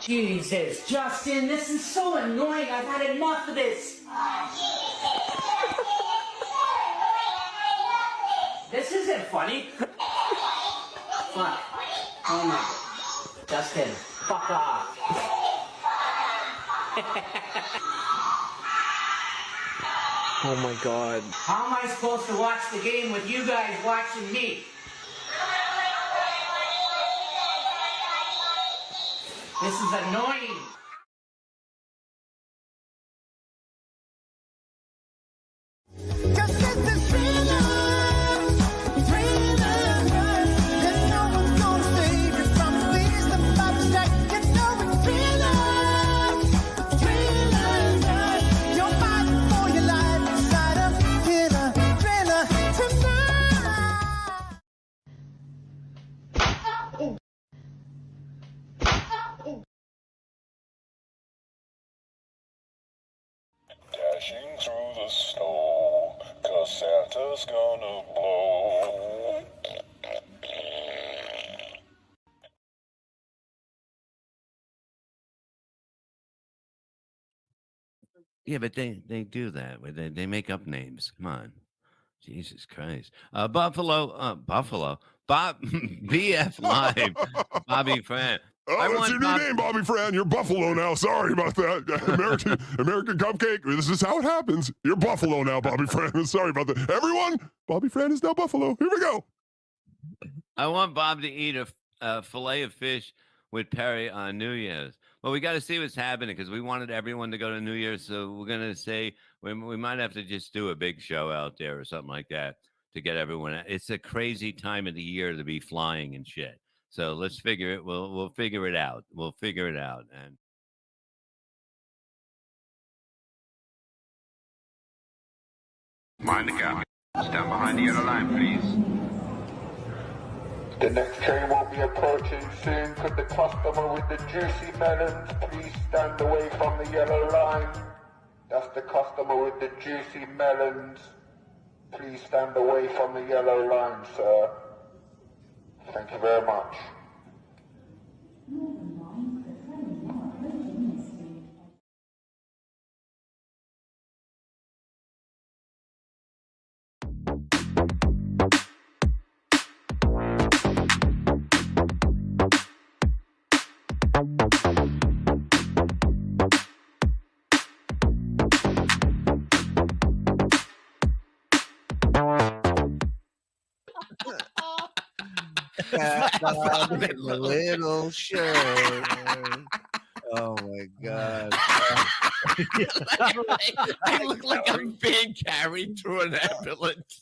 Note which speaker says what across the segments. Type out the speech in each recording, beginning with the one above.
Speaker 1: Jesus, Justin, this is so annoying. I've had enough of this. This isn't funny. Fuck. Oh my. Justin, fuck off.
Speaker 2: Oh my God.
Speaker 1: How am I supposed to watch the game with you guys watching me? This is annoying.
Speaker 3: Dashing through the snow, 'cause Santa's gonna blow.
Speaker 4: Yeah, but they do that. They make up names. Come on. Jesus Christ. Buffalo, Bob, BF Live, Bobby Fran.
Speaker 3: Oh, that's your new name, Bobby Fran. You're Buffalo now. Sorry about that. American Cupcake. This is how it happens. You're Buffalo now, Bobby Fran. Sorry about that. Everyone, Bobby Fran is now Buffalo. Here we go.
Speaker 4: I want Bob to eat a fillet of fish with Perry on New Year's. Well, we got to see what's happening because we wanted everyone to go to New Year's. So we're going to say we might have to just do a big show out there or something like that to get everyone. It's a crazy time of the year to be flying and shit. So let's figure it. We'll figure it out. We'll figure it out. And
Speaker 5: mind the gap. Stand behind the yellow line, please.
Speaker 6: The next train will be approaching soon. Could the customer with the juicy melons please stand away from the yellow line? That's the customer with the juicy melons. Please stand away from the yellow line, sir. Thank you very much.
Speaker 2: Little shirt. Oh my God.
Speaker 4: I look like I'm being carried through an ambulance.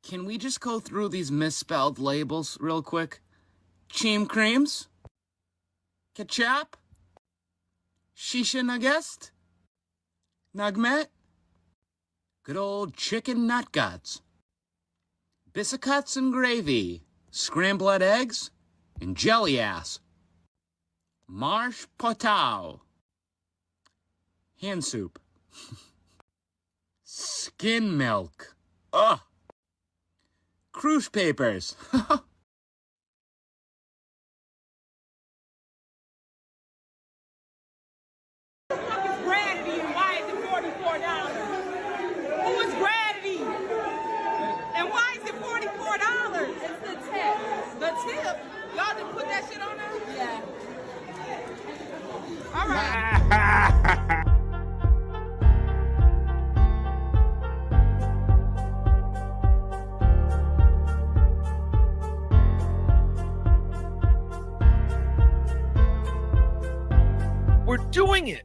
Speaker 7: Can we just go through these misspelled labels real quick? Cheam creams? Ketchup? Shisha nugget? Nugmet? Good old chicken nut guts. Biscuits and gravy. Scrambled eggs and jelly ass. Marsh potato. Hand soup. Skin milk. Ugh. Cruise papers.
Speaker 8: Y'all didn't put that shit on there? Yeah. All right.
Speaker 2: We're doing it.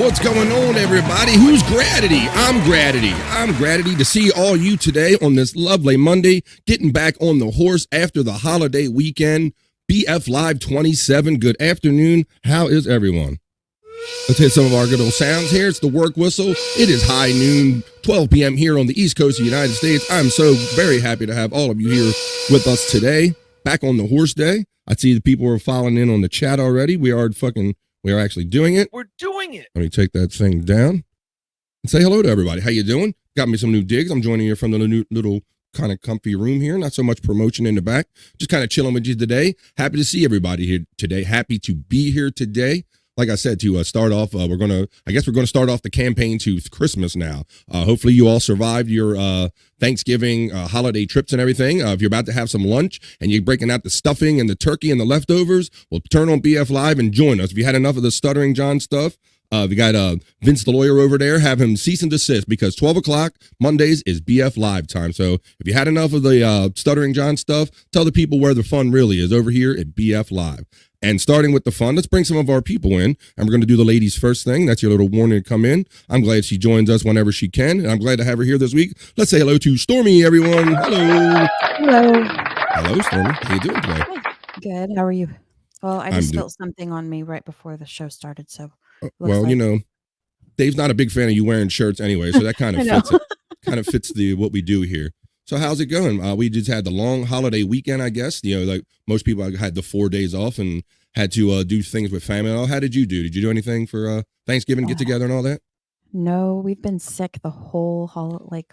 Speaker 9: What's going on, everybody? Who's Gratity? I'm Gratity. I'm Gratity to see all you today on this lovely Monday, getting back on the horse after the holiday weekend. BF Live 27, good afternoon. How is everyone? Let's hit some of our good old sounds here. It's the work whistle. It is high noon, 12 p.m. here on the East Coast of the United States. I'm so very happy to have all of you here with us today, back on the horse day. I see the people are following in on the chat already. We are actually doing it.
Speaker 2: We're doing it.
Speaker 9: Let me take that thing down and say hello to everybody. How you doing? Got me some new digs. I'm joining you from the new little kind of comfy room here. Not so much promotion in the back. Just kind of chilling with you today. Happy to see everybody here today. Happy to be here today. Like I said, to start off, we're going to start off the campaign to Christmas now. Hopefully you all survived your Thanksgiving holiday trips and everything. If you're about to have some lunch and you're breaking out the stuffing and the turkey and the leftovers, well, turn on BF Live and join us. If you had enough of the Stuttering John stuff, we got Vince the lawyer over there. Have him cease and desist because 12 o'clock Mondays is BF Live time. So if you had enough of the Stuttering John stuff, tell the people where the fun really is over here at BF Live. And starting with the fun, let's bring some of our people in. And we're going to do the ladies first thing. That's your little warning to come in. I'm glad she joins us whenever she can. And I'm glad to have her here this week. Let's say hello to Stormy, everyone. Hello.
Speaker 10: Hello.
Speaker 9: Hello, Stormy. How you doing today?
Speaker 10: Good. How are you? Well, I just spilled something on me right before the show started. So,
Speaker 9: well, you know, Dave's not a big fan of you wearing shirts anyway. So that kind of fits it. Kind of fits what we do here. So how's it going? We just had the long holiday weekend, I guess. You know, like most people had the 4 days off and had to do things with family. How did you do? Did you do anything for Thanksgiving, get together and all that?
Speaker 10: No, we've been sick the whole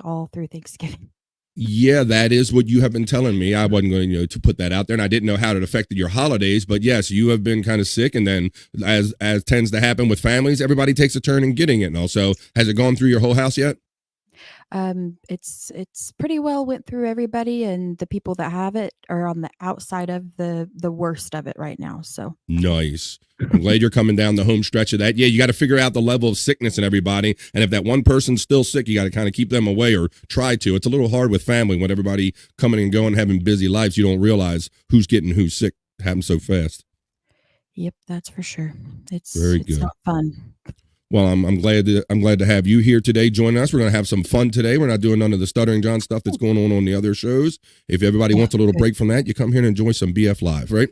Speaker 10: all through Thanksgiving.
Speaker 9: Yeah, that is what you have been telling me. I wasn't going to put that out there, and I didn't know how it affected your holidays. But yes, you have been kind of sick, and then as tends to happen with families, everybody takes a turn in getting it. And also, has it gone through your whole house yet?
Speaker 10: It's pretty well went through everybody, and the people that have it are on the outside of the worst of it right now. So
Speaker 9: nice. I'm glad you're coming down the home stretch of that. Yeah, you got to figure out the level of sickness in everybody, and if that one person's still sick, you got to kind of keep them away or try to. It's a little hard with family when everybody coming and going, having busy lives. You don't realize who's getting who's sick. It happens so fast.
Speaker 10: Yep, that's for sure. It's
Speaker 9: very good.
Speaker 10: It's not fun.
Speaker 9: Well, I'm glad to have you here today joining us. We're going to have some fun today. We're not doing none of the Stuttering John stuff that's going on the other shows. If everybody wants a little break from that, you come here and enjoy some BF Live, right?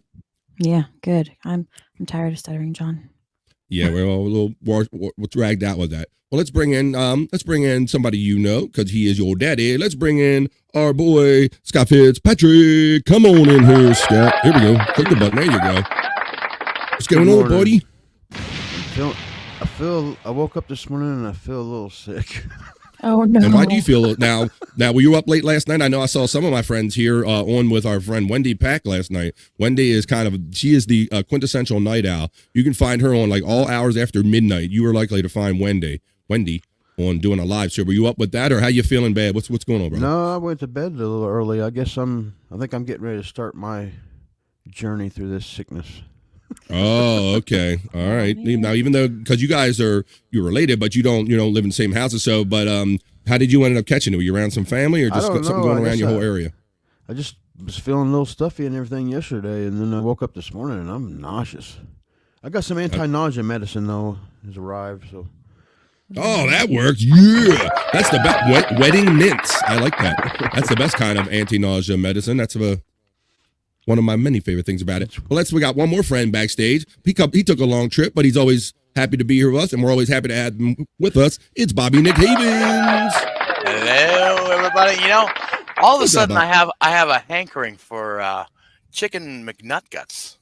Speaker 10: Yeah, good. I'm tired of Stuttering John.
Speaker 9: Yeah, we're all a little dragged out with that. Well, let's bring in somebody you know because he is your daddy. Let's bring in our boy Scott Fitzpatrick. Come on in here, Scott. Here we go. Click the button. There you go. What's going on, buddy?
Speaker 11: I woke up this morning and I feel a little sick.
Speaker 10: Oh no!
Speaker 9: And why do you feel now? Now, were you up late last night? I know I saw some of my friends here on with our friend Wendy Pack last night. Wendy is she is the quintessential night owl. You can find her on like all hours after midnight. You are likely to find Wendy on doing a live show. Were you up with that, or how you feeling bad? What's going on, bro?
Speaker 11: No, I went to bed a little early. I guess I think I'm getting ready to start my journey through this sickness.
Speaker 9: Oh, okay. All right. Now, even though, because you're related, but you don't live in the same houses. So, but how did you end up catching it? Were you around some family or just something going around your whole area?
Speaker 11: I just was feeling a little stuffy and everything yesterday, and then I woke up this morning and I'm nauseous. I got some anti-nausea medicine though has arrived, so.
Speaker 9: Oh, that works. Yeah, that's the best. Wedding mints. I like that. That's the best kind of anti-nausea medicine. That's one of my many favorite things about it. Well, we got one more friend backstage. He took a long trip, but he's always happy to be here with us, and we're always happy to have him with us. It's Bobby Nick Havens.
Speaker 12: Hello, everybody. You know, all of a sudden I have a hankering for chicken McNut guts.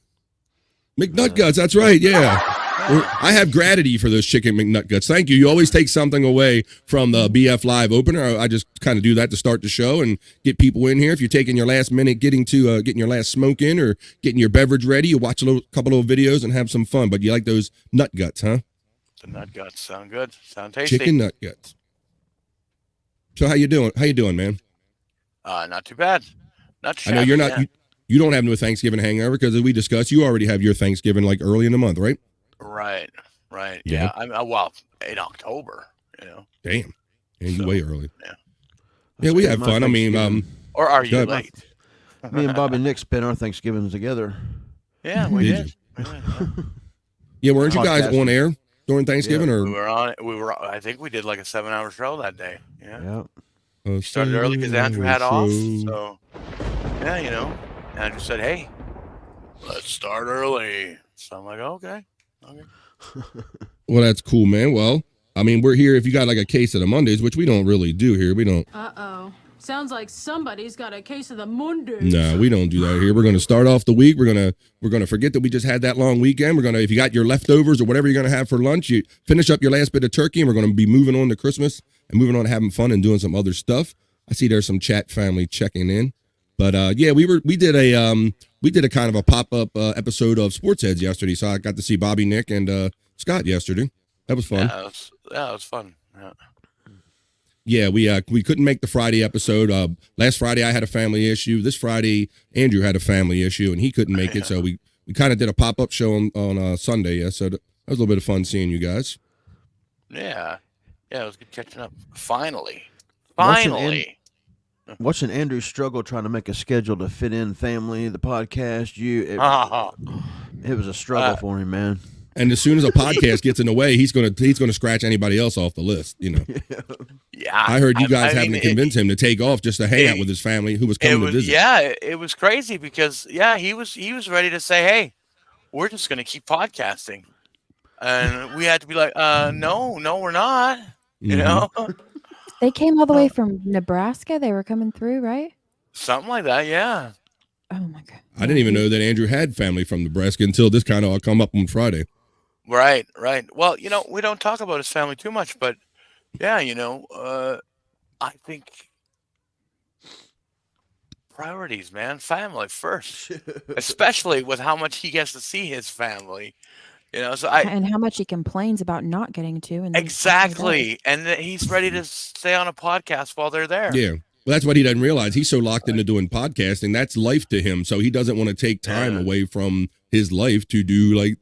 Speaker 9: McNut guts, that's right, yeah. I have gratitude for those chicken McNut guts. Thank you. You always take something away from the BF Live opener. I just kind of do that to start the show and get people in here. If you're taking your last minute getting your last smoke in or getting your beverage ready, you watch a couple of videos and have some fun. But you like those nut guts, huh?
Speaker 12: The nut guts sound good. Sound tasty.
Speaker 9: Chicken nut guts. So how you doing? How you doing, man?
Speaker 12: Not too bad. Not shabby.
Speaker 9: I know you're not. You don't have no Thanksgiving hangover because as we discussed, you already have your Thanksgiving like early in the month, right?
Speaker 12: Right.
Speaker 9: Yeah.
Speaker 12: I'm in October. You know.
Speaker 9: Damn. And you way early. Yeah, we have fun. I mean,
Speaker 12: or are you late?
Speaker 11: Me and Bobby Nick spent our Thanksgivings together.
Speaker 12: Yeah, we did.
Speaker 9: Yeah, weren't you guys on air? during Thanksgiving,
Speaker 12: We
Speaker 9: or
Speaker 12: were on it. I think we did like a 7-hour show that day. Yeah.
Speaker 11: Yeah.
Speaker 12: Started early because Andrew had off. So, yeah, Andrew said, "Hey, let's start early." So I'm like, "Okay."
Speaker 9: Well, that's cool, man. Well, I mean, we're here if you got like a case of the Mondays, which we don't really do here. We don't.
Speaker 8: Uh-oh. Sounds like somebody's got a case of the Mondays.
Speaker 9: No, we don't do that here. We're going to start off the week. We're going to forget that we just had that long weekend. We're going to, if you got your leftovers or whatever you're going to have for lunch, you finish up your last bit of turkey, and we're going to be moving on to Christmas and moving on to having fun and doing some other stuff. I see there's some chat family checking in, but yeah, we did a kind of a pop-up episode of Sports Heads yesterday. So I got to see Bobby, Nick, and Scott yesterday. That was fun.
Speaker 12: Yeah, it was fun.
Speaker 9: Yeah, we couldn't make the Friday episode. Last Friday I had a family issue. This Friday Andrew had a family issue and he couldn't make it. So we kind of did a pop-up show on Sunday. Yeah, so that was a little bit of fun seeing you guys.
Speaker 12: Yeah, it was good catching up. Finally.
Speaker 11: Watching Andrew struggle trying to make a schedule to fit in family, the podcast, it was a struggle for him, man.
Speaker 9: And as soon as a podcast gets in the way, he's gonna scratch anybody else off the list.
Speaker 12: Yeah.
Speaker 9: I heard you guys having to convince him to take off just to hang out with his family who was coming to visit.
Speaker 12: Yeah, it was crazy because he was ready to say, "Hey, we're just gonna keep podcasting," and we had to be like, "No, we're not." You know.
Speaker 10: They came all the way from Nebraska. They were coming through, right?
Speaker 12: Something like that. Yeah.
Speaker 10: Oh my God.
Speaker 9: I didn't even know that Andrew had family from Nebraska until this kind of all come up on Friday.
Speaker 12: Right. Well, we don't talk about his family too much, but yeah, I think priorities, man, family first, especially with how much he gets to see his family.
Speaker 10: And how much he complains about not getting to. And
Speaker 12: exactly, and he's ready to stay on a podcast while they're there.
Speaker 9: Yeah. Well, that's what he doesn't realize. He's so locked into doing podcasting. That's life to him. So he doesn't want to take time away from his life to do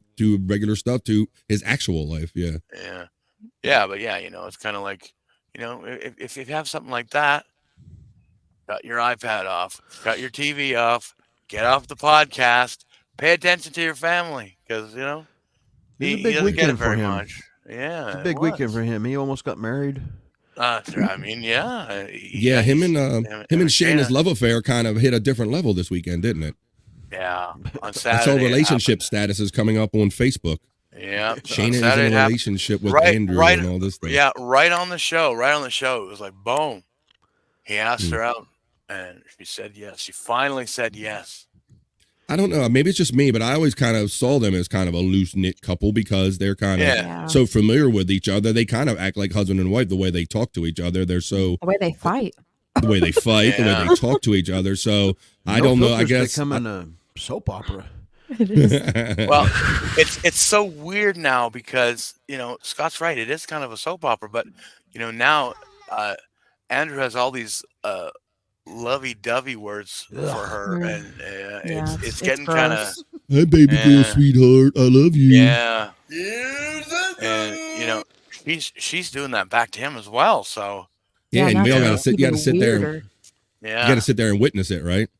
Speaker 9: regular stuff to his actual life. Yeah.
Speaker 12: Yeah. But yeah, it's kind of like, if you have something like that, cut your iPad off, cut your TV off, get off the podcast, pay attention to your family. Cause
Speaker 11: it's a big
Speaker 12: doesn't
Speaker 11: weekend
Speaker 12: get it
Speaker 11: for
Speaker 12: very
Speaker 11: him.
Speaker 12: much. Yeah.
Speaker 11: It's a big weekend for him. He almost got married.
Speaker 12: I mean, yeah.
Speaker 9: Yeah, him and Shayna's love affair kind of hit a different level this weekend, didn't it?
Speaker 12: Yeah, on Saturday.
Speaker 9: I saw relationship statuses coming up on Facebook.
Speaker 12: Yeah,
Speaker 9: Shayna is in a relationship with Andrew and all this stuff.
Speaker 12: Yeah, right on the show. It was like, boom. He asked her out, and she said yes. She finally said yes.
Speaker 9: I don't know. Maybe it's just me, but I always kind of saw them as kind of a loose-knit couple because they're kind of so familiar with each other. They kind of act like husband and wife the way they talk to each other. They're so...
Speaker 10: The way they fight.
Speaker 9: The way they fight, the way they talk to each other. So I don't know. I guess...
Speaker 11: Become a soap opera.
Speaker 10: It is.
Speaker 12: Well, it's so weird now because, Scott's right. It is kind of a soap opera. But, now Andrew has all these... lovey-dovey words for her, and it's getting kind of.
Speaker 9: Hi, baby girl, sweetheart, I love you.
Speaker 12: Yeah, and she's doing that back to him as well. So
Speaker 9: yeah, and we all gotta sit. You gotta sit there.
Speaker 12: You
Speaker 9: gotta sit there and witness it, right?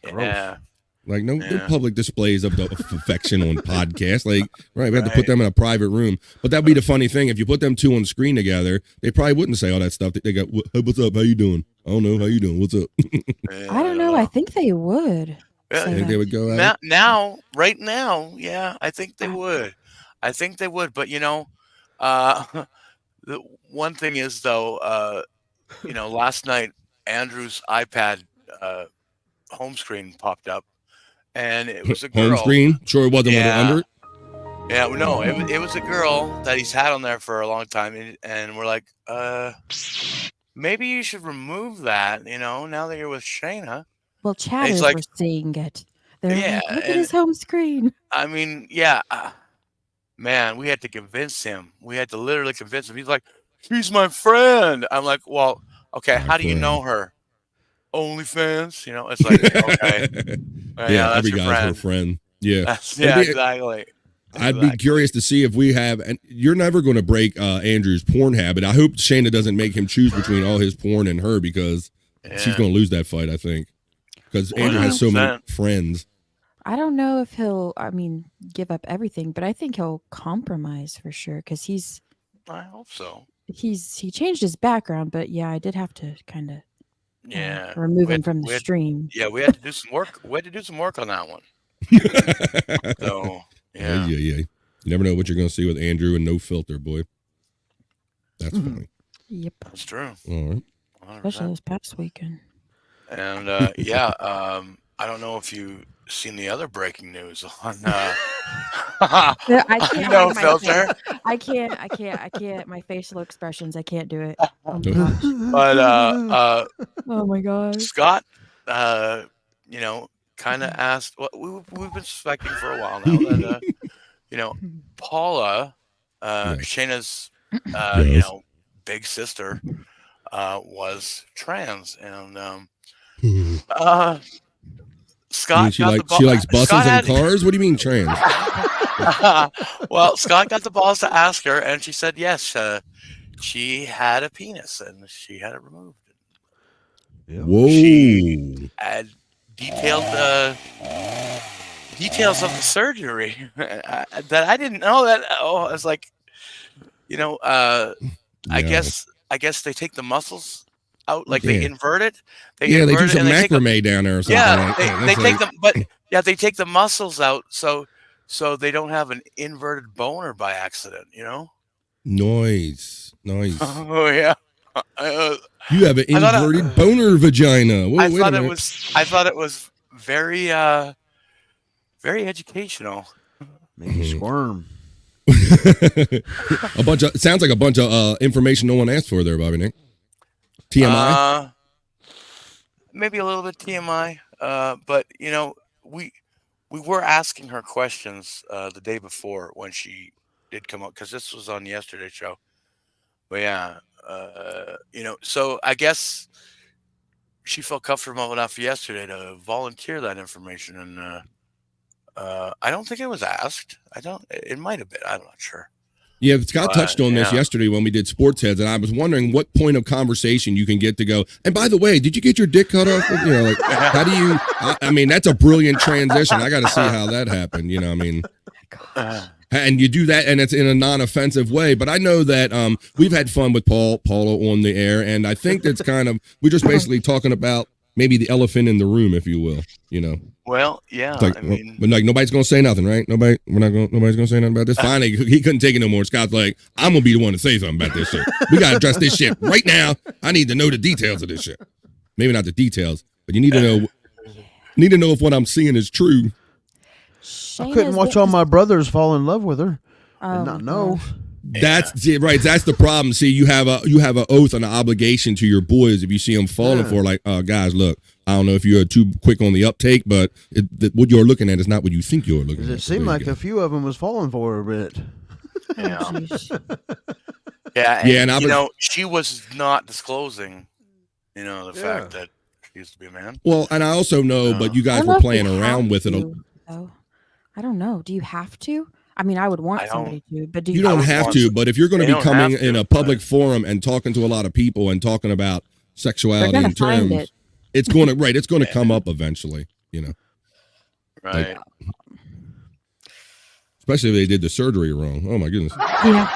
Speaker 12: Yeah.
Speaker 9: Like no public displays of affection on podcasts. Like, right, we have to put them in a private room. But that'd be the funny thing. If you put them two on screen together, they probably wouldn't say all that stuff. They go, hey, what's up? How you doing? I don't know. How you doing? What's up?
Speaker 10: I don't know. I think they would.
Speaker 12: Yeah.
Speaker 9: I think they would go out.
Speaker 12: Right now, yeah, I think they would. But the one thing is though, last night Andrew's iPad home screen popped up. And it was a girl.
Speaker 9: Home screen? Sure it wasn't with it under it?
Speaker 12: Yeah, no, it was a girl that he's had on there for a long time. And we're like, maybe you should remove that, now that you're with Shayna.
Speaker 10: Well, chatters were seeing it. They're like, look at his home screen.
Speaker 12: I mean, yeah. Man, we had to convince him. We had to literally convince him. He's like, she's my friend. I'm like, well, okay, how do you know her? OnlyFans, it's like, okay.
Speaker 9: Yeah, every guy's her friend. Yeah.
Speaker 12: Exactly.
Speaker 9: I'd be curious to see if we have, and you're never going to break Andrew's porn habit. I hope Shayna doesn't make him choose between all his porn and her because she's going to lose that fight, I think. Because Andrew has so many friends.
Speaker 10: I don't know if he'll, give up everything, but I think he'll compromise for sure because
Speaker 12: I hope so.
Speaker 10: he changed his background, but yeah, I did have to kind of
Speaker 12: Yeah.
Speaker 10: remove
Speaker 12: We
Speaker 10: him
Speaker 12: had-
Speaker 10: from the
Speaker 12: we had-
Speaker 10: stream.
Speaker 12: Yeah, we had to do some work. We had to do some work on that one. So yeah.
Speaker 9: Yeah. You never know what you're going to see with Andrew and no filter, boy. That's funny.
Speaker 10: Yep.
Speaker 12: That's true.
Speaker 9: All right.
Speaker 12: 100%.
Speaker 10: Especially this past weekend.
Speaker 12: And I don't know if you seen the other breaking news on
Speaker 10: I can't
Speaker 12: no
Speaker 10: hide my
Speaker 12: filter.
Speaker 10: face. I can't. My facial expressions. I can't do it. Oh my gosh.
Speaker 12: But
Speaker 10: Oh my god.
Speaker 12: Scott, kind of asked. Well, we've been suspecting for a while now that Paula, Shayna's, big sister, was trans, and Scott.
Speaker 9: She likes buses and cars. What do you mean trans?
Speaker 12: Well, Scott got the balls to ask her, and she said yes. She had a penis, and she had it removed.
Speaker 9: Whoa!
Speaker 12: She had detailed details of the surgery that I didn't know. That I was like, I guess they take the muscles out, like they invert it.
Speaker 9: They do some macrame down there or something.
Speaker 12: Yeah, they take them, but they take the muscles out so they don't have an inverted boner by accident.
Speaker 9: Nice.
Speaker 12: Oh yeah.
Speaker 9: You have an inverted boner vagina. Whoa,
Speaker 12: I thought it was very very educational.
Speaker 11: Make you squirm.
Speaker 9: Sounds like a bunch of information no one asked for there, Bobby Nick. TMI?
Speaker 12: Maybe a little bit TMI. But we were asking her questions the day before when she did come up, because this was on yesterday's show. But yeah, so I guess she felt comfortable enough yesterday to volunteer that information, and I don't think it was asked. It might have been. I'm not sure.
Speaker 9: Yeah, Scott touched on this yesterday when we did Sports Heads, and I was wondering what point of conversation you can get to go, and by the way, did you get your dick cut off? How do you, I mean, that's a brilliant transition. I got to see how that happened, and you do that, and it's in a non-offensive way. But I know that we've had fun with Paula on the air, and I think that's we're just basically talking about maybe the elephant in the room, if you will,
Speaker 12: Well, yeah,
Speaker 9: but nobody's gonna say nothing, right? Nobody's gonna say nothing about this. Finally, he couldn't take it no more. Scott's like, I'm gonna be the one to say something about this shit. We gotta address this shit right now. I need to know the details of this shit. Maybe not the details, but you need to know. If what I'm seeing is true.
Speaker 11: I couldn't watch all my brothers fall in love with her and not know.
Speaker 9: That's it, right. That's the problem. See, you have an oath and an obligation to your boys. If you see them falling for, like, guys, look, I don't know if you're too quick on the uptake, but what you're looking at is not what you think you're looking at.
Speaker 11: It seemed like a few of them was falling for her a bit.
Speaker 12: Yeah. And she was not disclosing, the fact that she used to be a man.
Speaker 9: Well, and I also know, but you guys were playing around with it.
Speaker 10: I don't know. Do you have to? I mean, I would want somebody to, but
Speaker 9: you don't have to. But if you're going to be coming in a public forum and talking to a lot of people and talking about sexuality in terms, it's going to it's going to come up eventually.
Speaker 12: Right.
Speaker 9: Especially if they did the surgery wrong. Oh my goodness.
Speaker 10: Yeah.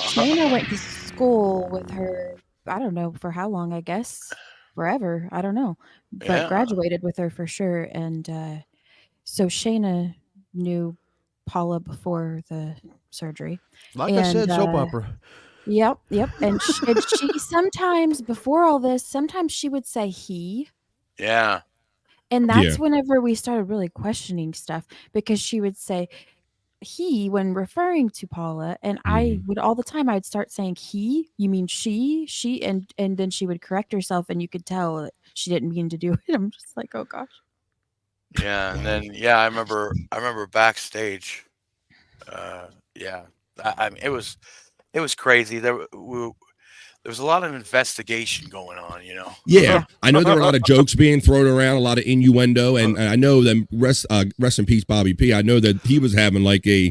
Speaker 12: Shayna
Speaker 10: went to school with her. I don't know for how long. I guess forever. I don't know, but graduated with her for sure. And so Shayna knew Paula before the surgery.
Speaker 11: I said, soap opera.
Speaker 10: Yep. And she sometimes, before all this, sometimes she would say he.
Speaker 12: Yeah.
Speaker 10: And that's whenever we started really questioning stuff, because she would say he when referring to Paula, and I would all the time I'd start saying he, you mean she, and then she would correct herself, and you could tell that she didn't mean to do it. I'm just like, oh gosh.
Speaker 12: Yeah, and then I remember backstage. I mean, it was crazy. There was a lot of investigation going on,
Speaker 9: Yeah, I know there were a lot of jokes being thrown around, a lot of innuendo, and I know that rest in peace, Bobby P. I know that he was having like a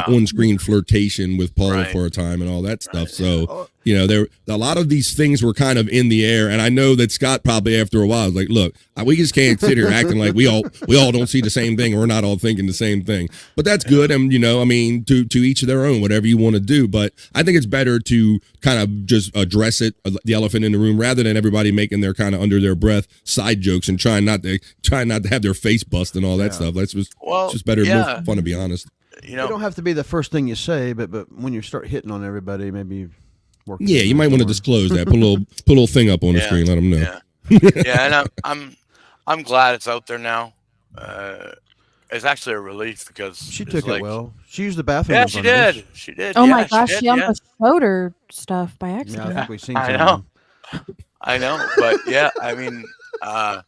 Speaker 9: on-screen flirtation with Paula for a time and all that stuff. So You know, there a lot of these things were kind of in the air, and I know that Scott probably after a while was like, "Look, we just can't sit here acting like we all don't see the same thing, or we're not all thinking the same thing." But that's good, and you know, I mean, to each their own, whatever you want to do. But I think it's better to kind of just address it, the elephant in the room, rather than everybody making their kind of under their breath side jokes and trying not to have their face bust and all that stuff. That's just better, more fun, to be honest.
Speaker 12: You know,
Speaker 11: it don't have to be the first thing you say, but when you start hitting on everybody, maybe.
Speaker 9: Yeah, you might want to disclose that. Put a little thing up on the screen. Let them know.
Speaker 12: Yeah, and I'm glad it's out there now. It's actually a relief because
Speaker 11: she took it well. She used the bathroom.
Speaker 12: Yeah, she did. She did.
Speaker 10: Oh my gosh, she almost showed her stuff by accident.
Speaker 11: Yeah, I think we've seen.
Speaker 12: I know, but yeah, I mean, I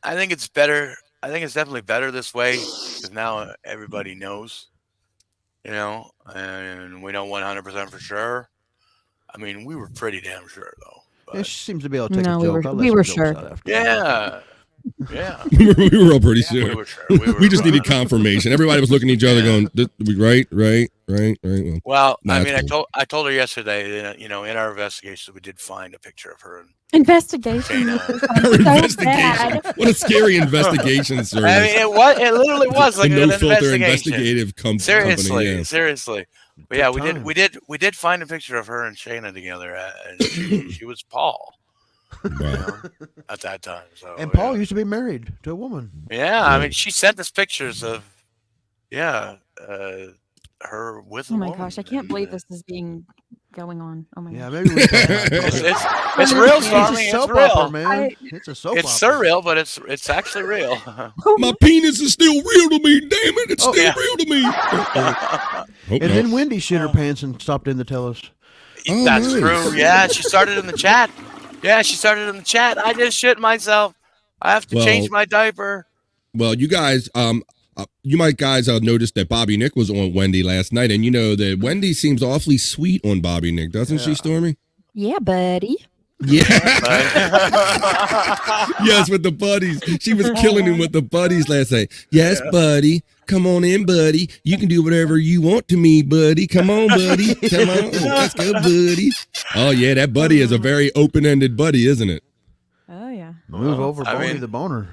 Speaker 12: think it's better. I think it's definitely better this way because now everybody knows, you know, and we know 100% for sure. I mean, we were pretty damn sure though.
Speaker 11: Yeah, she seems to be able to take a joke.
Speaker 10: We were sure.
Speaker 12: Yeah.
Speaker 9: we were all pretty sure.
Speaker 12: We were sure.
Speaker 9: We just needed confirmation. Everybody was looking at each other, going, "Right."
Speaker 12: Well,
Speaker 9: No,
Speaker 12: I mean,
Speaker 9: cool.
Speaker 12: I told her yesterday. You know, in our investigation, we did find a picture of her.
Speaker 10: Investigation.
Speaker 9: Our investigation. What a scary investigation service.
Speaker 12: I mean, it literally was like
Speaker 9: The
Speaker 12: an
Speaker 9: No Filter
Speaker 12: investigation.
Speaker 9: investigative company.
Speaker 12: Seriously. But yeah, we did find a picture of her and Shayna together, and she was Paul.
Speaker 9: Wow.
Speaker 12: At that time. So,
Speaker 11: and Paul used to be married to a woman.
Speaker 12: Yeah, I mean, she sent us pictures of, her with.
Speaker 10: Oh my gosh, I can't believe this is going on. Oh my gosh.
Speaker 11: Maybe we can.
Speaker 12: It's real, Stormy.
Speaker 11: It's a soap
Speaker 12: real.
Speaker 11: opera, man. It's a soap
Speaker 12: It's
Speaker 11: opera.
Speaker 12: surreal, but it's actually real.
Speaker 9: My penis is still real to me. Damn it, it's still real to me.
Speaker 11: And then Wendy shit her pants and stopped in to tell us.
Speaker 12: That's true. Yeah, she started in the chat. I just shit myself. I have to change my diaper.
Speaker 9: Well, you guys, you might noticed that Bobby Nick was on Wendy last night, and you know that Wendy seems awfully sweet on Bobby Nick, doesn't she, Stormy?
Speaker 10: Yeah, buddy.
Speaker 9: Yeah. Yes, with the buddies. She was killing him with the buddies last night. Yes, buddy. Come on in, buddy. You can do whatever you want to me, buddy. Come on, buddy. Come on. Let's go, buddy. Oh, yeah, that buddy is a very open-ended buddy, isn't it?
Speaker 10: Oh, yeah.
Speaker 11: Move over, Bonnie the boner.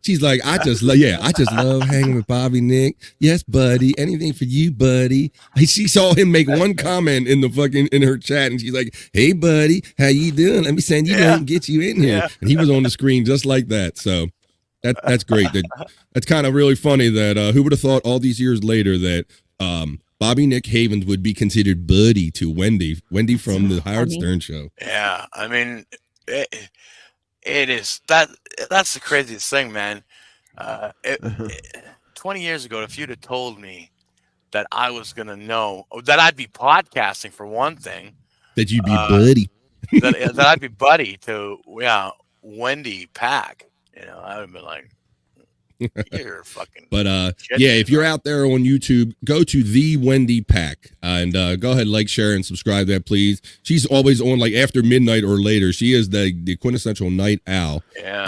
Speaker 9: She's like, I just love hanging with Bobby Nick. Yes, buddy. Anything for you, buddy. She saw him make one comment in her chat, and she's like, "Hey, buddy, how you doing? Let me send you and get you in here." And he was on the screen just like that. So that's great. That's kind of really funny that who would have thought all these years later that Bobby Nick Havens would be considered buddy to Wendy from the Howard Stern Show.
Speaker 12: Yeah, I mean, it is that's the craziest thing, man. 20 years ago, if you'd have told me that I was gonna know that I'd be podcasting for one thing,
Speaker 9: that you'd be buddy,
Speaker 12: that I'd be buddy to Wendy Pack, you know, I would have been like, you're fucking.
Speaker 9: But if you're out there on YouTube, go to the Wendy Pack and go ahead, like, share, and subscribe to that, please. She's always on like after midnight or later. She is the quintessential night owl.
Speaker 12: Yeah.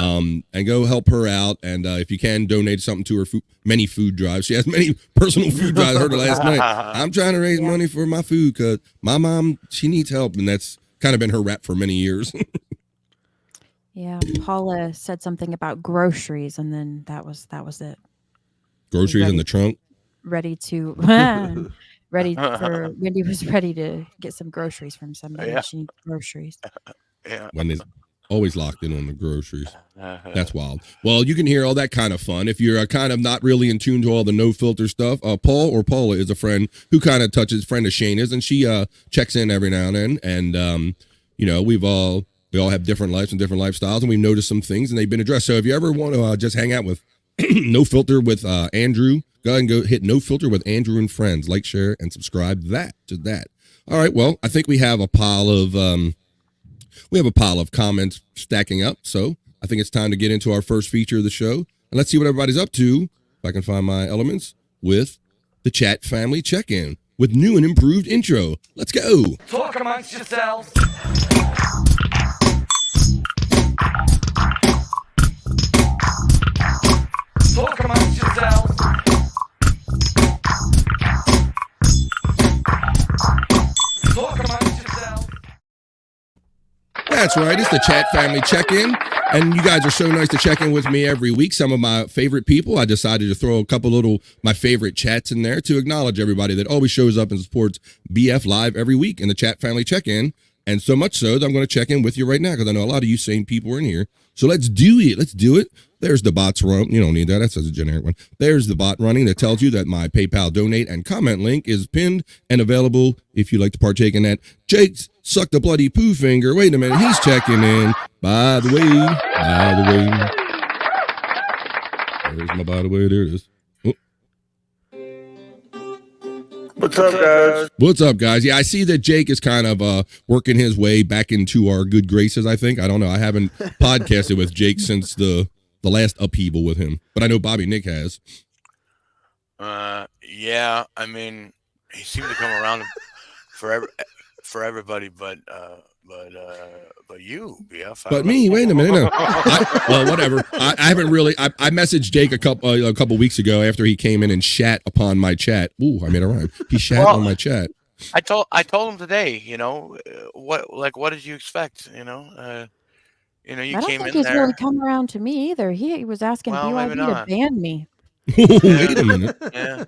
Speaker 9: And go help her out, and if you can, donate something to her many food drives. She has many personal food drives. I heard her last night. I'm trying to raise money for my food because my mom, she needs help, and that's kind of been her rap for many years.
Speaker 10: Yeah, Paula said something about groceries, and then that was it.
Speaker 9: Groceries in the trunk.
Speaker 10: Wendy was ready to get some groceries from somebody.
Speaker 12: Yeah.
Speaker 10: She needs groceries.
Speaker 12: Yeah.
Speaker 9: Wendy's always locked in on the groceries. That's wild. Well, you can hear all that kind of fun. If you're kind of not really in tune to all the no filter stuff, Paul or Paula is a friend who kind of touches, friend of Shayna's, and she checks in every now and then. And you know, we all have different lives and different lifestyles, and we've noticed some things, and they've been addressed. So if you ever want to just hang out with No Filter with Andrew, go ahead and go hit No Filter with Andrew and Friends. Like, share, and subscribe to that. All right, well, I think we have a pile of comments stacking up, so I think it's time to get into our first feature of the show. And let's see what everybody's up to, if I can find my elements, with the chat family check-in with new and improved intro. Let's go.
Speaker 1: Talk amongst yourselves. Talk amongst yourselves. Talk amongst yourselves.
Speaker 9: That's right. It's the chat family check-in. And you guys are so nice to check in with me every week. Some of my favorite people. I decided to throw a couple little my favorite chats in there to acknowledge everybody that always shows up and supports BF Live every week in the chat family check-in. And so much so that I'm going to check in with you right now because I know a lot of you same people are in here. So let's do it. Let's do it. There's the bots run. You don't need that. That's a generic one. There's the bot running that tells you that my PayPal donate and comment link is pinned and available if you'd like to partake in that. Jake's suck the bloody poo finger. Wait a minute. He's checking in. By the way. There's my by the way. There it is.
Speaker 6: What's up, guys?
Speaker 9: What's up, guys? Yeah, I see that Jake is kind of working his way back into our good graces, I think. I don't know. I haven't podcasted with Jake since the last upheaval with him, but I know Bobby Nick has.
Speaker 12: Yeah, I mean, he seemed to come around for everybody, but you, BF.
Speaker 9: But me, wait a minute. No. Well, whatever. I haven't really. I messaged Jake a couple weeks ago after he came in and shat upon my chat. Ooh, I made a rhyme. He shat on my chat.
Speaker 12: I told him today. You know, what did you expect? You
Speaker 10: I don't
Speaker 12: came
Speaker 10: think
Speaker 12: in
Speaker 10: he's
Speaker 12: there.
Speaker 10: really come around to me either. He was asking
Speaker 12: Well,
Speaker 10: BYB
Speaker 12: maybe
Speaker 10: to
Speaker 12: not.
Speaker 10: ban me.
Speaker 9: Wait a minute.
Speaker 12: Yeah,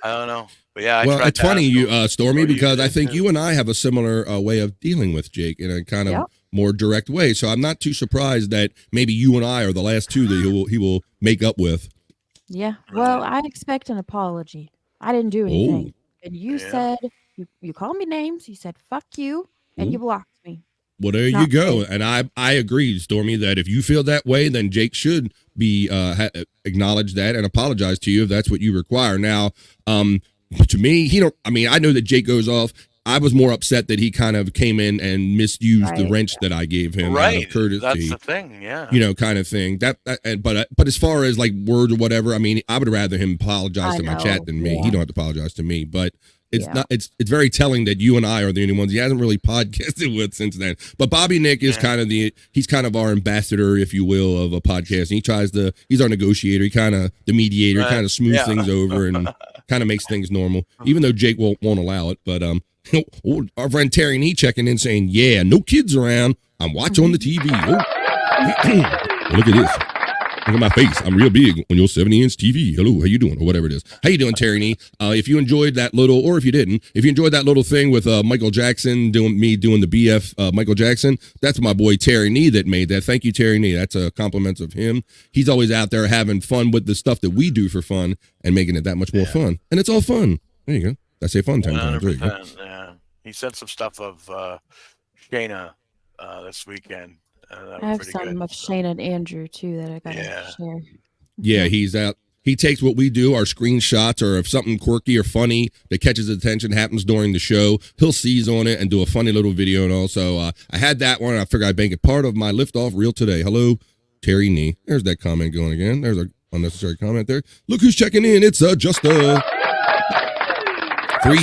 Speaker 12: I don't know, but yeah.
Speaker 9: Well,
Speaker 12: tried
Speaker 9: it's
Speaker 12: to
Speaker 9: funny,
Speaker 12: ask
Speaker 9: you
Speaker 12: him
Speaker 9: Stormy,
Speaker 12: what you
Speaker 9: because I
Speaker 12: did,
Speaker 9: think
Speaker 12: too.
Speaker 9: you and I have a similar way of dealing with Jake in a kind of
Speaker 10: Yep.
Speaker 9: more direct way. So I'm not too surprised that maybe you and I are the last two that he will make up with.
Speaker 10: Yeah. Well, I expect an apology. I didn't do anything. And you
Speaker 12: Yeah.
Speaker 10: said you called me names. You said fuck you, and you blocked me.
Speaker 9: Well, there you
Speaker 10: Not
Speaker 9: go.
Speaker 10: fair.
Speaker 9: And I agree, Stormy, that if you feel that way, then Jake should be acknowledge that and apologize to you if that's what you require. Now, to me, I know that Jake goes off. I was more upset that he kind of came in and misused the
Speaker 10: Right.
Speaker 9: wrench that I gave him out
Speaker 12: Right,
Speaker 9: of courtesy.
Speaker 12: that's the thing. Yeah.
Speaker 9: Kind of thing. But as far as like words or whatever, I mean, I would rather him apologize
Speaker 10: I
Speaker 9: to my
Speaker 10: know,
Speaker 9: chat than me.
Speaker 10: yeah.
Speaker 9: He don't have to apologize to me. But it's
Speaker 10: Yeah.
Speaker 9: not. It's very telling that you and I are the only ones he hasn't really podcasted with since then. But Bobby Nick is he's kind of our ambassador, if you will, of a podcast. And he's our negotiator. He kind of the mediator, kind of smooths things over and kind of makes things normal. Even though Jake won't allow it, but our friend Terry Nee checking in saying, "Yeah, no kids around. I'm watching on the TV. Oh, look at this. Look at my face. I'm real big on your 70-inch TV. Hello, how you doing?" Or whatever it is. How you doing, Terry Nee? If you enjoyed that little, or if you didn't, if you enjoyed that little thing with Michael Jackson doing the BF Michael Jackson, that's my boy Terry Nee that made that. Thank you, Terry Nee. That's a compliment of him. He's always out there having fun with the stuff that we do for fun and making it that much more fun. And it's all fun. There you go. I say fun 10 times. There you go.
Speaker 12: 100%, yeah. He sent some stuff of Shayna this weekend. That was
Speaker 10: I have
Speaker 12: pretty
Speaker 10: some
Speaker 12: good.
Speaker 10: of Shane and Andrew too that I gotta share.
Speaker 9: Yeah, he's out. He takes what we do, our screenshots, or if something quirky or funny that catches his attention happens during the show, he'll seize on it and do a funny little video. And also, I had that one. And I figured I'd make it part of my liftoff reel today. Hello, Terry Nee. There's that comment going again. There's an unnecessary comment there. Look who's checking in. It's Justa. 3.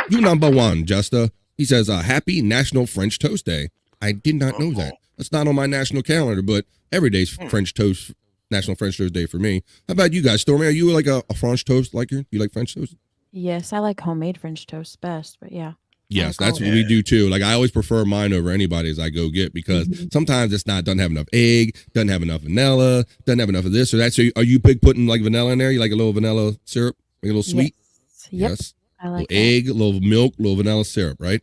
Speaker 9: You number 1, Justa. He says, happy National French Toast Day. I did not know that. That's not on my national calendar, but every day's French Toast, National French Toast Day for me. How about you guys, Stormy? Are you like a French toast liker? You like French toast?
Speaker 10: Yes, I like homemade French toast best, but yeah.
Speaker 9: Yes, that's what we do too. Like I always prefer mine over anybody's I go get because sometimes it's doesn't have enough egg, doesn't have enough vanilla, doesn't have enough of this or that. So are you big putting like vanilla in there? You like a little vanilla syrup, like a little sweet?
Speaker 10: Yep.
Speaker 9: Yes.
Speaker 10: I like
Speaker 9: little egg, a little milk, a little vanilla syrup, right?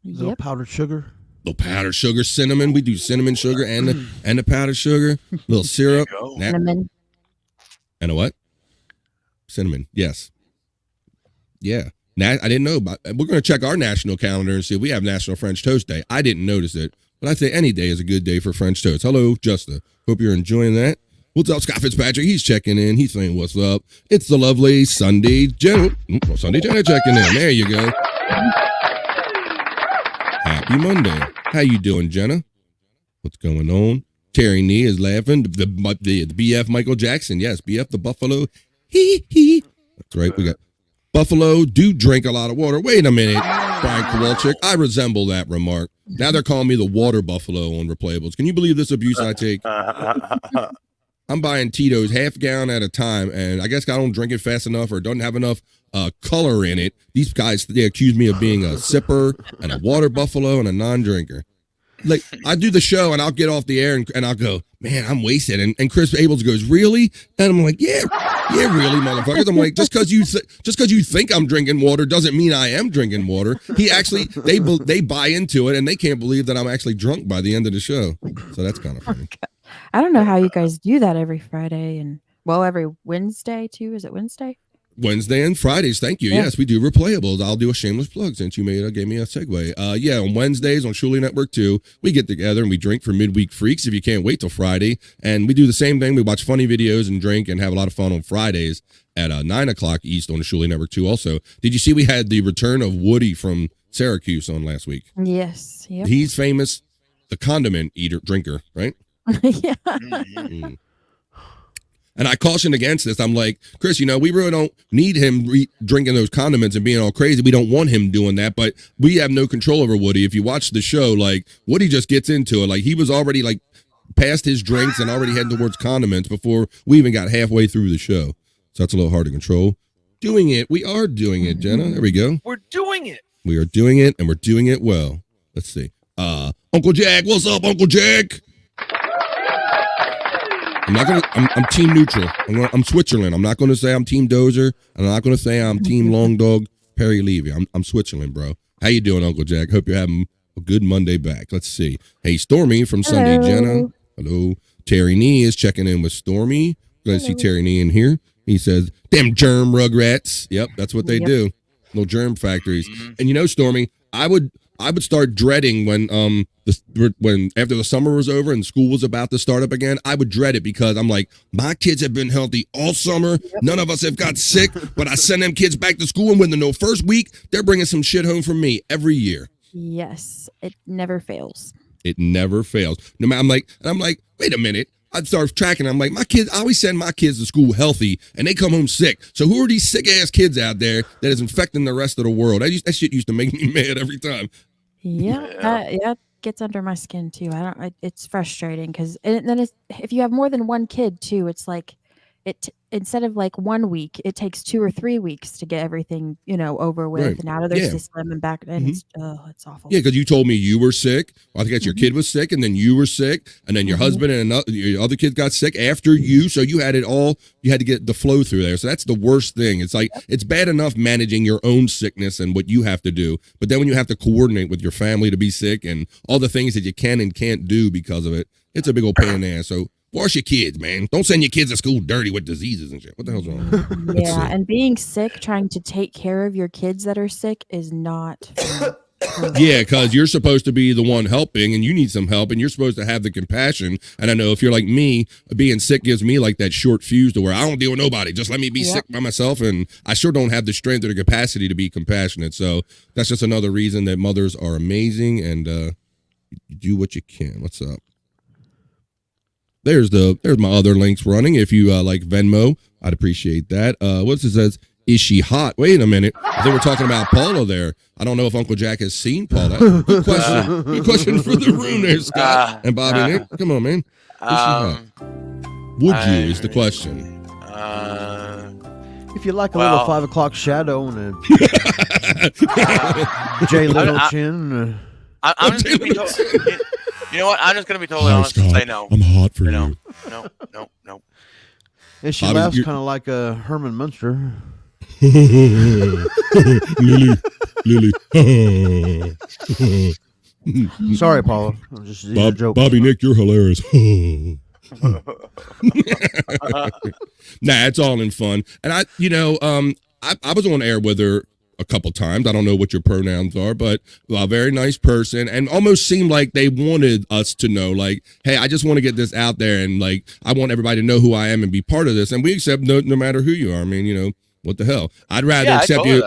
Speaker 11: Little powdered sugar.
Speaker 9: Little powdered sugar, cinnamon. We do cinnamon sugar and the powdered sugar. Little syrup.
Speaker 10: Cinnamon.
Speaker 9: And a what? Cinnamon. Yes. Yeah. I didn't know about. We're going to check our national calendar and see if we have National French Toast Day. I didn't notice it, but I'd say any day is a good day for French toast. Hello, Justa. Hope you're enjoying that. What's up, Scott Fitzpatrick? He's checking in. He's saying, "What's up?" It's the lovely Sunday Jenna. Sunday Jenna checking in. There you go. Happy Monday. How you doing, Jenna? What's going on? Terry Nee is laughing. The BF Michael Jackson. Yes, BF the Buffalo. He. That's right. We got Buffalo do drink a lot of water. Wait a minute, Brian Kowalczyk. I resemble that remark. Now they're calling me the water buffalo on replayables. Can you believe this abuse I take? I'm buying Tito's half gallon at a time, and I guess I don't drink it fast enough or don't have enough color in it. These guys, they accuse me of being a sipper and a water buffalo and a non-drinker. like I do the show and I'll get off the air and I'll go, man, I'm wasted. And Chris Abels goes, really? And I'm like, yeah, really, motherfuckers. I'm like, just because you think I'm drinking water doesn't mean I am drinking water. He actually, they buy into it and they can't believe that I'm actually drunk by the end of the show. So that's kind of funny.
Speaker 10: I don't know how you guys do that every Friday and every Wednesday too. Is it Wednesday?
Speaker 9: Wednesday and Fridays, thank you.
Speaker 10: Yeah.
Speaker 9: Yes, we do replayables. I'll do a shameless plug since you gave me a segue. Yeah, on Wednesdays on Shuli Network 2, we get together and we drink for midweek freaks if you can't wait till Friday. And we do the same thing. We watch funny videos and drink and have a lot of fun on Fridays at 9 o'clock East on the Shuli Network 2 also. Did you see we had the return of Woody from Syracuse on last week?
Speaker 10: Yes. Yep.
Speaker 9: He's famous, the condiment drinker, right?
Speaker 10: Yeah.
Speaker 9: Mm. And I cautioned against this. I'm like, Chris, we really don't need him drinking those condiments and being all crazy. We don't want him doing that, but we have no control over Woody. If you watch the show, like Woody just gets into it. Like he was already like past his drinks and already heading towards condiments before we even got halfway through the show. So that's a little hard to control. Doing it. We are doing it, Jenna. There we go.
Speaker 2: We're doing it.
Speaker 9: We are doing it and we're doing it well. Let's see. Uncle Jack, what's up, Uncle Jack? I'm team neutral. I'm Switzerland. I'm not going to say I'm team Dozer. I'm not going to say I'm team Long Dog Perry Levy. I'm Switzerland, bro. How you doing, Uncle Jack? Hope you're having a good Monday back. Let's see. Hey, Stormy from Sunday Jenna. Hello. Terry Nee is checking in with Stormy. Glad to see Terry Nee in here. He says, "Damn germ rugrats." Yep, that's what they do. Little germ factories. And Stormy, I would start dreading when after the summer was over and school was about to start up again. I would dread it because I'm like, my kids have been healthy all summer. None of us have got sick, but I send them kids back to school and within the first week, they're bringing some shit home from me every year.
Speaker 10: Yes, it never fails.
Speaker 9: It never fails. No matter, I'm like, wait a minute. I'd start tracking. I'm like, I always send my kids to school healthy, and they come home sick. So who are these sick ass kids out there that is infecting the rest of the world? That shit used to make me mad every time.
Speaker 10: Yeah, it gets under my skin too. It's frustrating because then if you have more than one kid too, it's like instead of like 1 week, it takes 2 or 3 weeks to get everything over with and out of their system and back. And it's awful.
Speaker 9: Yeah, because you told me you were sick. I think your kid was sick, and then you were sick, and then your husband and your other kid got sick after you. So you had it all. You had to get the flow through there. So that's the worst thing. It's like it's bad enough managing your own sickness and what you have to do, but then when you have to coordinate with your family to be sick and all the things that you can and can't do because of it, it's a big old pain in the ass. So wash your kids, man. Don't send your kids to school dirty with diseases and shit. What the hell's wrong?
Speaker 10: Yeah, and being sick, trying to take care of your kids that are sick is not fun.
Speaker 9: Yeah, because you're supposed to be the one helping and you need some help and you're supposed to have the compassion. And I know if you're like me, being sick gives me like that short fuse to where I don't deal with nobody. Just let me be sick by myself. And I sure don't have the strength or the capacity to be compassionate. So that's just another reason that mothers are amazing and do what you can. What's up? There's my other links running. If you like Venmo, I'd appreciate that. What's it says? Is she hot? Wait a minute. I think we're talking about Paula there. I don't know if Uncle Jack has seen Paula. Good question. Good question for the room there, Scott and Bobby Nick. Come on, man. Is she hot? Would you is the question.
Speaker 11: If you like a little 5 o'clock shadow and a J Little chin.
Speaker 12: I'm just gonna be you know what? I'm just gonna be totally honest and say no.
Speaker 3: I'm hot for you.
Speaker 12: No.
Speaker 11: And she laughs kind of like a Herman Munster.
Speaker 3: Lily.
Speaker 11: Sorry, Paula. I'm just a joke.
Speaker 3: Bobby Nick, you're hilarious.
Speaker 9: Nah, it's all in fun. And I was on air with her a couple times. I don't know what your pronouns are, but a very nice person and almost seemed like they wanted us to know, like, hey, I just want to get this out there and like, I want everybody to know who I am and be part of this. And we accept no matter who you are. I mean, what the hell? I'd rather accept you.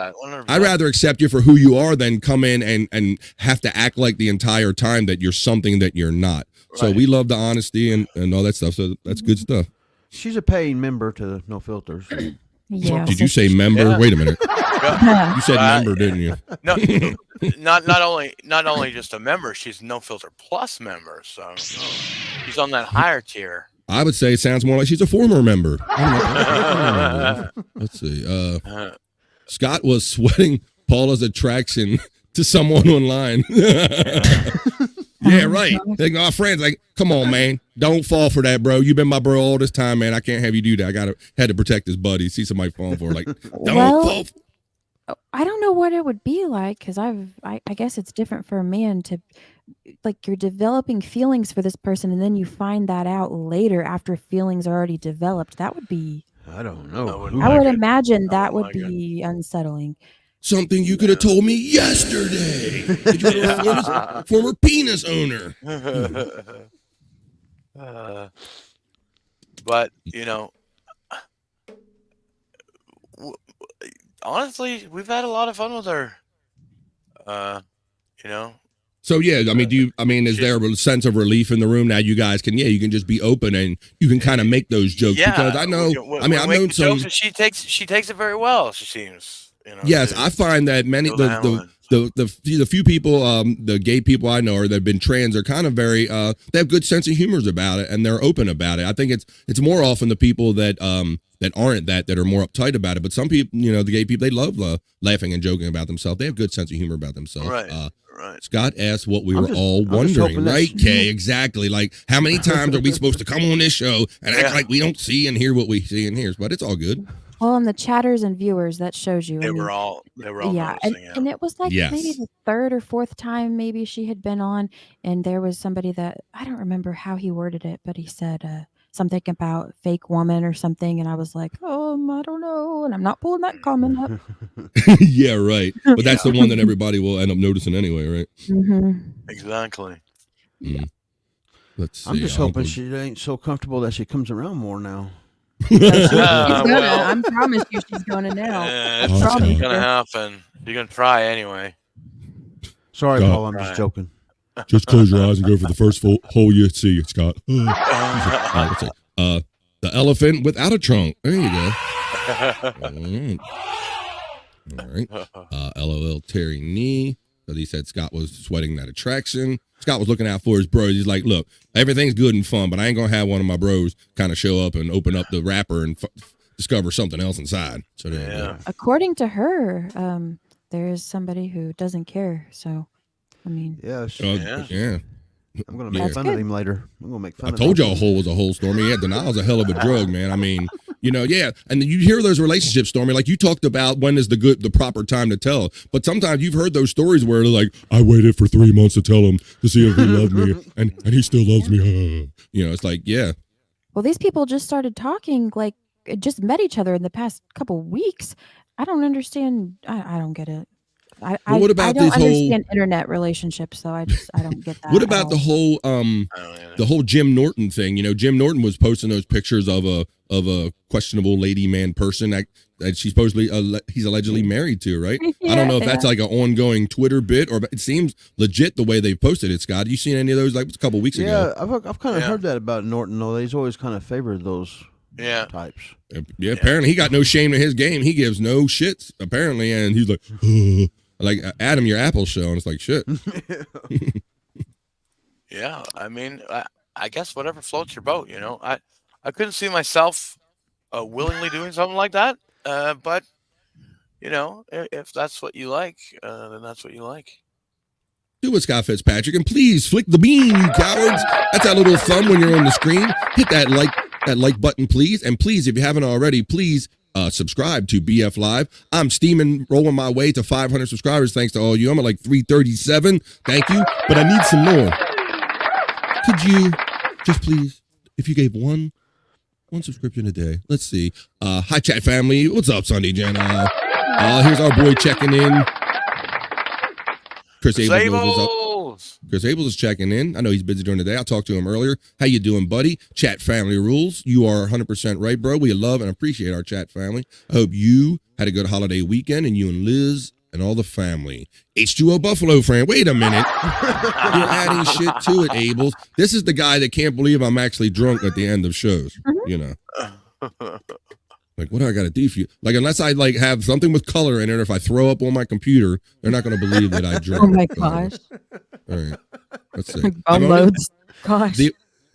Speaker 9: I'd rather accept you for who you are than come in and have to act like the entire time that you're something that you're not. Right. So we love the honesty and all that stuff. So that's good stuff.
Speaker 11: She's a paying member to No Filters.
Speaker 10: Yeah.
Speaker 9: Did you say member? Yeah. Wait a minute. You said member, didn't you?
Speaker 12: No, not only just a member. She's No Filter Plus member. So she's on that higher tier.
Speaker 9: I would say it sounds more like she's a former member. Let's see. Scott was sweating Paula's attraction to someone online. Yeah, right. Like our friends, like, come on, man, don't fall for that, bro. You've been my bro all this time, man. I can't have you do that. Had to protect his buddy. See somebody falling for it, like, don't fall.
Speaker 10: I don't know what it would be like because I guess it's different for a man to, like, you're developing feelings for this person and then you find that out later after feelings are already developed. That would be.
Speaker 11: I don't know.
Speaker 10: I would imagine that would be unsettling.
Speaker 9: Something you could have told me yesterday. That you're a former penis owner.
Speaker 12: But honestly, we've had a lot of fun with her.
Speaker 9: So yeah, I mean, is there a sense of relief in the room now? You guys can, you can just be open and you can kind of make those jokes because I know. I've known some.
Speaker 12: She takes it very well. She seems.
Speaker 9: Yes, I find that many the few people, the gay people I know, or that have been trans, are kind of very. They have good sense of humors about it and they're open about it. I think it's more often the people that aren't that are more uptight about it. But some people, the gay people, they love laughing and joking about themselves. They have good sense of humor about themselves.
Speaker 12: Right.
Speaker 9: Scott asked what we were all wondering, right, Kay? Exactly. Like, how many times are we supposed to come on this show and act like we don't see and hear what we see and hear? But it's all good.
Speaker 10: Well, and the chatters and viewers, that shows you.
Speaker 12: They were all
Speaker 10: yeah, and it was like maybe the third or fourth time maybe she had been on, and there was somebody that I don't remember how he worded it, but he said something about fake woman or something, and I was like, I don't know, and I'm not pulling that comment up.
Speaker 9: Yeah, right. But that's the one that everybody will end up noticing anyway, right?
Speaker 10: Mm-hmm.
Speaker 12: Exactly.
Speaker 9: Mm. Let's see.
Speaker 11: I'm just hoping she ain't so comfortable that she comes around more now.
Speaker 10: I promise you she's gonna now.
Speaker 12: It's gonna happen. You're gonna try anyway.
Speaker 11: Sorry, Paul, I'm just joking.
Speaker 9: Just close your eyes and go for the first hole you see, Scott. The elephant without a trunk. There you go. All right. LOL Terry Nee. So he said Scott was sweating that attraction. Scott was looking out for his bros. He's like, look, everything's good and fun, but I ain't going to have one of my bros kind of show up and open up the wrapper and discover something else inside. So
Speaker 10: according to her, there is somebody who doesn't care. So, I mean.
Speaker 11: Yeah. I'm going to make fun of him later. I'm going to make fun of him.
Speaker 9: I told y'all a hole was a hole, Stormy. Yeah, denial's a hell of a drug, man. I mean, yeah. And then you hear those relationships, Stormy, like you talked about when is the proper time to tell. But sometimes you've heard those stories where they're like, I waited for 3 months to tell him to see if he loved me. And he still loves me. It's like, yeah.
Speaker 10: Well, these people just started talking, like, just met each other in the past couple weeks. I don't understand. I don't get it.
Speaker 9: What about
Speaker 10: I don't understand internet relationships, so I don't get that.
Speaker 9: What about the whole Jim Norton thing? Jim Norton was posting those pictures of a questionable lady man person that she's supposedly he's allegedly married to, right? I don't know if that's like an ongoing Twitter bit or it seems legit the way they posted it. Scott, you seen any of those like a couple weeks ago?
Speaker 11: Yeah, I've kind of heard that about Norton though. He's always kind of favored those types.
Speaker 9: Yeah, apparently he got no shame in his game. He gives no shits apparently, and he's like. Like Adam, your Apple show, and it's like shit.
Speaker 12: Yeah, I mean, I guess whatever floats your boat. I couldn't see myself willingly doing something like that. But if that's what you like, then that's what you like.
Speaker 9: Do it, Scott Fitzpatrick, and please flick the bean, you cowards. That's that little thumb when you're on the screen. Hit that like button, please, and please, if you haven't already, please. Subscribe to BF Live. I'm rolling my way to 500 subscribers thanks to all you. I'm at like 337. Thank you. But I need some more. Could you just please, if you gave one subscription a day, let's see. Hi, chat family. What's up, Sunday Jenna? Here's our boy checking in. Chris Abels is checking in. I know he's busy during the day. I'll talk to him earlier. How you doing, buddy? Chat family rules. You are 100% right, bro. We love and appreciate our chat family. I hope you had a good holiday weekend and you and Liz and all the family. H2O Buffalo friend. Wait a minute. You're adding shit to it, Abels. This is the guy that can't believe I'm actually drunk at the end of shows. Like, what do I got to do for you? Like, unless I like have something with color in it, or if I throw up on my computer, they're not going to believe that I drank.
Speaker 10: Oh my gosh!
Speaker 9: All right, let's see.
Speaker 10: Unloads. Gosh.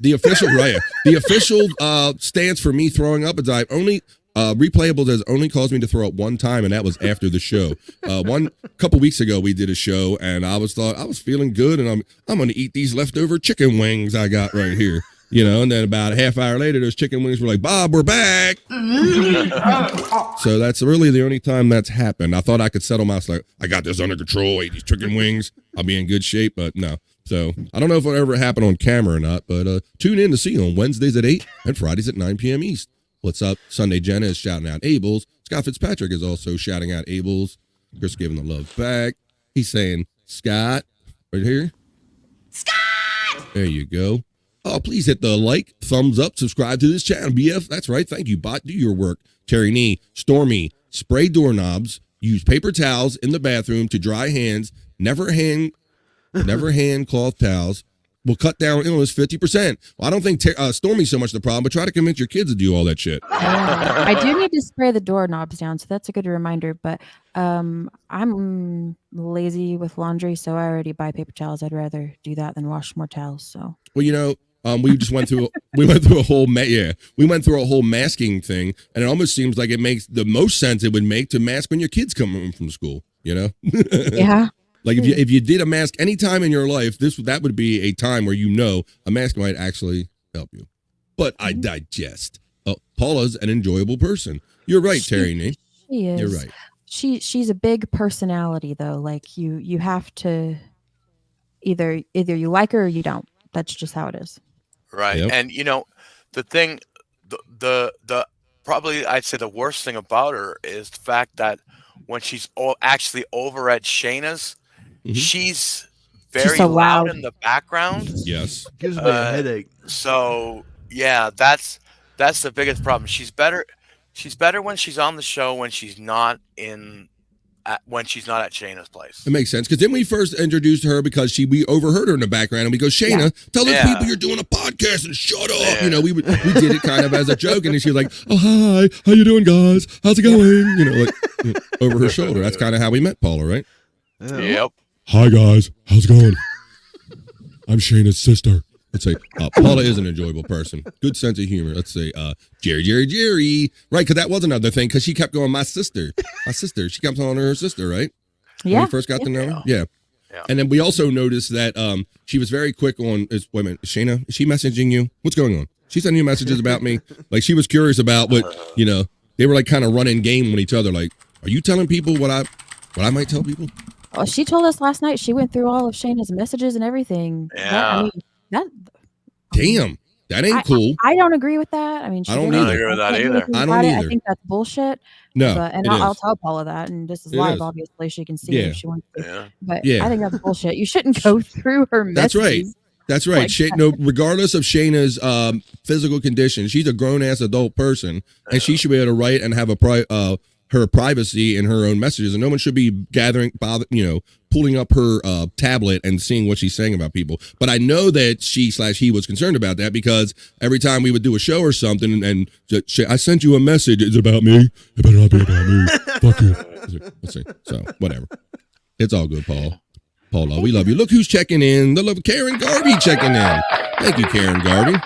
Speaker 9: The official the official stance for me throwing up is I've only Replayables has only caused me to throw up one time, and that was after the show. One couple weeks ago, we did a show, and I was feeling good, and I'm going to eat these leftover chicken wings I got right here. You know, and then about a half hour later, those chicken wings were like, Bob, we're back. So that's really the only time that's happened. I thought I could settle myself. Like, I got this under control. Ate these chicken wings. I'll be in good shape, but no. So I don't know if it'll ever happen on camera or not, but tune in to see on Wednesdays at 8 and Fridays at 9 p.m. East. What's up? Sunday Jenna is shouting out Abel's. Scott Fitzpatrick is also shouting out Abel's. Chris giving the love back. He's saying, Scott, right here. Scott! There you go. Oh, please hit the like, thumbs up, subscribe to this channel. BF, that's right. Thank you, bot. Do your work. Terry Nee, Stormy, spray doorknobs, use paper towels in the bathroom to dry hands, never hand cloth towels. Will cut down illness 50%. Well, I don't think Stormy's so much the problem, but try to convince your kids to do all that shit.
Speaker 10: I do need to spray the doorknobs down, so that's a good reminder. But I'm lazy with laundry, so I already buy paper towels. I'd rather do that than wash more towels. So.
Speaker 9: Well, you know, we just went through a whole masking thing, and it almost seems like it makes the most sense it would make to mask when your kids come home from school. You know?
Speaker 10: Yeah.
Speaker 9: Like if you did a mask any time in your life, that would be a time where you know a mask might actually help you. But I digest. Paula's an enjoyable person. You're right, Terry Nee.
Speaker 10: She is.
Speaker 9: You're right.
Speaker 10: She's a big personality though. Like you have to either you like her or you don't. That's just how it is.
Speaker 12: Right.
Speaker 9: Yep.
Speaker 12: And you know, the thing, the probably I'd say the worst thing about her is the fact that when she's actually over at Shayna's, she's very
Speaker 10: so
Speaker 12: loud
Speaker 10: loud
Speaker 12: in the background.
Speaker 9: Yes.
Speaker 11: Gives me a headache.
Speaker 12: So yeah, that's the biggest problem. She's better when she's on the show when she's not at Shayna's place.
Speaker 9: It makes sense, because then we first introduced her because we overheard her in the background, and we go, Shayna, tell those people you're doing a podcast and shut up.
Speaker 12: Yeah.
Speaker 9: You know, we did it kind of as a joke, and then she was like, oh, hi, how you doing, guys? How's it going? You know, like over her shoulder. That's kind of how we met Paula, right?
Speaker 11: Yeah.
Speaker 12: Yep.
Speaker 3: Hi, guys. How's it going?
Speaker 9: I'm Shayna's sister. Let's say Paula is an enjoyable person. Good sense of humor. Let's say Jerry. Right, because that was another thing, because she kept going, my sister. She kept calling her sister, right?
Speaker 10: Yeah.
Speaker 9: When we first got to know her? Yeah. And then we also noticed that she was very quick on, wait a minute, Shayna, is she messaging you? What's going on? She sending you messages about me? Like, she was curious about what, you know, they were like kind of running game with each other. Like, are you telling people what I might tell people?
Speaker 10: Well, she told us last night she went through all of Shayna's messages and everything.
Speaker 12: Yeah.
Speaker 9: Damn, that ain't cool.
Speaker 10: I don't agree with that. I mean,
Speaker 9: I don't
Speaker 12: agree with that either.
Speaker 9: I don't either.
Speaker 10: I think that's bullshit.
Speaker 9: No,
Speaker 10: I'll tell Paula that, and this is
Speaker 9: It
Speaker 10: live.
Speaker 9: is.
Speaker 10: Obviously, she can see it if she wants to.
Speaker 12: Yeah.
Speaker 10: But
Speaker 9: Yeah.
Speaker 10: I think that's bullshit. You shouldn't go through her messages.
Speaker 9: That's right.
Speaker 10: Like
Speaker 9: No, regardless of Shayna's physical condition, she's a grown ass adult person, and she should be able to write and have her privacy in her own messages, and no one should be pulling up her tablet and seeing what she's saying about people. But I know that he was concerned about that, because every time we would do a show or something, and I sent you a message, it's about me. It better not be about me. Fuck you. Let's see. So whatever. It's all good, Paula, we love you. Look who's checking in. The love Karen Garvey checking in. Thank you, Karen Garvey.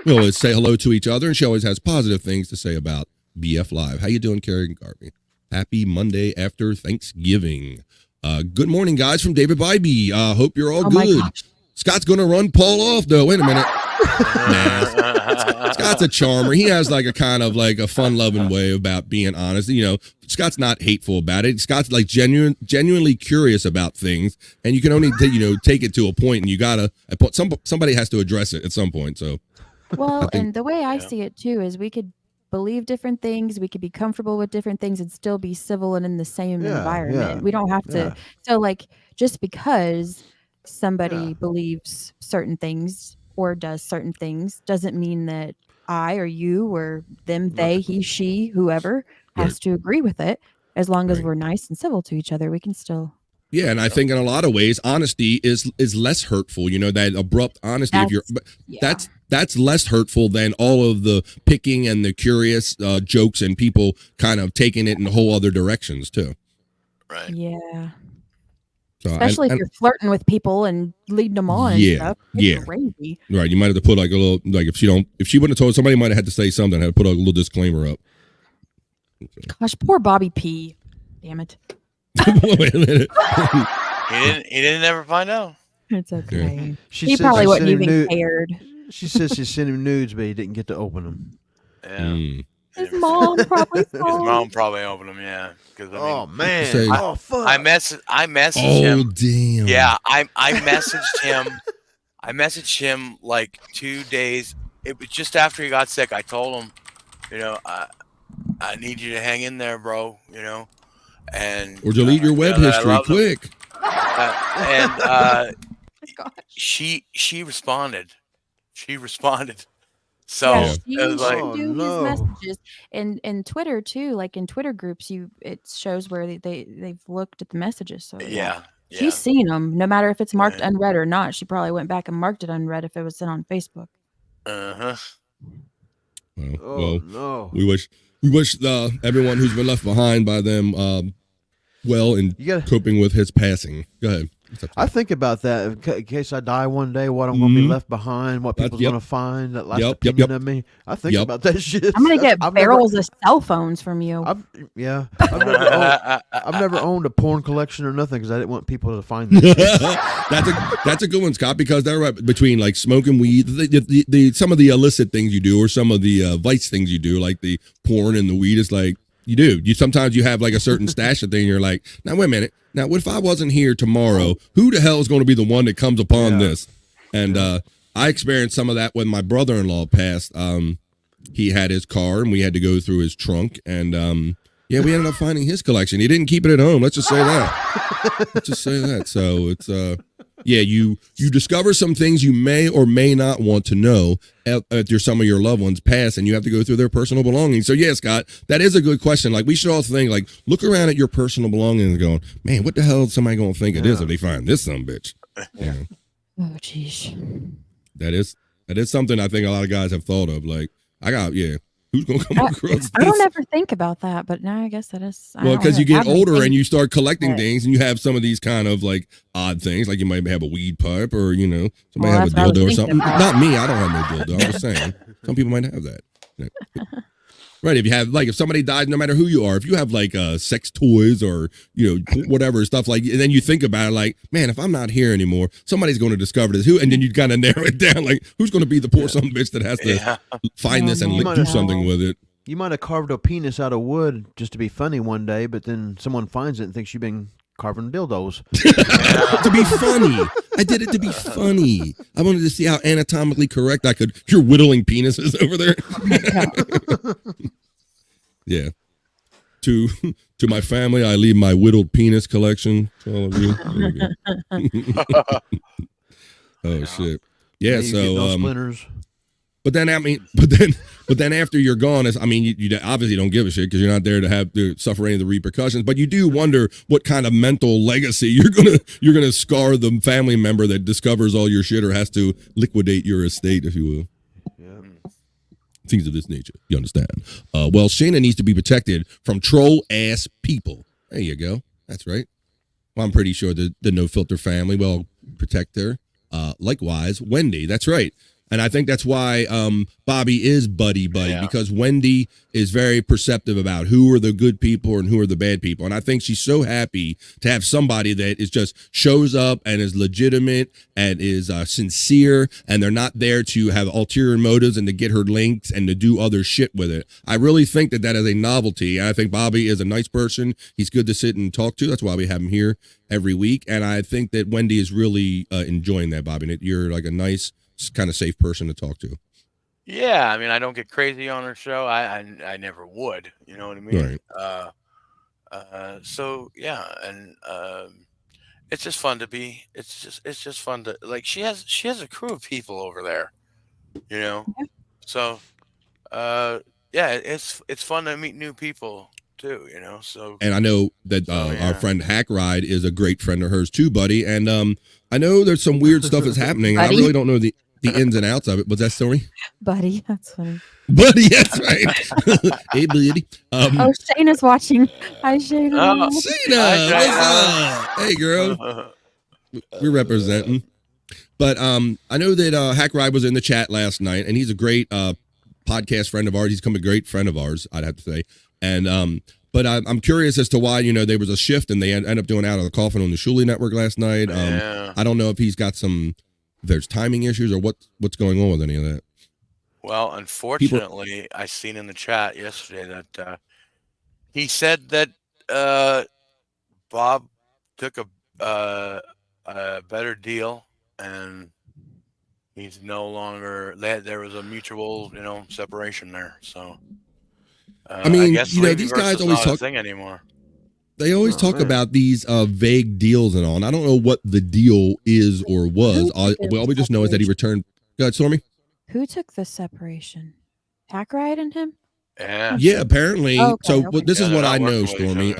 Speaker 9: We always say hello to each other, and she always has positive things to say about BF Live. How you doing, Karen Garvey? Happy Monday after Thanksgiving. Good morning, guys, from David Bybee. Hope you're all good. Scott's going to run Paul off, though. Wait a minute. Nah. Scott's a charmer. He has like a kind of like a fun-loving way about being honest. You know, Scott's not hateful about it. Scott's like genuinely curious about things, and you can only take it to a point, and you gotta somebody has to address it at some point. So,
Speaker 10: Well, and the way I see it too is we could believe different things, we could be comfortable with different things, and still be civil and in the same environment. We don't have to. So, like, just because somebody believes certain things or does certain things doesn't mean that I or you or them, they, he, she, whoever has to agree with it. As long as we're nice and civil to each other, we can still.
Speaker 9: Yeah, and I think in a lot of ways, honesty is less hurtful. You know, that abrupt honesty. That's less hurtful than all of the picking and the curious jokes and people kind of taking it in whole other directions too.
Speaker 12: Right.
Speaker 10: Yeah.
Speaker 9: So,
Speaker 10: especially if you're flirting with people and leading them on and stuff. It's crazy.
Speaker 9: Right. You might have to put like a little, like if she wouldn't have told, somebody might have had to say something, had to put a little disclaimer up.
Speaker 10: Gosh, poor Bobby P. Damn it.
Speaker 9: Wait a minute.
Speaker 12: He didn't ever find out.
Speaker 10: It's okay.
Speaker 11: She
Speaker 10: He
Speaker 11: said
Speaker 10: probably
Speaker 11: she
Speaker 10: wasn't
Speaker 11: sent him
Speaker 10: even
Speaker 11: nude-
Speaker 10: cared.
Speaker 11: She says she sent him nudes, but he didn't get to open them.
Speaker 12: Yeah.
Speaker 10: His mom probably
Speaker 12: His
Speaker 10: saw him.
Speaker 12: mom probably opened them. Yeah. Because
Speaker 11: Oh man!
Speaker 9: Say-
Speaker 11: Oh fuck!
Speaker 12: I messaged
Speaker 9: Oh
Speaker 12: him.
Speaker 9: damn.
Speaker 12: Yeah, I messaged him. I messaged him like 2 days. It was just after he got sick. I told him, you know, I need you to hang in there, bro. You know, and
Speaker 9: Or delete your web history quick.
Speaker 12: She responded. She responded. So
Speaker 10: Yeah,
Speaker 12: it was
Speaker 10: she
Speaker 12: like,
Speaker 10: should do his messages and Twitter too. Like in Twitter groups, it shows where they've looked at the messages. So
Speaker 12: yeah.
Speaker 10: She's seen them, no matter if it's marked unread or not. She probably went back and marked it unread if it was sent on Facebook.
Speaker 12: Uh-huh.
Speaker 9: Well, no. We wish everyone who's been left behind by them well in coping with his passing. Go ahead.
Speaker 11: I think about that in case I die one day. What I'm going to be left behind? What people's going to find? That last opinion of me. I think about that shit.
Speaker 10: I'm gonna get barrels of cell phones from you.
Speaker 11: I've never owned a porn collection or nothing because I didn't want people to find this shit.
Speaker 9: That's a good one, Scott, because they're right between like smoking weed, some of the illicit things you do, or some of the vice things you do, like the porn and the weed. Is like you sometimes you have like a certain stash of thing. You're like, now wait a minute. Now, what if I wasn't here tomorrow? Who the hell is going to be the one that comes upon this? And I experienced some of that when my brother-in-law passed. He had his car, and we had to go through his trunk. And, we ended up finding his collection. He didn't keep it at home. Let's just say that. So it's, you discover some things you may or may not want to know after some of your loved ones pass, and you have to go through their personal belongings. So, yeah, Scott, that is a good question. Like, we should all think, like, look around at your personal belongings and going, man, what the hell is somebody going to think of this if they find this sumbitch? Yeah.
Speaker 10: Oh, jeez.
Speaker 9: That is something I think a lot of guys have thought of. Like, who's going to come across this?
Speaker 10: I don't ever think about that, but now I guess that is.
Speaker 9: Well, because you get older and you start collecting things, and you have some of these kind of like odd things, like you might have a weed pipe, or somebody have a dildo or something. Not me, I don't have no dildo. I'm just saying, some people might have that. Right? If somebody died, no matter who you are, if you have like sex toys or whatever stuff like, and then you think about it, like, man, if I'm not here anymore, somebody's going to discover this. And then you kind of narrow it down, like, who's going to be the poor son of a bitch that has to find this and do something with it?
Speaker 11: You might have carved a penis out of wood just to be funny one day, but then someone finds it and thinks you've been carving dildos.
Speaker 9: To be funny. I did it to be funny. I wanted to see how anatomically correct I could. You're whittling penises over there. Yeah. To my family, I leave my whittled penis collection to all of you. There you go. Oh shit. Yeah. So
Speaker 11: no splinters.
Speaker 9: But then after you're gone, you obviously don't give a shit because you're not there to have to suffer any of the repercussions. But you do wonder what kind of mental legacy you're gonna scar the family member that discovers all your shit or has to liquidate your estate, if you will. Yeah. Things of this nature. You understand? Well, Shayna needs to be protected from troll ass people. There you go. That's right. Well, I'm pretty sure the No Filter family will protect her. Likewise, Wendy. That's right. And I think that's why Bobby is buddy, because Wendy is very perceptive about who are the good people and who are the bad people. And I think she's so happy to have somebody that is just shows up and is legitimate and is sincere, and they're not there to have ulterior motives and to get her linked and to do other shit with it. I really think that is a novelty. And I think Bobby is a nice person. He's good to sit and talk to. That's why we have him here every week. And I think that Wendy is really enjoying that, Bobby. And you're like a nice, kind of safe person to talk to.
Speaker 12: Yeah, I mean, I don't get crazy on her show. I never would. You know what I mean?
Speaker 9: Right.
Speaker 12: So yeah, and it's just fun to be. It's just fun to like. She has a crew of people over there. So it's fun to meet new people too. So.
Speaker 9: And I know that our friend Hackride is a great friend of hers too, buddy. And I know there's some weird stuff that's happening. I really don't know the ins and outs of it. Was that story?
Speaker 10: Buddy, that's funny.
Speaker 9: Buddy, that's right. Hey, buddy.
Speaker 10: Shayna's watching. Hi, Shayna.
Speaker 9: Shayna, what's up? Hey, girl. We're representing. But I know that Hackride was in the chat last night, and he's a great podcast friend of ours. He's become a great friend of ours, I'd have to say. And but I'm curious as to why there was a shift and they end up doing Out of the Coffin on the Shuley Network last night. I don't know if he's got there's timing issues or what's going on with any of that.
Speaker 12: Well, unfortunately, I seen in the chat yesterday that he said that Bob took a better deal, and he's no longer. There was a mutual, separation there. So,
Speaker 9: I mean,
Speaker 12: I guess
Speaker 9: these guys always
Speaker 12: not
Speaker 9: talk.
Speaker 12: a thing anymore.
Speaker 9: They always talk about these vague deals and all, and I don't know what the deal is or was. All we just know is that he returned. Go ahead, Stormy.
Speaker 10: Who took the separation? Hackride and him?
Speaker 12: Yeah.
Speaker 9: Yeah, apparently. This is what I know, Stormy.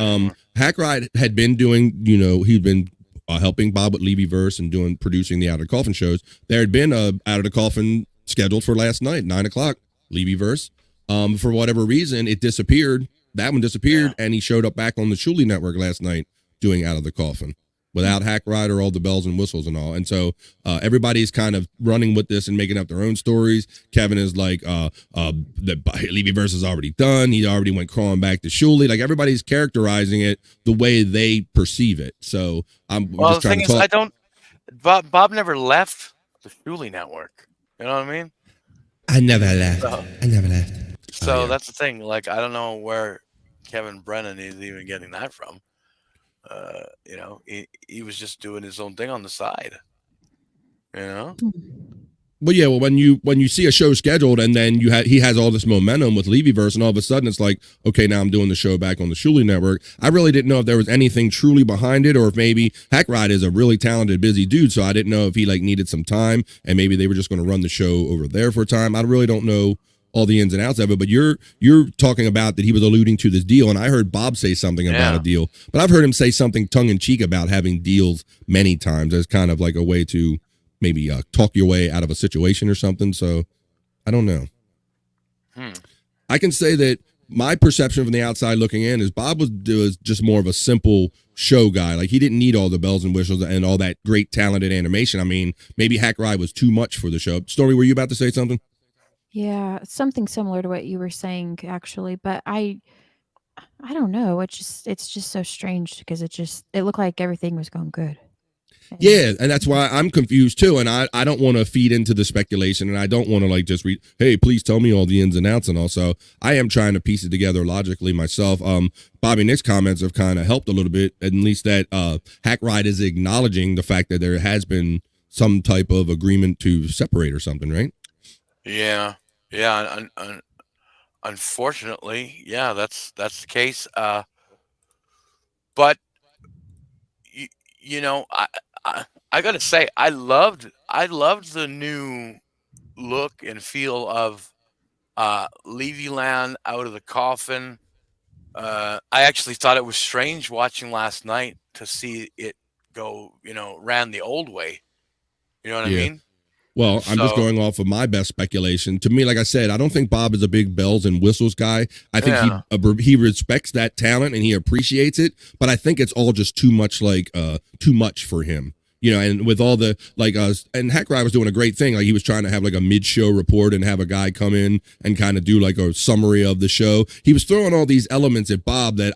Speaker 9: Hackride had been doing, he'd been helping Bob with Levy-verse and producing the Out of the Coffin shows. There had been a Out of the Coffin scheduled for last night, 9:00, Levy-verse. For whatever reason, it disappeared. That one disappeared, and he showed up back on the Shuley Network last night doing Out of the Coffin without Hackride or all the bells and whistles and all. And so everybody's kind of running with this and making up their own stories. Kevin is like, the Levy-verse is already done. He already went crawling back to Shuley. Like, everybody's characterizing it the way they perceive it. So I'm just trying to talk.
Speaker 12: I don't. Bob never left the Shuley Network. You know what I mean?
Speaker 9: I never left. I never left.
Speaker 12: So that's the thing. Like, I don't know where Kevin Brennan is even getting that from. He was just doing his own thing on the side.
Speaker 9: Well, yeah. Well, when you see a show scheduled and then he has all this momentum with Levy-verse, and all of a sudden it's like, okay, now I'm doing the show back on the Shuley Network. I really didn't know if there was anything truly behind it, or if maybe Hackride is a really talented, busy dude. So I didn't know if he needed some time, and maybe they were just going to run the show over there for a time. I really don't know all the ins and outs of it, but you're talking about that he was alluding to this deal, and I heard Bob say something about a deal, but I've heard him say something tongue-in-cheek about having deals many times as kind of like a way to maybe talk your way out of a situation or something. So I don't know. I can say that my perception from the outside looking in is Bob was just more of a simple show guy. Like, he didn't need all the bells and whistles and all that great talented animation. I mean, maybe Hackride was too much for the show. Story, were you about to say something?
Speaker 10: Yeah, something similar to what you were saying, actually, but I don't know. It's just so strange because it looked like everything was going good.
Speaker 9: Yeah, and that's why I'm confused too, and I don't want to feed into the speculation, and I don't want to just read, hey, please tell me all the ins and outs, and also I am trying to piece it together logically myself. Bobby Nick's comments have kind of helped a little bit, at least that Hackride is acknowledging the fact that there has been some type of agreement to separate or something, right?
Speaker 12: Yeah. Unfortunately, yeah, that's the case. But I gotta say, I loved the new look and feel of Levyland, Out of the Coffin. I actually thought it was strange watching last night to see it go, ran the old way. You know what I mean?
Speaker 9: Well, I'm just going off of my best speculation. To me, like I said, I don't think Bob is a big bells and whistles guy. I think he respects that talent and he appreciates it, but I think it's all just too much for him. And with all the and Hackride was doing a great thing. Like, he was trying to have a mid-show report and have a guy come in and kind of do a summary of the show. He was throwing all these elements at Bob that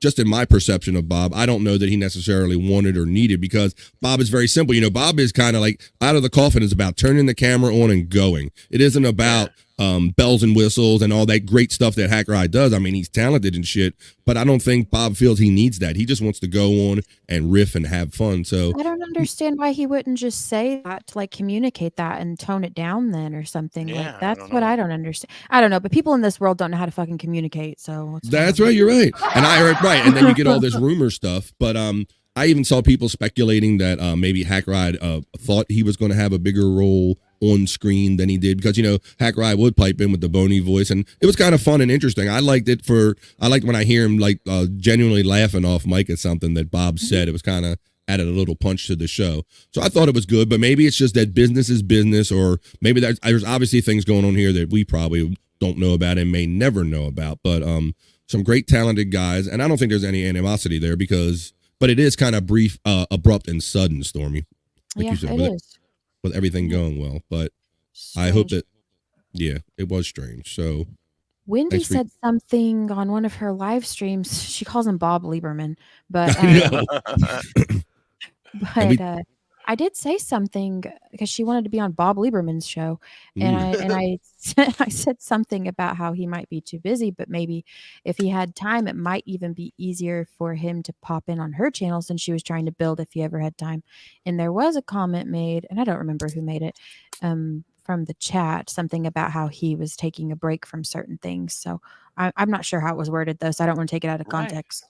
Speaker 9: just in my perception of Bob, I don't know that he necessarily wanted or needed, because Bob is very simple. Bob is kind of Out of the Coffin is about turning the camera on and going. It isn't about bells and whistles and all that great stuff that Hackride does. I mean, he's talented and shit, but I don't think Bob feels he needs that. He just wants to go on and riff and have fun. So
Speaker 10: I don't understand why he wouldn't just say that to communicate that and tone it down then or something. That's what I don't understand. I don't know, but people in this world don't know how to fucking communicate. So
Speaker 9: that's right. You're right. And I heard right. And then you get all this rumor stuff, but I even saw people speculating that maybe Hackride thought he was going to have a bigger role on screen than he did, because Hackride would pipe in with the bony voice, and it was kind of fun and interesting. I liked when I hear him genuinely laughing off mic at something that Bob said. It was kind of added a little punch to the show, so I thought it was good. But maybe it's just that business is business, or maybe there's obviously things going on here that we probably don't know about and may never know about. But some great talented guys, and I don't think there's any animosity there, but it is kind of brief, abrupt, and sudden, Stormy.
Speaker 10: You said, it is.
Speaker 9: With everything going well, but strange. I hope that, it was strange. So
Speaker 10: Wendy
Speaker 9: Thanks for-
Speaker 10: said something on one of her live streams. She calls him Bob Lieberman, but
Speaker 9: I know. And we-
Speaker 10: but I did say something because she wanted to be on Bob Lieberman's show, and
Speaker 9: Ooh.
Speaker 10: I I said something about how he might be too busy, but maybe if he had time, it might even be easier for him to pop in on her channel since she was trying to build if he ever had time. And there was a comment made, and I don't remember who made it, from the chat, something about how he was taking a break from certain things. So I'm not sure how it was worded though, so I don't want to take it out of
Speaker 12: Right.
Speaker 10: context.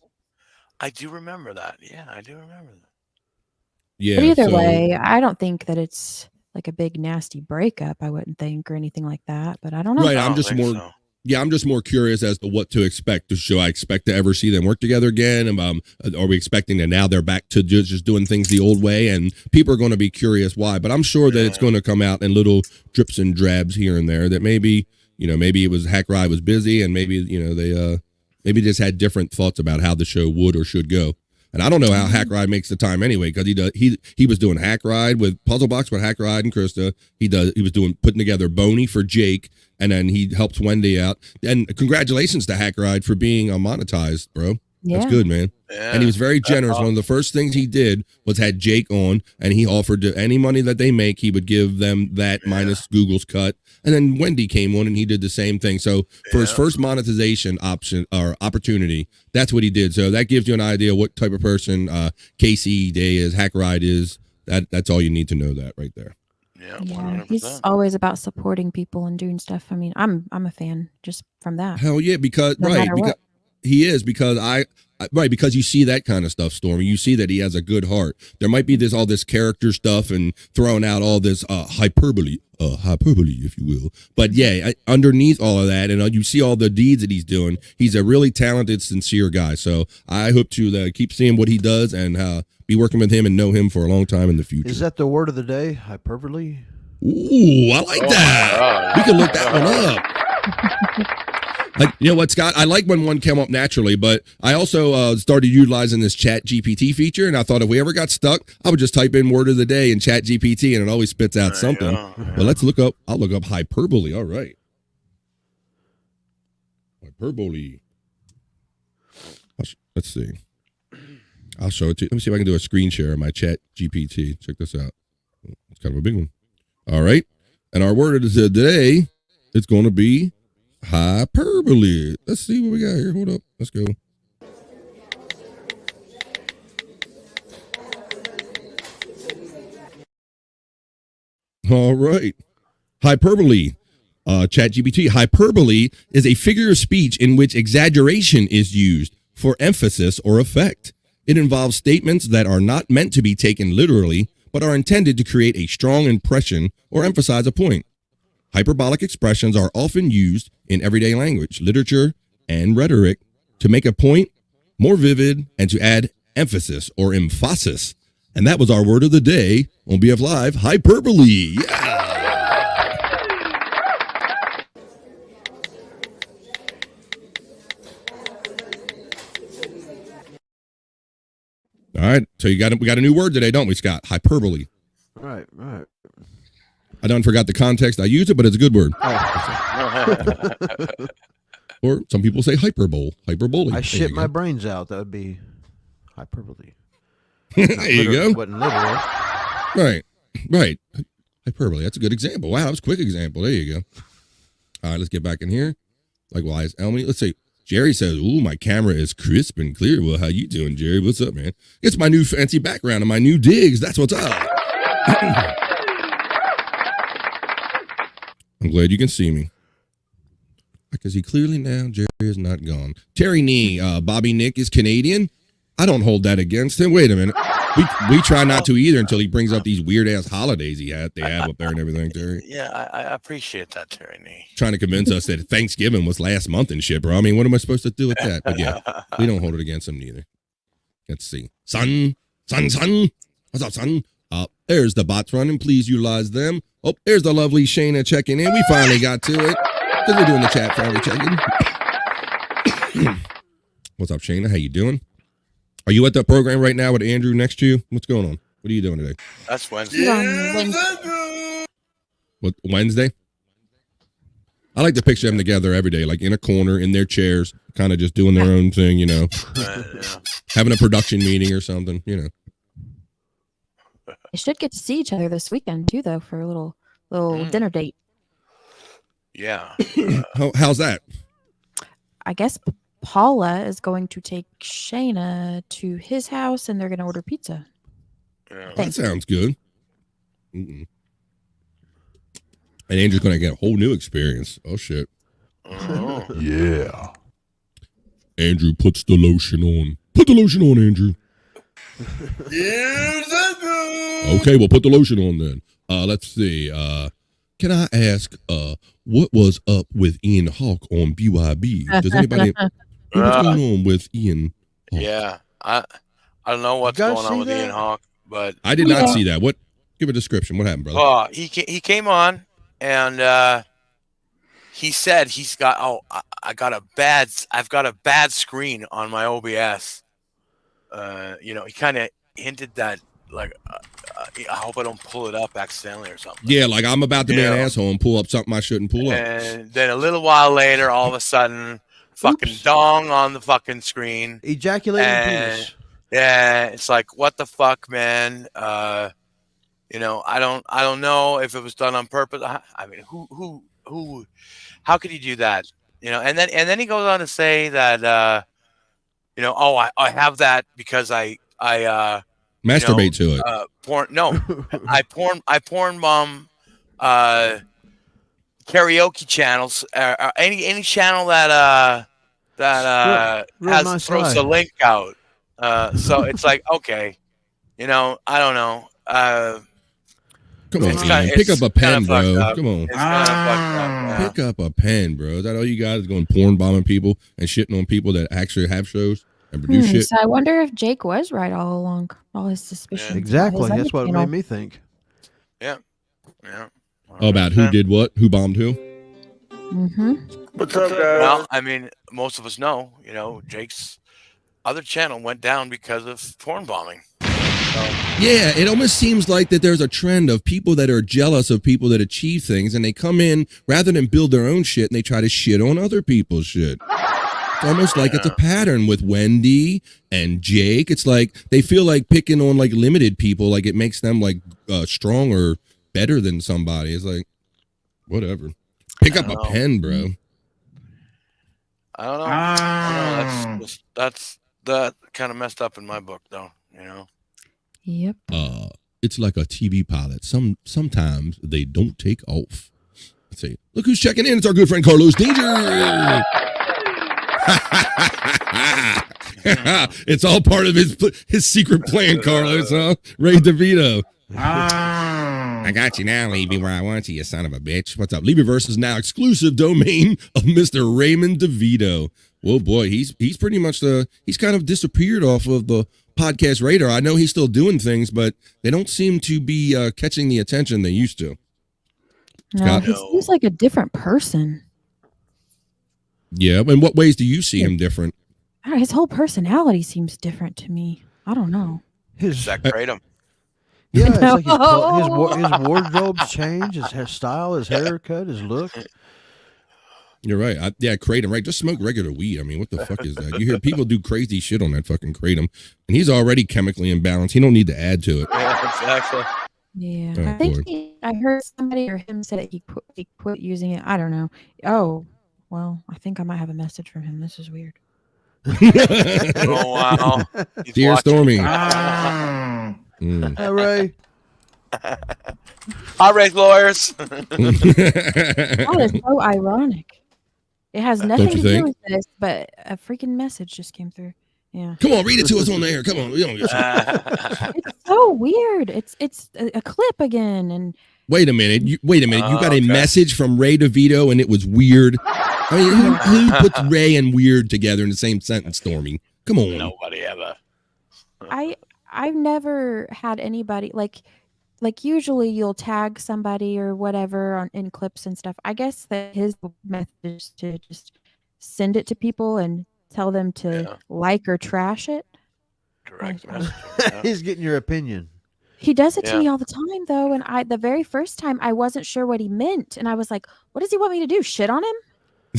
Speaker 12: I do remember that. Yeah, I do remember that.
Speaker 9: Yeah.
Speaker 10: But either
Speaker 9: so-
Speaker 10: way, I don't think that it's like a big nasty breakup. I wouldn't think or anything like that. But I don't know.
Speaker 9: Right.
Speaker 12: I
Speaker 9: I'm
Speaker 12: don't
Speaker 9: just
Speaker 12: think
Speaker 9: more.
Speaker 12: so.
Speaker 9: Yeah, I'm just more curious as to what to expect. Should I expect to ever see them work together again? Are we expecting that now they're back to just doing things the old way? And people are going to be curious why. But I'm sure that it's going to come out in little drips and drabs here and there. That maybe it was Hackride was busy, and maybe they maybe just had different thoughts about how the show would or should go. And I don't know how Hackride makes the time anyway, because he was doing Hackride with Puzzle Box with Hackride and Krista. He was putting together Boney for Jake, and then he helps Wendy out. And congratulations to Hackride for being monetized, bro. That's
Speaker 10: Yeah.
Speaker 9: good, man.
Speaker 12: Yeah,
Speaker 9: And he was very
Speaker 12: that's
Speaker 9: generous.
Speaker 12: awesome.
Speaker 9: One of the first things he did was had Jake on, and he offered to any money that they make, he would give them that minus Google's cut. And then Wendy came on, and he did the same thing. So for his first monetization option or opportunity, that's what he did. So that gives you an idea what type of person Casey Day is, Hackride is. That's all you need to know that right there.
Speaker 12: Yeah,
Speaker 10: Yeah,
Speaker 12: 100%.
Speaker 10: he's always about supporting people and doing stuff. I mean, I'm a fan just from that.
Speaker 9: Hell yeah, because
Speaker 10: No
Speaker 9: right,
Speaker 10: matter
Speaker 9: because
Speaker 10: what.
Speaker 9: he is, because because you see that kind of stuff, Stormy. You see that he has a good heart. There might be all this character stuff and throwing out all this hyperbole, if you will. But yeah, underneath all of that, and you see all the deeds that he's doing. He's a really talented, sincere guy. So I hope to keep seeing what he does and be working with him and know him for a long time in the future.
Speaker 11: Is that the word of the day? Hyperbole?
Speaker 9: Ooh, I like that. We can look that one up. You know what, Scott? I like when one came up naturally, but I also started utilizing this Chat GPT feature, and I thought if we ever got stuck, I would just type in word of the day in Chat GPT, and it always spits out something. But let's look up. I'll look up hyperbole. All right, hyperbole. Let's see. I'll show it to you. Let me see if I can do a screen share of my Chat GPT. Check this out. It's kind of a big one. All right, and our word of the day is going to be hyperbole. Let's see what we got here. Hold up. Let's go. All right. Hyperbole. ChatGPT. Hyperbole is a figure of speech in which exaggeration is used for emphasis or effect. It involves statements that are not meant to be taken literally, but are intended to create a strong impression or emphasize a point. Hyperbolic expressions are often used in everyday language, literature, and rhetoric to make a point more vivid and to add emphasis or emphasis. And that was our word of the day on BF Live, hyperbole. Yeah. All right, so we got a new word today, don't we, Scott? Hyperbole.
Speaker 11: Right.
Speaker 9: I done forgot the context I used it, but it's a good word. Or some people say hyperbole.
Speaker 11: I shit my brains out. That would be hyperbole.
Speaker 9: There you go.
Speaker 11: Wasn't literal.
Speaker 9: Right. Hyperbole. That's a good example. Wow, that was a quick example. There you go. All right, let's get back in here. Likewise, Elmy. Let's see. Jerry says, "Ooh, my camera is crisp and clear." Well, how you doing, Jerry? What's up, man? It's my new fancy background and my new digs. That's what's up. I'm glad you can see me. I can see clearly now. Jerry is not gone. Terry Nee, Bobby Nick is Canadian. I don't hold that against him. Wait a minute. We try not to either until he brings up these weird ass holidays they have up there and everything, Terry.
Speaker 12: Yeah, I appreciate that, Terry Nee.
Speaker 9: Trying to convince us that Thanksgiving was last month and shit, bro. I mean, what am I supposed to do with that? But yeah, we don't hold it against him neither. Let's see. Son. What's up, son? There's the bots running. Please utilize them. Oh, there's the lovely Shayna checking in. We finally got to it. Because we're doing the chat finally checking. What's up, Shayna? How you doing? Are you at the program right now with Andrew next to you? What's going on? What are you doing today?
Speaker 12: That's Wednesday.
Speaker 9: What, Wednesday? I like to picture them together every day, like in a corner in their chairs, kind of just doing their own thing, having a production meeting or something,
Speaker 10: They should get to see each other this weekend too, though, for a little dinner date.
Speaker 12: Yeah.
Speaker 9: How's that?
Speaker 10: I guess Paula is going to take Shayna to his house, and they're going to order pizza.
Speaker 12: Yeah.
Speaker 9: That sounds good. Mm-mm. And Andrew's going to get a whole new experience. Oh, shit.
Speaker 12: Oh.
Speaker 3: Yeah.
Speaker 9: Andrew puts the lotion on. Put the lotion on, Andrew. Okay, well, put the lotion on then. Let's see. Can I ask what was up with Ian Hawk on BYB? Does anybody know what's going on with Ian Hawk?
Speaker 12: Yeah. I don't know what's going on with Ian Hawk, but
Speaker 9: I did not see that. What? Give a description. What happened, brother?
Speaker 12: Oh, he came on and he said he's got I've got a bad screen on my OBS. He kind of hinted that like I hope I don't pull it up accidentally or something.
Speaker 9: Yeah, like I'm about to be an asshole and pull up something I shouldn't pull up.
Speaker 12: And then a little while later, all of a sudden, fucking dong on the fucking screen.
Speaker 11: Ejaculating penis.
Speaker 12: Yeah, it's like, what the fuck, man? I don't know if it was done on purpose. I mean, who? How could he do that? And then he goes on to say that, I have that because I
Speaker 9: masturbate to it.
Speaker 12: I porn bomb karaoke channels. Any channel that throws the link out. So it's like, okay, I don't know.
Speaker 9: Come on, man. Pick up a pen, bro. Come on. Pick up a pen, bro. Is that all you got is going porn bombing people and shitting on people that actually have shows and produce shit?
Speaker 10: So I wonder if Jake was right all along. All his suspicions.
Speaker 11: Exactly. That's what made me think.
Speaker 12: Yeah.
Speaker 9: Oh, about who did what? Who bombed who?
Speaker 10: Mm-hmm.
Speaker 12: What's up, guys? Well, I mean, most of us know, Jake's other channel went down because of porn bombing.
Speaker 9: Yeah, it almost seems like that there's a trend of people that are jealous of people that achieve things, and they come in rather than build their own shit, and they try to shit on other people's shit. It's almost like it's a pattern with Wendy and Jake. It's like they feel like picking on like limited people, like it makes them like strong or better than somebody. It's like, whatever. Pick up a pen, bro.
Speaker 12: I don't know. That's that kind of messed up in my book, though.
Speaker 10: Yep.
Speaker 9: It's like a TV pilot. Sometimes they don't take off. Let's see. Look who's checking in. It's our good friend Carlos Danger. It's all part of his secret plan, Carlos, huh? Ray DeVito. I got you now, Levy, where I want you son of a bitch. What's up? Levyverse is now exclusive domain of Mr. Raymond DeVito. Whoa, boy, he's pretty much he's kind of disappeared off of the podcast radar. I know he's still doing things, but they don't seem to be catching the attention they used to.
Speaker 10: No, he seems like a different person.
Speaker 9: Yeah, in what ways do you see him different?
Speaker 10: His whole personality seems different to me. I don't know.
Speaker 12: Zach Kratom.
Speaker 11: Yeah, it's like his wardrobe's changed, his hairstyle, his haircut, his look.
Speaker 9: You're right. Kratom, right? Just smoke regular weed. I mean, what the fuck is that? You hear people do crazy shit on that fucking Kratom, and he's already chemically imbalanced. He don't need to add to it.
Speaker 12: Yeah, exactly.
Speaker 10: Yeah,
Speaker 9: Oh,
Speaker 10: I think I heard somebody or him say that he quit using it. I don't know. Oh, well, I think I might have a message from him. This is weird.
Speaker 12: Oh wow!
Speaker 9: Dear Stormy.
Speaker 11: All right.
Speaker 12: All right, lawyers.
Speaker 10: That is so ironic. It has nothing to do with this, but a freaking message just came through. Yeah.
Speaker 9: Come on, read it to us on the air. Come on.
Speaker 10: It's so weird. It's a clip again, and
Speaker 9: Wait a minute. You got a message from Ray DeVito, and it was weird. I mean, who puts Ray and weird together in the same sentence, Stormy? Come on.
Speaker 12: Nobody ever.
Speaker 10: I've never had anybody like usually you'll tag somebody or whatever in clips and stuff. I guess that his method is to just send it to people and tell them to like or trash it.
Speaker 12: Direct message.
Speaker 11: He's getting your opinion.
Speaker 10: He does it to
Speaker 12: Yeah.
Speaker 10: me all the time, though. And the very first time, I wasn't sure what he meant, and I was like, "What does he want me to do? Shit on him?"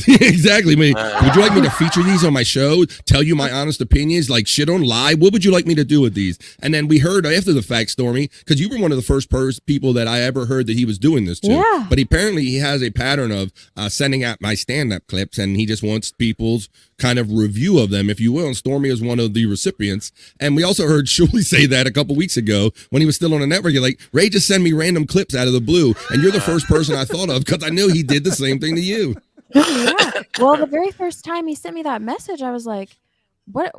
Speaker 9: Exactly. Would you like me to feature these on my show? Tell you my honest opinions, like shit on lie? What would you like me to do with these? And then we heard after the fact, Stormy, because you were one of the first people that I ever heard that he was doing this to.
Speaker 10: Yeah.
Speaker 9: But apparently he has a pattern of sending out my stand-up clips, and he just wants people's kind of review of them, if you will. And Stormy is one of the recipients. And we also heard Shuley say that a couple weeks ago when he was still on the network. You're like, Ray just send me random clips out of the blue. And you're the first person I thought of because I knew he did the same thing to you.
Speaker 10: Yeah. Well, the very first time he sent me that message, I was like, "What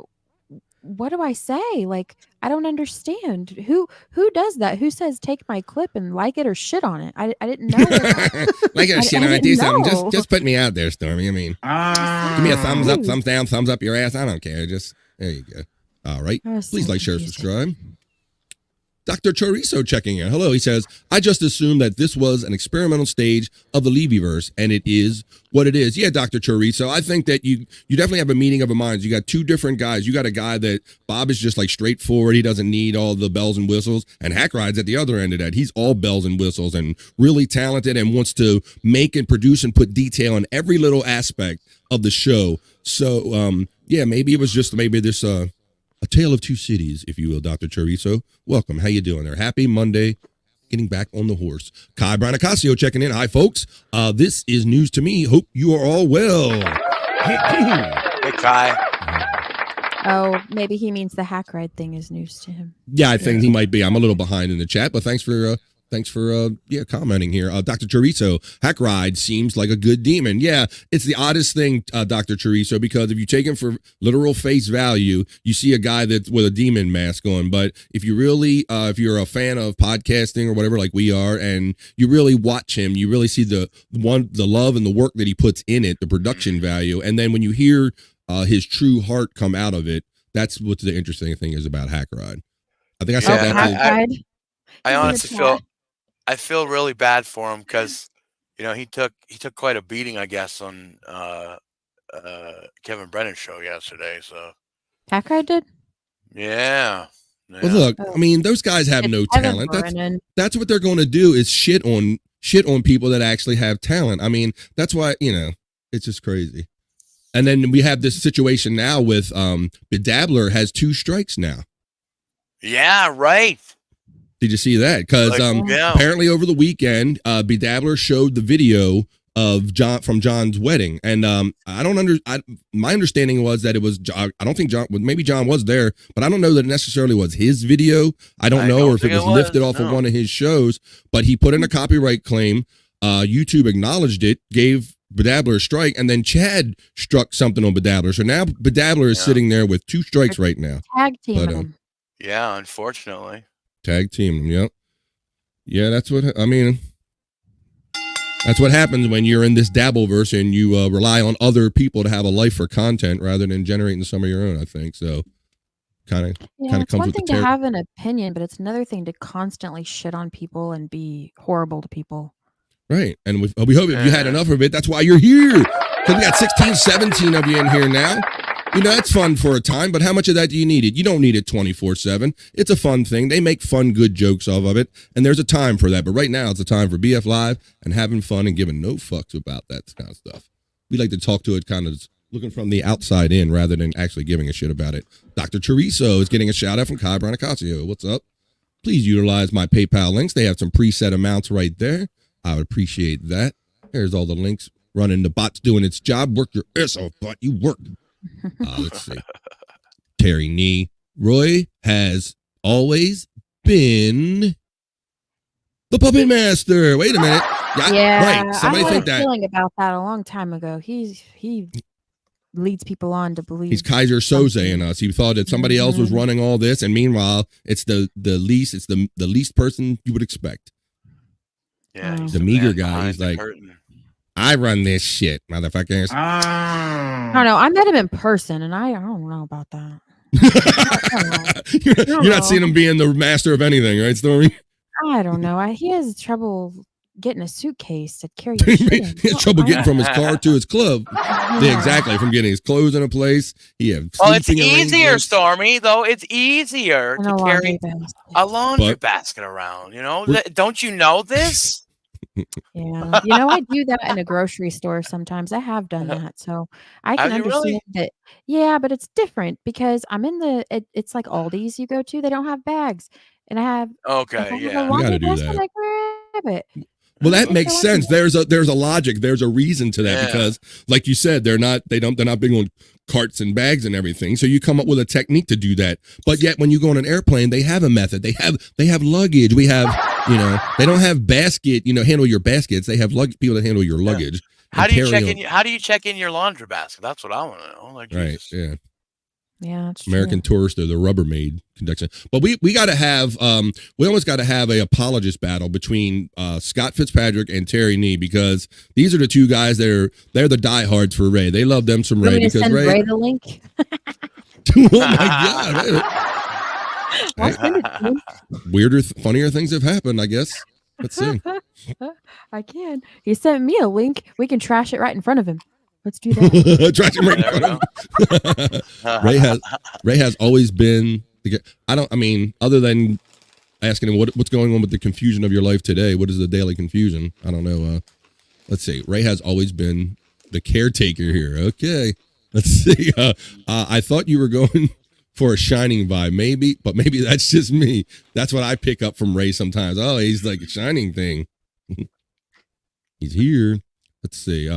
Speaker 10: do I say? Like, I don't understand. Who does that? Who says take my clip and like it or shit on it? I didn't know.
Speaker 9: Like a shit, I do
Speaker 10: didn't
Speaker 9: something.
Speaker 10: know.
Speaker 9: Just put me out there, Stormy. I mean, give me a thumbs up, thumbs down, thumbs up your ass. I don't care. Just there you go. All right. Please like, share, subscribe. Dr. Chorizo checking in. Hello, he says, I just assumed that this was an experimental stage of the Levyverse, and it is what it is. Yeah, Dr. Chorizo, I think that you definitely have a meeting of the minds. You got two different guys. You got a guy that Bob is just like straightforward. He doesn't need all the bells and whistles. And Hackride's at the other end of that. He's all bells and whistles and really talented and wants to make and produce and put detail in every little aspect of the show. So, yeah, maybe it was just this a tale of two cities, if you will, Dr. Chorizo. Welcome. How you doing there? Happy Monday. Getting back on the horse. Kai Branacasio checking in. Hi, folks. This is news to me. Hope you are all well.
Speaker 12: Hey, Kai.
Speaker 10: Oh, maybe he means the Hackride thing is news to him.
Speaker 9: Yeah, I think he might be. I'm a little behind in the chat, but thanks for commenting here. Dr. Chorizo, Hackride seems like a good demon. Yeah, it's the oddest thing, Dr. Chorizo, because if you take him for literal face value, you see a guy that's with a demon mask on. But if you really, if you're a fan of podcasting or whatever, like we are, and you really watch him, you really see the love and the work that he puts in it, the production value. And then when you hear his true heart come out of it, that's what the interesting thing is about Hackride. I think I said that.
Speaker 12: I honestly feel really bad for him because, he took quite a beating, I guess, on Kevin Brennan's show yesterday. So
Speaker 10: Hackride did?
Speaker 12: Yeah.
Speaker 9: Well, look, I mean, those guys have no talent. That's what they're going to do is shit on people that actually have talent. I mean, that's why, it's just crazy. And then we have this situation now with Bedabbler has 2 strikes now.
Speaker 12: Yeah, right.
Speaker 9: Did you see that? Because apparently over the weekend, Bedabbler showed the video of John's wedding, and my understanding was that it was. I don't think John. Maybe John was there, but I don't know that it necessarily was his video. I don't know, or if it was lifted off of one of his shows. But he put in a copyright claim. YouTube acknowledged it, gave Bedabbler a strike, and then Chad struck something on Bedabbler. So now Bedabbler is sitting there with 2 strikes right now.
Speaker 10: Tag team him.
Speaker 12: Yeah, unfortunately.
Speaker 9: Tag team, yep. Yeah, that's what happens when you're in this Dabbleverse and you rely on other people to have a life for content rather than generating some of your own, I think. So kind of comes
Speaker 10: it's one
Speaker 9: with
Speaker 10: thing
Speaker 9: the
Speaker 10: to have an opinion, but it's another thing to constantly shit on people and be horrible to people.
Speaker 9: Right. And we hope if you had enough of it, that's why you're here. Because we got 16, 17 of you in here now. It's fun for a time, but how much of that do you need it? You don't need it 24/7. It's a fun thing. They make fun, good jokes off of it, and there's a time for that. But right now, it's a time for BF Live and having fun and giving no fucks about that kind of stuff. We like to talk to it kind of looking from the outside in rather than actually giving a shit about it. Dr. Chorizo is getting a shout out from Kai Branacasio. What's up? Please utilize my PayPal links. They have some preset amounts right there. I would appreciate that. There's all the links. Running the bot's doing its job. Work your ass off, bot. You work. Let's see. Terry Nee. Roy has always been the puppet master. Wait a minute.
Speaker 10: Yeah,
Speaker 9: right. Somebody
Speaker 10: I
Speaker 9: think
Speaker 10: had a
Speaker 9: that.
Speaker 10: feeling about that a long time ago. He leads people on to believe
Speaker 9: He's Kaiser Soze in us. He thought that somebody else was running all this, and meanwhile, it's the least person you would expect.
Speaker 12: Yeah,
Speaker 9: the meager guy. He's like, I run this shit, motherfuckers.
Speaker 10: I don't know. I met him in person, and I don't know about that.
Speaker 9: You're not seeing him being the master of anything, right, Stormy?
Speaker 10: I don't know. He has trouble getting a suitcase to carry your shit in.
Speaker 9: He had trouble getting from his car to his club. Yeah, exactly. From getting his clothes in a place. He had
Speaker 12: Well, it's
Speaker 9: sleeping
Speaker 12: easier,
Speaker 9: arrangements.
Speaker 12: Stormy, though. It's easier
Speaker 10: And
Speaker 12: to
Speaker 10: a
Speaker 12: carry
Speaker 10: laundry basket.
Speaker 12: a laundry
Speaker 9: But-
Speaker 12: basket around. You know,
Speaker 9: We're-
Speaker 12: don't you know this?
Speaker 10: Yeah. You know, I do that in a grocery store sometimes. I have done that. So I can
Speaker 12: Have you
Speaker 10: understand
Speaker 12: really?
Speaker 10: that. Yeah, but it's different because I'm in it's like Aldi's you go to, they don't have bags. And if I
Speaker 12: Okay,
Speaker 10: have a
Speaker 12: yeah.
Speaker 9: You gotta
Speaker 10: laundry
Speaker 9: do
Speaker 10: basket,
Speaker 9: that.
Speaker 10: I grab it.
Speaker 9: Well, that
Speaker 10: What's
Speaker 9: makes
Speaker 10: the laundry
Speaker 9: sense. There's a logic. There's a reason to that
Speaker 12: Yeah.
Speaker 9: because, like you said, they're not big on carts and bags and everything. So you come up with a technique to do that. But yet, when you go on an airplane, they have a method. They have luggage. We have, they don't have basket. Handle your baskets. They have people that handle your luggage.
Speaker 12: How
Speaker 9: and
Speaker 12: do you
Speaker 9: carry
Speaker 12: check
Speaker 9: on-
Speaker 12: in? How do you check in your laundry basket? That's what I want to know. Like,
Speaker 9: Right.
Speaker 12: Jesus.
Speaker 9: Yeah.
Speaker 10: Yeah, that's
Speaker 9: American
Speaker 10: true.
Speaker 9: Tourister, the Rubbermaid conduction. But we got to have we almost got to have a apologist battle between Scott Fitzpatrick and Terry Nee because these are the two guys they're the diehards for Ray. They love them some
Speaker 10: You want
Speaker 9: Ray
Speaker 10: me to
Speaker 9: because
Speaker 10: send
Speaker 9: Ray.
Speaker 10: Ray the link?
Speaker 9: Oh my God!
Speaker 10: I'll send it to him.
Speaker 9: Weirder, funnier things have happened. I guess. Let's see.
Speaker 10: I can. He sent me a link. We can trash it right in front of him. Let's do that.
Speaker 9: Trash him right in front of him. Ray has always been. Other than asking him what's going on with the confusion of your life today, what is the daily confusion? I don't know. Let's see. Ray has always been the caretaker here. Okay. Let's see. I thought you were going for a Shining vibe, maybe that's just me. That's what I pick up from Ray sometimes. Oh, he's like a Shining thing. He's here. Let's see.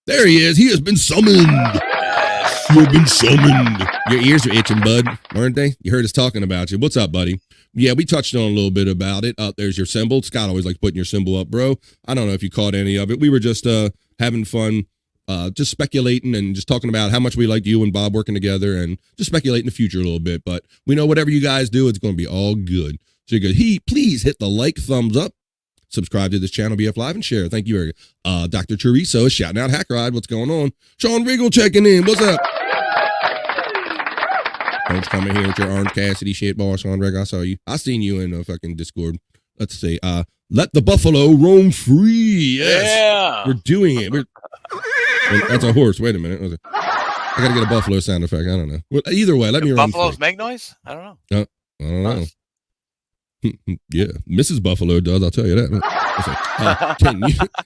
Speaker 9: There he is. He has been summoned. You have been summoned. Your ears are itching, bud, aren't they? You heard us talking about you. What's up, buddy? Yeah, we touched on a little bit about it. There's your symbol. Scott always likes putting your symbol up, bro. I don't know if you caught any of it. We were just having fun, just speculating and just talking about how much we like you and Bob working together and just speculating the future a little bit. But we know whatever you guys do, it's going to be all good. So you go, please hit the like, thumbs up. Subscribe to this channel, BF Live, and share. Thank you very much. Dr. Chorizo is shouting out Hackride. What's going on? Sean Regal checking in. What's up? Thanks for coming here with your Orange Cassidy shit, boss. Sean Regal, I saw you. I seen you in the fucking Discord. Let's see. Let the buffalo roam free. Yes.
Speaker 12: Yeah.
Speaker 9: We're doing it. That's a horse. Wait a minute. I got to get a buffalo sound effect. I don't know. Well, either way, let me run
Speaker 12: Buffaloes
Speaker 9: free.
Speaker 12: make noise? I don't know.
Speaker 9: I don't know. Yeah, Mrs. Buffalo does. I'll tell you that.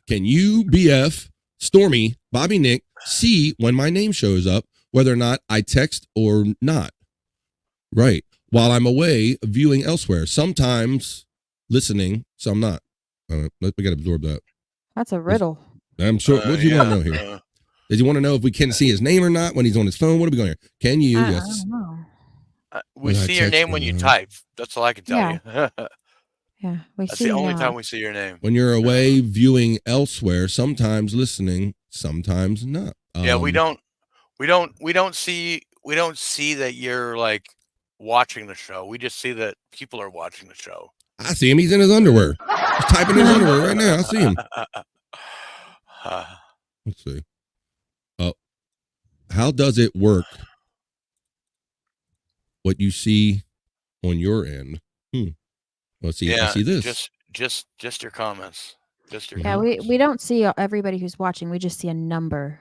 Speaker 9: Can you, BF, Stormy, Bobby, Nick, see when my name shows up, whether or not I text or not? Right. While I'm away viewing elsewhere, sometimes listening, some not. We got to absorb that.
Speaker 10: That's a riddle.
Speaker 9: I'm sure. What do you want to know here? Does he want to know if we can see his name or not when he's on his phone? What are we going here? Can you?
Speaker 10: I
Speaker 9: Yes.
Speaker 10: don't know.
Speaker 12: We
Speaker 9: When I
Speaker 12: see your
Speaker 9: text
Speaker 12: name when you
Speaker 9: them,
Speaker 12: type. That's all I can tell
Speaker 10: Yeah.
Speaker 12: you.
Speaker 10: Yeah, we
Speaker 12: That's
Speaker 10: see
Speaker 12: the only
Speaker 10: now.
Speaker 12: time we see your name.
Speaker 9: When you're away viewing elsewhere, sometimes listening, sometimes not.
Speaker 12: Yeah, we don't see that you're like watching the show. We just see that people are watching the show.
Speaker 9: I see him. He's in his underwear. He's typing in his underwear right now. I see him. Let's see. How does it work? What you see on your end? Let's see.
Speaker 12: Yeah,
Speaker 9: I see this.
Speaker 12: just your comments. Just your
Speaker 10: Yeah,
Speaker 12: comments.
Speaker 10: we don't see everybody who's watching. We just see a number.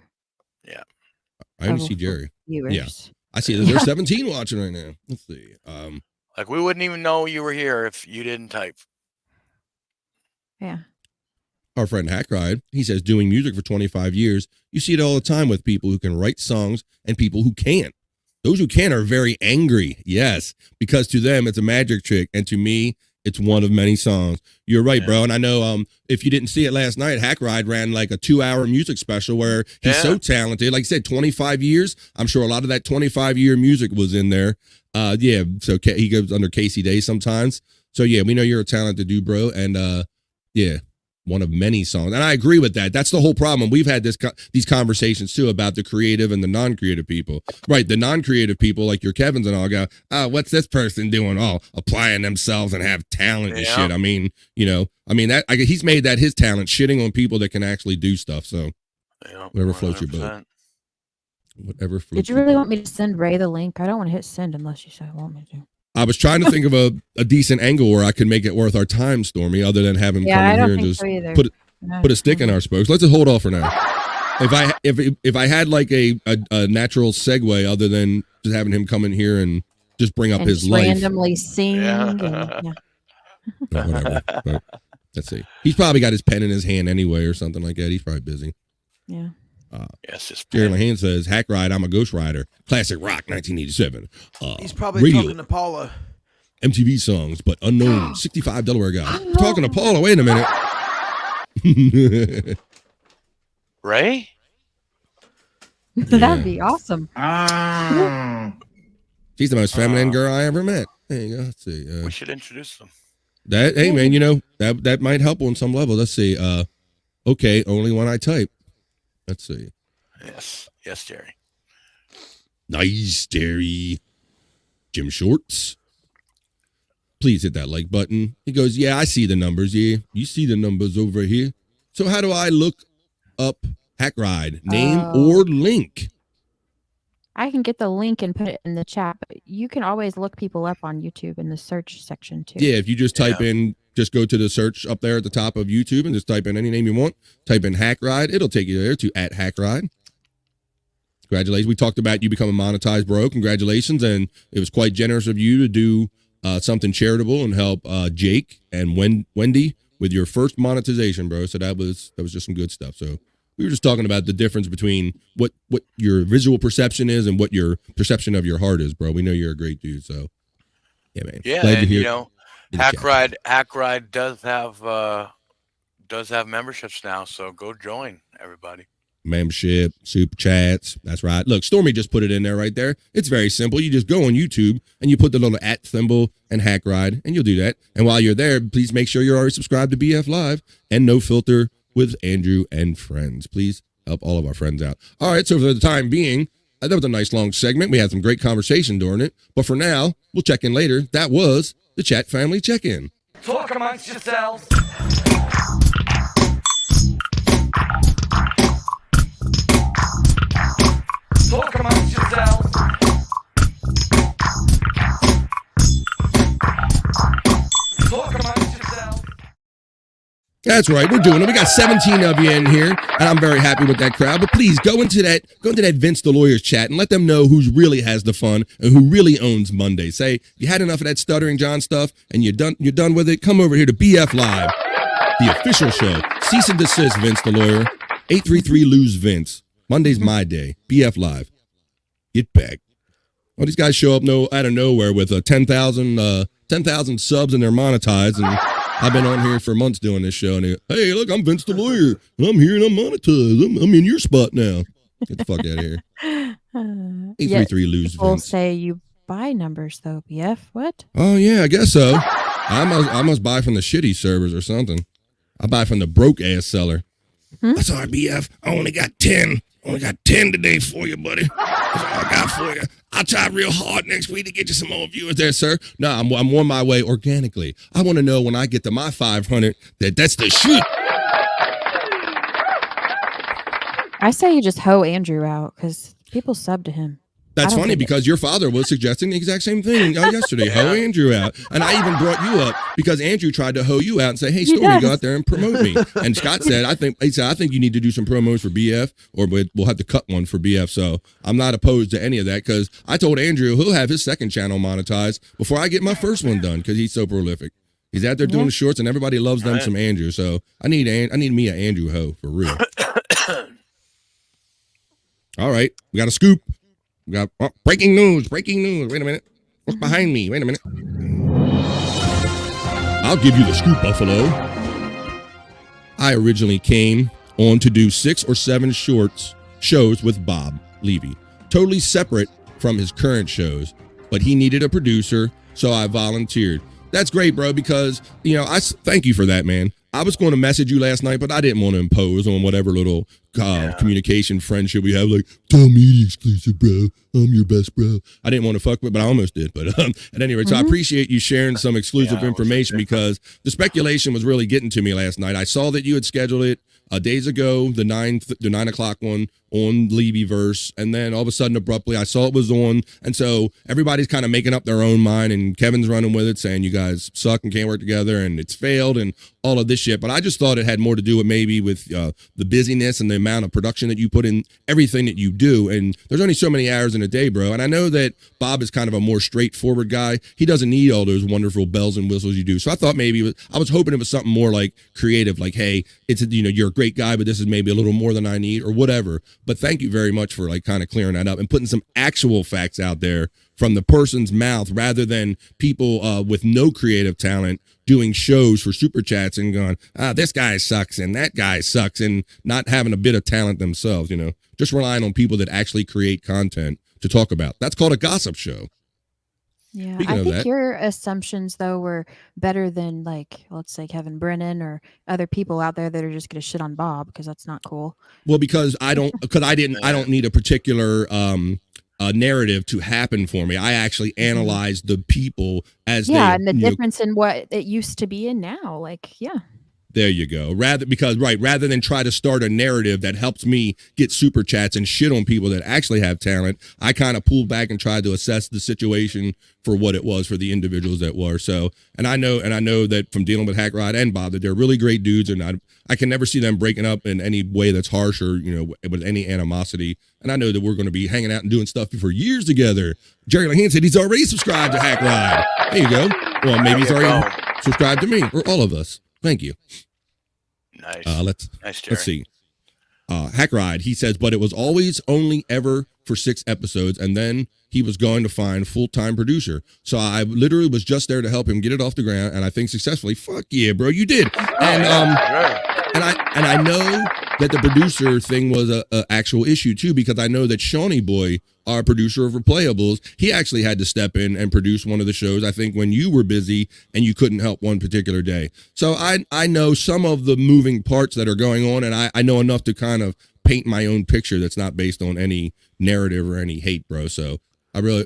Speaker 12: Yeah.
Speaker 9: I only
Speaker 10: of
Speaker 9: see Jerry.
Speaker 10: Viewers.
Speaker 9: Yeah. I see that there's 17 watching right now. Let's see.
Speaker 12: Like we wouldn't even know you were here if you didn't type.
Speaker 10: Yeah.
Speaker 9: Our friend Hackride, he says, doing music for 25 years, you see it all the time with people who can write songs and people who can't. Those who can are very angry. Yes, because to them, it's a magic trick. And to me, it's one of many songs. You're right, bro. And I know if you didn't see it last night, Hackride ran like a 2-hour music special where he's so talented. Like I said, 25 years. I'm sure a lot of that 25-year music was in there. Yeah, so he goes under Casey Day sometimes. So, yeah, we know you're a talented dude, bro. And, yeah, one of many songs. And I agree with that. That's the whole problem. We've had these conversations, too, about the creative and the non-creative people. Right, the non-creative people, like your Kevins and all, go, what's this person doing? Oh, applying themselves and have talent and shit. I mean, he's made that his talent, shitting on people that can actually do stuff. So, whatever floats your boat. Whatever floats
Speaker 10: Did you really want me to send Ray the link? I don't want to hit send unless you say want me to.
Speaker 9: I was trying to think of a decent angle where I could make it worth our time, Stormy, other than have him come in here and just put a stick in our spokes. Let's just hold off for now. If I had like a natural segue other than just having him come in here and just bring up
Speaker 10: And
Speaker 9: his
Speaker 10: just
Speaker 9: life.
Speaker 10: randomly sing.
Speaker 9: Whatever. But let's see. He's probably got his pen in his hand anyway or something like that. He's probably busy.
Speaker 10: Yeah.
Speaker 12: Yes, just
Speaker 9: Jerry Lehane says, Hackride, I'm a Ghost Rider. Classic rock, 1987.
Speaker 11: He's probably
Speaker 9: radio,
Speaker 11: talking to Paula.
Speaker 9: MTV songs, but unknown. 65 Delaware guy. Talking to Paula. Wait a minute.
Speaker 12: Ray?
Speaker 10: That'd be awesome.
Speaker 9: She's the most feminine girl I ever met. There you go. Let's see.
Speaker 12: We should introduce them.
Speaker 9: Hey man, that might help on some level. Let's see. Okay, only when I type. Let's see.
Speaker 12: Yes, Jerry.
Speaker 9: Nice, Jerry. Jim Shorts. Please hit that like button. He goes, yeah, I see the numbers. Yeah, you see the numbers over here. So how do I look up Hackride? Name or link?
Speaker 10: I can get the link and put it in the chat, but you can always look people up on YouTube in the search section too.
Speaker 9: Yeah, if you just type in, just go to the search up there at the top of YouTube and just type in any name you want. Type in Hackride. It'll take you there to @Hackride. Congratulations. We talked about you becoming monetized, bro. Congratulations. And it was quite generous of you to do something charitable and help Jake and Wendy with your first monetization, bro. So that was just some good stuff. So we were just talking about the difference between what your visual perception is and what your perception of your heart is, bro. We know you're a great dude. So yeah, man.
Speaker 12: Yeah,
Speaker 9: Glad to
Speaker 12: and
Speaker 9: hear
Speaker 12: you know, Hackride does have memberships now, so go join, everybody.
Speaker 9: Membership, super chats. That's right. Look, Stormy just put it in there right there. It's very simple. You just go on YouTube and you put the little @ symbol and Hackride, and you'll do that. And while you're there, please make sure you're already subscribed to BF Live and No Filter with Andrew and friends. Please help all of our friends out. All right, so for the time being, that was a nice long segment. We had some great conversation during it. But for now, we'll check in later. That was the Chat Family Check-In.
Speaker 1: Talk amongst yourselves. Talk amongst yourselves. Talk amongst yourselves.
Speaker 9: That's right, we're doing it. We got 17 of you in here, and I'm very happy with that crowd. But please go into that Vince the Lawyer's chat and let them know who really has the fun and who really owns Monday. Say, you had enough of that Stuttering John stuff and you're done with it. Come over here to BF Live, the official show. Cease and desist, Vince the Lawyer. 833 lose Vince. Monday's my day. BF Live. Get back. Well, these guys show up out of nowhere with 10,000 subs and they're monetized. And I've been on here for months doing this show. And they go, hey, look, I'm Vince the Lawyer. And I'm here and I'm monetized. I'm in your spot now. Get the fuck out of here. 833 lose
Speaker 10: people
Speaker 9: Vince.
Speaker 10: Say you buy numbers though, BF. What?
Speaker 9: Oh, yeah, I guess so. I must buy from the shitty servers or something. I buy from the broke ass seller. That's all right, BF. I only got 10. Only got 10 today for you, buddy. That's all I got for you. I'll try real hard next week to get you some more viewers there, sir. No, I'm on my way organically. I want to know when I get to my 500 that's the shoot.
Speaker 10: I say you just hoe Andrew out because people sub to him.
Speaker 9: That's funny because your father was suggesting the exact same thing yesterday. Hoe Andrew out. And I even brought you up because Andrew tried to hoe you out and say, hey, Stormy, go out there and promote me. And Scott said, I think you need to do some promos for BF or we'll have to cut one for BF. So I'm not opposed to any of that because I told Andrew he'll have his second channel monetized before I get my first one done because he's so prolific. He's out there doing the shorts and everybody loves them some Andrew. So I need me an Andrew hoe for real. All right. We got a scoop. We got breaking news. Wait a minute. What's behind me? Wait a minute. I'll give you the scoop, Buffalo. I originally came on to do 6 or 7 shows with Bob Levy, totally separate from his current shows, but he needed a producer, so I volunteered. That's great, bro, because, I thank you for that, man. I was going to message you last night, but I didn't want to impose on whatever little communication friendship we have. Like, tell me the exclusive, bro. I'm your best, bro. I didn't want to fuck with, but I almost did. But at any rate, so I appreciate you sharing some exclusive information because the speculation was really getting to me last night. I saw that you had scheduled it days ago, the 9 o'clock one on Levyverse, and then all of a sudden, abruptly, I saw it was on, and so everybody's kind of making up their own mind, and Kevin's running with it, saying you guys suck and can't work together, and it's failed, and all of this shit. But I just thought it had more to do with maybe with the busyness and the amount of production that you put in everything that you do, and there's only so many hours in a day, bro. And I know that Bob is kind of a more straightforward guy. He doesn't need all those wonderful bells and whistles you do. So I thought maybe I was hoping it was something more like creative, like, hey, it's you're a great guy, but this is maybe a little more than I need or whatever. But thank you very much for like kind of clearing that up and putting some actual facts out there from the person's mouth rather than people with no creative talent doing shows for super chats and going, this guy sucks and that guy sucks, and not having a bit of talent themselves, just relying on people that actually create content to talk about. That's called a gossip show.
Speaker 10: Yeah,
Speaker 9: Speaking
Speaker 10: I
Speaker 9: of
Speaker 10: think
Speaker 9: that,
Speaker 10: your assumptions though were better than like let's say Kevin Brennan or other people out there that are just gonna shit on Bob because that's not cool.
Speaker 9: well, because I don't need a particular narrative to happen for me. I actually analyze the people as
Speaker 10: and the difference in what it used to be and now. Like, yeah.
Speaker 9: There you go. Rather than try to start a narrative that helps me get super chats and shit on people that actually have talent, I kind of pulled back and tried to assess the situation for what it was for the individuals that were. So, and I know that from dealing with Hackride and Bob that they're really great dudes, and I can never see them breaking up in any way that's harsh or with any animosity. And I know that we're going to be hanging out and doing stuff for years together. Jerry Lahane said he's already subscribed to Hackride. There you go. Well, maybe he's already subscribed to me or all of us. Thank you.
Speaker 12: Nice.
Speaker 9: Let's see. Hackride, he says, but it was always only ever for 6 episodes, and then he was going to find full-time producer. So I literally was just there to help him get it off the ground, and I think successfully. Fuck yeah, bro, you did. And I know that the producer thing was a actual issue too, because I know that Shawnee Boy, our producer of Replayables, he actually had to step in and produce one of the shows, I think, when you were busy and you couldn't help one particular day. So I know some of the moving parts that are going on, and I know enough to kind of paint my own picture that's not based on any narrative or any hate, bro. So I really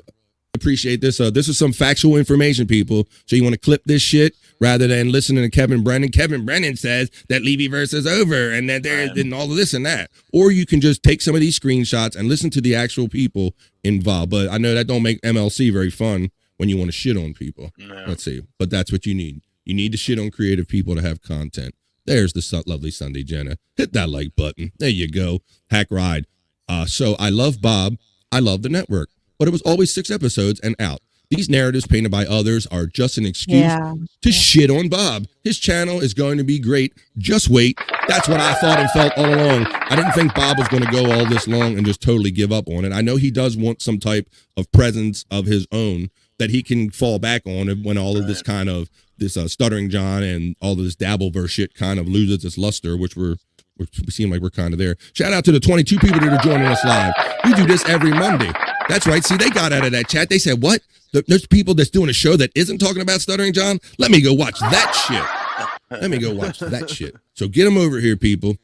Speaker 9: appreciate this. This is some factual information, people. So you want to clip this shit rather than listening to Kevin Brennan. Kevin Brennan says that Levyverse is over and that there's been all of this and that. Or you can just take some of these screenshots and listen to the actual people involved. But I know that don't make MLC very fun when you want to shit on people. No. Let's see. But that's what you need. You need to shit on creative people to have content. There's the lovely Sunday Jenna. Hit that like button. There you go. Hackride. So I love Bob. I love the network. But it was always 6 episodes and out. These narratives painted by others are just an excuse to shit on Bob. His channel is going to be great. Just wait. That's what I thought and felt all along. I didn't think Bob was going to go all this long and just totally give up on it. I know he does want some type of presence of his own that he can fall back on when all of this kind of this Stuttering John and all of this Dabbleverse shit kind of loses its luster, which we seem like we're kind of there. Shout out to the 22 people that are joining us live. We do this every Monday. That's right. See, they got out of that chat. They said, what? There's people that's doing a show that isn't talking about Stuttering John? Let me go watch that shit. Let me go watch that shit. So get them over here, people.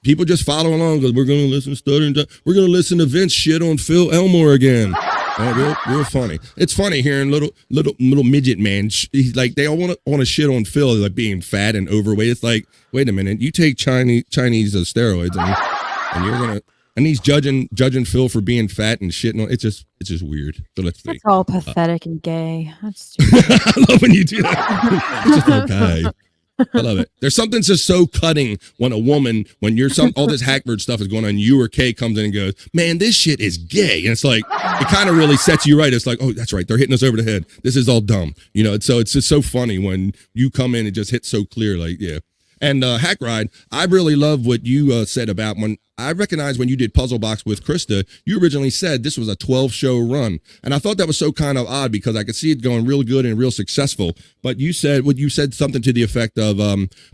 Speaker 9: People just follow along because we're going to listen to Stuttering John. We're going to listen to Vince shit on Phil Elmore again. Real funny. It's funny hearing little midget man. He's like, they all want to shit on Phil like being fat and overweight. It's like, wait a minute, you take Chinese steroids and you're gonna. And he's judging Phil for being fat and shitting on. It's just weird. So let's see.
Speaker 10: That's all pathetic and gay. That's
Speaker 9: I love when you do that. It's just okay. I love it. There's something just so cutting when a woman, when all this Hackbird stuff is going on, you or Kay comes in and goes, man, this shit is gay. And it's like, it kind of really sets you right. It's like, oh, that's right. They're hitting us over the head. This is all dumb. So it's just so funny when you come in and just hit so clear. Like, yeah. And Hackride, I really love what you said about when I recognize when you did Puzzle Box with Krista, you originally said this was a 12-show run. And I thought that was so kind of odd because I could see it going real good and real successful. But you said something to the effect of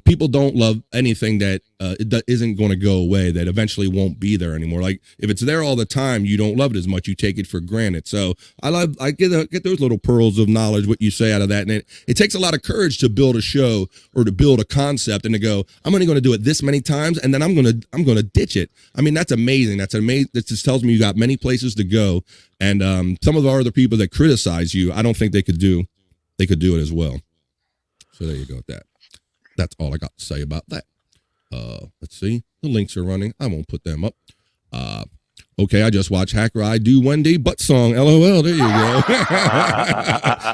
Speaker 9: people don't love anything that isn't going to go away, that eventually won't be there anymore. Like if it's there all the time, you don't love it as much. You take it for granted. So I get those little pearls of knowledge, what you say out of that. And it takes a lot of courage to build a show or to build a concept and to go, I'm only going to do it this many times and then I'm going to ditch it. I mean, that's amazing. That's amazing. That just tells me you got many places to go. And some of the other people that criticize you, I don't think they could do it as well. So there you go with that. That's all I got to say about that. Let's see. The links are running. I won't put them up. Okay, I just watched Hackride do Wendy butt song. LOL. There you go.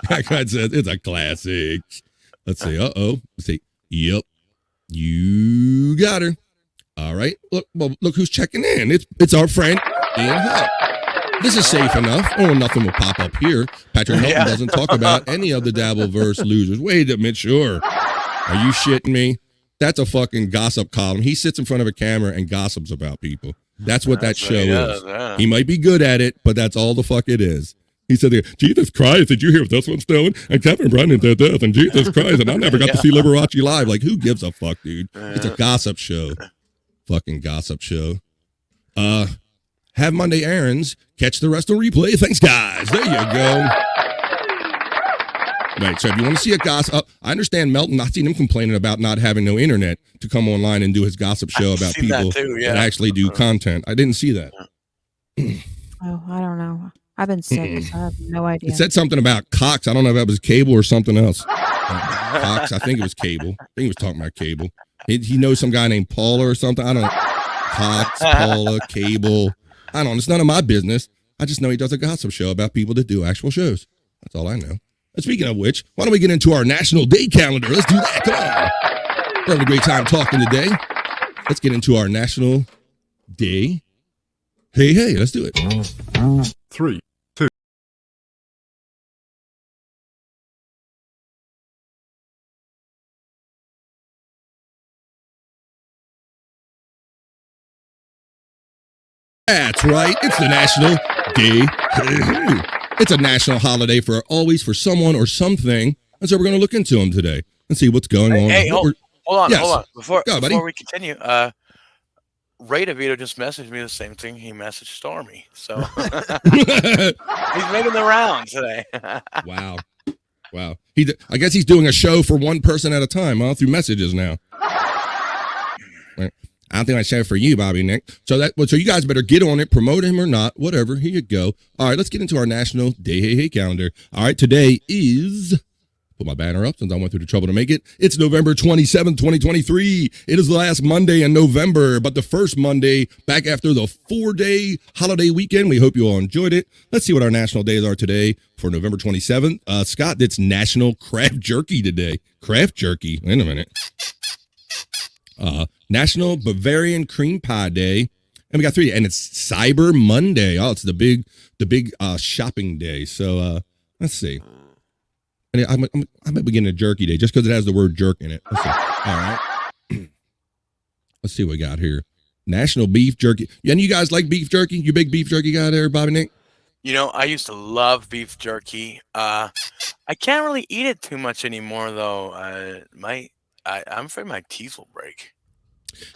Speaker 9: Hackride says it's a classic. Let's see. Let's see. Yep. You got her. All right. Look who's checking in. It's our friend Ian Hutt. This is safe enough. Oh, nothing will pop up here. Patrick Hilton doesn't talk about any of the Dabbleverse losers. Wait a minute, sure. Are you shitting me? That's a fucking gossip column. He sits in front of a camera and gossips about people. That's what that show is. Yeah. He might be good at it, but that's all the fuck it is. He said, Jesus Christ, did you hear what this one's doing? And Kevin Brennan did this, and Jesus Christ, and I never got to see Liberace live. Like, who gives a fuck, dude? It's a gossip show. Fucking gossip show. Have Monday errands. Catch the rest on replay. Thanks, guys. There you go. Right, so if you want to see a gossip, I understand Melton, not seen him complaining about not having no internet to come online and do his gossip show about people that actually do content. I didn't see that.
Speaker 10: Oh, I don't know. I've been sick, so I have no idea.
Speaker 9: It said something about Cox. I don't know if that was cable or something else. Cox, I think it was cable. I think he was talking about cable. He knows some guy named Paula or something. I don't know. Cox, Paula, cable. I don't know. It's none of my business. I just know he does a gossip show about people that do actual shows. That's all I know. And speaking of which, why don't we get into our National Day calendar? Let's do that. Come on. We're having a great time talking today. Let's get into our National Day. Hey, let's do it.
Speaker 3: 3, 2.
Speaker 9: That's right. It's the National Day. It's a national holiday for someone or something. And so we're going to look into them today and see what's going on.
Speaker 12: Hey, hold on. Before we continue, Ray DeVito just messaged me the same thing he messaged Stormy. So he's making the rounds today.
Speaker 9: Wow. I guess he's doing a show for one person at a time, through messages now. Right. I don't think I said it for you, Bobby Nick. So you guys better get on it, promote him or not, whatever. Here you go. All right, let's get into our National Day calendar. All right, today is, put my banner up since I went through the trouble to make it. It's November 27th, 2023. It is the last Monday in November, but the first Monday back after the 4-day holiday weekend. We hope you all enjoyed it. Let's see what our national days are today for November 27th. Scott, it's National Craft Jerky today. Craft Jerky. Wait a minute. National Bavarian Cream Pie Day, and we got 3, and it's Cyber Monday. Oh, it's the big shopping day. So let's see. And I might be getting a jerky day just because it has the word jerk in it. Let's see. All right. Let's see what we got here. National Beef Jerky. And you guys like beef jerky? You big beef jerky guy there, Bobby Nick?
Speaker 12: You know, I used to love beef jerky. I can't really eat it too much anymore, though. I'm afraid my teeth will break.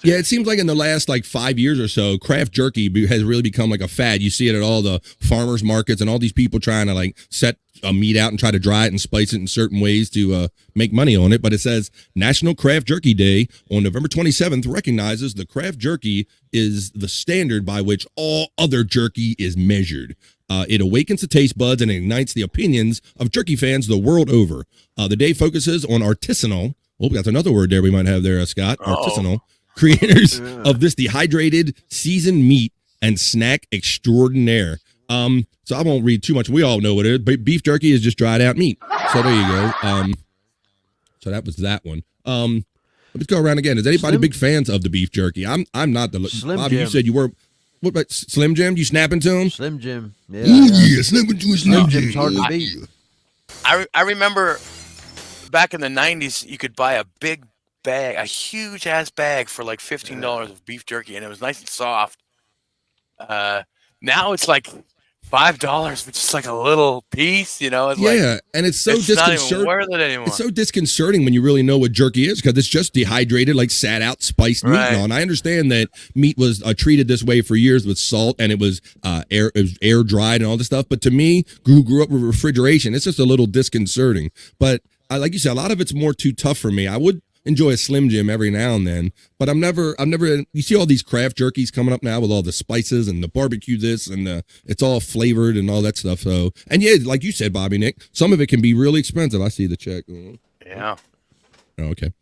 Speaker 9: Yeah, it seems like in the last 5 years or so, craft jerky has really become like a fad. You see it at all the farmers markets and all these people trying to set a meat out and try to dry it and spice it in certain ways to make money on it. But it says National Craft Jerky Day on November 27th recognizes the craft jerky is the standard by which all other jerky is measured. It awakens the taste buds and ignites the opinions of jerky fans the world over. The day focuses on artisanal. Oh, that's another word there we might have there, Scott. Artisanal. Creators of this dehydrated seasoned meat and snack extraordinaire. So I won't read too much. We all know what it is. But beef jerky is just dried out meat. So there you go. So that was that one. Let's go around again. Is anybody big fans of the beef jerky? I'm not the
Speaker 11: Slim
Speaker 9: Bobby.
Speaker 11: Jim.
Speaker 9: You said you were. What about Slim Jim? You snapping to him?
Speaker 11: Slim Jim. Yeah.
Speaker 9: Yeah, snapping to a
Speaker 11: Slim Jim's hard to beat.
Speaker 12: I remember back in the 90s, you could buy a big bag, a huge ass bag for like $15 of beef jerky, and it was nice and soft. Now it's like $5 for just like a little piece, you know? It's
Speaker 9: and it's so
Speaker 12: not even
Speaker 9: disconcerting.
Speaker 12: worth it anymore.
Speaker 9: It's so disconcerting when you really know what jerky is because it's just dehydrated, sat out, spiced meat and all. And I understand that meat was treated this way for years with salt and it was air dried and all this stuff. But to me, who grew up with refrigeration, it's just a little disconcerting. But like you said, a lot of it's more too tough for me. I would enjoy a Slim Jim every now and then, but I'm never, you see all these craft jerkies coming up now with all the spices and the barbecue this and it's all flavored and all that stuff. So, and yeah, like you said, Bobby Nick, some of it can be really expensive. I see the check.
Speaker 12: Yeah.
Speaker 9: Oh, okay.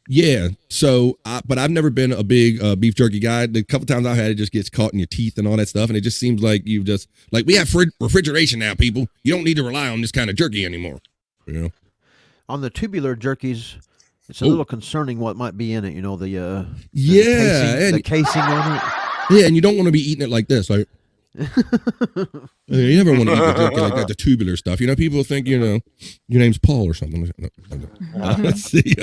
Speaker 9: Yeah. So, but I've never been a big beef jerky guy. The couple times I've had it just gets caught in your teeth and all that stuff. And it just seems like you've just, like, we have refrigeration now, people. You don't need to rely on this kind of jerky anymore. You know?
Speaker 11: On the tubular jerkies, it's a little concerning what might be in it. You know, the
Speaker 9: the
Speaker 11: casing on it.
Speaker 9: Yeah, and you don't want to be eating it like this. Like, you never want to eat the jerky like that, the tubular stuff. You know, people think, you know, your name's Paul or something. Let's see.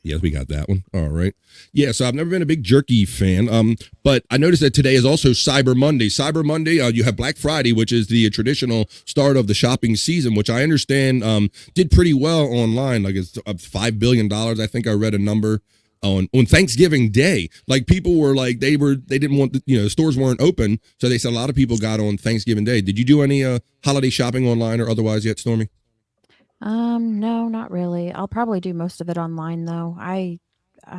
Speaker 9: Yes, we got that one. All right. Yeah, so I've never been a big jerky fan. But I noticed that today is also Cyber Monday. Cyber Monday, you have Black Friday, which is the traditional start of the shopping season, which I understand did pretty well online. Like it's $5 billion. I think I read a number on Thanksgiving Day. Like people were like, they didn't want, the stores weren't open. So they said a lot of people got on Thanksgiving Day. Did you do any holiday shopping online or otherwise yet, Stormy?
Speaker 10: No, not really. I'll probably do most of it online though. I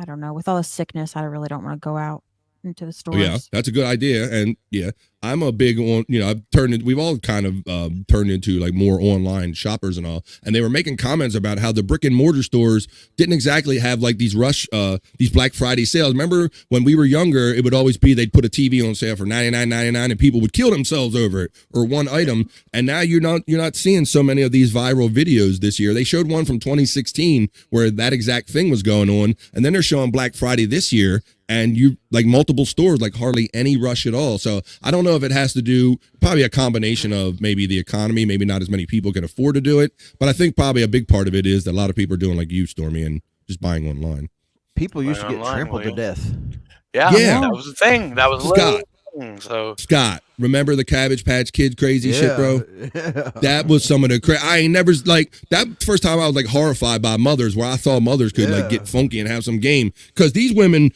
Speaker 10: don't know. With all the sickness, I really don't want to go out into the stores.
Speaker 9: Yeah, that's a good idea. And yeah, I'm a big on, we've all kind of turned into like more online shoppers and all. And they were making comments about how the brick and mortar stores didn't exactly have like these these Black Friday sales. Remember when we were younger, it would always be, they'd put a TV on sale for $99.99 and people would kill themselves over it or one item. And now you're not seeing so many of these viral videos this year. They showed one from 2016 where that exact thing was going on. And then they're showing Black Friday this year. And you like multiple stores, like hardly any rush at all. So I don't know if it has to do, probably a combination of maybe the economy, maybe not as many people can afford to do it. But I think probably a big part of it is that a lot of people are doing like you, Stormy, and just buying online.
Speaker 11: People used to get trampled to death.
Speaker 12: Yeah, that was the thing. That was
Speaker 9: Scott.
Speaker 12: So
Speaker 9: Scott, remember the Cabbage Patch Kids crazy shit, bro?
Speaker 11: Yeah.
Speaker 9: That was some of the I ain't never like that. First time I was like horrified by mothers, where I thought mothers could like get funky and have some game, because these women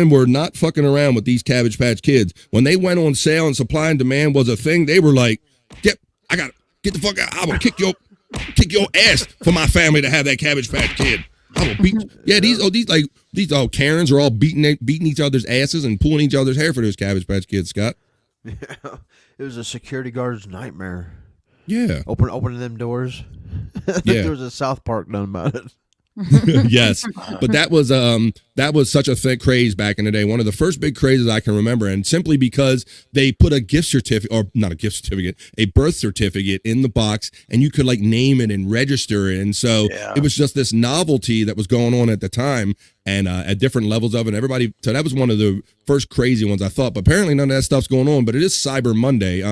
Speaker 9: were not fucking around with these Cabbage Patch Kids. When they went on sale and supply and demand was a thing, they were like, get the fuck out! I will kick your ass for my family to have that Cabbage Patch Kid. I will beat. Yeah, these Karens are all beating each other's asses and pulling each other's hair for those Cabbage Patch Kids, Scott.
Speaker 11: Yeah, it was a security guard's nightmare.
Speaker 9: Yeah,
Speaker 11: opening them doors. I think there was a South Park done about it.
Speaker 9: Yes, but that was such a thick craze back in the day. One of the first big crazes I can remember, and simply because they put a gift certificate, or not a gift certificate, a birth certificate in the box, and you could like name it and register it, and so it was just this novelty that was going on at the time, and at different levels of it. Everybody, so that was one of the first crazy ones I thought. But apparently none of that stuff's going on. But it is Cyber Monday.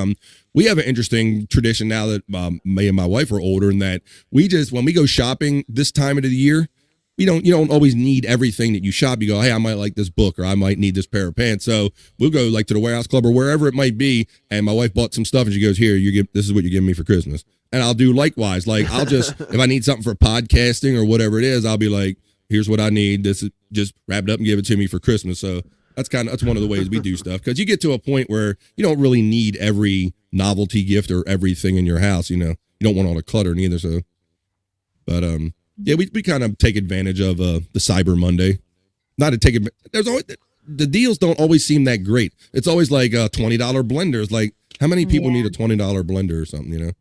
Speaker 9: We have an interesting tradition now that me and my wife are older, and that we just, when we go shopping this time of the year, you don't always need everything that you shop. You go, hey, I might like this book, or I might need this pair of pants. So we'll go like to the Warehouse Club or wherever it might be. And my wife bought some stuff, and she goes, here, this is what you're giving me for Christmas. And I'll do likewise. Like I'll just, if I need something for podcasting or whatever it is, I'll be like, here's what I need. This is just wrap it up and give it to me for Christmas. So that's one of the ways we do stuff, because you get to a point where you don't really need every novelty gift or everything in your house. You don't want all the clutter neither. So, but yeah, we kind of take advantage of the Cyber Monday. Not to take it. There's always the deals don't always seem that great. It's always like $20 blenders. Like how many people need a $20 blender or something?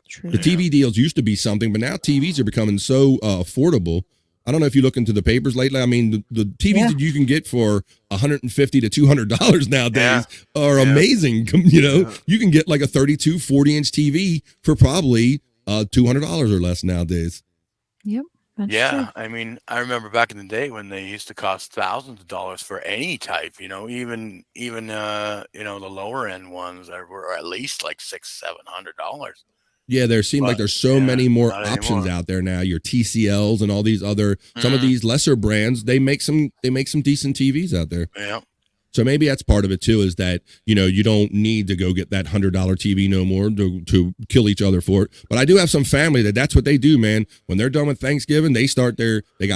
Speaker 10: True.
Speaker 9: The TV deals used to be something, but now TVs are becoming so affordable. I don't know if you look into the papers lately. I mean, the TVs that you can get for $150 to $200 nowadays are amazing. You can get like a 32, 40-inch TV for probably $200 or less nowadays.
Speaker 10: Yep.
Speaker 12: Yeah,
Speaker 10: true.
Speaker 12: I mean, I remember back in the day when they used to cost thousands of dollars for any type. Even the lower end ones were at least like $600-700.
Speaker 9: Yeah, there seems like there's so many more options out there now. Your TCLs and all these other, some of these lesser brands, they make some decent TVs out there.
Speaker 12: Yeah.
Speaker 9: So maybe that's part of it too, is that, you don't need to go get that $100 TV no more to kill each other for it. But I do have some family that's what they do, man. When they're done with Thanksgiving, they got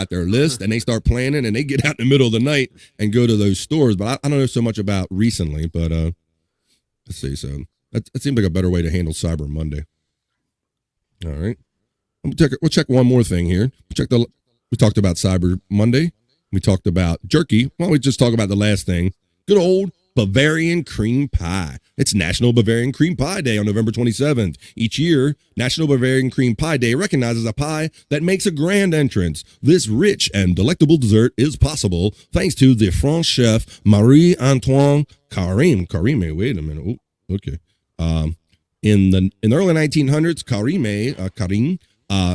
Speaker 9: their list and they start planning, and they get out in the middle of the night and go to those stores. But I don't know so much about recently, but let's see. So that seems like a better way to handle Cyber Monday. All right. We'll check one more thing here. We talked about Cyber Monday. We talked about jerky. Why don't we just talk about the last thing? Good old Bavarian cream pie. It's National Bavarian Cream Pie Day on November 27th. Each year, National Bavarian Cream Pie Day recognizes a pie that makes a grand entrance. This rich and delectable dessert is possible thanks to the French chef Marie-Antoine Carême. Carême, wait a minute. Oh, okay. In the early 1900s, Carême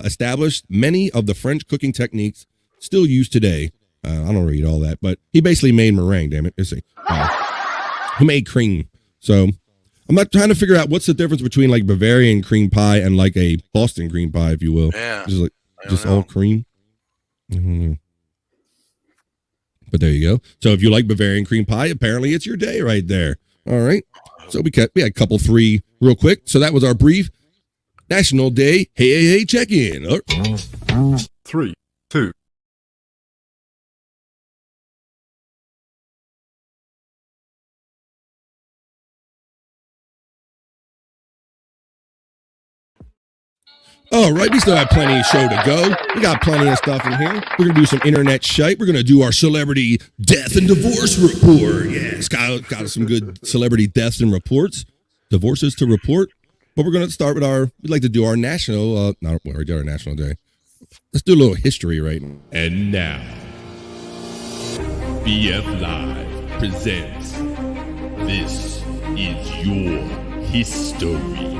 Speaker 9: established many of the French cooking techniques still used today. I don't read all that, but he basically made meringue, damn it. Let's see. He made cream. So I'm not trying to figure out what's the difference between like Bavarian cream pie and like a Boston cream pie, if you will.
Speaker 12: Yeah.
Speaker 9: Just all cream. I don't know. But there you go. So if you like Bavarian cream pie, apparently it's your day right there. All right. So we had a couple three real quick. So that was our brief National Day hey check-in.
Speaker 13: 3, 2.
Speaker 9: All right, we still have plenty of show to go. We got plenty of stuff in here. We're going to do some Internet Shyt. We're going to do our celebrity death and divorce report. Yes, got some good celebrity deaths and reports, divorces to report. But we're going to start with we'd like to do our national, our National Day. Let's do a little history right now.
Speaker 14: And now, BF Live presents This Is Your History.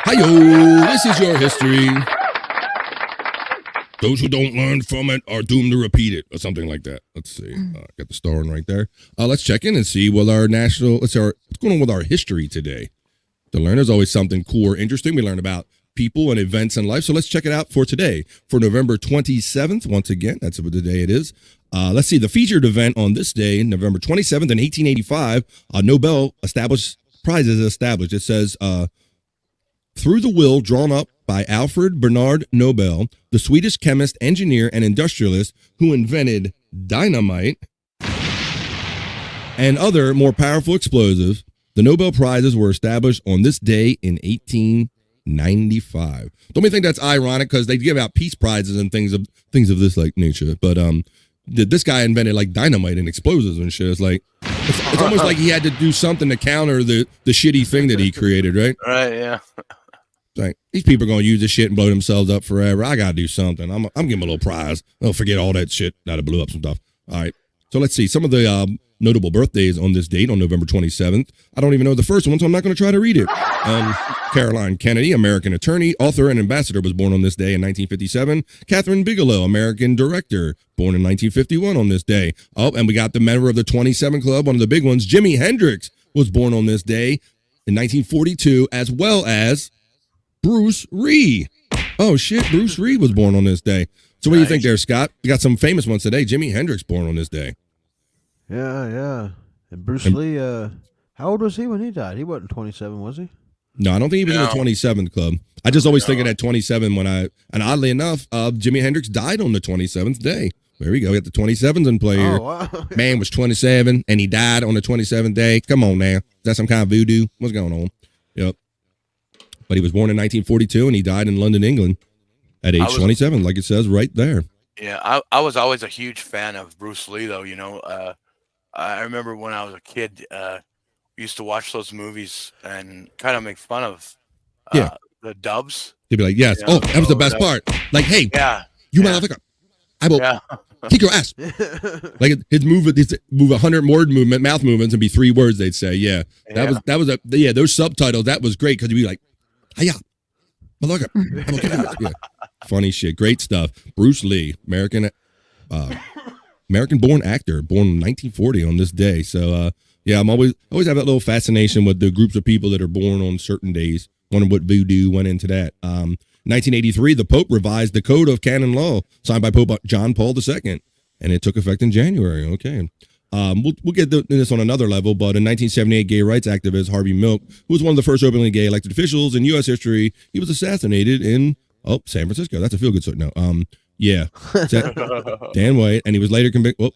Speaker 9: Hi-yo, this is your history. Those who don't learn from it are doomed to repeat it, or something like that. Let's see. Got the star on right there. Let's check in and see what what's going on with our history today. To learn, there's always something cool or interesting. We learn about people and events in life. So let's check it out for today. For November 27th, once again, that's what the day it is. Let's see. The featured event on this day, November 27th in 1885, Nobel prizes established. It says, through the will drawn up by Alfred Bernard Nobel, the Swedish chemist, engineer, and industrialist who invented dynamite and other more powerful explosives, the Nobel Prizes were established on this day in 1895. Don't we think that's ironic because they give out peace prizes and things of this like nature? But this guy invented like dynamite and explosives and shit. It's like it's almost like he had to do something to counter the shitty thing that he created, right?
Speaker 12: Right. Yeah.
Speaker 9: Like, these people are going to use this shit and blow themselves up forever. I got to do something. I'm giving them a little prize. They'll forget all that shit that I blew up some stuff. All right. So let's see. Some of the notable birthdays on this date on November 27th. I don't even know the first one, so I'm not going to try to read it. Caroline Kennedy, American attorney, author, and ambassador, was born on this day in 1957. Catherine Bigelow, American director, born in 1951 on this day. Oh, and we got the member of the 27 Club, one of the big ones, Jimi Hendrix, was born on this day in 1942, as well as Bruce Re. Oh, shit. Bruce Re was born on this day. So what do you think there, Scott? We got some famous ones today. Jimi Hendrix born on this day.
Speaker 11: Yeah. And Bruce Lee, how old was he when he died? He wasn't 27, was he?
Speaker 9: No, I don't think he was in the 27th Club. I just always think of that 27 and oddly enough, Jimi Hendrix died on the 27th day. There we go. We got the 27s in play here.
Speaker 11: Wow.
Speaker 9: Man was 27 and he died on the 27th day. Come on now. Is that some kind of voodoo? What's going on? Yep. But he was born in 1942 and he died in London, England at age 27, like it says right there.
Speaker 12: Yeah, I was always a huge fan of Bruce Lee, though. I remember when I was a kid, we used to watch those movies and kind of make fun of the dubs.
Speaker 9: He'd be like, yes. That was the best part. Like, hey, you motherfucker. I will kick your ass. Like his move 100 word movement, mouth movements, and be 3 words. They'd say, that was those subtitles. That was great because he'd be like, hiya, motherfucker. I will kick your ass. Yeah, funny shit, great stuff. Bruce Lee, American born actor, born in 1940 on this day. So I'm always have that little fascination with the groups of people that are born on certain days. Wonder what voodoo went into that. 1983, the Pope revised the Code of Canon Law, signed by Pope John Paul II, and it took effect in January. Okay. We'll get this on another level, but in 1978, gay rights activist Harvey Milk, who was one of the first openly gay elected officials in U.S. history, he was assassinated in San Francisco. That's a feel-good story. No, Dan White, and he was later convicted.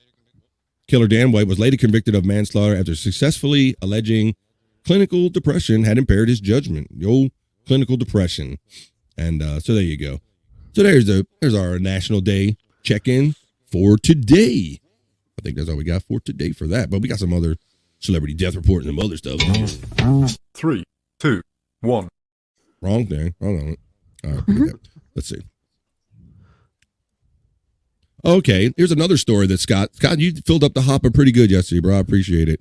Speaker 9: Killer Dan White was later convicted of manslaughter after successfully alleging clinical depression had impaired his judgment. Clinical depression. And so there you go. So there's our National Day check-in for today. I think that's all we got for today for that. But we got some other celebrity death report and some other stuff.
Speaker 13: 3, 2, 1.
Speaker 9: Wrong thing. Hold on. All right, let's see. Okay, here's another story that Scott, you filled up the hopper pretty good yesterday, bro. I appreciate it.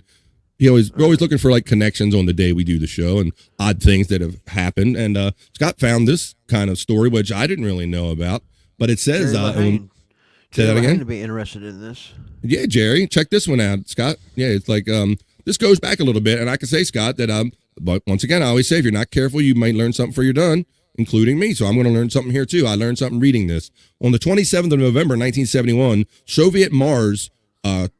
Speaker 9: We're always looking for like connections on the day we do the show and odd things that have happened. And Scott found this kind of story, which I didn't really know about, but it says, say that again?
Speaker 11: To be interested in this.
Speaker 9: Yeah, Jerry, check this one out, Scott. Yeah, it's like, this goes back a little bit, and I can say, Scott, that, but once again, I always say, if you're not careful, you might learn something before you're done, including me. So I'm going to learn something here too. I learned something reading this. On the 27th of November, 1971, Soviet Mars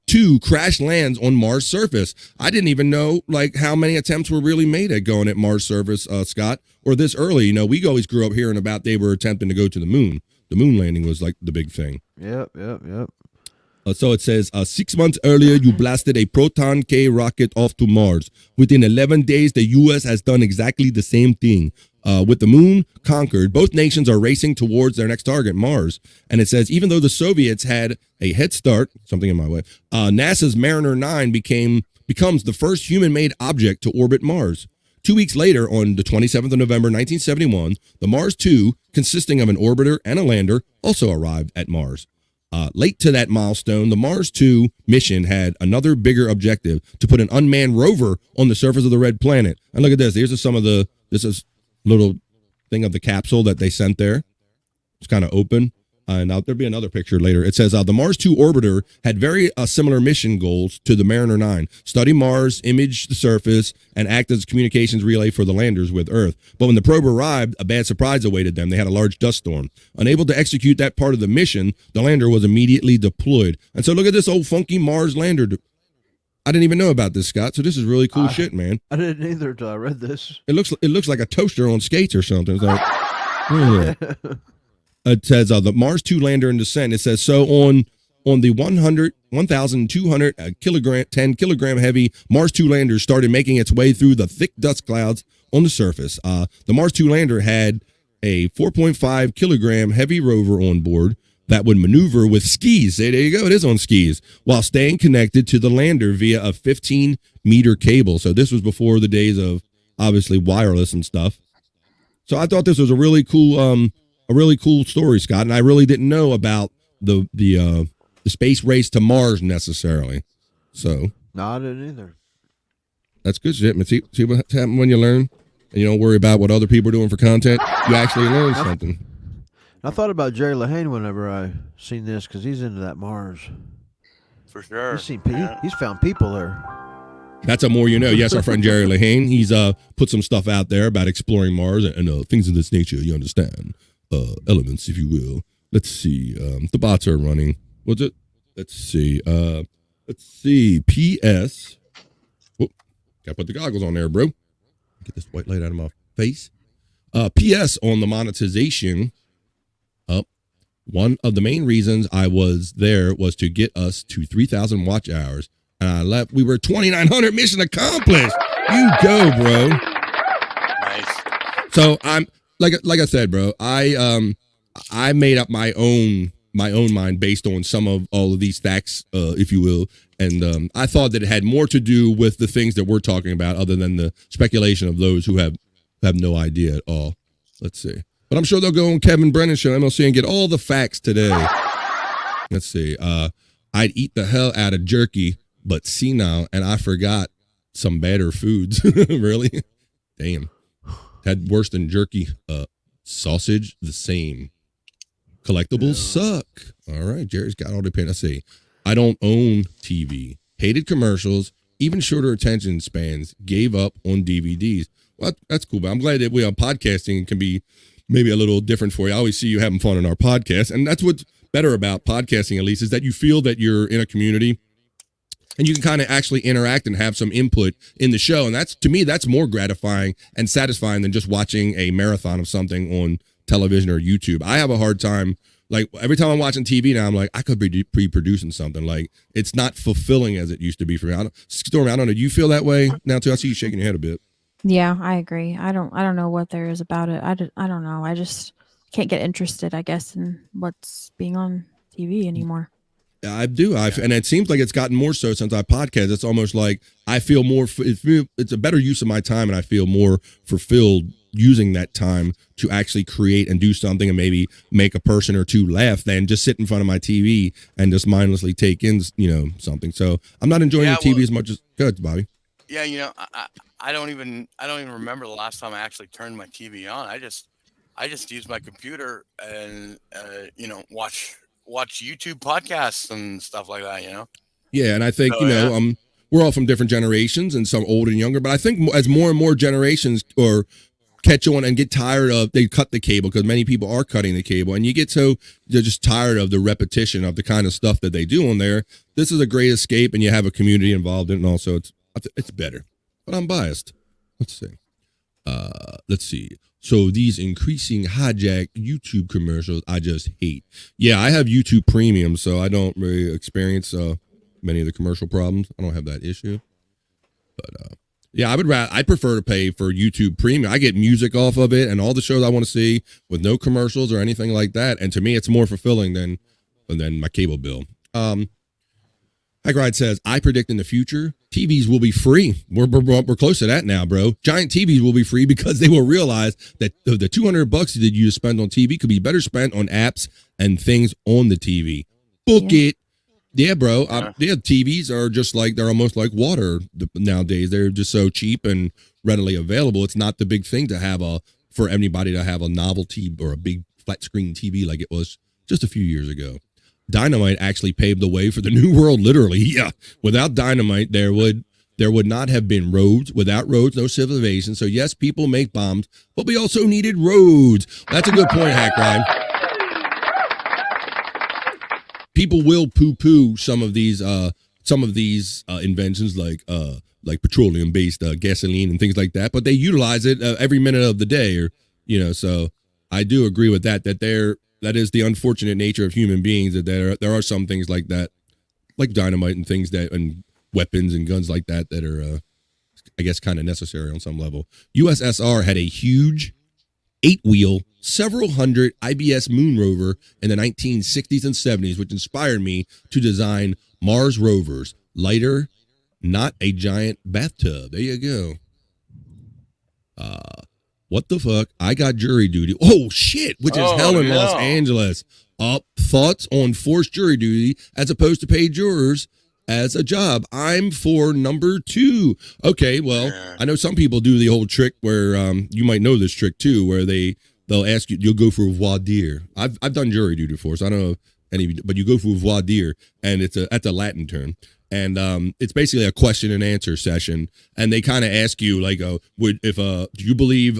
Speaker 9: 2 crash lands on Mars surface. I didn't even know like how many attempts were really made at going at Mars surface, Scott, or this early. You know, we always grew up hearing about they were attempting to go to the moon. The moon landing was like the big thing.
Speaker 11: Yep.
Speaker 9: So it says, 6 months earlier, you blasted a Proton K rocket off to Mars. Within 11 days, the U.S. has done exactly the same thing. With the moon conquered, both nations are racing towards their next target, Mars. And it says, even though the Soviets had a head start, something in my way, NASA's Mariner 9 becomes the first human-made object to orbit Mars. 2 weeks later, on the 27th of November, 1971, the Mars 2, consisting of an orbiter and a lander, also arrived at Mars. Late to that milestone, the Mars 2 mission had another bigger objective to put an unmanned rover on the surface of the red planet. And look at this. This is little thing of the capsule that they sent there. It's kind of open. And there'll be another picture later. It says the Mars 2 orbiter had very similar mission goals to the Mariner 9. Study Mars, image the surface, and act as a communications relay for the landers with Earth. But when the probe arrived, a bad surprise awaited them. They had a large dust storm. Unable to execute that part of the mission, the lander was immediately deployed. And so look at this old funky Mars lander. I didn't even know about this, Scott. So this is really cool shit, man.
Speaker 11: I didn't either until I read this.
Speaker 9: It looks like a toaster on skates or something. It's like, yeah. It says the Mars 2 lander in descent. It says, so on the 1,200 kilogram, 10 kilogram heavy Mars 2 lander started making its way through the thick dust clouds on the surface. The Mars 2 lander had a 4.5 kilogram heavy rover on board that would maneuver with skis. There you go. It is on skis while staying connected to the lander via a 15-meter cable. So this was before the days of obviously wireless and stuff. So I thought this was a really cool story, Scott, and I really didn't know about the space race to Mars necessarily. So
Speaker 11: no, I didn't either.
Speaker 9: That's good shit. Man. See what happens when you learn, and you don't worry about what other people are doing for content. You actually learn something.
Speaker 11: I thought about Jerry Lehane whenever I seen this because he's into that Mars.
Speaker 12: For sure.
Speaker 11: He's found people there.
Speaker 9: That's a more you know. Yes, our friend Jerry Lehane. He's put some stuff out there about exploring Mars and things of this nature. You understand, elements, if you will. Let's see. The bots are running. What's it? Let's see. P.S. Whoop, gotta put the goggles on there, bro. Get this white light out of my face. P.S. on the monetization. One of the main reasons I was there was to get us to 3,000 watch hours. And I left. We were 2,900. Mission accomplished. You go, bro.
Speaker 12: Nice.
Speaker 9: So I'm like I said, bro. I made up my own mind based on some of all of these facts, if you will. And I thought that it had more to do with the things that we're talking about, other than the speculation of those who have no idea at all. Let's see. But I'm sure they'll go on Kevin Brennan's show, MLC, and get all the facts today. Let's see. I'd eat the hell out of jerky, but see now, and I forgot some better foods. Really? Damn. Had worse than jerky. Sausage, the same. Collectibles suck. All right, Jerry's got all the pain. Let's see. I don't own TV. Hated commercials. Even shorter attention spans. Gave up on DVDs. Well, that's cool, but I'm glad that we are podcasting can be maybe a little different for you. I always see you having fun on our podcast, and that's what's better about podcasting, at least, is that you feel that you're in a community and you can kind of actually interact and have some input in the show. And that's, to me, that's more gratifying and satisfying than just watching a marathon of something on television or YouTube. I have a hard time, like every time I'm watching TV now, I'm like, I could be pre-producing something. Like it's not fulfilling as it used to be for me. Stormy, I don't know. Do you feel that way now too? I see you shaking your head a bit.
Speaker 10: Yeah, I agree. I don't know what there is about it. I don't know. I just can't get interested, I guess, in what's being on TV anymore.
Speaker 9: I do. And it seems like it's gotten more so since I podcast. It's almost like I feel more. It's a better use of my time, and I feel more fulfilled using that time to actually create and do something, and maybe make a person or two laugh, than just sit in front of my TV and just mindlessly take in, something. So I'm not enjoying the TV as much as. Good, Bobby.
Speaker 12: Yeah, I don't even remember the last time I actually turned my TV on. I just use my computer and watch YouTube podcasts and stuff like that.
Speaker 9: Yeah, and I think
Speaker 12: So,
Speaker 9: we're all from different generations, and some older and younger. But I think as more and more generations catch on and get tired of, they cut the cable, because many people are cutting the cable, and you get so they're just tired of the repetition of the kind of stuff that they do on there. This is a great escape, and you have a community involved in it, and also it's better. But I'm biased. Let's see. So these increasing hijack YouTube commercials, I just hate. Yeah, I have YouTube Premium, so I don't really experience many of the commercial problems. I don't have that issue. But yeah, I prefer to pay for YouTube Premium. I get music off of it and all the shows I want to see with no commercials or anything like that. And to me, it's more fulfilling than my cable bill. Hackride says, I predict in the future, TVs will be free. We're close to that now, bro. Giant TVs will be free because they will realize that the $200 that you spend on TV could be better spent on apps and things on the TV. Book it. Yeah, bro. TVs are just like, they're almost like water nowadays. They're just so cheap and readily available. It's not the big thing to have for anybody to have a novelty or a big flat screen TV like it was just a few years ago. Dynamite actually paved the way for the new world, literally. Yeah. Without dynamite, there would not have been roads. Without roads, no civilization. So yes, people make bombs, but we also needed roads. That's a good point, Hackride. People will poo-poo some of these inventions like petroleum-based gasoline and things like that, but they utilize it every minute of the day, or So I do agree with that that is the unfortunate nature of human beings, that there are some things like that, like dynamite and things and weapons and guns like that are, I guess, kind of necessary on some level. USSR had a huge 8-wheel, several hundred IBS moon rover in the 1960s and 70s, which inspired me to design Mars rovers. Lighter, not a giant bathtub. There you go. What the fuck? I got jury duty. Oh, shit, which is hell in Los Angeles. Thoughts on forced jury duty as opposed to paid jurors as a job? I'm for number 2. Okay, well, I know some people do the whole trick where you might know this trick too, where they'll ask you, you'll go for voir dire. I've done jury duty before, so I don't know any, but you go for voir dire, and it's at the Latin term. And it's basically a question and answer session, and they kind of ask you like, do you believe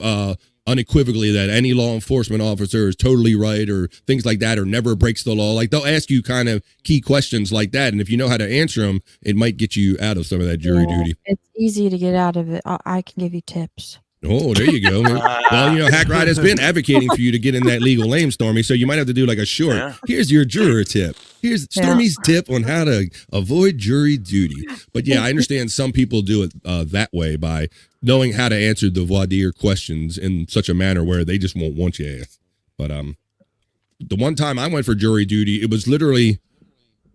Speaker 9: unequivocally that any law enforcement officer is totally right, or things like that, or never breaks the law? Like, they'll ask you kind of key questions like that, and if you know how to answer them, it might get you out of some of that jury duty.
Speaker 10: It's easy to get out of it. I can give you tips.
Speaker 9: Oh, there you go. Well, Hackride has been advocating for you to get in that legal lane, Stormy. So you might have to do like a short. Yeah. Here's your juror tip. Here's Stormy's tip on how to avoid jury duty. But yeah, I understand some people do it that way, by knowing how to answer the voir dire questions in such a manner where they just won't want you asked. But the one time I went for jury duty, it was literally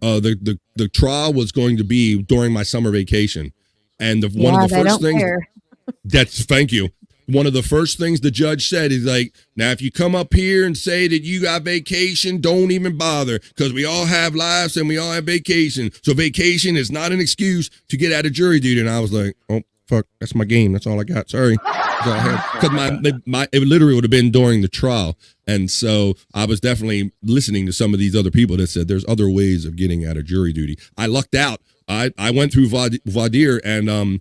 Speaker 9: the trial was going to be during my summer vacation, and one of the first things. Thank you. One of the first things the judge said is like, now, if you come up here and say that you got vacation, don't even bother, because we all have lives and we all have vacation. So vacation is not an excuse to get out of jury duty. And I was like, oh, fuck, that's my game. That's all I got. Sorry. Because it literally would have been during the trial. And so I was definitely listening to some of these other people that said there's other ways of getting out of jury duty. I lucked out. I went through voir dire, and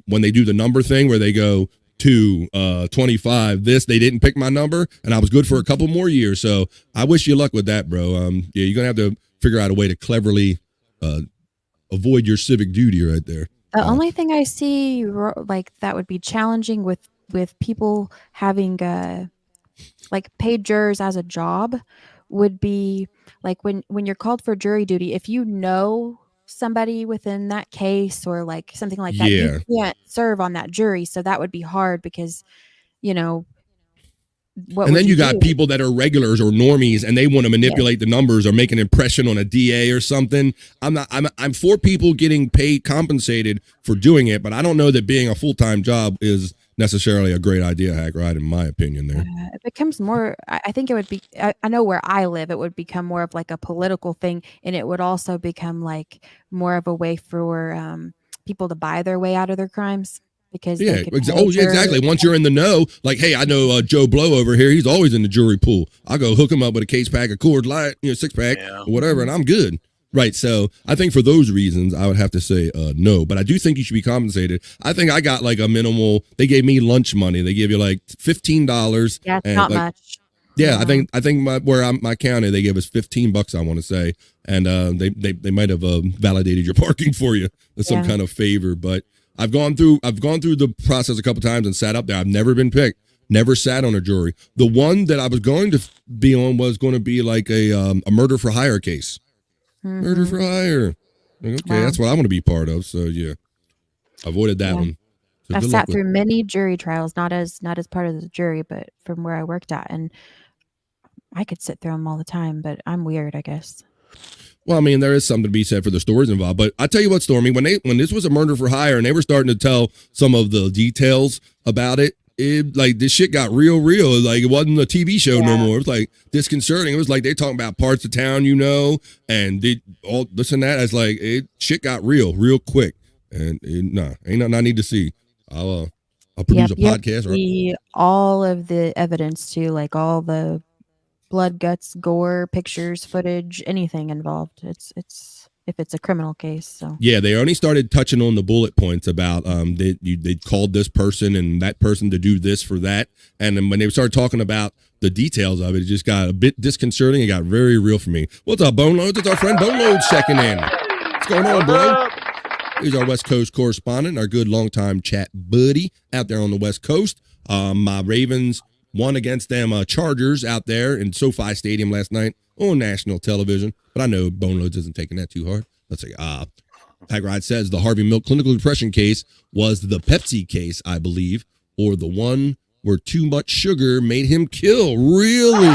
Speaker 9: when they do the number thing where they go to 25, they didn't pick my number, and I was good for a couple more years. So I wish you luck with that, bro. Yeah, you're gonna have to figure out a way to cleverly avoid your civic duty right there.
Speaker 10: The only thing I see like that would be challenging with people having like paid jurors as a job would be like when you're called for jury duty, if you know somebody within that case or like something like that,
Speaker 9: Yeah.
Speaker 10: you can't serve on that jury. So that would be hard because, you know, what
Speaker 9: And
Speaker 10: would
Speaker 9: then you got
Speaker 10: do?
Speaker 9: people that are regulars or normies and they want to manipulate the numbers or make an impression on a DA or something. I'm for people getting paid, compensated for doing it, but I don't know that being a full-time job is necessarily a great idea, Hackride, in my opinion there.
Speaker 10: It becomes more, I think it would be, I know where I live, it would become more of like a political thing. And it would also become like more of a way for people to buy their way out of their crimes. Because
Speaker 9: Yeah, exactly. Once you're in the know, like, hey, I know Joe Blow over here. He's always in the jury pool. I'll go hook him up with a case pack of Coors Light, 6-pack, or whatever, and I'm good. Right. So I think for those reasons, I would have to say no. But I do think you should be compensated. I think I got like a minimal. They gave me lunch money. They give you like $15.
Speaker 10: Yeah, it's not much.
Speaker 9: Yeah, I think my county they gave us $15. I want to say, and they might have validated your parking for you as some kind of favor, but. I've gone through the process a couple times and sat up there. I've never been picked, never sat on a jury. The one that I was going to be on was going to be like a murder for hire case. Mm-hmm. Murder for hire. Okay, that's what I want to be part of. So yeah, avoided that one. So
Speaker 10: I've sat through many jury trials, not as part of the jury, but from where I worked at, and I could sit through them all the time. But I'm weird, I guess.
Speaker 9: Well, I mean, there is something to be said for the stories involved, but I tell you what, Stormy, when this was a murder for hire and they were starting to tell some of the details about it, like this shit got real. Like it wasn't a TV show no more. It was like disconcerting. It was like they talking about parts of town, and they all this and that. It's like shit got real quick, and ain't nothing I need to see. I'll produce a podcast.
Speaker 10: See all of the evidence too, like all the blood, guts, gore, pictures, footage, anything involved. It's if it's a criminal case. So
Speaker 9: yeah, they only started touching on the bullet points about they called this person and that person to do this for that, and then when they started talking about the details of it, it just got a bit disconcerting. It got very real for me. What's up, Bone Loads? It's our friend Bone Loads checking in. What's going on, bro? He's our West Coast correspondent, our good longtime chat buddy out there on the West Coast. My Ravens won against them Chargers out there in SoFi Stadium last night on national television. But I know Bone Loads isn't taking that too hard. Let's see. Hackride says the Harvey Milk clinical depression case was the Pepsi case, I believe, or the one where too much sugar made him kill. Really?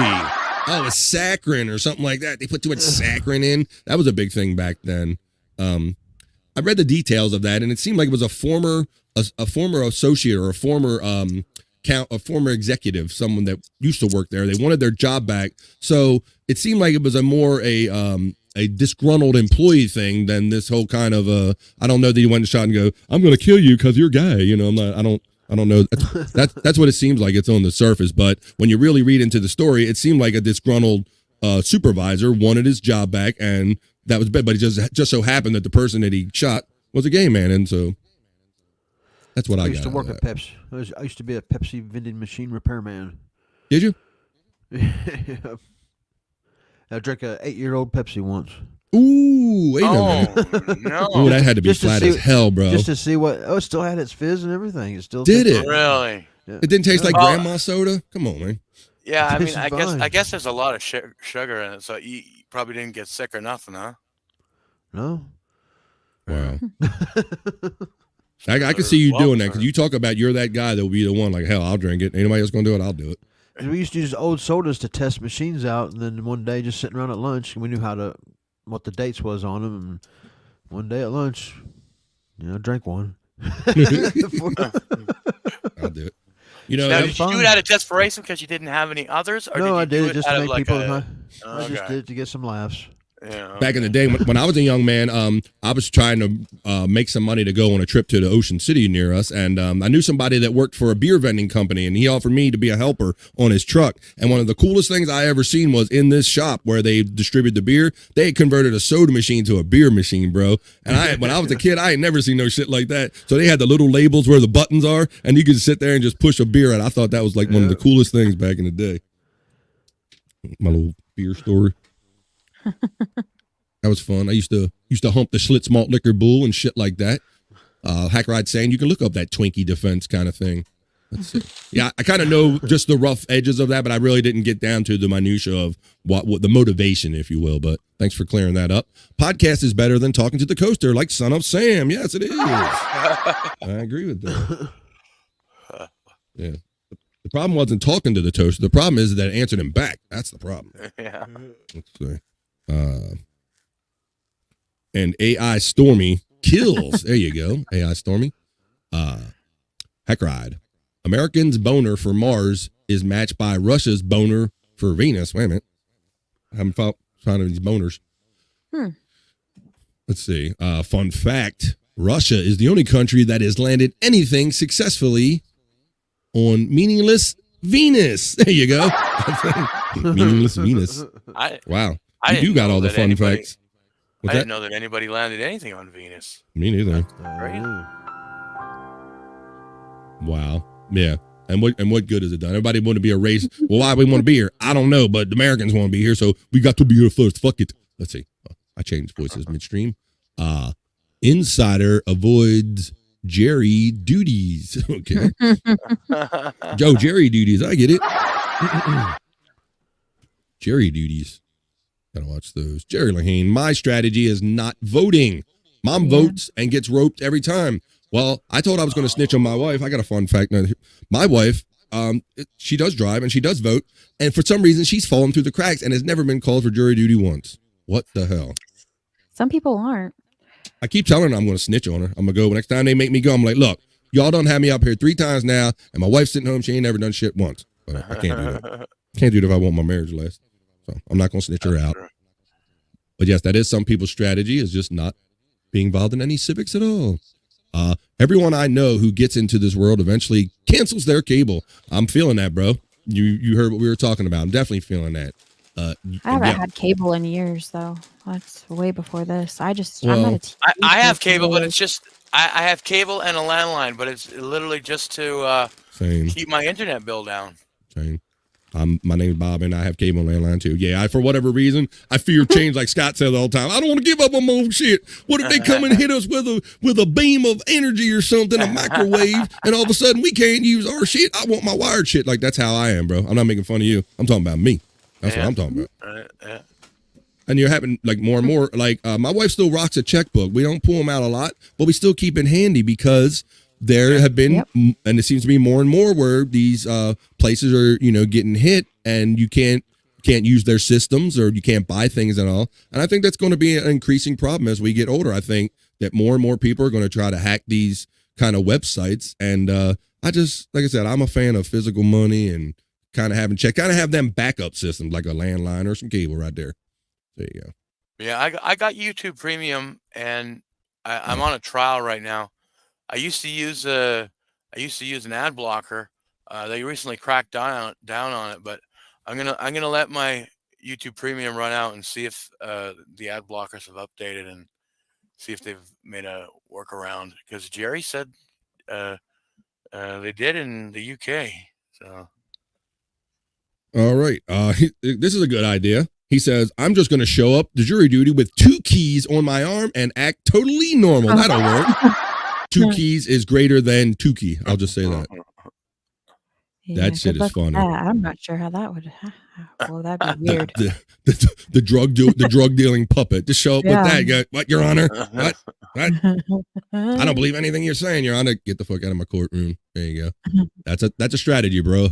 Speaker 9: Oh, a saccharin or something like that. They put too much saccharin in. That was a big thing back then. I read the details of that, and it seemed like it was a former associate or a former executive, someone that used to work there. They wanted their job back. So it seemed like it was a disgruntled employee thing than this whole kind of I don't know that he went to shot and go, I'm going to kill you because you're gay. I don't know. That's what it seems like. It's on the surface. But when you really read into the story, it seemed like a disgruntled supervisor wanted his job back, and that was bad. But it just so happened that the person that he shot was a gay man. And so that's what I
Speaker 11: used
Speaker 9: got
Speaker 11: to work at Pepsi. I used to be a Pepsi vending machine repairman.
Speaker 9: Did you?
Speaker 11: I drank a 8-year-old Pepsi once.
Speaker 9: Ooh, wait a minute.
Speaker 12: No.
Speaker 9: Ooh, that had to be flat as hell, bro.
Speaker 11: Just to see what. Oh, it still had its fizz and everything. It still
Speaker 9: did it?
Speaker 12: Really?
Speaker 11: Yeah.
Speaker 9: It didn't taste like grandma soda? Come on, man.
Speaker 12: Yeah, I mean,
Speaker 11: tastes
Speaker 12: I
Speaker 11: fine.
Speaker 12: guess there's a lot of sugar in it, so you probably didn't get sick or nothing, huh?
Speaker 11: No.
Speaker 9: Wow. I can see you doing that because you talk about you're that guy that will be the one like, hell, I'll drink it. Anybody else going to do it, I'll do it.
Speaker 11: And we used to use old sodas to test machines out, and then one day just sitting around at lunch, we knew what the dates was on them, and one day at lunch, I drank one.
Speaker 9: I'll do it.
Speaker 12: Now, did you do it out of desperation because you didn't have any others? Or
Speaker 11: No, I
Speaker 12: did
Speaker 11: did
Speaker 12: you
Speaker 11: it
Speaker 12: do
Speaker 11: just
Speaker 12: out
Speaker 11: to
Speaker 12: of
Speaker 11: make
Speaker 12: like
Speaker 11: people.
Speaker 12: a-
Speaker 11: I just did it to get some laughs.
Speaker 12: Yeah,
Speaker 9: Back in the day, when I was a young man, I was trying to make some money to go on a trip to the Ocean City near us, and I knew somebody that worked for a beer vending company, and he offered me to be a helper on his truck. And one of the coolest things I ever seen was in this shop where they distribute the beer, they had converted a soda machine to a beer machine, bro. And when I was a kid, I ain't never seen no shit like that. So they had the little labels where the buttons are, and you could sit there and just push a beer out. I thought that was like one of the coolest things back in the day. My little beer story. That was fun. I used to hump the Schlitz malt liquor bull and shit like that. Hackride saying you can look up that Twinkie defense kind of thing. Let's see. Yeah, I kind of know just the rough edges of that, but I really didn't get down to the minutia of what the motivation, if you will. But thanks for clearing that up. Podcast is better than talking to the coaster, like Son of Sam. Yes, it is. I agree with that. Yeah. The problem wasn't talking to the toaster. The problem is that it answered him back. That's the problem.
Speaker 12: Yeah.
Speaker 9: Let's see. And AI Stormy kills. There you go. AI Stormy. Hackride. American's boner for Mars is matched by Russia's boner for Venus. Wait a minute. I haven't found these boners. Let's see. Fun fact. Russia is the only country that has landed anything successfully on meaningless Venus. There you go. Meaningless Venus. Wow. You do got all the fun facts.
Speaker 12: I didn't know that anybody landed anything on Venus.
Speaker 9: Me neither.
Speaker 12: Right?
Speaker 9: Wow. Yeah. And what good has it done? Everybody want to be a race. Well, why we want to be here? I don't know, but the Americans want to be here, so we got to be here first. Fuck it. Let's see. I changed voices midstream. Insider avoids Jerry duties. Okay. Joe, Jerry duties. I get it. Jerry duties. Gotta watch those. Jerry Lahane. My strategy is not voting. Mom votes and gets roped every time. Well, I told I was going to snitch on my wife. I got a fun fact. My wife, she does drive and she does vote. And for some reason, she's fallen through the cracks and has never been called for jury duty once. What the hell?
Speaker 10: Some people aren't.
Speaker 9: I keep telling her I'm going to snitch on her. I'm going to go. Next time they make me go, I'm like, look, y'all done have me up here 3 times now. And my wife's sitting home. She ain't never done shit once. But I can't do that. Can't do it if I want my marriage to last. So I'm not going to snitch her out. But yes, that is some people's strategy, is just not being involved in any civics at all. Everyone I know who gets into this world eventually cancels their cable. I'm feeling that, bro. You heard what we were talking about. I'm definitely feeling that.
Speaker 10: I haven't had cable in years, though. That's way before this. I'm not a TV
Speaker 12: I have cable, but
Speaker 10: really.
Speaker 12: it's just I have cable and a landline, but it's literally just to keep my internet bill down.
Speaker 9: Same. My name's Bob, and I have cable and landline too. Yeah, for whatever reason, I fear change, like Scott says all the time. I don't want to give up on my own shit. What if they come and hit us with a beam of energy or something, a microwave, and all of a sudden we can't use our shit? I want my wired shit. Like, that's how I am, bro. I'm not making fun of you. I'm talking about me. That's what I'm talking about. And you're having like more and more. Like my wife still rocks a checkbook. We don't pull them out a lot, but we still keep it handy because there have been, and it seems to be more and more where these places are, getting hit, and you can't use their systems, or you can't buy things at all. And I think that's going to be an increasing problem as we get older. I think that more and more people are going to try to hack these kind of websites. And like I said, I'm a fan of physical money and kind of have them backup systems like a landline or some cable right there. There you go.
Speaker 12: Yeah, I got YouTube Premium, and I'm on a trial right now. I used to use an ad blocker. They recently cracked down on it, but I'm gonna let my YouTube Premium run out and see if the ad blockers have updated and see if they've made a workaround. Because Jerry said they did in the UK. So.
Speaker 9: All right. This is a good idea. He says, I'm just going to show up to jury duty with 2 keys on my arm and act totally normal. That'll work. 2 keys is greater than Tukey. I'll just say that.
Speaker 10: Yeah,
Speaker 9: that shit is funny.
Speaker 10: I'm not sure how that would. Well, that'd be weird.
Speaker 9: The drug dealing puppet. Just show up with that. You go, what, Your Honor? What? I don't believe anything you're saying, Your Honor. Get the fuck out of my courtroom. There you go. That's a strategy, bro.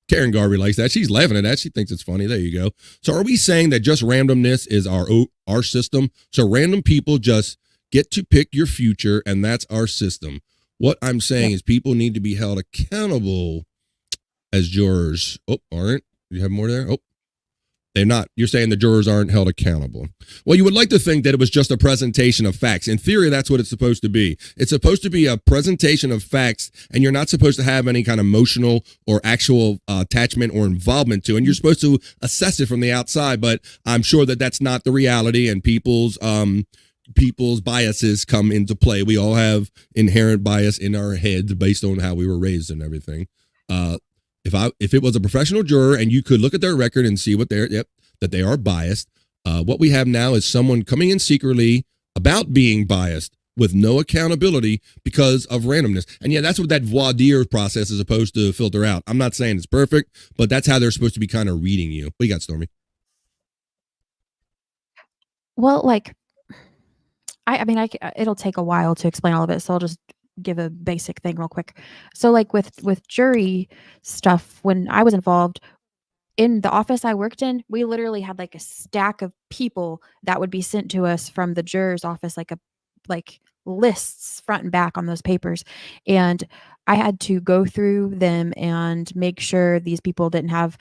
Speaker 9: Karen Garvey likes that. She's laughing at that. She thinks it's funny. There you go. So are we saying that just randomness is our system? So random people just get to pick your future, and that's our system. What I'm saying is people need to be held accountable as jurors. Oh, aren't you have more there? Oh, they're not. You're saying the jurors aren't held accountable. Well, you would like to think that it was just a presentation of facts. In theory, that's what it's supposed to be. It's supposed to be a presentation of facts, and you're not supposed to have any kind of emotional or actual attachment or involvement to. And you're supposed to assess it from the outside. But I'm sure that that's not the reality, and people's biases come into play. We all have inherent bias in our heads based on how we were raised and everything. If it was a professional juror and you could look at their record and see that they are biased, what we have now is someone coming in secretly about being biased, with no accountability because of randomness. And yeah, that's what that voir dire process is supposed to filter out. I'm not saying it's perfect, but that's how they're supposed to be kind of reading you. What you got, Stormy?
Speaker 10: Well, like, I mean, it'll take a while to explain all of it, so I'll just give a basic thing real quick. So, like, with jury stuff, when I was involved, in the office I worked in, we literally had, like, a stack of people that would be sent to us from the juror's office, like lists front and back on those papers, and I had to go through them and make sure these people didn't have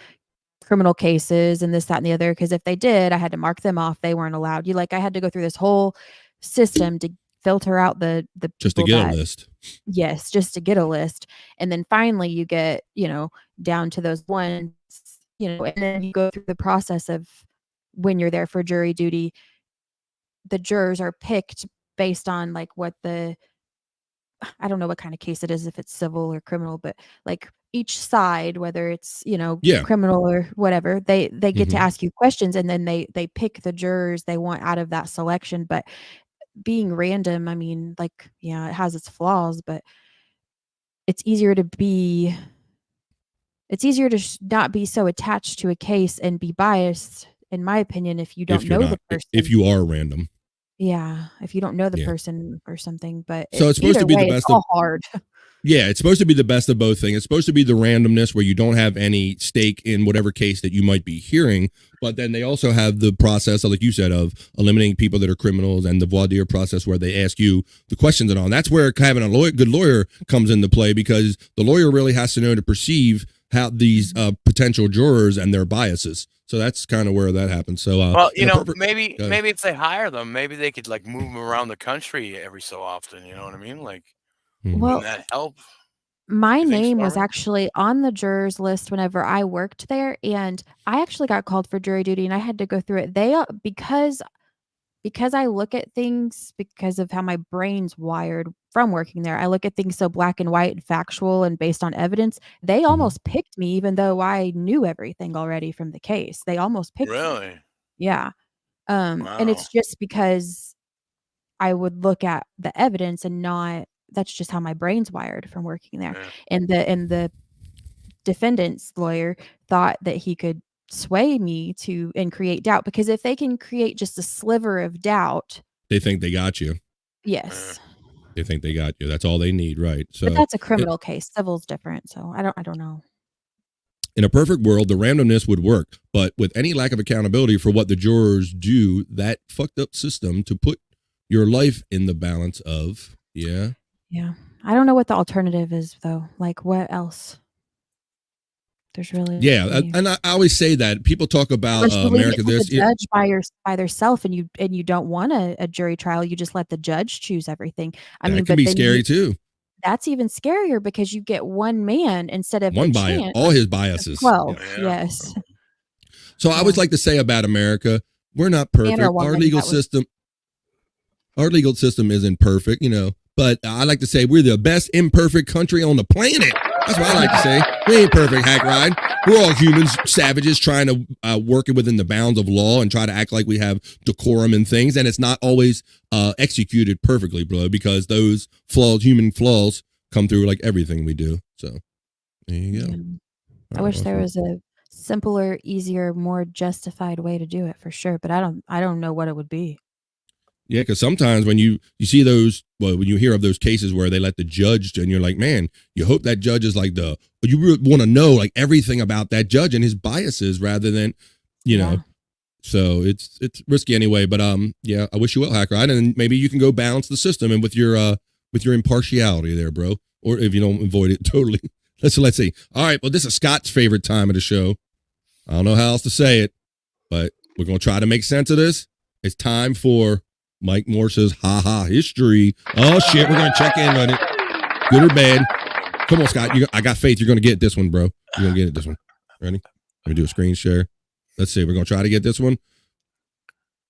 Speaker 10: criminal cases and this, that, and the other, because if they did, I had to mark them off. They weren't allowed. I had to go through this whole system to filter out the
Speaker 9: just to
Speaker 10: people
Speaker 9: get
Speaker 10: that,
Speaker 9: a list.
Speaker 10: yes, just to get a list. And then finally you get, down to those ones, and then you go through the process of when you're there for jury duty, the jurors are picked based on like what I don't know what kind of case it is, if it's civil or criminal, but like each side, whether it's,
Speaker 9: Yeah.
Speaker 10: criminal or whatever, they get to
Speaker 9: Mhm.
Speaker 10: ask you questions, and then they pick the jurors they want out of that selection. But being random, I mean, like, yeah, it has its flaws, but it's easier to not be so attached to a case and be biased, in my opinion, if you don't
Speaker 9: If you're
Speaker 10: know
Speaker 9: not,
Speaker 10: the person.
Speaker 9: if you are random.
Speaker 10: Yeah, if you don't know the
Speaker 9: Yeah.
Speaker 10: person or something, but
Speaker 9: So it's supposed to
Speaker 10: either
Speaker 9: be the
Speaker 10: way, it's
Speaker 9: best
Speaker 10: all
Speaker 9: of
Speaker 10: hard.
Speaker 9: Yeah, it's supposed to be the best of both things. It's supposed to be the randomness where you don't have any stake in whatever case that you might be hearing, but then they also have the process, like you said, of eliminating people that are criminals, and the voir dire process where they ask you the questions and all. And that's where having a good lawyer comes into play, because the lawyer really has to know to perceive how these potential jurors and their biases. So that's kind of where that happens. So,
Speaker 12: Well,
Speaker 9: Go ahead.
Speaker 12: maybe if they hire them, maybe they could like move them around the country every so often. You know what I mean? Like,
Speaker 9: Mhm.
Speaker 12: wouldn't
Speaker 10: Well,
Speaker 12: that help?
Speaker 10: my
Speaker 12: You think,
Speaker 10: name was
Speaker 12: Stormy?
Speaker 10: actually on the jurors list whenever I worked there, and I actually got called for jury duty, and I had to go through it. They because I look at things because of how my brain's wired from working there. I look at things so black and white and factual and based on evidence. They almost picked me even though I knew everything already from the case. They almost picked me.
Speaker 12: Really?
Speaker 10: Yeah. And
Speaker 12: Wow.
Speaker 10: it's just because I would look at the evidence and not that's just how my brain's wired from working there.
Speaker 12: Yeah.
Speaker 10: And the defendant's lawyer thought that he could sway me and create doubt, because if they can create just a sliver of doubt,
Speaker 9: They think they got you.
Speaker 10: yes.
Speaker 9: They think they got you. That's all they need, right? So
Speaker 10: But that's a criminal case. Civil's different, so I don't know.
Speaker 9: in a perfect world, the randomness would work, but with any lack of accountability for what the jurors do, that fucked up system to put your life in the balance of, yeah.
Speaker 10: Yeah. I don't know what the alternative is though. Like, what else? There's really
Speaker 9: Yeah, and I always say that people talk about
Speaker 10: unless you leave
Speaker 9: America.
Speaker 10: it to
Speaker 9: This
Speaker 10: the judge by theirself, and you don't want a jury trial, you just let the judge choose everything. I
Speaker 9: that
Speaker 10: mean,
Speaker 9: can
Speaker 10: but
Speaker 9: be
Speaker 10: then
Speaker 9: scary too.
Speaker 10: that's even scarier because you get one man instead of
Speaker 9: One
Speaker 10: the
Speaker 9: bias,
Speaker 10: chance
Speaker 9: all his
Speaker 10: of
Speaker 9: biases.
Speaker 10: 12.
Speaker 12: Yeah.
Speaker 10: Yes.
Speaker 9: So I always like to say about America, we're not perfect.
Speaker 10: And our woman,
Speaker 9: Our legal
Speaker 10: that was-
Speaker 9: system isn't perfect, but I like to say we're the best imperfect country on the planet. That's what I like to say. We ain't perfect, Hackride. We're all humans, savages, trying to work it within the bounds of law and try to act like we have decorum and things. And it's not always executed perfectly, bro, because those flaws, human flaws, come through like everything we do. So there you go.
Speaker 10: I wish there was a simpler, easier, more justified way to do it for sure, but I don't know what it would be.
Speaker 9: Yeah, because sometimes when you see those, when you hear of those cases where they let the judge, and you're like, man, you hope that judge is like you really want to know like everything about that judge and his biases rather than, know. So it's risky anyway. But yeah, I wish you well, Hackride, and maybe you can go balance the system and with your impartiality there, bro. Or if you don't avoid it totally. Let's see. All right, well, this is Scott's favorite time of the show. I don't know how else to say it, but we're gonna try to make sense of this. It's time for Mike Morse's ha history. Oh shit, we're gonna check in on it. Good or bad? Come on, Scott. I got faith. You're gonna get this one, bro. You're gonna get it this one. Ready? Let me do a screen share. Let's see. We're gonna try to get this one.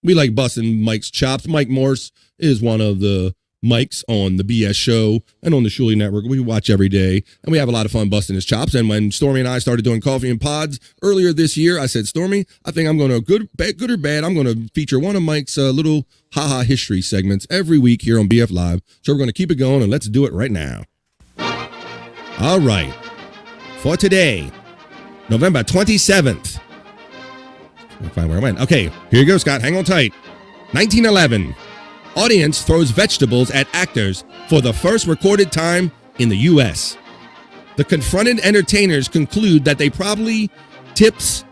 Speaker 9: We like busting Mike's chops. Mike Morse is one of the Mike's on the BS show and on the Shuley Network. We watch every day, and we have a lot of fun busting his chops. And when Stormy and I started doing Coffee and Pods earlier this year, I said, Stormy, I think I'm going to, good or bad, I'm going to feature one of Mike's little haha history segments every week here on BF Live. So we're going to keep it going, and let's do it right now. All right. For today, November 27th. I'll find where I went. Okay, here you go, Scott. Hang on tight. 1911. Audience throws vegetables at actors for the first recorded time in the U.S. The confronted entertainers conclude that they're probably tips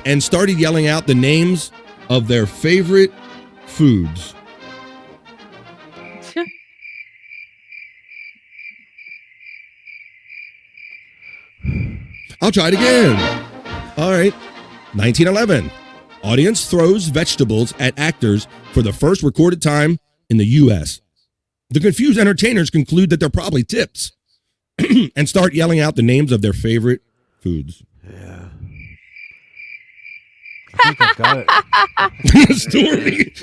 Speaker 9: and started yelling out the names of their favorite foods. I'll try it again. All right. 1911. Audience throws vegetables at actors for the first recorded time in the U.S. The confused entertainers conclude that they're probably tips and start yelling out the names of their favorite foods.
Speaker 11: Yeah. I think I got it.
Speaker 9: Story.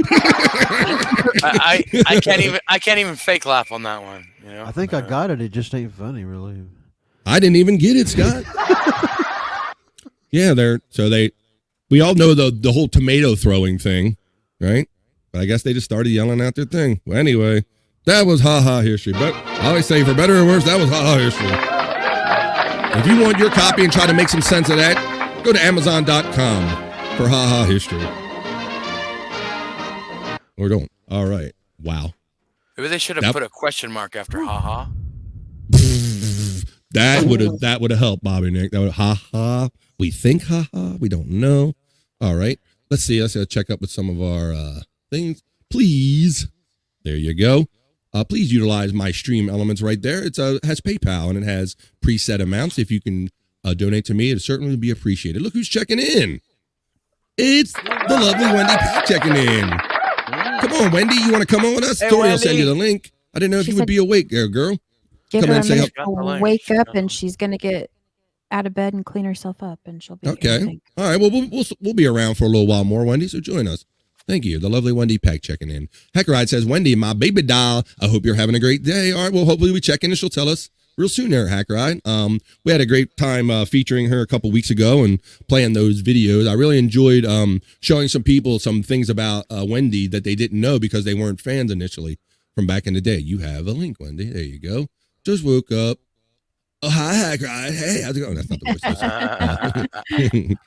Speaker 12: I can't even fake laugh on that one. You know?
Speaker 11: I think I got it. It just ain't funny, really.
Speaker 9: I didn't even get it, Scott. Yeah, we all know the whole tomato throwing thing, right? But I guess they just started yelling out their thing. Well, anyway, that was haha history. But I always say, for better or worse, that was haha history. If you want your copy and try to make some sense of that, go to Amazon.com for haha history. Or don't. All right. Wow.
Speaker 12: Maybe they should have put a question mark after haha.
Speaker 9: That would have helped, Bobby Nick. That would haha. We think haha. We don't know. All right. Let's see. Let's check up with some of our things. Please. There you go. Please utilize my stream elements right there. It has PayPal and it has preset amounts. If you can donate to me, it'd certainly be appreciated. Look who's checking in. It's the lovely Wendy Pack checking in. Come on, Wendy. You want to come on with us?
Speaker 12: Hey,
Speaker 9: Tori will
Speaker 12: Wendy.
Speaker 9: send you the link. I didn't know if you would be awake there, girl.
Speaker 10: Give
Speaker 9: Come
Speaker 10: her
Speaker 9: in
Speaker 10: a
Speaker 9: and say
Speaker 10: minute
Speaker 9: hello.
Speaker 10: to wake up, and she's gonna get out of bed and clean herself up, and she'll be
Speaker 9: Okay.
Speaker 10: okay.
Speaker 9: All right. Well, we'll be around for a little while more, Wendy. So join us. Thank you. The lovely Wendy Pack checking in. Hackride says, Wendy, my baby doll, I hope you're having a great day. All right. Well, hopefully we check in and she'll tell us real soon there at Hackride. We had a great time featuring her a couple weeks ago and playing those videos. I really enjoyed showing some people some things about Wendy that they didn't know because they weren't fans initially from back in the day. You have a link, Wendy. There you go. Just woke up. Oh, hi, Hackride. Hey, how's it going? That's not the voice.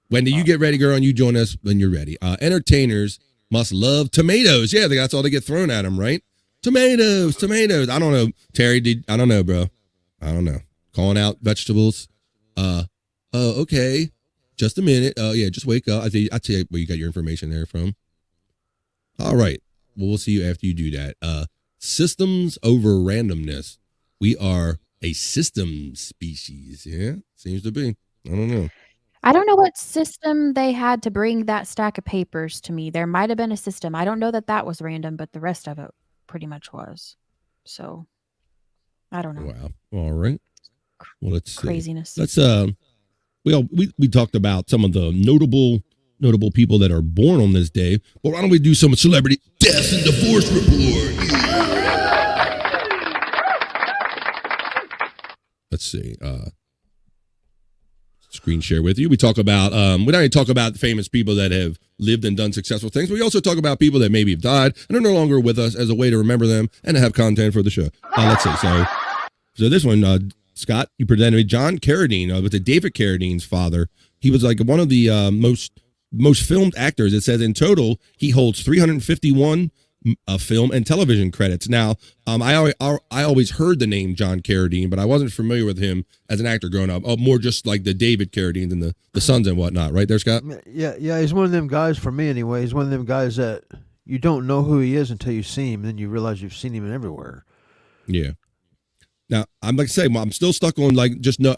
Speaker 9: Wendy, you get ready, girl, and you join us when you're ready. Entertainers must love tomatoes. Yeah, that's all they get thrown at them, right? Tomatoes. I don't know, Terry. I don't know, bro. I don't know. Calling out vegetables. Okay. Just a minute. Yeah, just wake up. I'll tell you where you got your information there from. All right. Well, we'll see you after you do that. Systems over randomness. We are a system species. Yeah, seems to be. I don't know.
Speaker 10: I don't know what system they had to bring that stack of papers to me. There might have been a system. I don't know that was random, but the rest of it pretty much was. So, I don't know.
Speaker 9: Wow. All right. Well, let's see.
Speaker 10: Craziness.
Speaker 9: Let's we talked about some of the notable people that are born on this day, but why don't we do some celebrity death and divorce report? Let's see. Screen share with you. We talk about we not only talk about famous people that have lived and done successful things, but we also talk about people that maybe have died and are no longer with us as a way to remember them and to have content for the show. Let's see. So this one, Scott, you presented me John Carradine with the David Carradine's father. He was like one of the most filmed actors. It says in total he holds 351 film and television credits. Now, I always heard the name John Carradine, but I wasn't familiar with him as an actor growing up. Oh, more just like the David Carradines and the sons and whatnot, right there, Scott?
Speaker 11: Yeah, he's one of them guys, for me anyway. He's one of them guys that you don't know who he is until you see him, and then you realize you've seen him everywhere.
Speaker 9: Yeah. Now, I'm like I say, I'm still stuck on I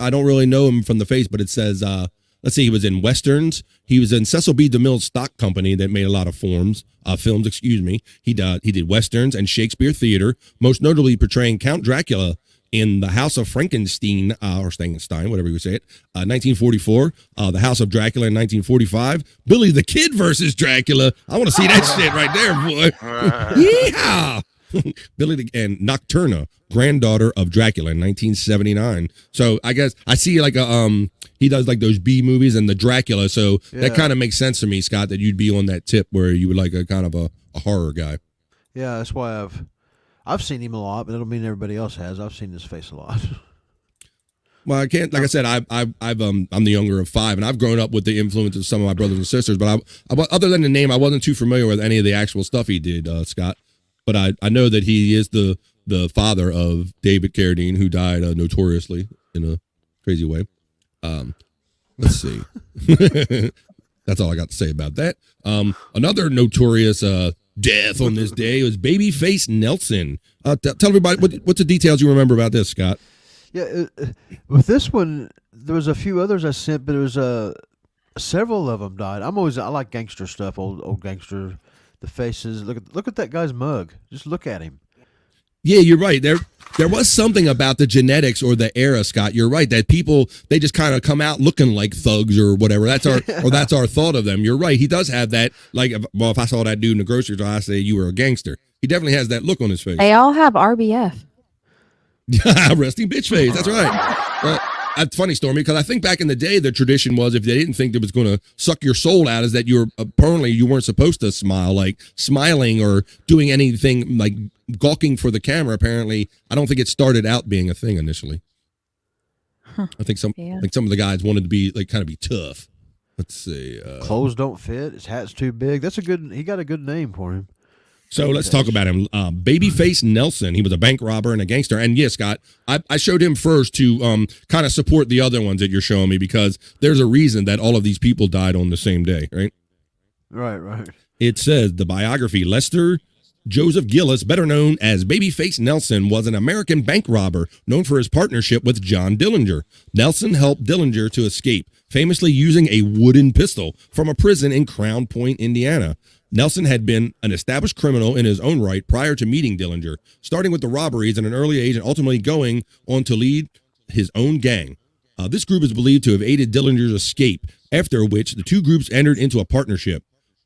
Speaker 9: don't really know him from the face, but it says, let's see, he was in Westerns. He was in Cecil B. DeMille's stock company that made a lot of films, He did Westerns and Shakespeare theater, most notably portraying Count Dracula in the House of Frankenstein, or Frankenstein, whatever you say it, 1944. The House of Dracula in 1945. Billy the Kid versus Dracula. I want to see that shit right there, boy. Yeehaw! Billy and Nocturna, granddaughter of Dracula in 1979. So I guess I see like he does like those B movies and the Dracula. So that kind of makes sense to me, Scott, that you'd be on that tip where you would like a kind of a horror guy.
Speaker 11: Yeah, that's why I've seen him a lot, but it don't mean everybody else has. I've seen his face a lot.
Speaker 9: Well, I can't. Like I said, I'm the younger of 5, and I've grown up with the influence of some of my brothers and sisters. But other than the name, I wasn't too familiar with any of the actual stuff he did, Scott. But I know that he is the father of David Carradine, who died notoriously in a crazy way. Let's see. That's all I got to say about that. Another notorious death on this day was Babyface Nelson. Tell everybody what's the details you remember about this, Scott.
Speaker 11: Yeah, with this one, there was a few others I sent, but there was several of them died. I like gangster stuff, old gangster. The faces. Look at that guy's mug. Just look at him.
Speaker 9: Yeah, you're right. There was something about the genetics or the era, Scott. You're right that people they just kind of come out looking like thugs or whatever. That's our thought of them. You're right. He does have that. Like, well, if I saw that dude in the grocery store, I say you were a gangster. He definitely has that look on his face.
Speaker 10: They all have RBF.
Speaker 9: Resting bitch face. That's right. Well, that's funny, Stormy, because I think back in the day, the tradition was if they didn't think it was going to suck your soul out, is that apparently you weren't supposed to smile, like smiling or doing anything like gawking for the camera. Apparently, I don't think it started out being a thing initially. I think some of the guys wanted to be like kind of be tough. Let's see.
Speaker 11: Clothes don't fit. His hat's too big. He got a good name for him.
Speaker 9: So let's talk about him. Babyface Nelson. He was a bank robber and a gangster. And yes, Scott, I showed him first to kind of support the other ones that you're showing me because there's a reason that all of these people died on the same day, right?
Speaker 11: Right.
Speaker 9: It says the biography, Lester Joseph Gillis, better known as Babyface Nelson, was an American bank robber known for his partnership with John Dillinger. Nelson helped Dillinger to escape, famously using a wooden pistol from a prison in Crown Point, Indiana. Nelson had been an established criminal in his own right prior to meeting Dillinger, starting with the robberies at an early age and ultimately going on to lead his own gang. This group is believed to have aided Dillinger's escape, after which the two groups entered into a partnership.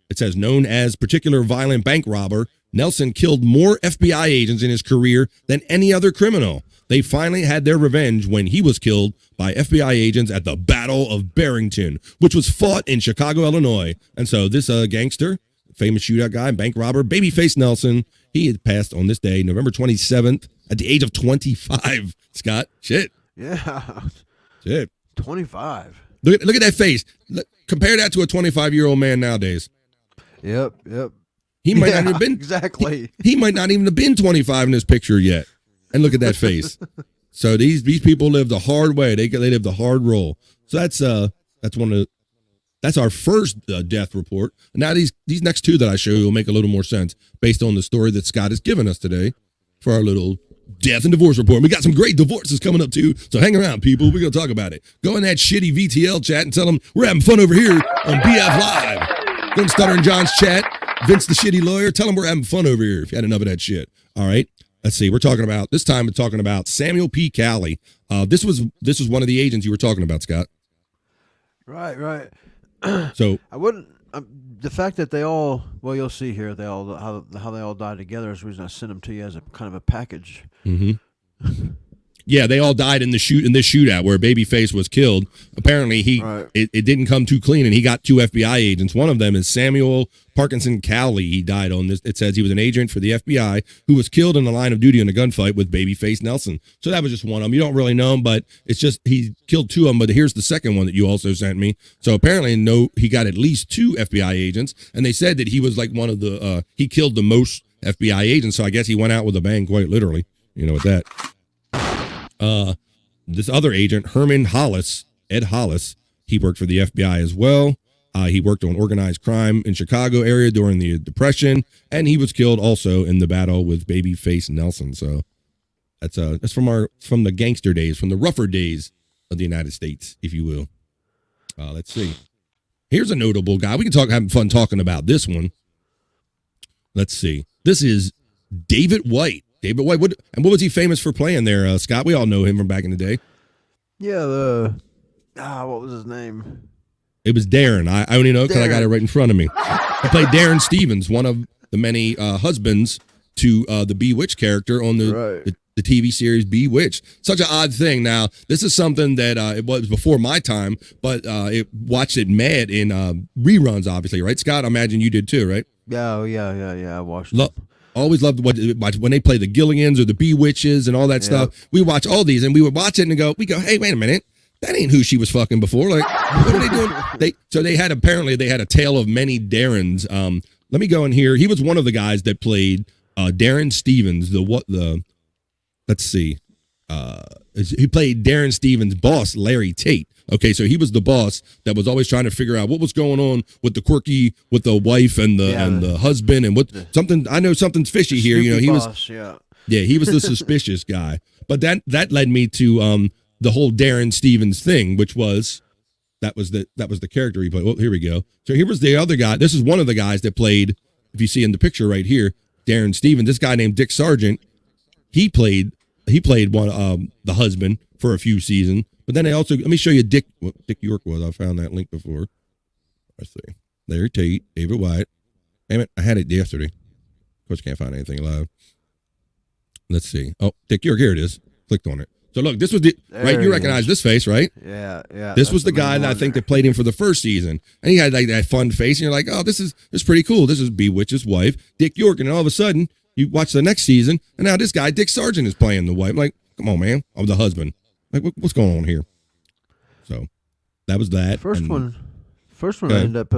Speaker 9: It says, known as particular violent bank robber, Nelson killed more FBI agents in his career than any other criminal. They finally had their revenge when he was killed by FBI agents at the Battle of Barrington, which was fought in Chicago, Illinois. And so this gangster, famous shootout guy, bank robber, Babyface Nelson, he had passed on this day, November 27th, at the age of 25. Scott, shit.
Speaker 11: Yeah.
Speaker 9: Shit.
Speaker 11: 25.
Speaker 9: Look at that face. Compare that to a 25-year-old man nowadays.
Speaker 11: Yep.
Speaker 9: He might not have been
Speaker 11: exactly.
Speaker 9: He might not even have been 25 in this picture yet. And look at that face. So these people lived the hard way. They lived the hard roll. So that's our first death report. Now these next two that I show you will make a little more sense based on the story that Scott has given us today for our little death and divorce report. We got some great divorces coming up too, so hang around, people. We're gonna talk about it. Go in that shitty VTL chat and tell them we're having fun over here on BF Live. Go to Stutter and John's chat. Vince the shitty lawyer. Tell them we're having fun over here. If you had enough of that shit. All right. Let's see. We're talking about Samuel P. Calley. This was one of the agents you were talking about, Scott.
Speaker 11: Right.
Speaker 9: So
Speaker 11: I wouldn't. The fact that they all, well, you'll see here, how they all died together is the reason I sent them to you as a kind of a package.
Speaker 9: Mm-hmm. Yeah, they all died in this shootout where Babyface was killed. Apparently, it didn't come too clean, and he got two FBI agents. One of them is Samuel Parkinson Cowley. He died on this. It says he was an agent for the FBI who was killed in the line of duty in a gunfight with Babyface Nelson. So that was just one of them. You don't really know him, but it's just he killed two of them. But here's the second one that you also sent me. So apparently, he got at least two FBI agents, and they said that he was like one of the he killed the most FBI agents. So I guess he went out with a bang, quite literally. You know, with that. This other agent, Herman Hollis, Ed Hollis, he worked for the FBI as well. He worked on organized crime in Chicago area during the Depression, and he was killed also in the battle with Babyface Nelson. So that's from the gangster days, from the rougher days of the United States, if you will. Let's see. Here's a notable guy. We can have fun talking about this one. Let's see. This is David White. David White. What was he famous for playing there, Scott? We all know him from back in the day.
Speaker 11: Yeah, what was his name?
Speaker 9: It was Darren. I only know because I got it right in front of me. He played Darren Stevens, one of the many husbands to the Bewitched character on the TV series Bewitched. Such an odd thing. Now, this is something that it was before my time, but it watched it mad in reruns, obviously, right, Scott? I imagine you did too, right?
Speaker 11: Yeah. I watched it.
Speaker 9: Always loved when they play the Gilligans or the Bewitches and all that stuff. We watch all these, and we would watch it and go, hey, wait a minute. That ain't who she was fucking before. Like, what are they doing? They had a tale of many Darrens. Let me go in here. He was one of the guys that played Darren Stevens. Let's see. He played Darren Stevens' boss, Larry Tate. Okay, so he was the boss that was always trying to figure out what was going on with the wife and the husband and I know something's fishy here. You know, he was he was the suspicious guy. But that led me to the whole Darren Stevens thing, which was that was the character he played. Well, here we go. So here was the other guy. This is one of the guys that played, if you see in the picture right here, Darren Stevens. This guy named Dick Sargent. He played one the husband for a few seasons. But then let me show you Dick York was. I found that link before. Let's see. Larry Tate, David White. Damn it, I had it yesterday. Of course, can't find anything live. Let's see. Oh, Dick York, here it is. Clicked on it. So look, this was right. You recognize this face, right?
Speaker 11: Yeah.
Speaker 9: This was the guy that I think that played him for the first season, and he had like that fun face, and you're like, oh, this is pretty cool. This is Bewitch's wife, Dick York, and then all of a sudden you watch the next season, and now this guy Dick Sargent is playing the wife. I'm like, come on, man, I'm the husband. Like, what's going on here? So that was that.
Speaker 11: First one ended up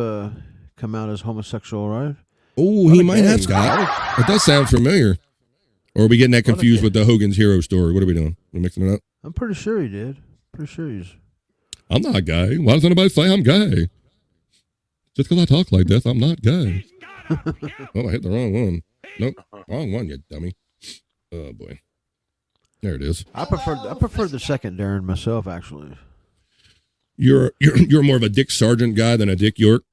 Speaker 11: come out as homosexual, right?
Speaker 9: Oh, he might have, Scott. It does sound familiar. Or are we getting that confused with the Hogan's Hero story? What are we doing? We're mixing it up?
Speaker 11: I'm pretty sure he did. Pretty sure he's...
Speaker 9: I'm not gay. Why does anybody say I'm gay? Just because I talk like this, I'm not gay. Oh, I hit the wrong one. Nope. Wrong one, you dummy. Oh, boy. There it is.
Speaker 11: I prefer the second Darren myself, actually.
Speaker 9: You're more of a Dick Sargent guy than a Dick York?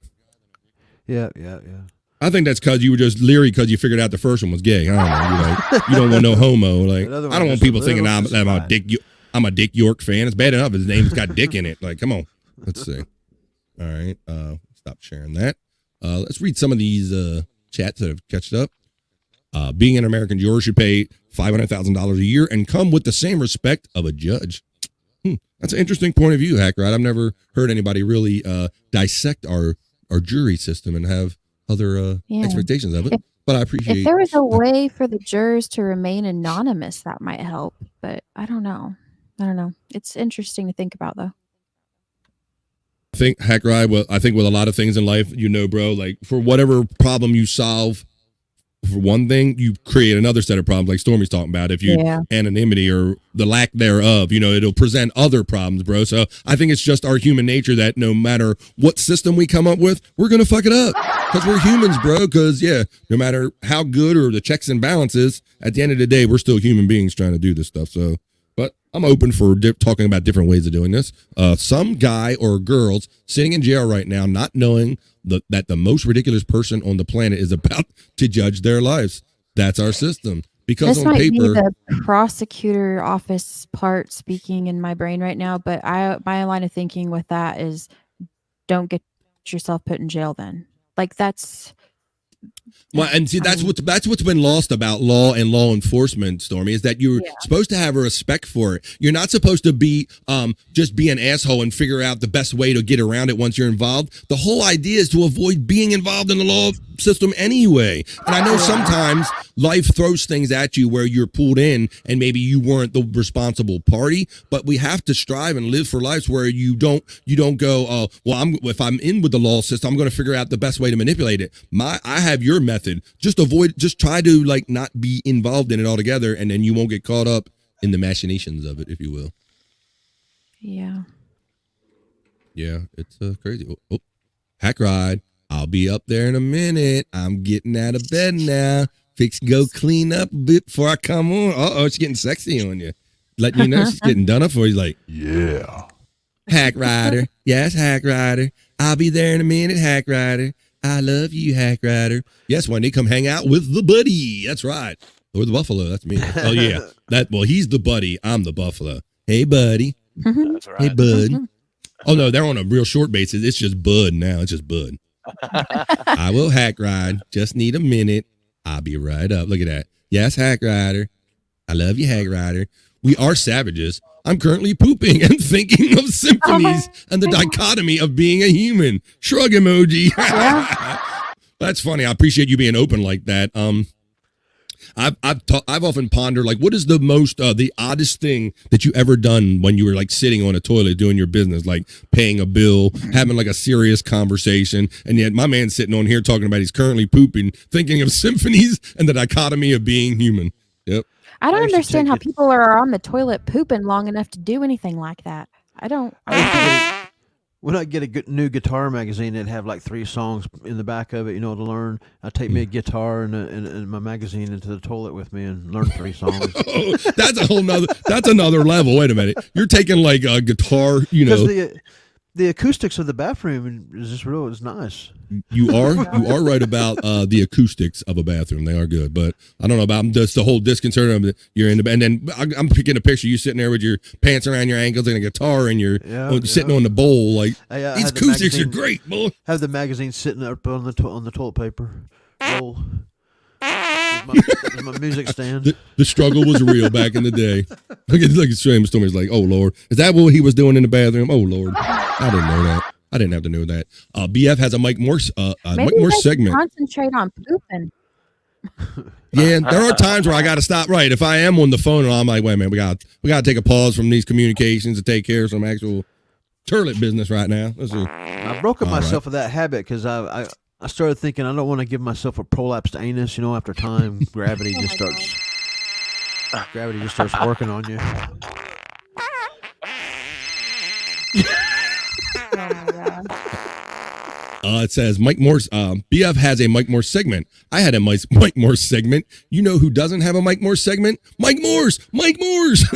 Speaker 11: Yeah.
Speaker 9: I think that's because you were just leery because you figured out the first one was gay. I don't know. You don't want no homo. Like, I don't want people thinking I'm a Dick York fan. It's bad enough his name's got Dick in it. Like, come on. Let's see. All right. Stop sharing that. Let's read some of these chats that have catched up. Being an American juror should pay $500,000 a year and come with the same respect of a judge. That's an interesting point of view, Hackride. I've never heard anybody really dissect our jury system and have other expectations of it. But I appreciate.
Speaker 10: If there was a way for the jurors to remain anonymous, that might help. But I don't know. It's interesting to think about, though.
Speaker 9: I think Hackride. Well, I think with a lot of things in life, bro, like for whatever problem you solve, for one thing, you create another set of problems, like Stormy's talking about. If you anonymity or the lack thereof, it'll present other problems, bro. So I think it's just our human nature that no matter what system we come up with, we're gonna fuck it up because we're humans, bro. Because no matter how good or the checks and balances, at the end of the day, we're still human beings trying to do this stuff. So, but I'm open for talking about different ways of doing this. Some guy or girls sitting in jail right now, not knowing that the most ridiculous person on the planet is about to judge their lives. That's our system. Because
Speaker 10: this
Speaker 9: on
Speaker 10: might
Speaker 9: paper,
Speaker 10: be the prosecutor office part speaking in my brain right now, but my line of thinking with that is, don't get yourself put in jail. Then, like that's.
Speaker 9: Well, and see, that's what's been lost about law and law enforcement, Stormy, is that you're supposed to have a respect for it. You're not supposed to be just be an asshole and figure out the best way to get around it once you're involved. The whole idea is to avoid being involved in the law system anyway. And I know sometimes life throws things at you where you're pulled in and maybe you weren't the responsible party, but we have to strive and live for lives where you don't go, if I'm in with the law system, I'm going to figure out the best way to manipulate it. I have your method. Just try to not be involved in it altogether, and then you won't get caught up in the machinations of it, if you will.
Speaker 10: Yeah.
Speaker 9: Yeah, it's crazy. Oh, Hackride. I'll be up there in a minute. I'm getting out of bed now. Fix go clean up a bit before I come on. It's getting sexy on you. Letting you know she's getting done up for you. He's like, yeah. Hackrider. Yes, Hackrider. I'll be there in a minute, Hackrider. I love you, Hackrider. Yes, Wendy, come hang out with the buddy. That's right. Or the buffalo. That's me. Oh yeah. Well, he's the buddy. I'm the buffalo. Hey, buddy.
Speaker 12: That's right.
Speaker 9: Hey, bud. Oh no, they're on a real short basis. It's just Bud now. It's just Bud. I will hack ride. Just need a minute. I'll be right up. Look at that. Yes, hack rider. I love you, hack rider. We are savages. I'm currently pooping and thinking of symphonies and the dichotomy of being a human. Shrug emoji. That's funny. I appreciate you being open like that. I've often pondered, like, what is the most the oddest thing that you ever done when you were like sitting on a toilet doing your business, like paying a bill, having like a serious conversation, and yet my man's sitting on here talking about he's currently pooping, thinking of symphonies and the dichotomy of being human. Yep.
Speaker 10: I don't understand how people are on the toilet pooping long enough to do anything like that. I don't.
Speaker 11: When I get a new guitar magazine, it'd have like 3 songs in the back of it, to learn. I take me a guitar and my magazine into the toilet with me and learn 3 songs.
Speaker 9: Oh, that's another level. Wait a minute. You're taking like a guitar,
Speaker 11: Because the acoustics of the bathroom is just real. It's nice.
Speaker 9: You are right about the acoustics of a bathroom. They are good, but I don't know about just the whole disconcert of you're in the, and then I'm picking a picture. You sitting there with your pants around your ankles and a guitar, and you're sitting on the bowl. Like these acoustics are great, boy.
Speaker 11: Have the magazine sitting up on the toilet paper roll. My music stand.
Speaker 9: The struggle was real back in the day. Look at Seamus Stormer's like, oh Lord, is that what he was doing in the bathroom? Oh Lord, I didn't know that. I didn't have to know that. BF has a Mike Morse segment.
Speaker 10: Concentrate on pooping.
Speaker 9: Yeah, there are times where I got to stop. Right, if I am on the phone and I'm like, wait a minute, we got to take a pause from these communications to take care of some actual toilet business right now. Let's see.
Speaker 11: I've broken myself of that habit because I started thinking I don't want to give myself a prolapsed anus. After time, gravity just starts working on you.
Speaker 9: It says Mike Morse. BF has a Mike Morse segment. I had a Mike Morse segment. You know who doesn't have a Mike Morse segment? Mike Morse. Mike Morse.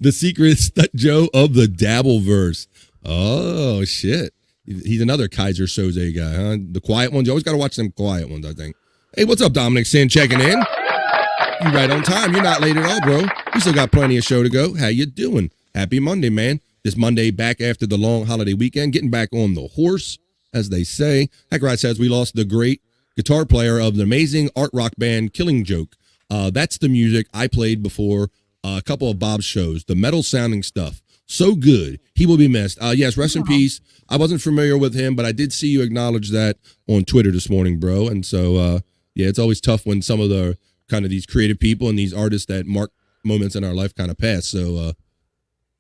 Speaker 9: The secret Joe of the Dabbleverse. Oh shit. He's another Kaiser Soze guy, huh? The quiet ones. You always got to watch them quiet ones, I think. Hey, what's up, Dominic Sin checking in? You right on time. You're not late at all, bro. We still got plenty of show to go. How you doing? Happy Monday, man. This Monday back after the long holiday weekend, getting back on the horse, as they say. Hackride says we lost the great guitar player of the amazing art rock band Killing Joke. That's the music I played before a couple of Bob's shows. The metal sounding stuff. So good. He will be missed. Yes, rest in peace. I wasn't familiar with him, but I did see you acknowledge that on Twitter this morning, bro. And so, yeah, it's always tough when some of the kind of these creative people and these artists that mark moments in our life kind of pass. So,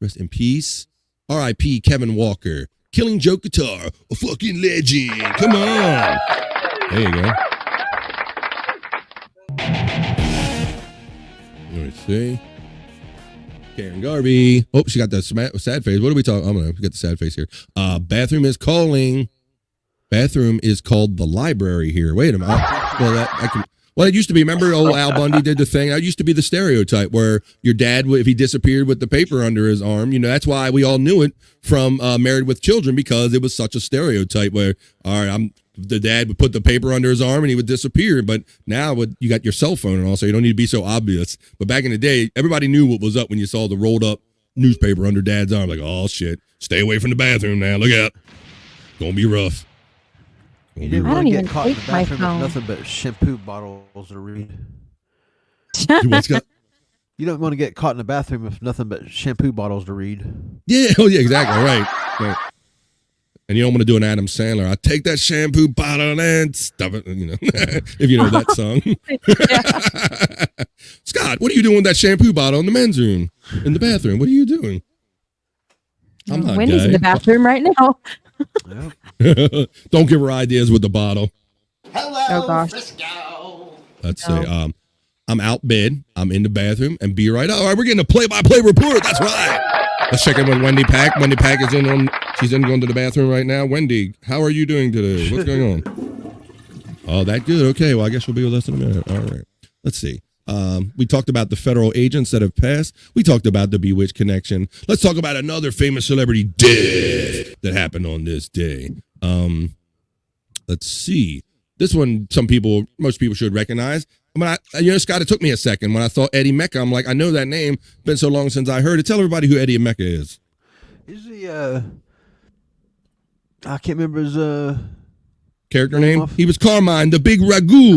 Speaker 9: rest in peace. R.I.P. Kevin Walker. Killing Joke guitar. A fucking legend. Come on. There you go. Let me see. Karen Garvey. Oh, she got the sad face. What are we talking? I'm gonna get the sad face here. Bathroom is calling. Bathroom is called the library here. Wait a minute. Well, it used to be. Remember, old Al Bundy did the thing. That used to be the stereotype where your dad, if he disappeared with the paper under his arm, that's why we all knew it from Married with Children, because it was such a stereotype where, all right, the dad would put the paper under his arm and he would disappear. But now you got your cell phone and all, so you don't need to be so obvious. But back in the day, everybody knew what was up when you saw the rolled up newspaper under dad's arm. Like, oh shit, stay away from the bathroom now. Look out. Gonna be rough.
Speaker 11: You didn't want to get caught in the bathroom with nothing but shampoo bottles to read. You don't want to get caught in the bathroom with nothing but shampoo bottles to read.
Speaker 9: Yeah, oh yeah, exactly, right. And you don't want to do an Adam Sandler. I take that shampoo bottle and stuff it, if you know that song. Scott, what are you doing with that shampoo bottle in the men's room? In the bathroom? What are you doing? I'm not
Speaker 10: Wendy's
Speaker 9: gay.
Speaker 10: in the bathroom right now.
Speaker 9: Don't give her ideas with the bottle.
Speaker 1: Hello,
Speaker 10: oh gosh.
Speaker 1: Frisco.
Speaker 9: Let's see. I'm out bed. I'm in the bathroom and be right. All right, we're getting a play-by-play report. That's right. Let's check in with Wendy Pack. Wendy Pack is she's going to the bathroom right now. Wendy, how are you doing today? What's going on? Oh, that good. Okay, well, I guess you'll be with us in a minute. All right. Let's see. We talked about the federal agents that have passed. We talked about the Bewitched connection. Let's talk about another famous celebrity death that happened on this day. Let's see. This one, most people should recognize. But Scott, it took me a second when I thought Eddie Mecca. I'm like, I know that name. Been so long since I heard it. Tell everybody who Eddie Mecca is.
Speaker 11: He's the I can't remember his
Speaker 9: character name. He was Carmine, the Big Ragu.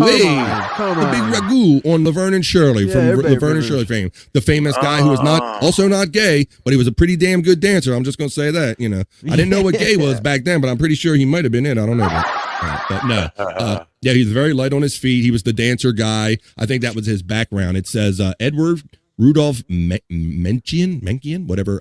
Speaker 11: Carmine.
Speaker 9: The Big Ragu on Laverne and Shirley from Laverne and Shirley fame. The famous guy who was also not gay, but he was a pretty damn good dancer. I'm just gonna say that. I didn't know what gay was back then, but I'm pretty sure he might have been it. I don't know. But no. Yeah, he's very light on his feet. He was the dancer guy. I think that was his background. It says Edward Rudolph Mencken, whatever.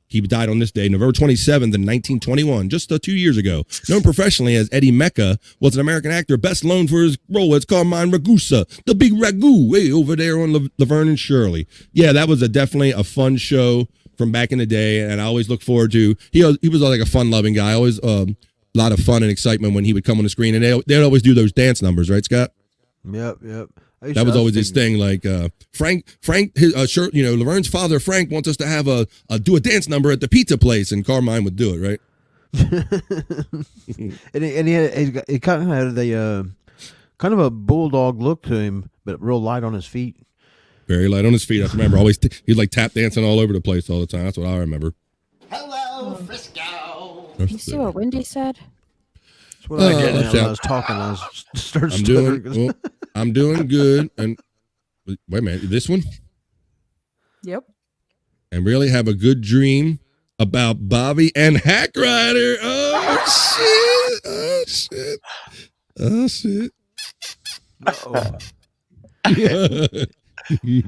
Speaker 9: He died on this day, November 27th in 1921, just 2 years ago. Known professionally as Eddie Mecca, was an American actor best known for his role as Carmine Ragusa, the Big Ragu, over there on Laverne and Shirley. Yeah, that was definitely a fun show from back in the day, and I always look forward to. He was like a fun-loving guy, always a lot of fun and excitement when he would come on the screen, and they'd always do those dance numbers, right, Scott?
Speaker 11: Yep.
Speaker 9: That was always his thing. Like Frank, Laverne's father Frank wants us to have do a dance number at the pizza place, and Carmine would do it, right?
Speaker 11: and he kind of had the kind of a bulldog look to him, but real light on his feet.
Speaker 9: Very light on his feet. I remember always he'd like tap dancing all over the place all the time. That's what I remember.
Speaker 1: Hello, Frisco.
Speaker 10: You see what Wendy said?
Speaker 11: That's what I did when I was talking. I started stuttering.
Speaker 9: I'm doing good. And wait a minute, this one?
Speaker 10: Yep.
Speaker 9: And really have a good dream about Bobby and Hackrider. Oh shit! Oh shit!
Speaker 11: Uh-oh.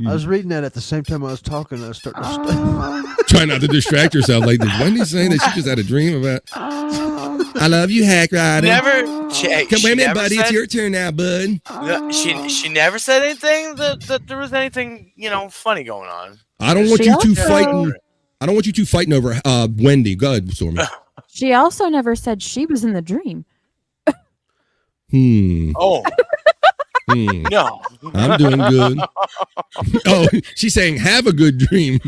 Speaker 11: I was reading that at the same time I was talking. I was starting to stutter.
Speaker 9: Try not to distract yourself. Like, did Wendy saying that she just had a dream about? I love you, Hackrider. Come in, buddy. It's your turn now, bud.
Speaker 12: No, she never said anything that there was anything funny going on.
Speaker 9: I don't want you two fighting. I don't want you two fighting over Wendy. Go ahead, Stormy.
Speaker 10: She also never said she was in the dream.
Speaker 12: Oh. No.
Speaker 9: I'm doing good. Oh, she's saying have a good dream.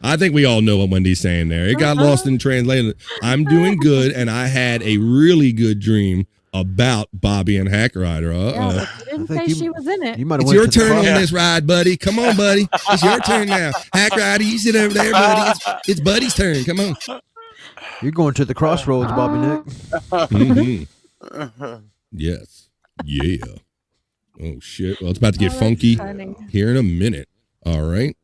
Speaker 9: I think we all know what Wendy's saying there. It got lost in translation. I'm doing good, and I had a really good dream about Bobby and Hackrider.
Speaker 10: Yeah, but you didn't say she was in it.
Speaker 9: It's your turn on this ride, buddy. Come on, buddy. It's your turn now. Hackrider, you sit over there, buddy. It's Buddy's turn. Come on.
Speaker 11: You're going to the crossroads, Bobby Nick.
Speaker 9: Mm-hmm. Yes. Yeah. Oh, shit. Well, it's about to get funky here in a minute. All right.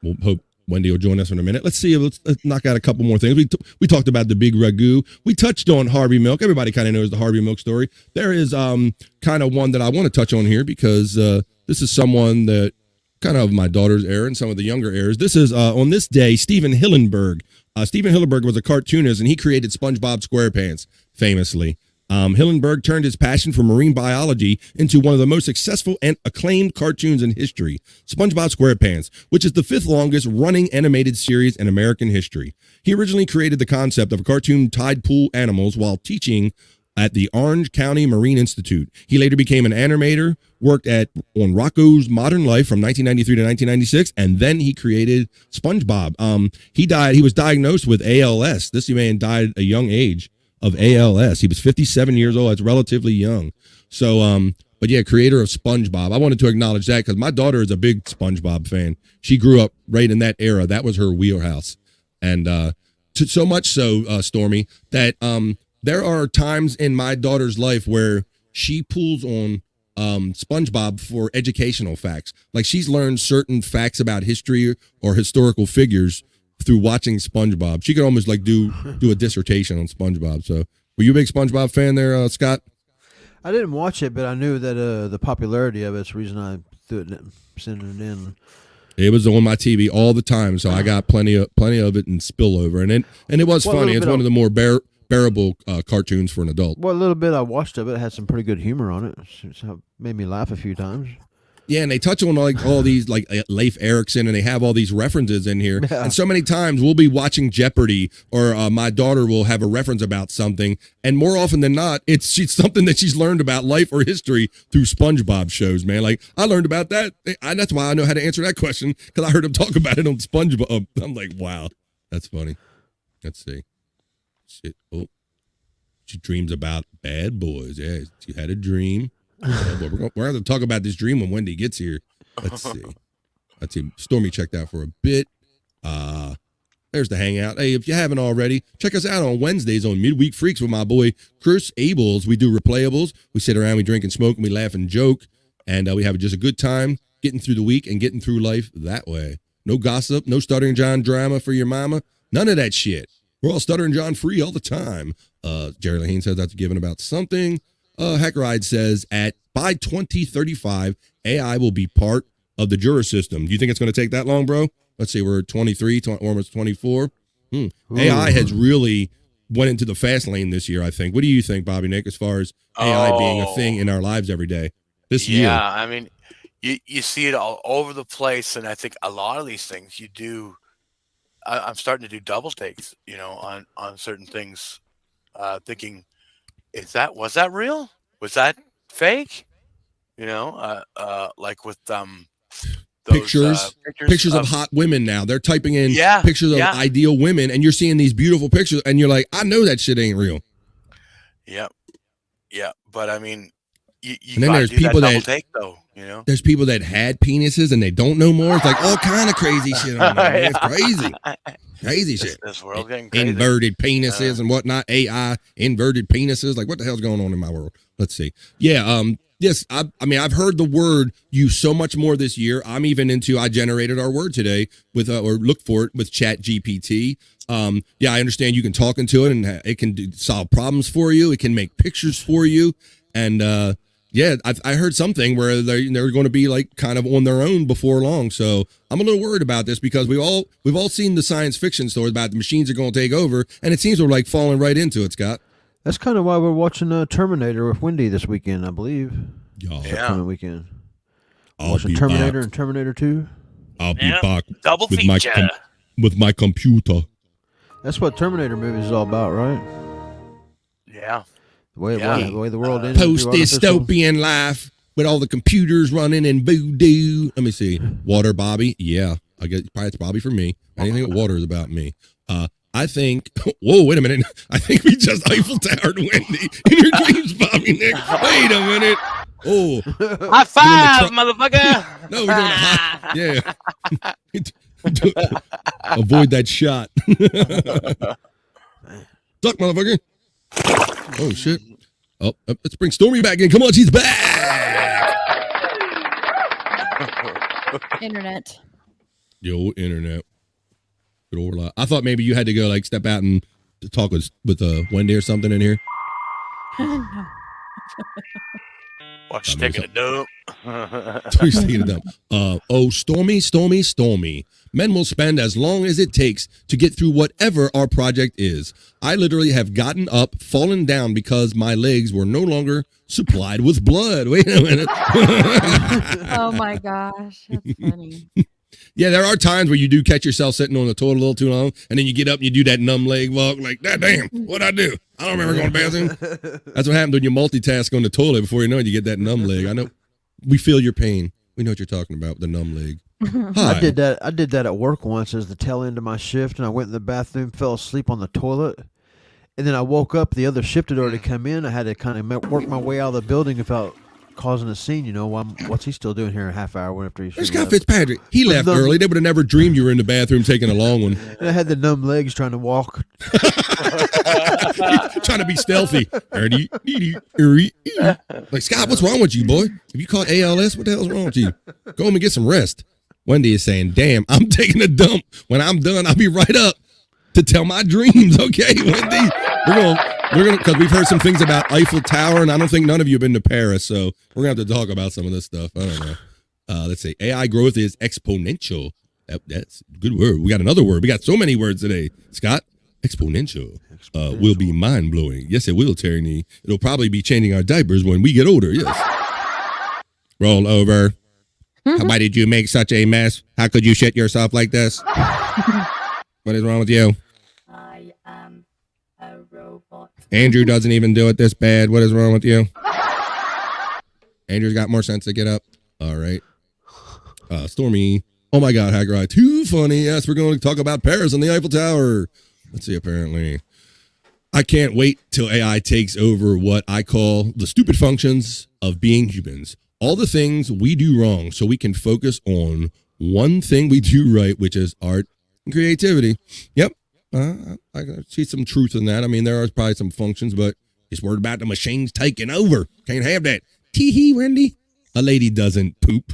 Speaker 9: We'll hope Wendy will join us in a minute. Let's see. Let's knock out a couple more things. We talked about the Big Ragu. We touched on Harvey Milk. Everybody kind of knows the Harvey Milk story. There is kind of one that I want to touch on here because this is someone that kind of my daughter's era and some of the younger eras. This is on this day, Stephen Hillenburg. Stephen Hillenburg was a cartoonist, and he created SpongeBob SquarePants famously. Hillenburg turned his passion for marine biology into one of the most successful and acclaimed cartoons in history, SpongeBob SquarePants, which is the 5th longest running animated series in American history. He originally created the concept of a cartoon tide pool animals while teaching at the Orange County Marine Institute. He later became an animator, worked on Rocko's Modern Life from 1993 to 1996, and then he created SpongeBob. He was diagnosed with ALS. This man died at a young age of ALS. He was 57 years old. That's relatively young. So, but yeah, creator of SpongeBob. I wanted to acknowledge that because my daughter is a big SpongeBob fan. She grew up right in that era. That was her wheelhouse. And so much so, Stormy, that there are times in my daughter's life where she pulls on SpongeBob for educational facts. Like she's learned certain facts about history or historical figures through watching SpongeBob. She could almost like do a dissertation on SpongeBob. So were you a big SpongeBob fan there, Scott?
Speaker 11: I didn't watch it, but I knew that the popularity of it's the reason I sent it in.
Speaker 9: It was on my TV all the time, so I got plenty of it and spillover. And it was funny. It's one of the more bearable cartoons for an adult.
Speaker 11: Well, a little bit I watched of it. It had some pretty good humor on it. It made me laugh a few times.
Speaker 9: Yeah, and they touch on like all these like Leif Erikson, and they have all these references in here. Yeah. And so many times we'll be watching Jeopardy, or my daughter will have a reference about something, and more often than not, it's something that she's learned about life or history through SpongeBob shows. Man, like I learned about that. That's why I know how to answer that question because I heard him talk about it on SpongeBob. I'm like, wow, that's funny. Let's see. Shit. Oh, She dreams about bad boys. Yeah, she had a dream. We're going to have to talk about this dream when Wendy gets here. Let's see. Stormy checked out for a bit. There's the hangout. Hey, if you haven't already, check us out on Wednesdays on Midweek Freaks with my boy Chris Abels. We do replayables. We sit around, we drink and smoke, and we laugh and joke. And we have just a good time getting through the week and getting through life that way. No gossip, no Stuttering John drama for your mama. None of that shit. We're all Stuttering John free all the time. Jerry Lahane says that's given about something. Hackride says by 2035, AI will be part of the juror system. Do you think it's going to take that long, bro? Let's see, we're 23, almost 24. AI has really went into the fast lane this year, I think. What do you think, Bobby Nick, as far as AI being a thing in our lives every day this year?
Speaker 12: Yeah, I mean, you see it all over the place, and I think a lot of these things you do. I'm starting to do double takes, on certain things, thinking, was that real? Was that fake? Like with those,
Speaker 9: pictures of hot women now. They're typing in pictures of ideal women, and you're seeing these beautiful pictures, and you're like, I know that shit ain't real.
Speaker 12: Yep. Yeah, but I mean, you
Speaker 9: and then there's people that
Speaker 12: take, though,
Speaker 9: There's people that had penises and they don't know more. It's like all kind of crazy shit on there. It's crazy. Crazy shit.
Speaker 12: This world getting crazy.
Speaker 9: Inverted penises and whatnot. AI, inverted penises. Like, what the hell's going on in my world? Let's see. Yeah, yes, I mean, I've heard the word used so much more this year. I'm even I generated our word today with, or looked for it with Chat GPT. Yeah, I understand you can talk into it and it can solve problems for you. It can make pictures for you. And, yeah, I heard something where they're going to be like kind of on their own before long. So I'm a little worried about this because we've all seen the science fiction stories about the machines are going to take over, and it seems we're like falling right into it, Scott.
Speaker 11: That's kind of why we're watching Terminator with Wendy this weekend, I believe.
Speaker 9: Yeah.
Speaker 11: Coming weekend.
Speaker 9: I'll
Speaker 11: watching
Speaker 9: be
Speaker 11: Terminator
Speaker 9: back.
Speaker 11: and Terminator 2.
Speaker 9: I'll be back
Speaker 12: double
Speaker 9: with
Speaker 12: feature.
Speaker 9: with my computer.
Speaker 11: That's what Terminator movies is all about, right?
Speaker 12: Yeah.
Speaker 11: The way the world ends.
Speaker 9: Post-dystopian life with all the computers running and voodoo. Let me see. Water, Bobby. Yeah, I guess probably it's Bobby for me. Anything with water is about me. I think. Whoa, wait a minute. I think we just Eiffel Towered Wendy in your dreams, Bobby Nick. Wait a minute. Oh,
Speaker 12: high five, motherfucker!
Speaker 9: No, we're doing a high. Yeah. Avoid that shot. Suck, motherfucker. Oh shit. Oh, let's bring Stormy back in. Come on, she's back.
Speaker 10: Internet.
Speaker 9: Yo, internet. Good old lot. I thought maybe you had to go like step out and to talk with Wendy or something in here.
Speaker 12: Watch taking a dump.
Speaker 9: She's taking a dump. Oh, Stormy. Men will spend as long as it takes to get through whatever our project is. I literally have gotten up, fallen down because my legs were no longer supplied with blood. Wait a minute.
Speaker 10: Oh my gosh, that's funny.
Speaker 9: Yeah, there are times where you do catch yourself sitting on the toilet a little too long, and then you get up and you do that numb leg walk, like, God damn, what'd I do? I don't remember going to the bathroom. That's what happens when you multitask on the toilet. Before you know it, you get that numb leg. I know. We feel your pain. We know what you're talking about, the numb leg. Hi.
Speaker 11: I did that at work once as the tail end of my shift, and I went in the bathroom, fell asleep on the toilet, and then I woke up. The other shift had already come in. I had to kind of work my way out of the building without causing a scene. What's he still doing here a half hour after he
Speaker 9: There's Scott Fitzpatrick. He left early. They would have never dreamed you were in the bathroom taking a long one.
Speaker 11: And I had the numb legs trying to walk.
Speaker 9: Trying to be stealthy. Like, Scott, what's wrong with you, boy? Have you caught ALS? What the hell's wrong with you? Go home and get some rest. Wendy is saying, damn, I'm taking a dump. When I'm done, I'll be right up to tell my dreams. Okay, Wendy? We're gonna, because we've heard some things about Eiffel Tower, and I don't think none of you have been to Paris, so we're gonna have to talk about some of this stuff. I don't know. Let's see. AI growth is exponential. That's a good word. We got another word. We got so many words today. Scott, exponential. Will be mind blowing. Yes, it will, Terry. It'll probably be changing our diapers when we get older. Yes. Roll over. Why did you make such a mess? How could you shit yourself like this? What is wrong with you?
Speaker 15: I am a robot.
Speaker 9: Andrew doesn't even do it this bad. What is wrong with you? Andrew's got more sense to get up. All right. Stormy. Oh my God, Hackride. Too funny. Yes, we're going to talk about Paris and the Eiffel Tower. Let's see, apparently. I can't wait till AI takes over what I call the stupid functions of being humans. All the things we do wrong so we can focus on one thing we do right, which is art and creativity. Yep. I see some truth in that. I mean, there are probably some functions, but it's worried about the machines taking over. Can't have that. Tee-hee, Wendy. A lady doesn't poop.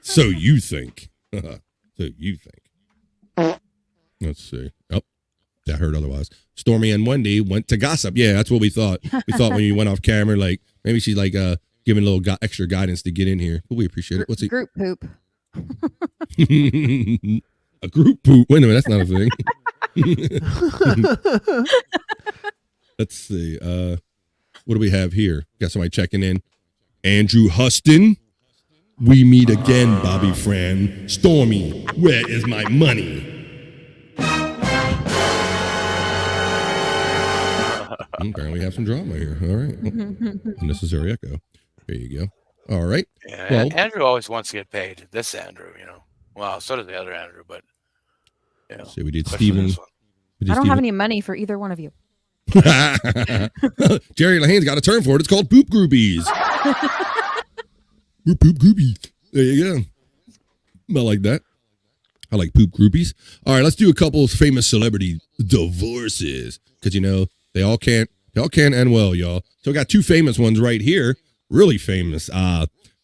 Speaker 9: So you think. So you think. Let's see. Oh, I heard otherwise. Stormy and Wendy went to gossip. Yeah, that's what we thought. We thought when you went off camera, like maybe she's like giving a little extra guidance to get in here. But we appreciate it. What's it?
Speaker 10: Group poop.
Speaker 9: A group poop. Wait a minute, that's not a thing. Let's see. What do we have here? Got somebody checking in. Andrew Huston. We meet again, Bobby Fran. Stormy, where is my money? Apparently we have some drama here. All right. Unnecessary echo. There you go. All right.
Speaker 12: Yeah,
Speaker 9: Well,
Speaker 12: Andrew always wants to get paid. This Andrew, Well, so does the other Andrew, but
Speaker 9: so we did
Speaker 12: especially
Speaker 9: Steven.
Speaker 12: this one.
Speaker 10: I don't have any money for either one of you.
Speaker 9: Jerry Lahane's got a term for it. It's called poop groupies. Poop groupies. There you go. I like that. I like poop groupies. All right, let's do a couple of famous celebrity divorces because they all can't end well, y'all. So we got two famous ones right here. Really famous.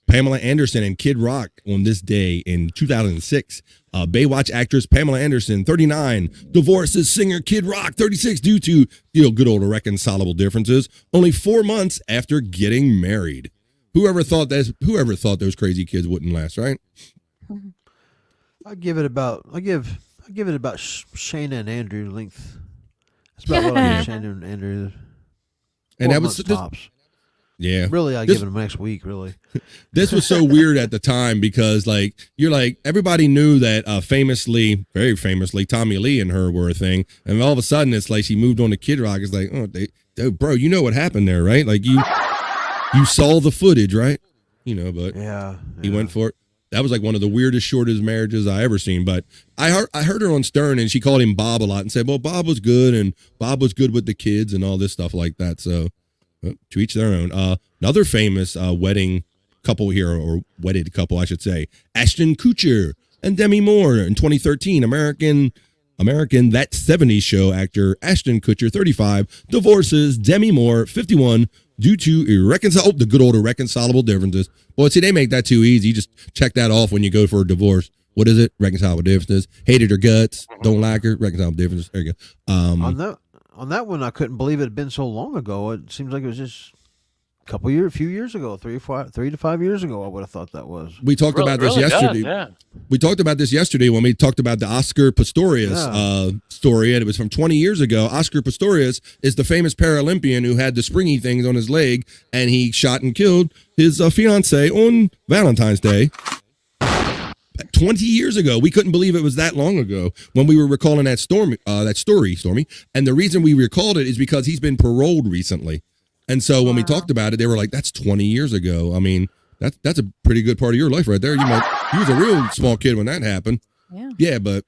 Speaker 9: Pamela Anderson and Kid Rock on this day in 2006. Baywatch actress Pamela Anderson, 39, divorces singer Kid Rock, 36, due to good old irreconcilable differences. Only 4 months after getting married. Whoever thought those crazy kids wouldn't last, right?
Speaker 11: I give it about Shayna and Andrew length. That's about what I give Shayna and Andrew.
Speaker 9: And that was
Speaker 11: tops.
Speaker 9: Yeah.
Speaker 11: Really, I give it them next week, really.
Speaker 9: This was so weird at the time because everybody knew that very famously, Tommy Lee and her were a thing. And all of a sudden it's like she moved on to Kid Rock. It's like, bro, you know what happened there, right? Like you saw the footage, right? But he went for it. That was like one of the weirdest, shortest marriages I ever seen. But I heard her on Stern and she called him Bob a lot and said, well, Bob was good and Bob was good with the kids and all this stuff like that. So to each their own. Another famous wedding couple here, or wedded couple, I should say, Ashton Kutcher and Demi Moore in 2013. American That 70s Show actor Ashton Kutcher, 35, divorces Demi Moore, 51, due to the good old irreconcilable differences. Well, see, they make that too easy. You just check that off when you go for a divorce. What is it? Reconcilable differences. Hated her guts. Don't like her. Reconcilable differences. There you go.
Speaker 11: On that one, I couldn't believe it had been so long ago. It seems like it was just a few years ago, 3 to 5 years ago. I would have thought that was.
Speaker 9: We talked about this yesterday.
Speaker 12: Yeah.
Speaker 9: We talked about this yesterday when we talked about the Oscar Pistorius story, and it was from 20 years ago. Oscar Pistorius is the famous Paralympian who had the springy things on his leg, and he shot and killed his fiance on Valentine's Day. 20 years ago. We couldn't believe it was that long ago when we were recalling that story, Stormy. And the reason we recalled it is because he's been paroled recently. And so when we talked about it, they were like, that's 20 years ago. I mean, that's a pretty good part of your life right there. You was a real small kid when that happened. Yeah, but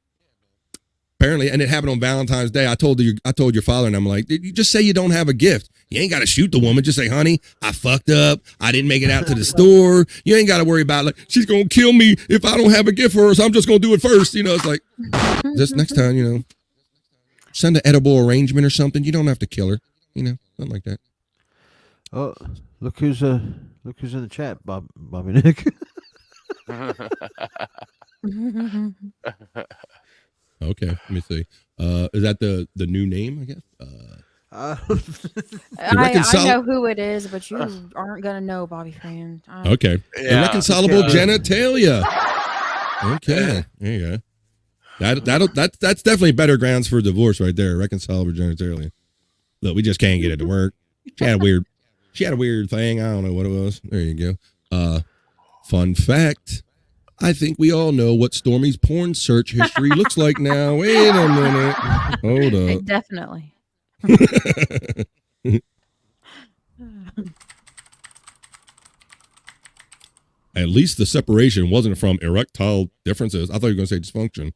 Speaker 9: apparently, and it happened on Valentine's Day. I told your father, and I'm like, you just say you don't have a gift. You ain't got to shoot the woman. Just say, honey, I fucked up. I didn't make it out to the store. You ain't got to worry about she's going to kill me if I don't have a gift for her, so I'm just going to do it first. It's like, this next time, send an edible arrangement or something. You don't have to kill her. Something like that.
Speaker 11: Oh, look who's in the chat, Bobby Nick.
Speaker 9: Okay, let me see. Is that the new name, I guess?
Speaker 10: I know who it is, but you aren't gonna know, Bobby Fran.
Speaker 9: Okay.
Speaker 12: Yeah.
Speaker 9: Irreconcilable genitalia. Okay. There you go. That's definitely better grounds for divorce right there. Irreconcilable genitalia. Look, we just can't get it to work. She had a weird thing. I don't know what it was. There you go. Fun fact. I think we all know what Stormy's porn search history looks like now. Wait a minute. Hold up.
Speaker 10: Definitely.
Speaker 9: At least the separation wasn't from erectile differences. I thought you were going to say dysfunction.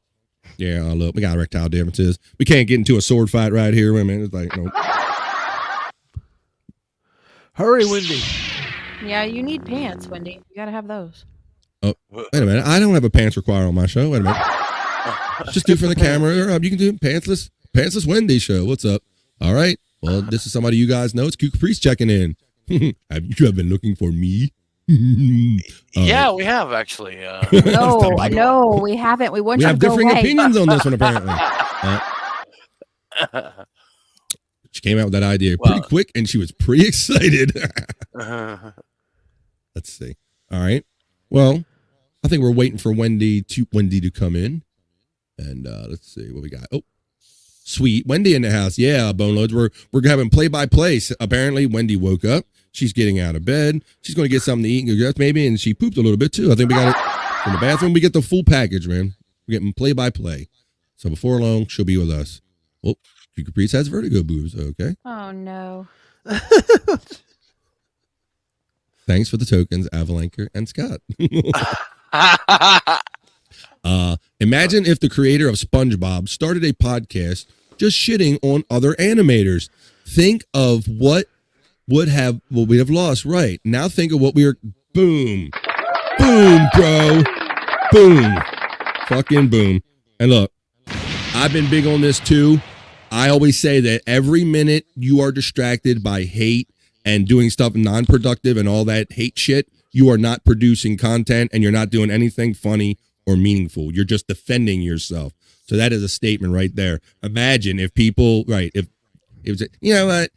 Speaker 9: Yeah, look, we got erectile differences. We can't get into a sword fight right here. Wait a minute. It's like, no.
Speaker 11: Hurry, Wendy.
Speaker 10: Yeah, you need pants, Wendy. You gotta have those.
Speaker 9: Oh, wait a minute. I don't have a pants require on my show. Wait a minute. Just do it for the camera. You can do pantsless Wendy show. What's up? All right. Well, this is somebody you guys know. It's Q Caprice checking in. Have you been looking for me?
Speaker 12: Yeah, we have actually.
Speaker 10: No, we haven't. We want
Speaker 9: We
Speaker 10: you
Speaker 9: have
Speaker 10: to go
Speaker 9: differing
Speaker 10: away.
Speaker 9: opinions on this one, apparently. She came out with that idea pretty quick, and she was pretty excited. Let's see. All right. Well, I think we're waiting for Wendy to come in, and let's see what we got. Oh, sweet, Wendy in the house. Yeah, Bone Loads. We're having play-by-play. Apparently, Wendy woke up. She's getting out of bed. She's going to get something to eat and go maybe, and she pooped a little bit too. I think we got it from the bathroom. We get the full package, man. We're getting play-by-play. So before long, she'll be with us. Oh, Q Caprice has vertigo boobs. Okay.
Speaker 10: Oh no.
Speaker 9: Thanks for the tokens, Avalancher and Scott. Imagine if the creator of SpongeBob started a podcast just shitting on other animators. Think of what we'd have lost. Right. Now think of what we are. Boom. Boom, bro. Boom. Fucking boom. And look, I've been big on this too. I always say that every minute you are distracted by hate and doing stuff non-productive and all that hate shit, you are not producing content and you're not doing anything funny or meaningful. You're just defending yourself. So that is a statement right there. Imagine if people, if it was, you know what,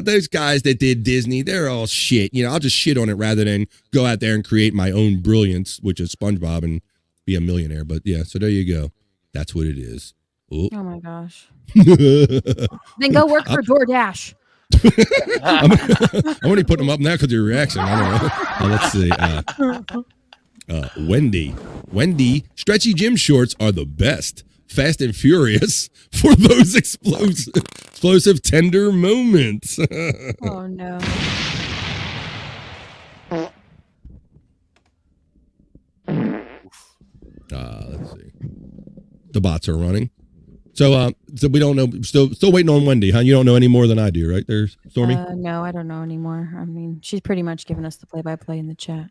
Speaker 9: those guys that did Disney, they're all shit. You know, I'll just shit on it rather than go out there and create my own brilliance, which is SpongeBob, and be a millionaire. But yeah, so there you go. That's what it is.
Speaker 10: Oh my gosh. Then go work for DoorDash.
Speaker 9: I'm only putting them up now because of your reaction. I don't know. Let's see. Wendy, stretchy gym shorts are the best. Fast and furious for those explosive tender moments.
Speaker 10: Oh no.
Speaker 9: Let's see. The bots are running. So we don't know. Still waiting on Wendy, huh? You don't know any more than I do, right? There's Stormy.
Speaker 10: No, I don't know anymore. I mean, she's pretty much given us the play-by-play in the chat.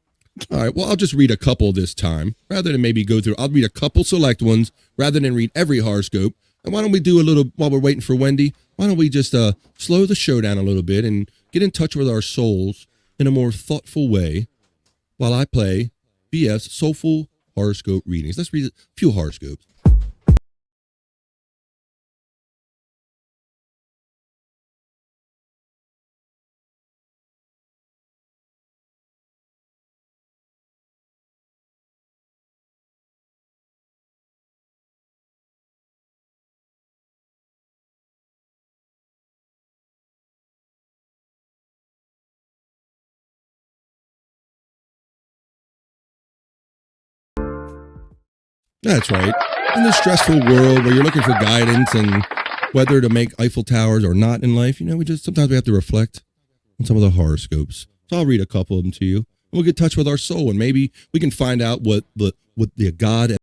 Speaker 9: All right. Well, I'll just read a couple this time rather than maybe go through. I'll read a couple select ones rather than read every horoscope. And why don't we do a little while we're waiting for Wendy? Why don't we just slow the show down a little bit and get in touch with our souls in a more thoughtful way while I play BS Soulful Horoscope Readings. Let's read a few horoscopes. That's right. In this stressful world where you're looking for guidance and whether to make Eiffel Towers or not in life, you know, sometimes we have to reflect on some of the horoscopes. So I'll read a couple of them to you. And we'll get in touch with our soul, and maybe we can find out what the God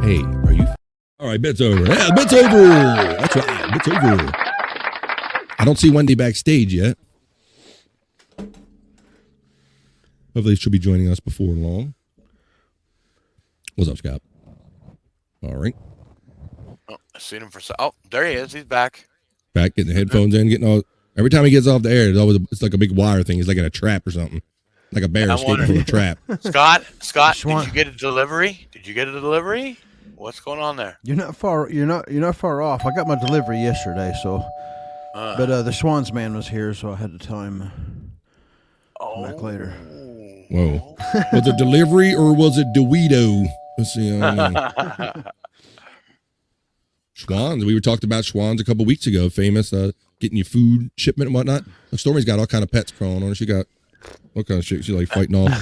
Speaker 9: Hey, are you? All right, bit's over. Yeah, bit's over. That's right, bit's over. I don't see Wendy backstage yet. Hopefully she'll be joining us before long. What's up, Scott? All right.
Speaker 12: Oh, I seen him oh, there he is. He's back.
Speaker 9: Back, getting the headphones in, getting all. Every time he gets off the air, it's like a big wire thing. He's like in a trap or something, like a bear escaping from a trap.
Speaker 12: Scott, did you get a delivery? What's going on there?
Speaker 11: You're not far. You're not far off. I got my delivery yesterday, so. But the Schwann's man was here, so I had to tell him. Back later.
Speaker 9: Whoa. Was it delivery or was it DeWito? Let's see. Schwann's. We were talking about Schwann's a couple weeks ago. Famous, getting you food shipment and whatnot. Look, Stormy's got all kind of pets crawling on her. She got all kind of shit. She's like fighting off.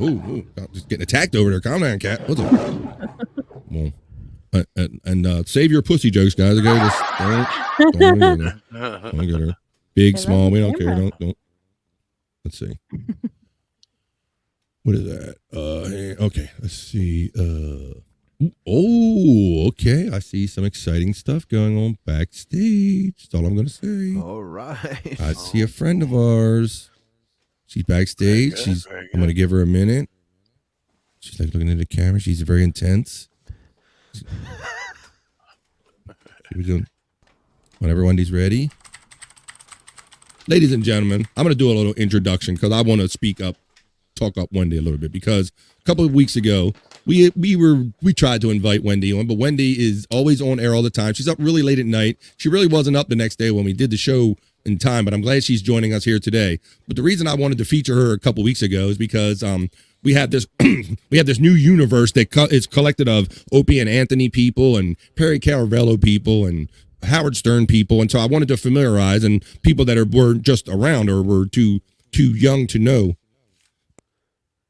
Speaker 9: Ooh, just getting attacked over there. Calm down, cat. What's up? Well, and save your pussy jokes, guys. Okay, just don't get her. Big, small, we don't care. Don't. Let's see. What is that? Okay, let's see. Oh, okay. I see some exciting stuff going on backstage. That's all I'm going to say.
Speaker 11: All right.
Speaker 9: I see a friend of ours. She's backstage. I'm going to give her a minute. She's like looking at the camera. She's very intense. Whenever Wendy's ready. Ladies and gentlemen, I'm going to do a little introduction because I want to talk up Wendy a little bit, because a couple of weeks ago, we tried to invite Wendy on, but Wendy is always on air all the time. She's up really late at night. She really wasn't up the next day when we did the show in time, but I'm glad she's joining us here today. But the reason I wanted to feature her a couple weeks ago is because we have this new universe that is collected of Opie and Anthony people and Perry Caravello people and Howard Stern people, and so I wanted to familiarize and people that were just around or were too young to know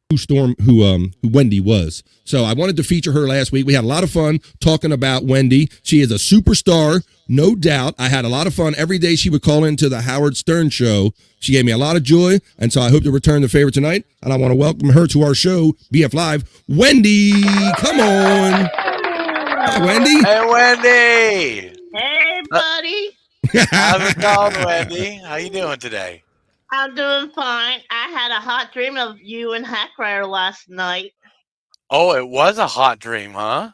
Speaker 9: who Wendy was. So I wanted to feature her last week. We had a lot of fun talking about Wendy. She is a superstar, no doubt. I had a lot of fun every day she would call into the Howard Stern show. She gave me a lot of joy, and so I hope to return the favor tonight. And I want to welcome her to our show, BF Live. Wendy, come on. Hi, Wendy.
Speaker 12: Hey, Wendy.
Speaker 16: Hey, buddy.
Speaker 12: How's it going, Wendy? How you doing today?
Speaker 16: I'm doing fine. I had a hot dream of you and Hackride last night.
Speaker 12: Oh, it was a hot dream, huh?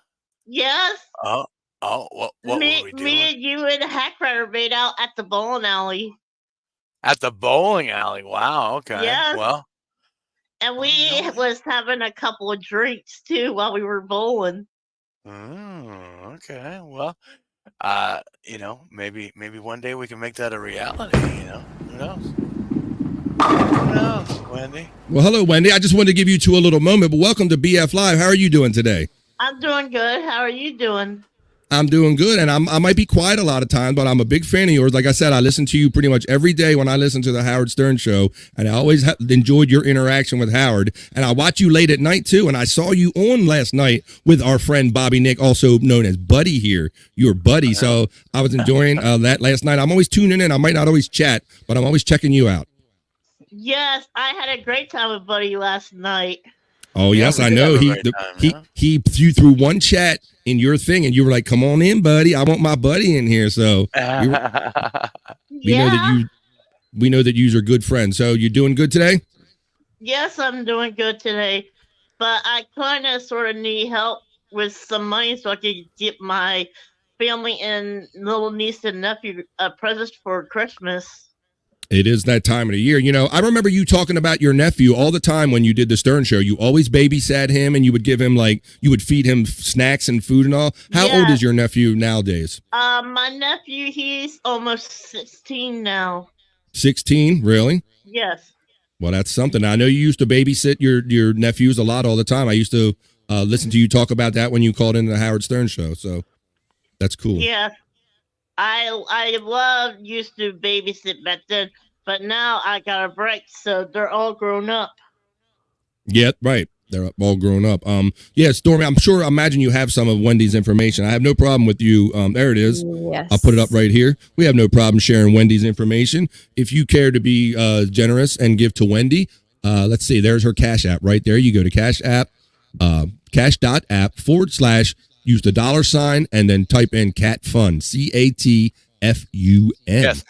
Speaker 16: Yes.
Speaker 12: What were we doing?
Speaker 16: Me and you and Hackride made out at the bowling alley.
Speaker 12: At the bowling alley. Wow. Okay.
Speaker 16: Yes.
Speaker 12: Well.
Speaker 16: And we was having a couple of drinks too while we were bowling.
Speaker 12: Okay. Well, maybe one day we can make that a reality. Who knows? Who knows, Wendy?
Speaker 9: Well, hello, Wendy. I just wanted to give you two a little moment, but welcome to BF Live. How are you doing today?
Speaker 16: I'm doing good. How are you doing?
Speaker 9: I'm doing good, and I might be quiet a lot of times, but I'm a big fan of yours. Like I said, I listen to you pretty much every day when I listen to the Howard Stern show, and I always enjoyed your interaction with Howard. And I watch you late at night, too, and I saw you on last night with our friend Bobby Nick, also known as Buddy here, your buddy. So I was enjoying that last night. I'm always tuning in. I might not always chat, but I'm always checking you out.
Speaker 16: Yes, I had a great time with Buddy last night.
Speaker 9: Oh, yes, I know. He threw through one chat in your thing, and you were like, "Come on in, buddy. I want my buddy in here." So we know that you are good friends. So you're doing good today?
Speaker 16: Yes, I'm doing good today, but I kind of sort of need help with some money so I could get my family and little niece and nephew presents for Christmas.
Speaker 9: It is that time of the year. I remember you talking about your nephew all the time when you did the Stern show. You always babysat him, and you would give him you would feed him snacks and food and all. How old is your nephew nowadays?
Speaker 16: My nephew, he's almost 16 now.
Speaker 9: 16? Really?
Speaker 16: Yes.
Speaker 9: Well, that's something. I know you used to babysit your nephews a lot all the time. I used to listen to you talk about that when you called into the Howard Stern show. So that's cool.
Speaker 16: Yeah. I used to babysit back then, but now I got a break, so they're all grown up.
Speaker 9: Yeah, right. They're all grown up. Yeah, Stormy, I imagine you have some of Wendy's information. I have no problem with you. There it is.
Speaker 10: Yes.
Speaker 9: I'll put it up right here. We have no problem sharing Wendy's information. If you care to be generous and give to Wendy, let's see, there's her Cash App right there. You go to Cash App. cash.app/ use the $ and then type in cat fun, CATFUN.
Speaker 12: Yes.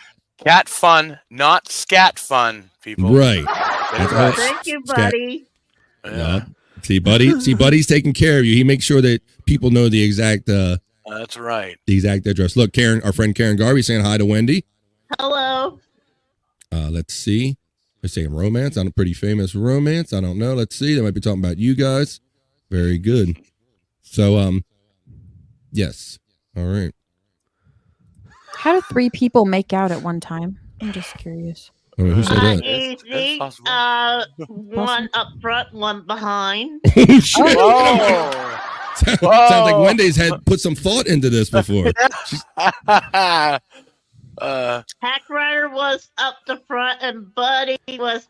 Speaker 12: Cat fun, not scat fun, people.
Speaker 9: Right.
Speaker 12: That's right.
Speaker 16: Thank you, buddy.
Speaker 9: Yeah. See, buddy's taking care of you. He makes sure that people know the exact
Speaker 12: that's right.
Speaker 9: The exact address. Look, Karen, our friend Karen Garvey saying hi to Wendy.
Speaker 16: Hello.
Speaker 9: Let's see. They're saying romance. I'm a pretty famous romance. I don't know. Let's see. They might be talking about you guys. Very good. So, yes. All right.
Speaker 10: How do 3 people make out at one time? I'm just curious.
Speaker 9: Oh, who said that?
Speaker 16: Easy. One up front, one behind.
Speaker 9: Oh, shit. Sounds like Wendy's had put some thought into this before.
Speaker 16: Hackride was up the front and Buddy was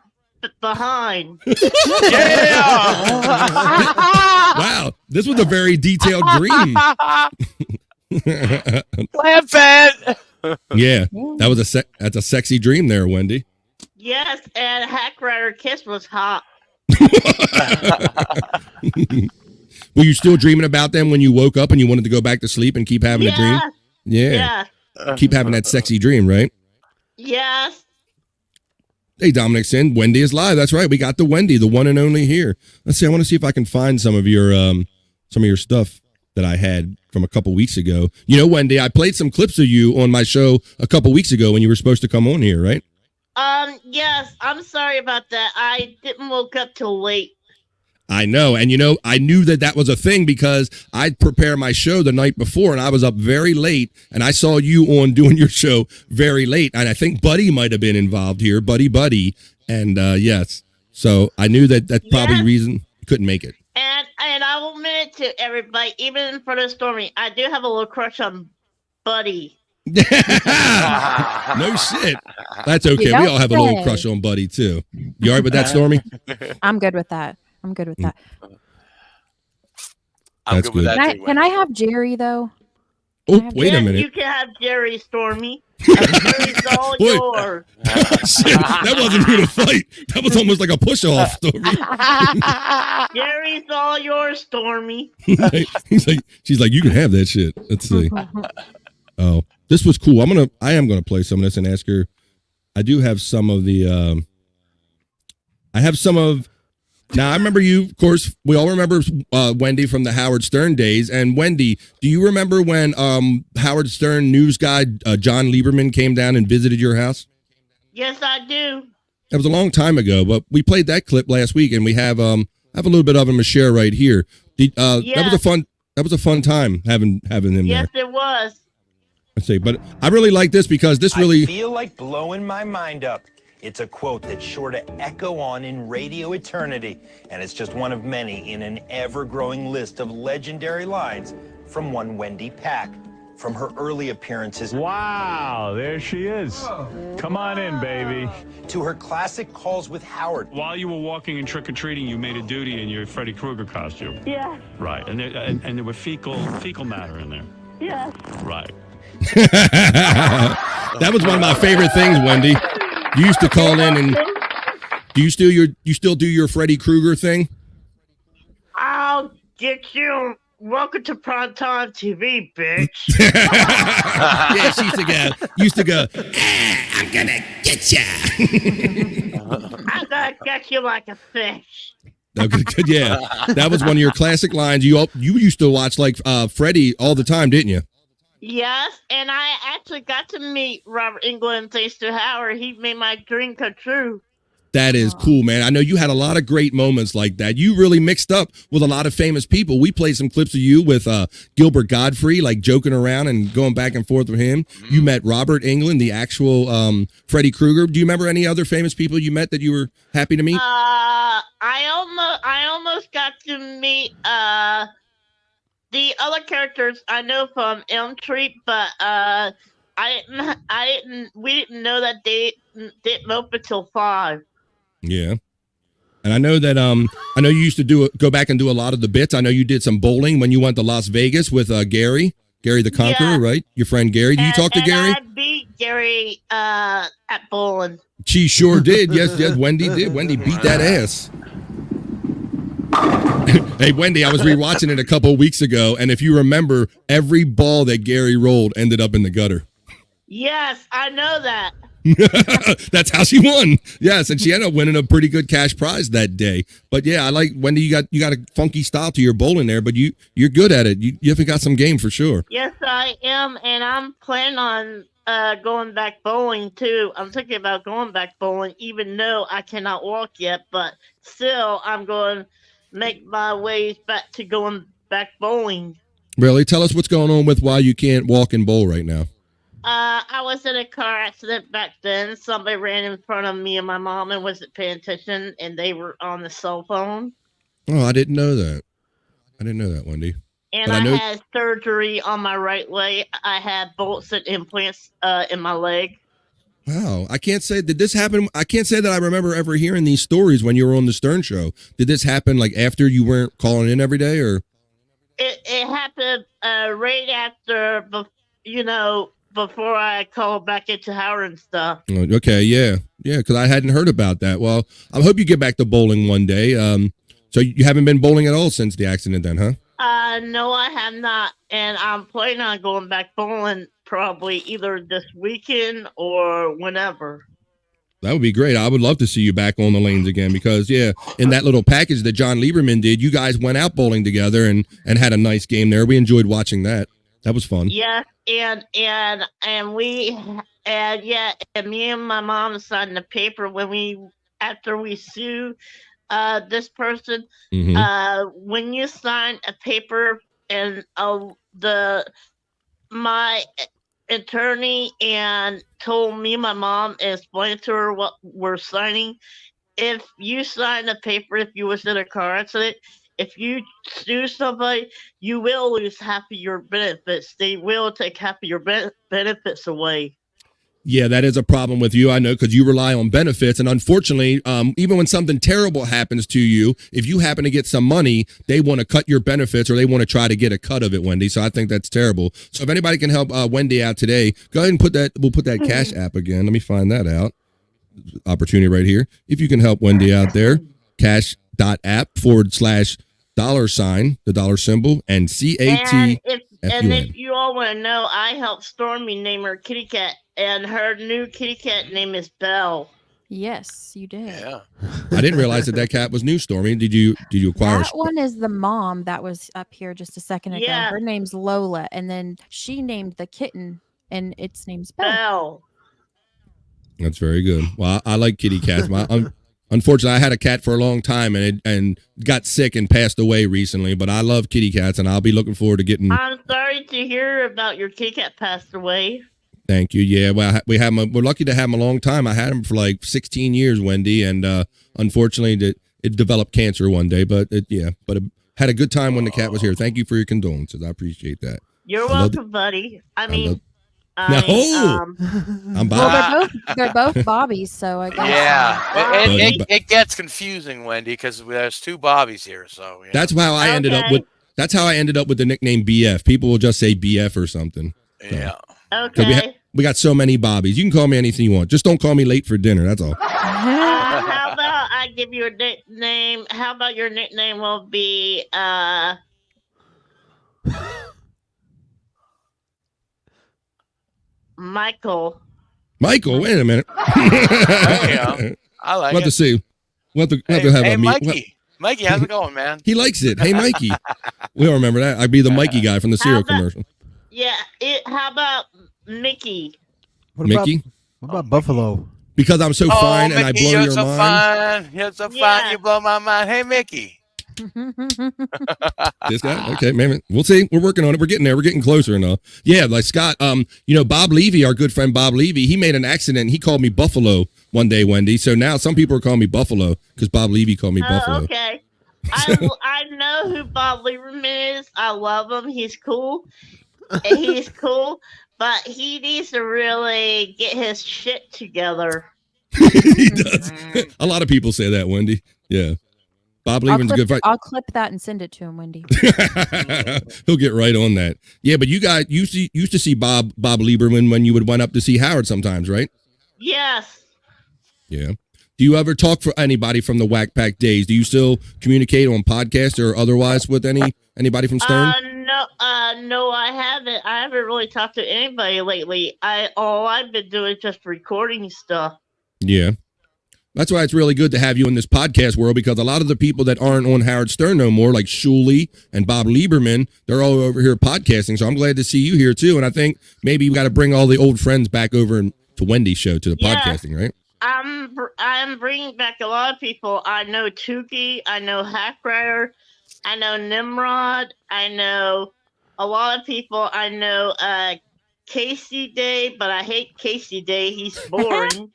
Speaker 16: behind.
Speaker 9: Wow, this was a very detailed dream.
Speaker 12: Laugh at.
Speaker 9: Yeah, that's a sexy dream there, Wendy.
Speaker 16: Yes, and Hackride kiss was hot.
Speaker 9: Were you still dreaming about them when you woke up and you wanted to go back to sleep and keep having a dream? Yeah. Keep having that sexy dream, right?
Speaker 16: Yes.
Speaker 9: Hey, Dominic Sin, Wendy is live. That's right. We got the Wendy, the one and only here. Let's see. I want to see if I can find some of your stuff that I had from a couple weeks ago. You know, Wendy, I played some clips of you on my show a couple weeks ago when you were supposed to come on here, right?
Speaker 16: Yes. I'm sorry about that. I didn't woke up till late.
Speaker 9: I know. And, you know, I knew that was a thing because I'd prepare my show the night before and I was up very late and I saw you on doing your show very late. And I think Buddy might have been involved here, Buddy. And, yes. So I knew that's probably the reason you couldn't make it.
Speaker 16: And I will admit it to everybody, even in front of Stormy, I do have a little crush on Buddy.
Speaker 9: No shit. That's okay. We all have a little crush on Buddy, too. You all right with that, Stormy?
Speaker 10: I'm good with that. I'm good with that.
Speaker 12: I'm good with that.
Speaker 10: Can I have Jerry, though?
Speaker 9: Oh, wait a minute.
Speaker 16: You can have Jerry, Stormy. Jerry's all yours.
Speaker 9: Shit, that wasn't even a fight. That was almost like a push-off, Stormy.
Speaker 16: Jerry's all yours, Stormy.
Speaker 9: She's like, you can have that shit. Let's see. Oh, this was cool. I am gonna play some of this and ask her. I do have some of the. Now, I remember you, of course, we all remember Wendy from the Howard Stern days. And Wendy, do you remember when Howard Stern news guy John Lieberman came down and visited your house?
Speaker 16: Yes, I do.
Speaker 9: That was a long time ago, but we played that clip last week, and we have a little bit of him to share right here. That was a fun time having him there.
Speaker 16: Yes, it was.
Speaker 9: Let's see, but I really like this because this really
Speaker 17: I feel like blowing my mind up. It's a quote that's sure to echo on in radio eternity, and it's just one of many in an ever-growing list of legendary lines from one Wendy Pack from her early appearances.
Speaker 18: Wow, there she is. Come on in, baby.
Speaker 17: To her classic calls with Howard.
Speaker 18: While you were walking and trick-or-treating, you made a duty in your Freddy Krueger costume.
Speaker 16: Yeah.
Speaker 18: Right, and there were fecal matter in there.
Speaker 16: Yeah.
Speaker 18: Right.
Speaker 9: That was one of my favorite things, Wendy. You used to call in and do you still do your Freddy Krueger thing?
Speaker 16: I'll get you. Welcome to primetime TV, bitch.
Speaker 9: Yeah, she used to go, I'm gonna get ya.
Speaker 16: I'm gonna get you like a fish.
Speaker 9: Okay, yeah, that was one of your classic lines. You used to watch like Freddy all the time, didn't you?
Speaker 16: Yes, and I actually got to meet Robert Englund thanks to Howard. He made my dream come true.
Speaker 9: That is cool, man. I know you had a lot of great moments like that. You really mixed up with a lot of famous people. We played some clips of you with Gilbert Godfrey, like joking around and going back and forth with him. You met Robert Englund, the actual Freddy Krueger. Do you remember any other famous people you met that you were happy to meet?
Speaker 16: I almost got to meet the other characters I know from Elm Tree, but we didn't know that they didn't open till 5.
Speaker 9: Yeah. And I know that you used to go back and do a lot of the bits. I know you did some bowling when you went to Las Vegas with Gary the Conqueror, right? Your friend Gary. Did you talk to Gary?
Speaker 16: I beat Gary at bowling.
Speaker 9: She sure did. Yes, Wendy did. Wendy beat that ass. Hey, Wendy, I was rewatching it a couple of weeks ago, and if you remember, every ball that Gary rolled ended up in the gutter.
Speaker 16: Yes, I know that.
Speaker 9: That's how she won. Yes, and she ended up winning a pretty good cash prize that day. But yeah, I like Wendy. You got a funky style to your bowling there, but you're good at it. You have got some game for sure.
Speaker 16: Yes, I am, and I'm planning on going back bowling too. I'm thinking about going back bowling, even though I cannot walk yet. But still, I'm going to make my ways back to going back bowling.
Speaker 9: Really, tell us what's going on with why you can't walk and bowl right now.
Speaker 16: I was in a car accident back then. Somebody ran in front of me and my mom and wasn't paying attention, and they were on the cell phone.
Speaker 9: Oh, I didn't know that. Wendy.
Speaker 16: And I had surgery on my right leg. I had bolts and implants in my leg.
Speaker 9: Wow, I can't say did this happen. I can't say that I remember ever hearing these stories when you were on the Stern Show. Did this happen like after you weren't calling in every day, or?
Speaker 16: It happened right after, before I called back into Howard and stuff.
Speaker 9: Okay, yeah, because I hadn't heard about that. Well, I hope you get back to bowling one day. So you haven't been bowling at all since the accident then, huh?
Speaker 16: No, I have not, and I'm planning on going back bowling probably either this weekend or whenever.
Speaker 9: That would be great. I would love to see you back on the lanes again because, yeah, in that little package that John Lieberman did, you guys went out bowling together and had a nice game there. We enjoyed watching that. That was fun.
Speaker 16: Yeah, and me and my mom signed the paper after we sued this person.
Speaker 9: Mm-hmm.
Speaker 16: When you sign a paper and my attorney and told me, my mom, and explained to her what we're signing. If you sign a paper, if you was in a car accident, if you sue somebody, you will lose half of your benefits. They will take half of your benefits away.
Speaker 9: Yeah, that is a problem with you, I know, because you rely on benefits. And unfortunately, even when something terrible happens to you, if you happen to get some money, they want to cut your benefits or they want to try to get a cut of it, Wendy. So I think that's terrible. So if anybody can help Wendy out today, go ahead and we'll put that Cash App again. Let me find that out. Opportunity right here. If you can help Wendy out there, cash.app/$, the dollar symbol, and CAT.
Speaker 16: And if you all want to know, I helped Stormy name her kitty cat, and her new kitty cat name is Belle.
Speaker 10: Yes, you did.
Speaker 12: Yeah.
Speaker 9: I didn't realize that cat was new, Stormy. Did you acquire?
Speaker 10: That one is the mom that was up here just a second ago.
Speaker 16: Yeah.
Speaker 10: Her name's Lola, and then she named the kitten, and its name's Belle.
Speaker 16: Belle.
Speaker 9: That's very good. Well, I like kitty cats. Unfortunately, I had a cat for a long time and got sick and passed away recently. But I love kitty cats, and I'll be looking forward to getting.
Speaker 16: I'm sorry to hear about your kitty cat passed away.
Speaker 9: Thank you. Yeah, well, we're lucky to have him a long time. I had him for like 16 years, Wendy, and unfortunately, it developed cancer one day. But had a good time when the cat was here. Thank you for your condolences. I appreciate that.
Speaker 16: You're welcome, buddy. I'm
Speaker 9: Bob.
Speaker 10: Well, they're both Bobbies, so I guess.
Speaker 12: Yeah, it gets confusing, Wendy, because there's two Bobbies here. So
Speaker 9: that's how I ended up with. That's how I ended up with the nickname BF. People will just say BF or something.
Speaker 12: Yeah.
Speaker 16: Okay.
Speaker 9: We got so many Bobbies. You can call me anything you want. Just don't call me late for dinner. That's all.
Speaker 16: How about I give you a nickname? How about your nickname will be Michael.
Speaker 9: Michael, wait a minute.
Speaker 12: I like
Speaker 9: what
Speaker 12: it.
Speaker 9: to see? What to have
Speaker 12: Hey,
Speaker 9: a
Speaker 12: Mikey. Mikey, how's it going, man?
Speaker 9: He likes it. Hey, Mikey. We all remember that. I'd be the Mikey guy from the cereal commercial.
Speaker 16: Yeah. How about Mickey?
Speaker 9: Mickey?
Speaker 11: What about Buffalo?
Speaker 9: Because I'm so fine and I
Speaker 12: Mickey,
Speaker 9: blow
Speaker 12: you're
Speaker 9: your
Speaker 12: so
Speaker 9: mind.
Speaker 12: fine. You're so fine. You blow my mind. Hey, Mickey.
Speaker 9: This guy? Okay, man. We'll see. We're working on it. We're getting there. We're getting closer enough. Yeah, like Scott, Bob Levy, our good friend Bob Levy, he made an accident. He called me Buffalo one day, Wendy. So now some people are calling me Buffalo because Bob Levy called me Buffalo.
Speaker 16: Okay. I know who Bob Lieberman is. I love him. He's cool. He's cool, but he needs to really get his shit together.
Speaker 9: He does. A lot of people say that, Wendy. Yeah. Bob Lieberman's a good fight.
Speaker 10: I'll clip that and send it to him, Wendy.
Speaker 9: He'll get right on that. Yeah, but you guys used to see Bob Lieberman when you would went up to see Howard sometimes, right?
Speaker 16: Yes.
Speaker 9: Yeah. Do you ever talk for anybody from the Whack Pack days? Do you still communicate on podcast or otherwise with anybody from Stern?
Speaker 16: No, I haven't. I haven't really talked to anybody lately. All I've been doing is just recording stuff.
Speaker 9: Yeah. That's why it's really good to have you in this podcast world, because a lot of the people that aren't on Howard Stern no more, like Shuley and Bob Lieberman, they're all over here podcasting. So I'm glad to see you here too. And I think maybe we got to bring all the old friends back over to Wendy's show, to the podcasting, right?
Speaker 16: I'm bringing back a lot of people. I know Tukey. I know Hackride. I know Nimrod. I know a lot of people. I know Casey Day, but I hate Casey Day. He's boring.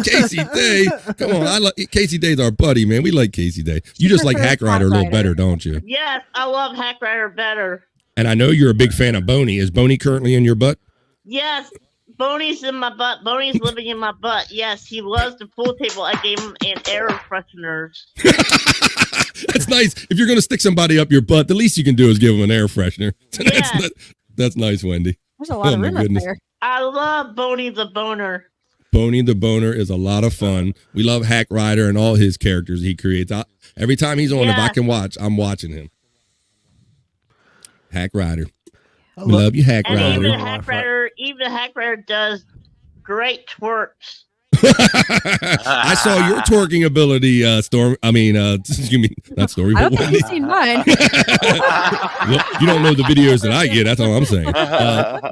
Speaker 9: Casey Day, come on! Casey Day's our buddy, man. We like Casey Day. You just like Hackride a little better, don't you?
Speaker 16: Yes, I love Hackride better.
Speaker 9: And I know you're a big fan of Boney. Is Boney currently in your butt?
Speaker 16: Yes, Boney's in my butt. Boney's living in my butt. Yes, he loves the pool table. I gave him an air freshener.
Speaker 9: That's nice. If you're going to stick somebody up your butt, the least you can do is give them an air freshener.
Speaker 16: Yeah.
Speaker 9: That's nice, Wendy.
Speaker 10: There's a lot of room up there.
Speaker 16: I love Boney the Boner.
Speaker 9: Boney the Boner is a lot of fun. We love Hackride and all his characters he creates. Every time he's on, if I can watch, I'm watching him. Hackride. We love you, Hackride.
Speaker 16: Even Hackride does great twerks.
Speaker 9: I saw your twerking ability, Storm. I mean, excuse me, not Story.
Speaker 10: I don't think you've seen mine.
Speaker 9: Well, you don't know the videos that I get. That's all I'm saying.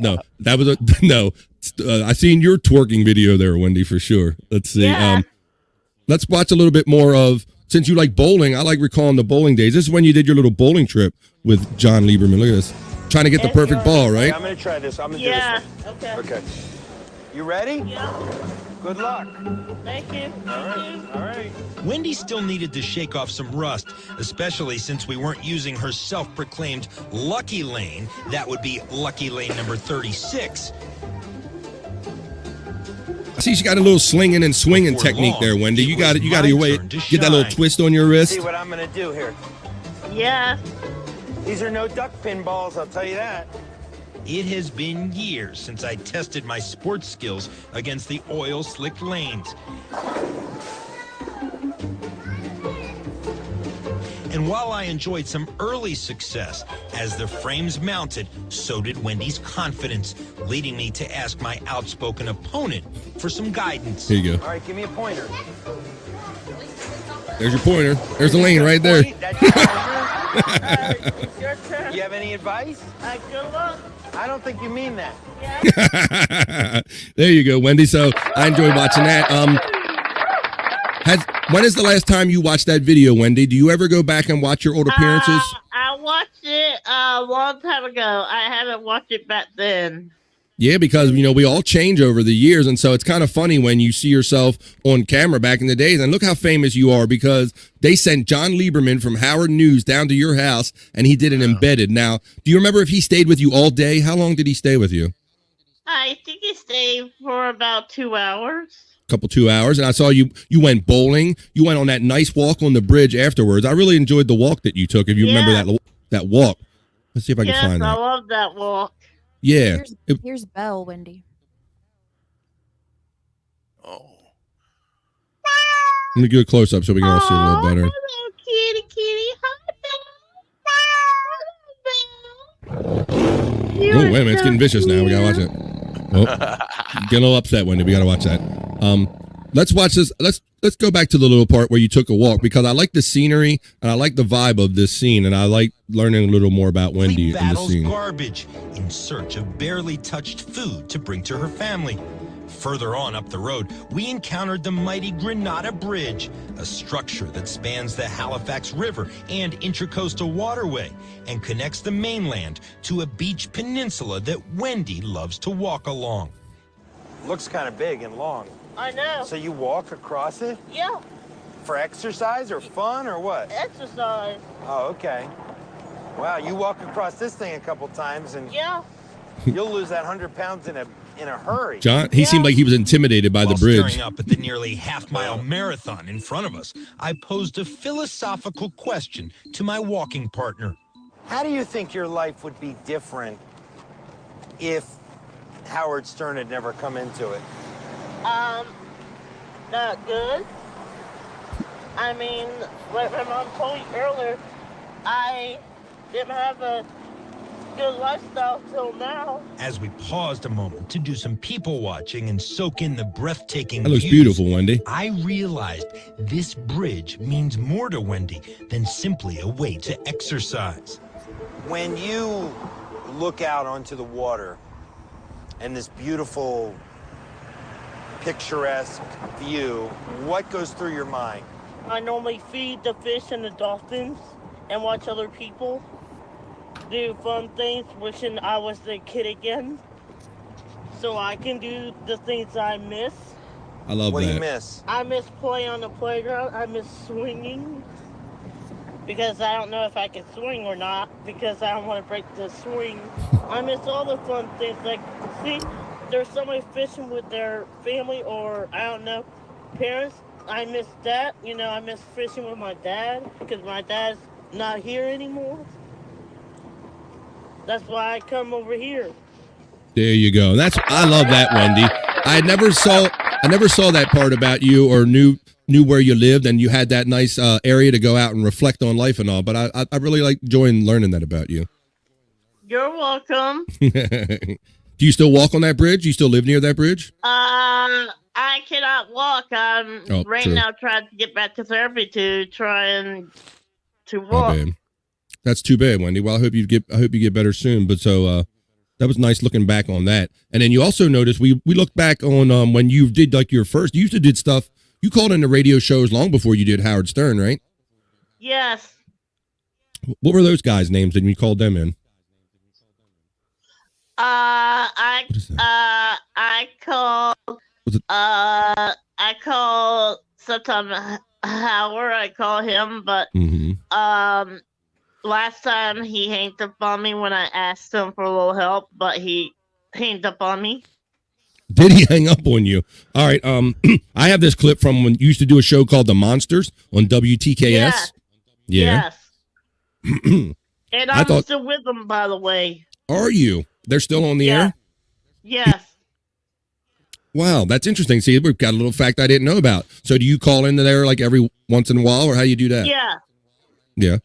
Speaker 9: No, that was no. I seen your twerking video there, Wendy, for sure. Let's see.
Speaker 16: Yeah.
Speaker 9: Let's watch a little bit more of. Since you like bowling, I like recalling the bowling days. This is when you did your little bowling trip with John Lieberman. Look at this. Trying to get the perfect ball, right?
Speaker 17: I'm going to try this. I'm going to do this one. Okay. You ready?
Speaker 16: Yeah.
Speaker 17: Good luck.
Speaker 16: Thank you.
Speaker 17: All right.
Speaker 2: Wendy still needed to shake off some rust, especially since we weren't using her self-proclaimed lucky lane. That would be lucky lane number 36.
Speaker 9: I see she got a little slinging and swinging technique there, Wendy. You got it. You got to get that little twist on your wrist.
Speaker 17: See what I'm going to do here.
Speaker 16: Yeah.
Speaker 17: These are no duck pin balls, I'll tell you that.
Speaker 2: It has been years since I tested my sports skills against the oil-slicked lanes. And while I enjoyed some early success, as the frames mounted, so did Wendy's confidence, leading me to ask my outspoken opponent for some guidance.
Speaker 9: Here you go.
Speaker 17: All right, give me a pointer.
Speaker 9: There's your pointer. There's the lane right there.
Speaker 17: That's your pointer. It's your turn. You have any advice?
Speaker 16: Good luck.
Speaker 17: I don't think you mean that.
Speaker 16: Yeah.
Speaker 9: There you go, Wendy. So I enjoyed watching that. When is the last time you watched that video, Wendy? Do you ever go back and watch your old appearances?
Speaker 16: I watched it a long time ago. I haven't watched it back then.
Speaker 9: Yeah, because, we all change over the years. And so it's kind of funny when you see yourself on camera back in the days. And look how famous you are, because they sent John Lieberman from Howard News down to your house and he did an embedded. Now, do you remember if he stayed with you all day? How long did he stay with you?
Speaker 16: I think he stayed for about 2 hours.
Speaker 9: Couple 2 hours. And I saw you went bowling. You went on that nice walk on the bridge afterwards. I really enjoyed the walk that you took. If you remember that walk. Let's see if I can find that.
Speaker 16: I love that walk.
Speaker 9: Yeah.
Speaker 10: Here's Belle, Wendy.
Speaker 12: Oh.
Speaker 9: Let me do a close up so we can all see a little better.
Speaker 16: Hello, kitty.
Speaker 9: Oh, wait a minute. It's getting vicious now. We got to watch it. Oh, get a little upset, Wendy. We got to watch that. Let's watch this. Let's go back to the little part where you took a walk, because I like the scenery and I like the vibe of this scene, and I like learning a little more about Wendy in the scene.
Speaker 2: Garbage in search of barely touched food to bring to her family. Further on up the road, we encountered the mighty Granada Bridge, a structure that spans the Halifax River and Intracoastal Waterway and connects the mainland to a beach peninsula that Wendy loves to walk along.
Speaker 17: Looks kind of big and long.
Speaker 16: I know.
Speaker 17: So you walk across it?
Speaker 16: Yeah.
Speaker 17: For exercise or fun or what?
Speaker 16: Exercise.
Speaker 17: Oh, okay. Wow, you walk across this thing a couple times and you'll lose that 100 pounds in a hurry.
Speaker 9: John, he seemed like he was intimidated by the bridge.
Speaker 2: Staring up at the nearly half-mile marathon in front of us, I posed a philosophical question to my walking partner.
Speaker 17: How do you think your life would be different if Howard Stern had never come into it?
Speaker 16: not good. I mean, like my mom told you earlier, I didn't have a good lifestyle till now.
Speaker 2: As we paused a moment to do some people watching and soak in the breathtaking
Speaker 9: That looks
Speaker 2: views,
Speaker 9: beautiful, Wendy.
Speaker 2: I realized this bridge means more to Wendy than simply a way to exercise.
Speaker 17: When you look out onto the water and this beautiful, picturesque view, what goes through your mind?
Speaker 16: I normally feed the fish and the dolphins and watch other people do fun things, wishing I was the kid again, so I can do the things I miss.
Speaker 9: I love
Speaker 17: What
Speaker 9: that.
Speaker 17: do you miss?
Speaker 16: I miss playing on the playground. I miss swinging because I don't know if I can swing or not because I don't want to break the swing. I miss all the fun things. Like, see, there's somebody fishing with their family or, I don't know, parents. I miss that. You know, I miss fishing with my dad because my dad's not here anymore. That's why I come over here.
Speaker 9: There you go. I love that, Wendy. I never saw that part about you or knew where you lived and you had that nice area to go out and reflect on life and all. But I really like enjoying learning that about you.
Speaker 16: You're welcome.
Speaker 9: Do you still walk on that bridge? You still live near that bridge?
Speaker 16: I cannot walk. I'm right
Speaker 9: true.
Speaker 16: now trying to get back to therapy to try and to
Speaker 9: Oh,
Speaker 16: walk.
Speaker 9: babe. That's too bad, Wendy. Well, I hope you get better soon. But so that was nice looking back on that. And then you also noticed we looked back on when you did like your first. You used to did stuff. You called in the radio shows long before you did Howard Stern, right?
Speaker 16: Yes.
Speaker 9: What were those guys' names that you called them in?
Speaker 16: I call sometimes Howard. I call him, but last time he hanged up on me when I asked him for a little help, but he hanged up on me.
Speaker 9: Did he hang up on you? All right. I have this clip from when you used to do a show called The Monsters on WTKS. Yeah.
Speaker 16: Yes. And I'm still with them, by the way.
Speaker 9: Are you? They're still on the air?
Speaker 16: Yes.
Speaker 9: Wow, that's interesting. See, we've got a little fact I didn't know about. So do you call into there like every once in a while, or how you do that?
Speaker 16: Yeah.
Speaker 9: Yeah.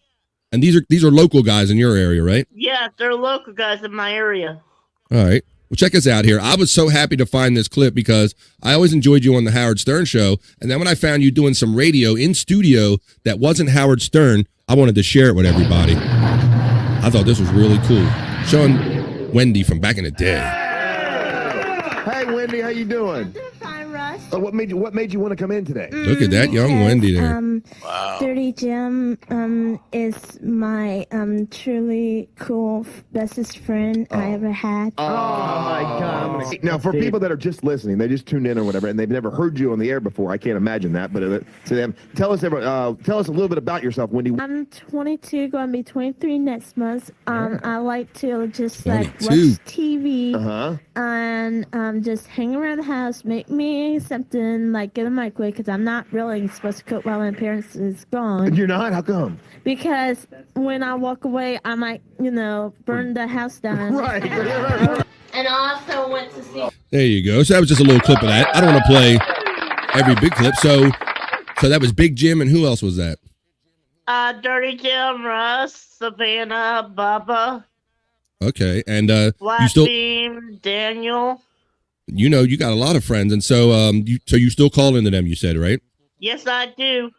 Speaker 9: And these are local guys in your area, right?
Speaker 16: Yeah, they're local guys in my area.
Speaker 9: All right. Well, check us out here. I was so happy to find this clip because I always enjoyed you on the Howard Stern show. And then when I found you doing some radio in studio that wasn't Howard Stern, I wanted to share it with everybody. I thought this was really cool. Showing Wendy from back in the day.
Speaker 19: Hey, Wendy, how you doing?
Speaker 15: Fine, Russ.
Speaker 19: What made you want to come in today?
Speaker 9: Look at that young Wendy there.
Speaker 19: Wow.
Speaker 15: Dirty Jim is my truly cool bestest friend I ever had.
Speaker 19: Oh my God! Now, for people that are just listening, they just tuned in or whatever, and they've never heard you on the air before. I can't imagine that, but to them, tell us a little bit about yourself, Wendy.
Speaker 15: I'm 22, going to be 23 next month. I like to just like
Speaker 19: 22.
Speaker 15: watch TV and just hang around the house, make me something, like get a microwave, because I'm not really supposed to cook while my parents is gone.
Speaker 19: You're not? How come?
Speaker 15: Because when I walk away, I might, burn the house down.
Speaker 19: Right.
Speaker 15: And I also went to see.
Speaker 9: There you go. So that was just a little clip of that. I don't want to play every big clip. So that was Big Jim, and who else was that?
Speaker 16: Dirty Jim, Russ, Savannah, Bubba,
Speaker 9: Okay, and you
Speaker 16: Black
Speaker 9: still,
Speaker 16: Beam, Daniel.
Speaker 9: you got a lot of friends, and so you still call into them. You said, right?
Speaker 16: Yes, I do.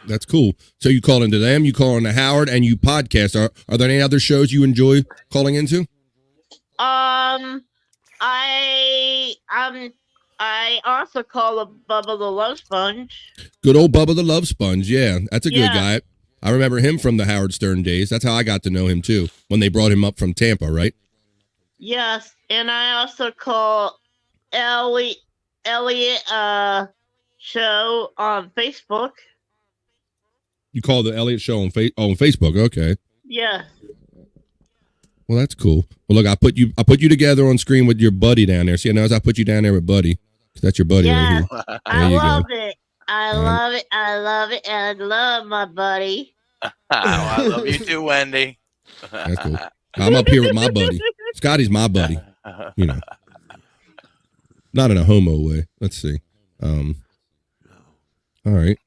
Speaker 9: That's cool. So you call into them, you call into Howard, and you podcast. Are there any other shows you enjoy calling into?
Speaker 16: I also call a Bubba the Love Sponge.
Speaker 9: Good old Bubba the Love Sponge. Yeah, that's a good
Speaker 16: Yeah.
Speaker 9: guy. I remember him from the Howard Stern days. That's how I got to know him too, when they brought him up from Tampa, right?
Speaker 16: Yes, and I also call Elliot show on Facebook.
Speaker 9: You call the Elliott Show on Facebook. Okay.
Speaker 16: Yeah.
Speaker 9: Well, that's cool. Well, look, I put you together on screen with your buddy down there. See, now I put you down there with Buddy, 'cause that's your buddy right here.
Speaker 16: I
Speaker 9: you
Speaker 16: love
Speaker 9: go.
Speaker 16: it. I love it. I love it. And I love my buddy.
Speaker 12: I love you too, Wendy.
Speaker 9: That's cool. I'm up here with my buddy. Scotty's my buddy. Not in a homo way. Let's see. All right.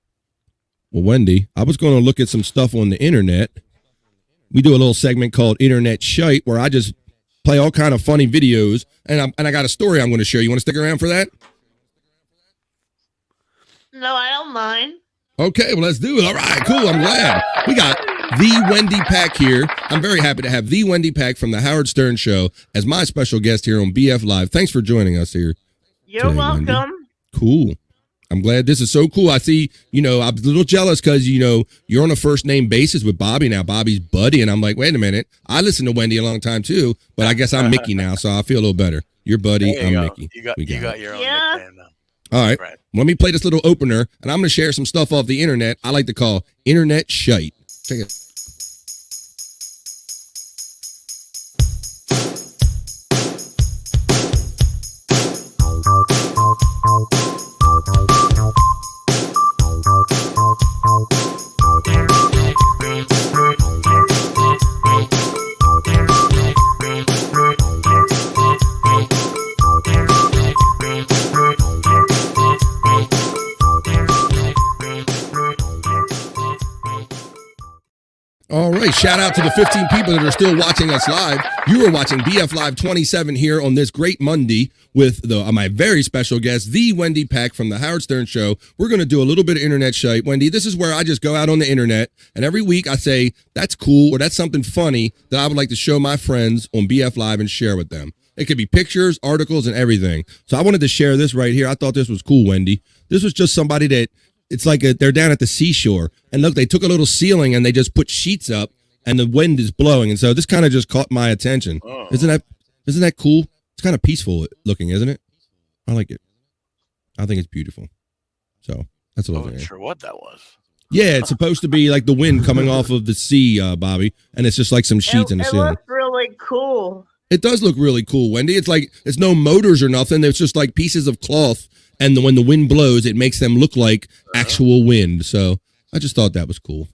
Speaker 9: Well, Wendy, I was going to look at some stuff on the internet. We do a little segment called Internet Shyt where I just play all kind of funny videos, and I got a story I'm going to share. You want to stick around for that?
Speaker 16: No, I don't mind.
Speaker 9: Okay, well, let's do it. All right, cool. I'm glad. We got the Wendy Pack here. I'm very happy to have the Wendy Pack from the Howard Stern Show as my special guest here on BF Live. Thanks for joining us here.
Speaker 16: You're
Speaker 9: today,
Speaker 16: welcome.
Speaker 9: Wendy. Cool. I'm glad this is so cool. I see, I'm a little jealous because, you're on a first name basis with Bobby now. Bobby's buddy. And I'm like, wait a minute. I listened to Wendy a long time too, but I guess I'm Mickey now. So I feel a little better. You're Buddy. I'm Mickey.
Speaker 12: You got your own nickname now.
Speaker 9: All right. Let me play this little opener, and I'm going to share some stuff off the internet I like to call Internet Shyt. Check it. All right, shout out to the 15 people that are still watching us live. You are watching BF Live 27 here on this great Monday with my very special guest, the Wendy Pack from the Howard Stern Show. We're going to do a little bit of Internet Shyt. Wendy, this is where I just go out on the internet, and every week I say, that's cool, or that's something funny that I would like to show my friends on BF Live and share with them. It could be pictures, articles, and everything. So I wanted to share this right here. I thought this was cool, Wendy. This was just somebody that it's like they're down at the seashore, and look, they took a little ceiling and they just put sheets up, and the wind is blowing, and so this kind of just caught my attention. Oh. Isn't that cool? It's kind of peaceful looking, isn't it? I like it. I think it's beautiful. So that's a little thing.
Speaker 12: I'm not sure what that was.
Speaker 9: Yeah, it's supposed to be like the wind coming off of the sea, Bobby, and it's just like some sheets in the ceiling.
Speaker 16: It looks really cool.
Speaker 9: It does look really cool, Wendy. It's like it's no motors or nothing. It's just like pieces of cloth. And when the wind blows, it makes them look like actual wind. So I just thought that was cool.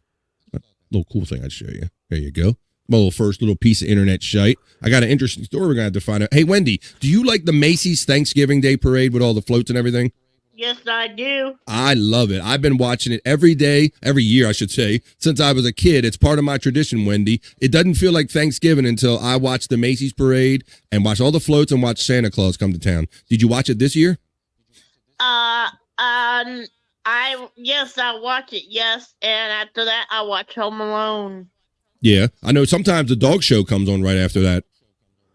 Speaker 9: A little cool thing I'd show you. There you go. My little first little piece of Internet Shyt. I got an interesting story we're going to have to find out. Hey, Wendy, do you like the Macy's Thanksgiving Day Parade with all the floats and everything?
Speaker 16: Yes, I do.
Speaker 9: I love it. I've been watching it every year, I should say, since I was a kid. It's part of my tradition, Wendy. It doesn't feel like Thanksgiving until I watch the Macy's Parade and watch all the floats and watch Santa Claus come to town. Did you watch it this year?
Speaker 16: I watch it, yes, and after that I watch Home Alone.
Speaker 9: Yeah, I know sometimes the dog show comes on right after that.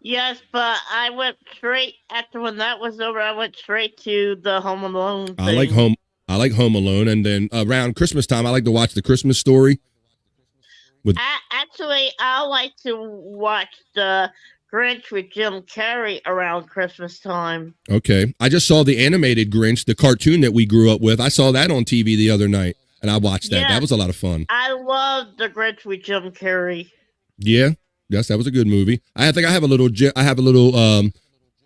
Speaker 16: Yes, but I went straight after when that was over. I went straight to the Home Alone thing.
Speaker 9: I like Home Alone, and then around Christmas time, I like to watch The Christmas Story.
Speaker 16: Actually, I like to watch the Grinch with Jim Carrey around Christmas time.
Speaker 9: Okay. I just saw the animated Grinch, the cartoon that we grew up with. I saw that on TV the other night, and I watched that. That was a lot of fun.
Speaker 16: I love the Grinch with Jim Carrey.
Speaker 9: Yeah. Yes, that was a good movie. I think I have a little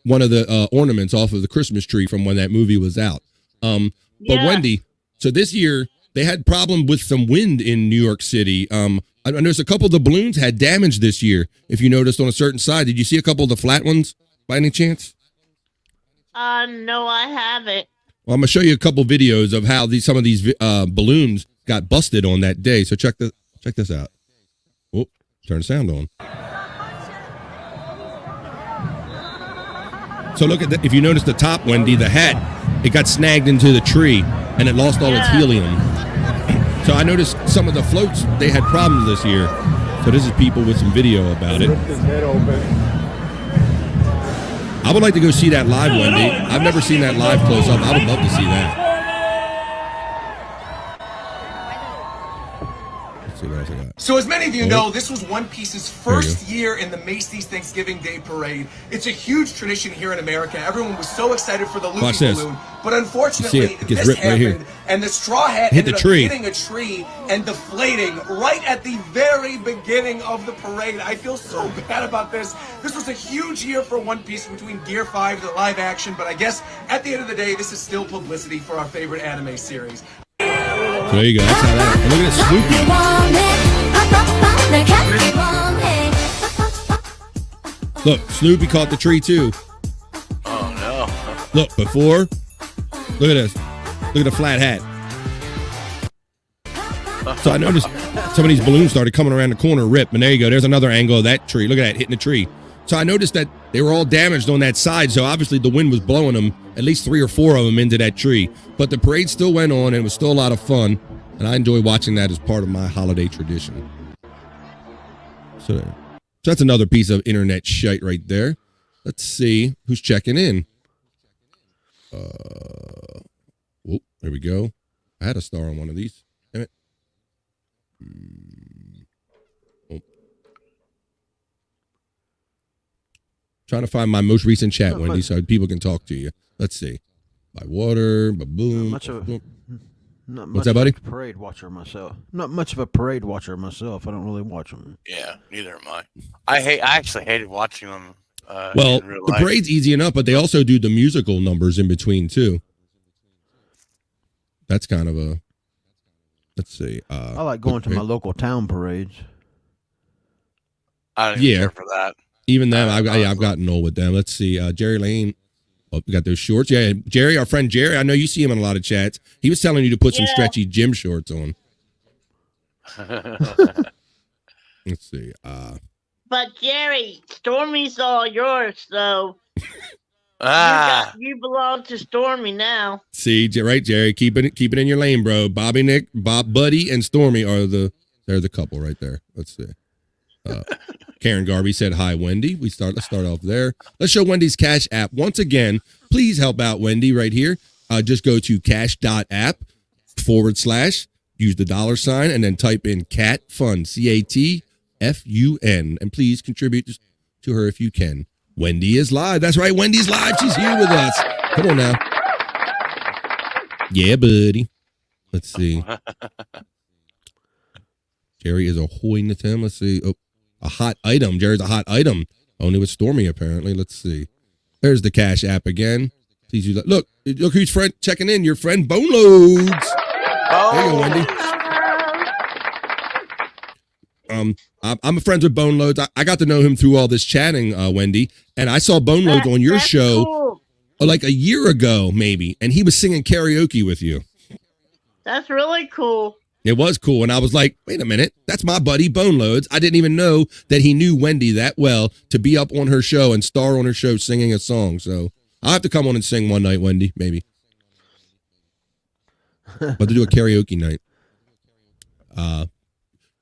Speaker 9: one of the ornaments off of the Christmas tree from when that movie was out. But Wendy, so this year they had problem with some wind in New York City. I noticed a couple of the balloons had damage this year. If you noticed on a certain side, did you see a couple of the flat ones by any chance?
Speaker 16: No, I haven't.
Speaker 9: Well, I'm gonna show you a couple videos of how some of these balloons got busted on that day. So check this out. Oh, turn the sound on. So look at that. If you notice the top, Wendy, the hat, it got snagged into the tree and it lost all its helium. So I noticed some of the floats, they had problems this year. So this is people with some video about it. I would like to go see that live, Wendy. I've never seen that live close up. I would love to see that. Let's see what else I got.
Speaker 20: So as many of you know, this was One Piece's first year in the Macy's Thanksgiving Day Parade. It's a huge tradition here in America. Everyone was so excited for the Luffy balloon, but unfortunately, this happened, and the straw hat ended up hitting a tree and deflating right at the very beginning of the parade. I feel so bad about this. This was a huge year for One Piece between Gear 5 to the live action, but I guess at the end of the day, this is still publicity for our favorite anime series.
Speaker 9: So there you go. That's how that. And look at Snoopy. Look, Snoopy caught the tree too.
Speaker 12: Oh no!
Speaker 9: Look before. Look at this. Look at the flat hat. So I noticed some of these balloons started coming around the corner, rip, and there you go. There's another angle of that tree. Look at that, hitting the tree. So I noticed that they were all damaged on that side, so obviously the wind was blowing them, at least 3 or 4 of them, into that tree. But the parade still went on, and it was still a lot of fun, and I enjoy watching that as part of my holiday tradition. So that's another piece of internet shite right there. Let's see who's checking in. Oh, there we go. I had a star on one of these. Damn it. Oh. Trying to find my most recent chat, Wendy, so people can talk to you. Let's see. By water, ba-boom.
Speaker 11: Not
Speaker 9: What's that, buddy?
Speaker 11: Of a parade watcher myself. Not much of a parade watcher myself. I don't really watch them.
Speaker 12: Yeah, neither am I. I actually hated watching them.
Speaker 9: Well,
Speaker 12: in real
Speaker 9: the
Speaker 12: life.
Speaker 9: parade's easy enough, but they also do the musical numbers in between too. That's kind of a. Let's see.
Speaker 11: I like going to my local town parades.
Speaker 12: I don't even care for that.
Speaker 9: Even them, I've gotten old with them. Let's see. Jerry Lane. Oh, we got those shorts. Yeah, Jerry, our friend Jerry. I know you see him in a lot of chats. He was telling you to put some stretchy gym shorts on. Let's see.
Speaker 16: But Jerry, Stormy's all yours, though. You belong to Stormy now.
Speaker 9: See, right, Jerry, keep it in your lane, bro. Bobby, Nick, Bob, Buddy, and Stormy are they're the couple right there. Let's see. Karen Garvey said hi, Wendy. Let's start off there. Let's show Wendy's Cash app once again. Please help out Wendy right here. Just go to cash.app / use the $, and then type in Cat Fun, CATFUN, and please contribute to her if you can. Wendy is live. That's right, Wendy's live. She's here with us. Come on now. Yeah, buddy. Let's see. Jerry is ahoying at him. Let's see. Oh, a hot item. Jerry's a hot item. Only with Stormy, apparently. Let's see. There's the Cash app again. Please use that. Look who's checking in. Your friend Bone Loads. There you go, Wendy. I'm friends with Bone Loads. I got to know him through all this chatting, Wendy, and I saw Bone Loads on your show like a year ago, maybe, and he was singing karaoke with you.
Speaker 16: That's really cool.
Speaker 9: It was cool, and I was like, wait a minute, that's my buddy Bone Loads. I didn't even know that he knew Wendy that well to be up on her show and star on her show singing a song. So I'll have to come on and sing one night, Wendy, maybe. But to do a karaoke night.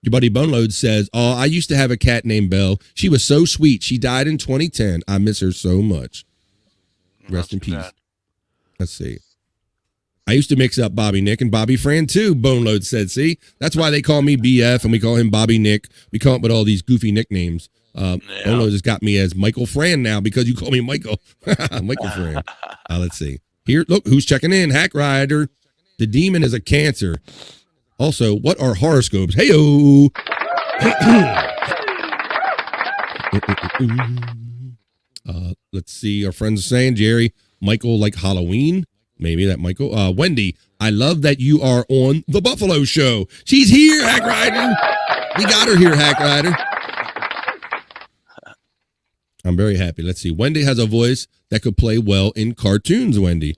Speaker 9: Your buddy Bone Loads says, oh, I used to have a cat named Belle. She was so sweet. She died in 2010. I miss her so much. Rest in peace. Let's see. I used to mix up Bobby Nick and Bobby Fran too, Bone Loads said. See, that's why they call me BF and we call him Bobby Nick. We come up with all these goofy nicknames. Bone Loads has got me as Michael Fran now because you call me Michael. Michael Fran. Let's see. Here, look, who's checking in? Hackride. The demon is a Cancer. Also, what are horoscopes? Hey-o! Let's see. Our friends are saying, Jerry, Michael like Halloween. Maybe that Michael. Wendy, I love that you are on the Buffalo Show. She's here, Hackride. We got her here, Hackride. I'm very happy. Let's see. Wendy has a voice that could play well in cartoons, Wendy.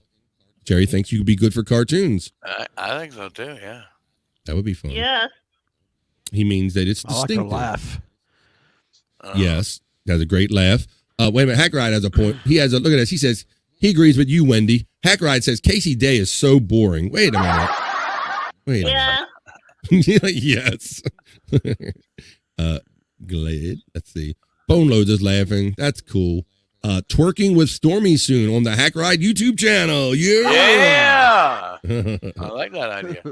Speaker 9: Jerry thinks you could be good for cartoons.
Speaker 12: I think so, too, yeah.
Speaker 9: That would be fun.
Speaker 16: Yeah.
Speaker 9: He means that it's
Speaker 11: I like
Speaker 9: distinctive.
Speaker 11: her laugh.
Speaker 9: Yes, has a great laugh. Wait a minute, Hackride has a point. He has a look at this. He says he agrees with you, Wendy. Hackride says Casey Day is so boring. Wait a minute. Wait a minute. Yes. Glad. Let's see. Bone Loads is laughing. That's cool. Twerking with Stormy soon on the Hackride YouTube channel. Yeah.
Speaker 12: I like that idea.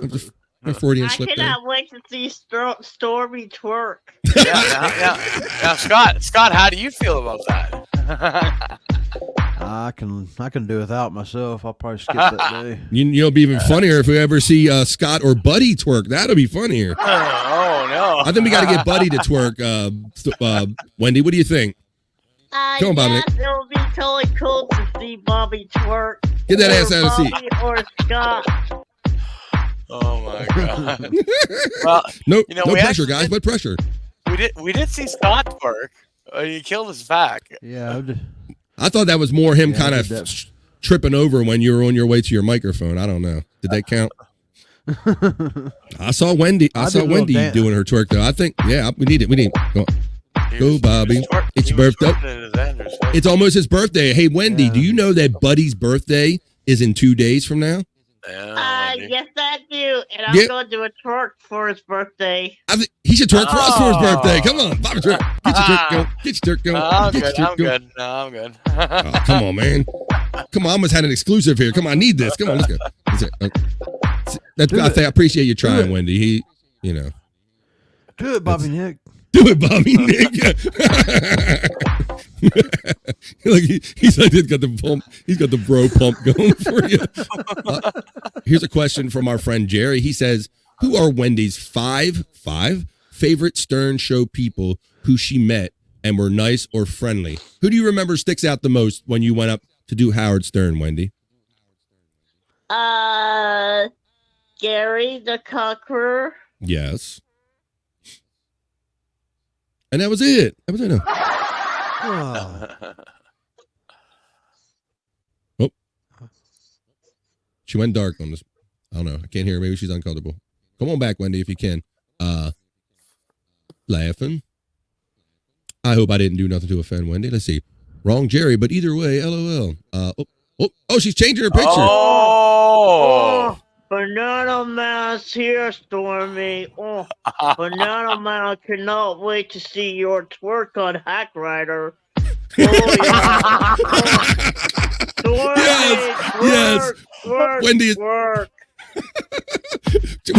Speaker 9: Freudian
Speaker 16: I
Speaker 9: slip
Speaker 16: cannot wait to see Stormy twerk.
Speaker 12: Yeah. Now, Scott, how do you feel about that?
Speaker 11: I can do without myself. I'll probably skip that day.
Speaker 9: It'll be even funnier if we ever see Scott or Buddy twerk. That'll be funnier.
Speaker 12: Oh no!
Speaker 9: I think we got to get Buddy to twerk. Wendy, what do you think? Come on, Bobby.
Speaker 16: Yes, it would be totally cool to see Bobby twerk.
Speaker 9: Get that ass out of the seat.
Speaker 16: Bobby or Scott.
Speaker 12: Oh my god! Well,
Speaker 9: no
Speaker 12: we
Speaker 9: pressure,
Speaker 12: actually
Speaker 9: guys. What pressure?
Speaker 12: We did see Scott twerk. He killed his back.
Speaker 11: Yeah.
Speaker 9: I thought that was more him kind
Speaker 11: I
Speaker 9: of
Speaker 11: did that.
Speaker 9: tripping over when you were on your way to your microphone. I don't know. Did that count? I saw Wendy. I saw Wendy doing her twerk though. I think, yeah, we need it. We need it. Go, Bobby. It's your birthday. It's almost his birthday. Hey, Wendy, do you know that Buddy's birthday is in 2 days from now?
Speaker 16: Yes, I do. And I'm going to do a twerk for his birthday.
Speaker 9: He should twerk for us for his birthday. Come on, Bobby, twerk. Get your twerk going. Get your twerk going.
Speaker 12: I'm good. No, I'm good.
Speaker 9: Oh, come on, man. Come on, I almost had an exclusive here. Come on, I need this. Come on, let's go. I appreciate you trying, Wendy.
Speaker 11: Do it, Bobby Nick.
Speaker 9: Do it, Bobby Nick. He's like, he's got the pump. He's got the bro pump going for you. Here's a question from our friend Jerry. He says, "Who are Wendy's five favorite Stern Show people who she met and were nice or friendly?" Who do you remember sticks out the most when you went up to do Howard Stern, Wendy?
Speaker 16: Gary the Conqueror.
Speaker 9: Yes. And that was it. Oh. She went dark on this. I don't know. I can't hear her. Maybe she's uncomfortable. Come on back, Wendy, if you can. Laughing. I hope I didn't do nothing to offend Wendy. Let's see. Wrong Jerry, but either way, LOL. She's changing her picture.
Speaker 16: Oh, Banana Man's here, Stormy. Oh, Banana Man cannot wait to see your twerk on Hackride. Oh, yeah. Stormy,
Speaker 9: yes.
Speaker 16: Twerk,
Speaker 9: Wendy
Speaker 16: twerk.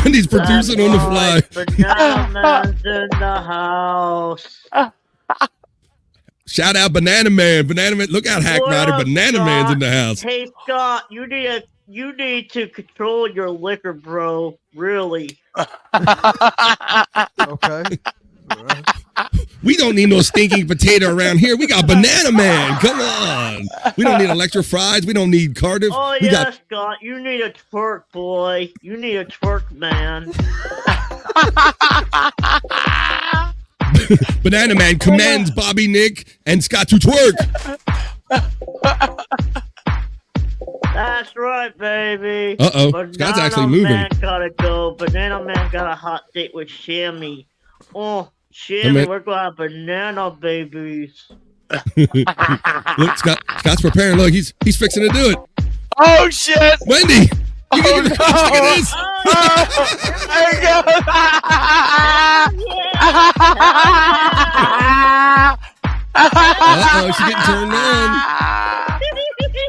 Speaker 9: Wendy's producing on the fly.
Speaker 16: Banana Man's in the house.
Speaker 9: Shout out Banana Man. Banana Man. Look out, Hackride. Banana Man's in the house.
Speaker 16: Hey, Scott, you need to control your liquor, bro. Really.
Speaker 11: Okay.
Speaker 9: We don't need no stinking potato around here. We got Banana Man. Come on. We don't need electric fries. We don't need Cardiff.
Speaker 16: Oh, yeah, Scott. You need a twerk, boy. You need a twerk, man.
Speaker 9: Banana Man commands Bobby, Nick, and Scott to twerk.
Speaker 16: That's right, baby.
Speaker 9: Uh-oh. Scott's actually moving.
Speaker 16: Banana Man gotta go. Banana Man got a hot date with Shammy. Oh, Shammy, we're gonna have banana babies.
Speaker 9: Look, Scott's preparing. Look, he's fixing to do it.
Speaker 12: Oh, shit.
Speaker 9: Wendy. You can look at this. Uh-oh, she's getting turned on.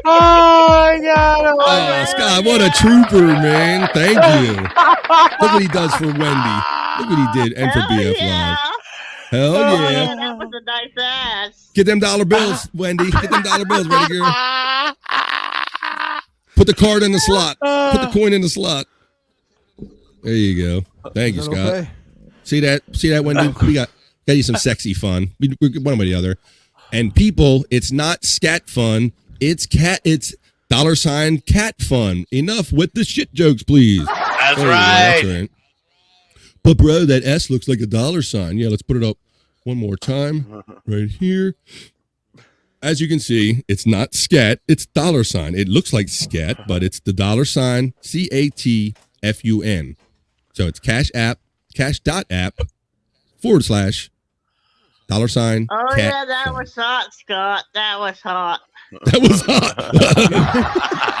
Speaker 12: Oh, my God.
Speaker 9: Oh, Scott, what a trooper, man. Thank you. Look what he does for Wendy. Look what he did, and for BF Live. Hell yeah.
Speaker 16: That was a nice ass.
Speaker 9: Get them dollar bills, Wendy. Get them dollar bills, ready, girl. Put the card in the slot. Put the coin in the slot. There you go. Thank you, Scott. Okay? See that, Wendy? We got you some sexy fun. One way or the other. And people, it's not scat fun. It's $ cat fun. Enough with the shit jokes, please.
Speaker 12: That's right.
Speaker 9: That's right. But bro, that S looks like a $. Yeah, let's put it up one more time. Right here. As you can see, it's not scat, it's $. It looks like scat, but it's the $, CATFUN. So it's cash.app /$ $.
Speaker 16: Oh,
Speaker 9: cat
Speaker 16: yeah, that was hot, Scott. That was hot.
Speaker 9: That was hot.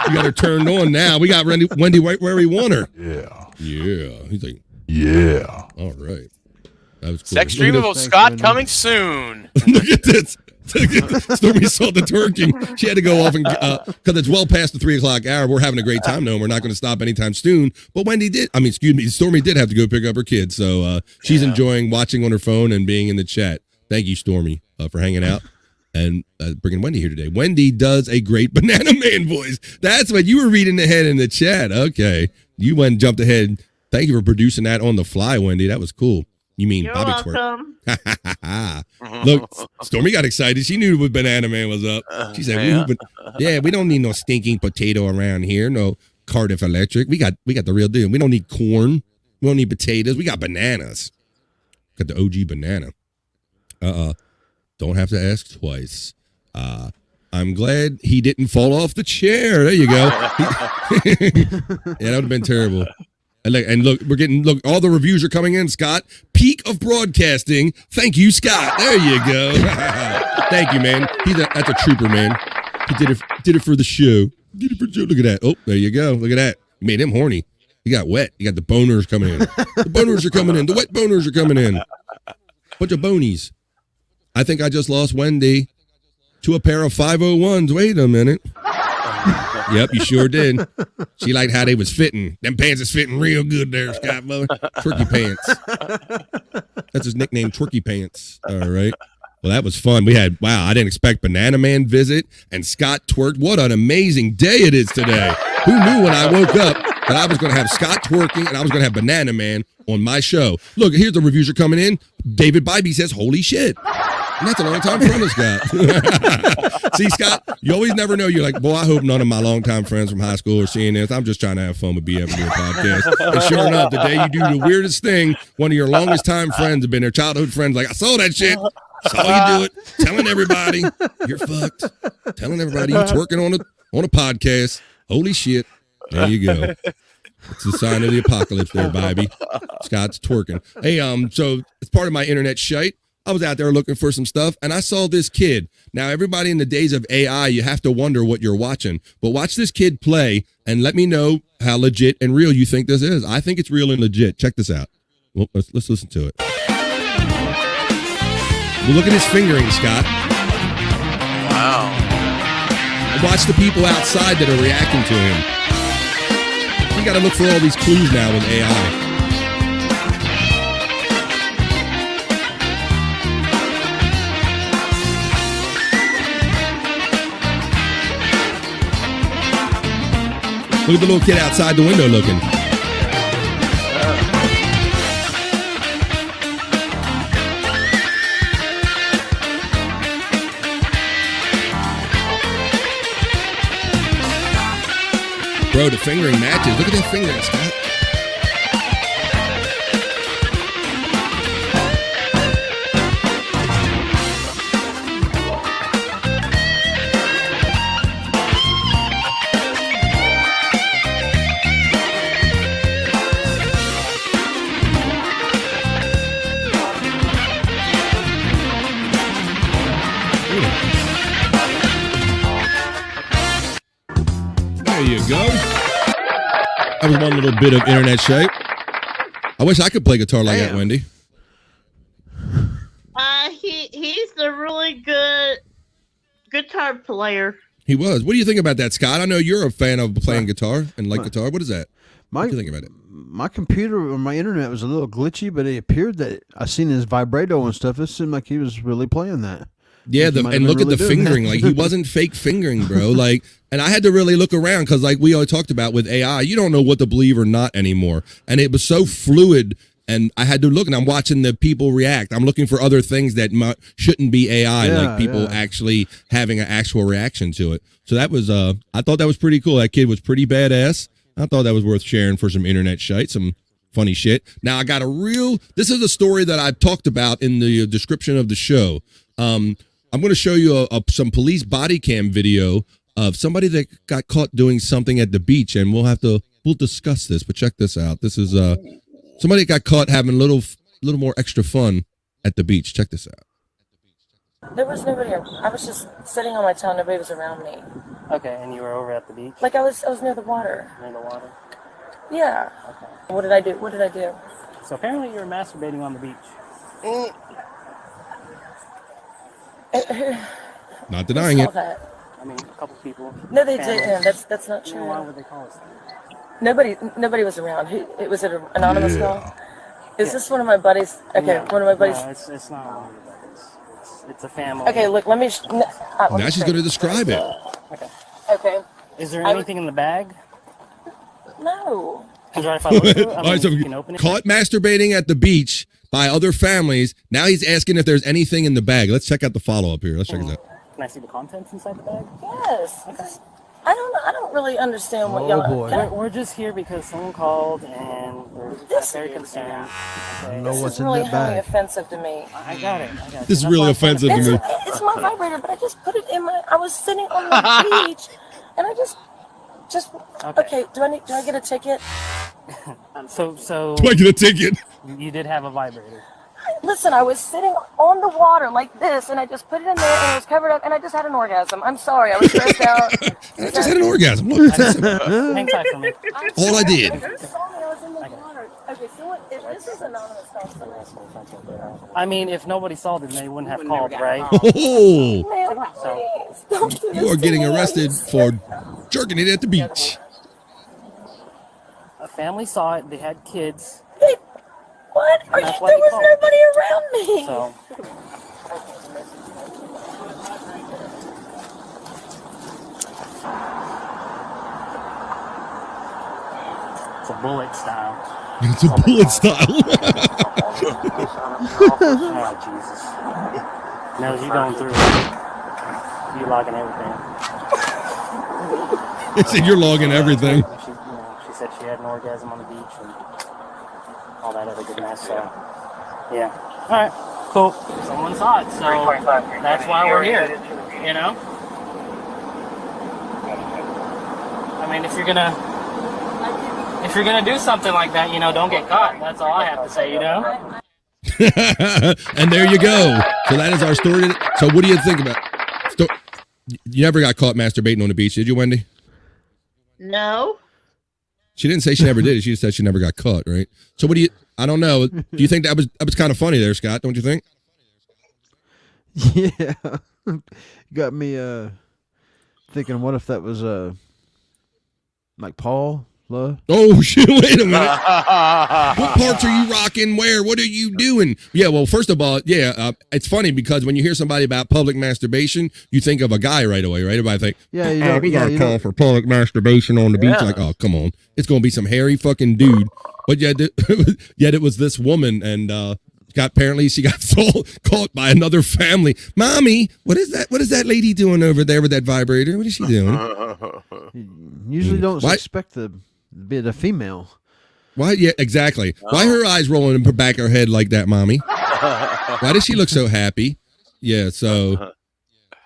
Speaker 9: You got her turned on now. We got Wendy right where we want her.
Speaker 14: Yeah.
Speaker 9: Yeah. He's like,
Speaker 14: yeah.
Speaker 9: All right. That was cool.
Speaker 12: Sex Dream of Scott coming soon.
Speaker 9: Look at this. Stormy saw the twerking. She had to go off and because it's well past the 3 o'clock hour. We're having a great time though. We're not going to stop anytime soon. But Stormy did have to go pick up her kids, so she's enjoying watching on her phone and being in the chat. Thank you, Stormy, for hanging out and bringing Wendy here today. Wendy does a great Banana Man voice. That's what you were reading ahead in the chat. Okay, you went and jumped ahead. Thank you for producing that on the fly, Wendy. That was cool. You mean
Speaker 16: You're
Speaker 9: Bobby
Speaker 16: welcome.
Speaker 9: Twerk? Look, Stormy got excited. She knew what Banana Man was up. She said, we don't need no stinking potato around here. No Cardiff Electric. We got the real deal. We don't need corn. We don't need potatoes. We got bananas. Got the OG banana. Don't have to ask twice. I'm glad he didn't fall off the chair. There you go. Yeah, that would have been terrible. And look, look, all the reviews are coming in, Scott. Peak of broadcasting. Thank you, Scott. There you go. Thank you, man. That's a trooper, man. He did it for the show. Look at that. Oh, there you go. Look at that. You made him horny. He got wet. You got the boners coming in. The boners are coming in. The wet boners are coming in. Bunch of bonies. I think I just lost Wendy to a pair of 501s. Wait a minute. Yep, you sure did. She liked how they was fitting. Them pants is fitting real good there, Scott Mother. Twerky pants. That's his nickname, Twerky Pants. All right. Well, that was fun. Wow, I didn't expect Banana Man visit and Scott twerked. What an amazing day it is today. Who knew when I woke up that I was going to have Scott twerking and I was going to have Banana Man on my show? Look, here's the reviews are coming in. David Bybee says, holy shit. And that's a long-time friend of Scott. See, Scott, you always never know. You're like, boy, I hope none of my longtime friends from high school are seeing this. I'm just trying to have fun with BF doing a podcast. And sure enough, the day you do the weirdest thing, one of your longest time friends have been their childhood friends. Like, I saw that shit. Saw you do it. Telling everybody you're fucked. Telling everybody you're twerking on a podcast. Holy shit. There you go. It's the sign of the apocalypse there, Bybee. Scott's twerking. Hey, so it's part of my Internet Shyt. I was out there looking for some stuff, and I saw this kid. Now, everybody in the days of AI, you have to wonder what you're watching. But watch this kid play, and let me know how legit and real you think this is. I think it's real and legit. Check this out. Well, let's listen to it. Well, look at his fingering, Scott.
Speaker 12: Wow.
Speaker 9: And watch the people outside that are reacting to him. You got to look for all these clues now with AI. Look at the little kid outside the window looking. Bro, the fingering matches. Look at that fingering, Scott. There you go. That was one little bit of Internet Shyt. I wish I could play guitar like that, Wendy.
Speaker 16: He's a really good guitar player.
Speaker 9: He was. What do you think about that, Scott? I know you're a fan of playing guitar and like guitar. What is that? What do you think about it?
Speaker 11: My computer or my internet was a little glitchy, but it appeared that I seen his vibrato and stuff. It seemed like he was really playing that.
Speaker 9: Yeah, and look at the fingering. Like, he wasn't fake fingering, bro. Like, and I had to really look around because, like we always talked about with AI, you don't know what to believe or not anymore. And it was so fluid, and I had to look, and I'm watching the people react. I'm looking for other things that shouldn't be AI, like people actually having an actual reaction to it. So that was, I thought that was pretty cool. That kid was pretty badass. I thought that was worth sharing for some Internet Shyt, some funny shit. Now, I got this is a story that I talked about in the description of the show. I'm going to show you some police body cam video of somebody that got caught doing something at the beach, and we'll discuss this. But check this out. This is somebody got caught having a little more extra fun at the beach. Check this out.
Speaker 21: There was nobody. I was just sitting on my towel. Nobody was around me.
Speaker 22: Okay, and you were over at the beach?
Speaker 21: Like I was near the water.
Speaker 22: Near the water?
Speaker 21: Yeah.
Speaker 22: Okay.
Speaker 21: What did I do? What did I do?
Speaker 22: So apparently you were masturbating on the beach.
Speaker 9: Not denying it.
Speaker 21: That?
Speaker 22: I mean, a couple people.
Speaker 21: No, they didn't. That's not true.
Speaker 22: Why would they call us that?
Speaker 21: Nobody was around. It was an anonymous call. Is this one of my buddies? Okay, one of my buddies.
Speaker 22: No, it's not one of your buddies. It's a family.
Speaker 21: Okay, look. Let me.
Speaker 9: Now she's going to describe it.
Speaker 22: Okay.
Speaker 21: Okay.
Speaker 22: Is there anything in the bag?
Speaker 21: No.
Speaker 22: Is there if I look through it? I
Speaker 9: All
Speaker 22: mean,
Speaker 9: right, so
Speaker 22: you can open it.
Speaker 9: caught masturbating at the beach by other families. Now he's asking if there's anything in the bag. Let's check out the follow-up here. Let's check this out.
Speaker 22: Can I see the contents inside the bag?
Speaker 21: Yes.
Speaker 22: Okay.
Speaker 21: I don't really understand what y'all.
Speaker 22: We're just here because someone called and we're very concerned. Okay.
Speaker 21: This is really highly offensive to me.
Speaker 22: I got it.
Speaker 9: This is really offensive to me.
Speaker 21: It's my vibrator, but I just put it in my. I was sitting on the beach, and I just. Okay. Do I get a ticket?
Speaker 22: So.
Speaker 9: Do I get a ticket?
Speaker 22: You did have a vibrator.
Speaker 21: Listen, I was sitting on the water like this, and I just put it in there, and it was covered up, and I just had an orgasm. I'm sorry, I was stressed out.
Speaker 9: I just had an orgasm. Look,
Speaker 22: Hang tight for me.
Speaker 9: all I did.
Speaker 21: You saw me, I was in the water. Okay, so what, if this is anonymous call,
Speaker 22: I mean, if nobody saw them, they wouldn't have called, right?
Speaker 9: Oh,
Speaker 21: man, please, don't do
Speaker 9: you
Speaker 21: this
Speaker 9: are
Speaker 21: to
Speaker 9: getting
Speaker 21: me.
Speaker 9: arrested for jerking it at the beach.
Speaker 22: A family saw it. They had kids.
Speaker 21: What? There
Speaker 22: That's why
Speaker 21: was
Speaker 22: they
Speaker 21: nobody around me.
Speaker 22: So. It's a bullet style.
Speaker 9: It's a bullet style.
Speaker 22: Oh, Jesus. Knows you going through it. You logging everything.
Speaker 9: He said you're logging everything.
Speaker 22: She said she had an orgasm on the beach and all that other good mess. So, yeah. All right. Cool. Someone saw it, so that's why we're here. You know. I mean, if you're gonna do something like that, you know, don't get caught. That's all I have to say. You know.
Speaker 9: And there you go. So that is our story. So what do you think about? You never got caught masturbating on the beach, did you, Wendy?
Speaker 16: No.
Speaker 9: She didn't say she never did. She just said she never got caught, right? So what do you? I don't know. Do you think that was kind of funny there, Scott? Don't you think?
Speaker 11: Yeah, got me thinking. What if that was like Paul?
Speaker 9: Oh shit! Wait a minute. What parts are you rocking? Where? What are you doing? Yeah. Well, first of all, yeah. It's funny because when you hear somebody about public masturbation, you think of a guy right away, right? Everybody think,
Speaker 11: yeah,
Speaker 9: we got a call for public masturbation on the beach. Like, oh, come on, it's gonna be some hairy fucking dude. But yet it was this woman, and apparently she got caught by another family. Mommy, what is that? What is that lady doing over there with that vibrator? What is she doing?
Speaker 11: Usually don't expect the female.
Speaker 9: Why? Yeah, exactly. Why her eyes rolling in the back of her head like that, Mommy? Why does she look so happy? Yeah. So.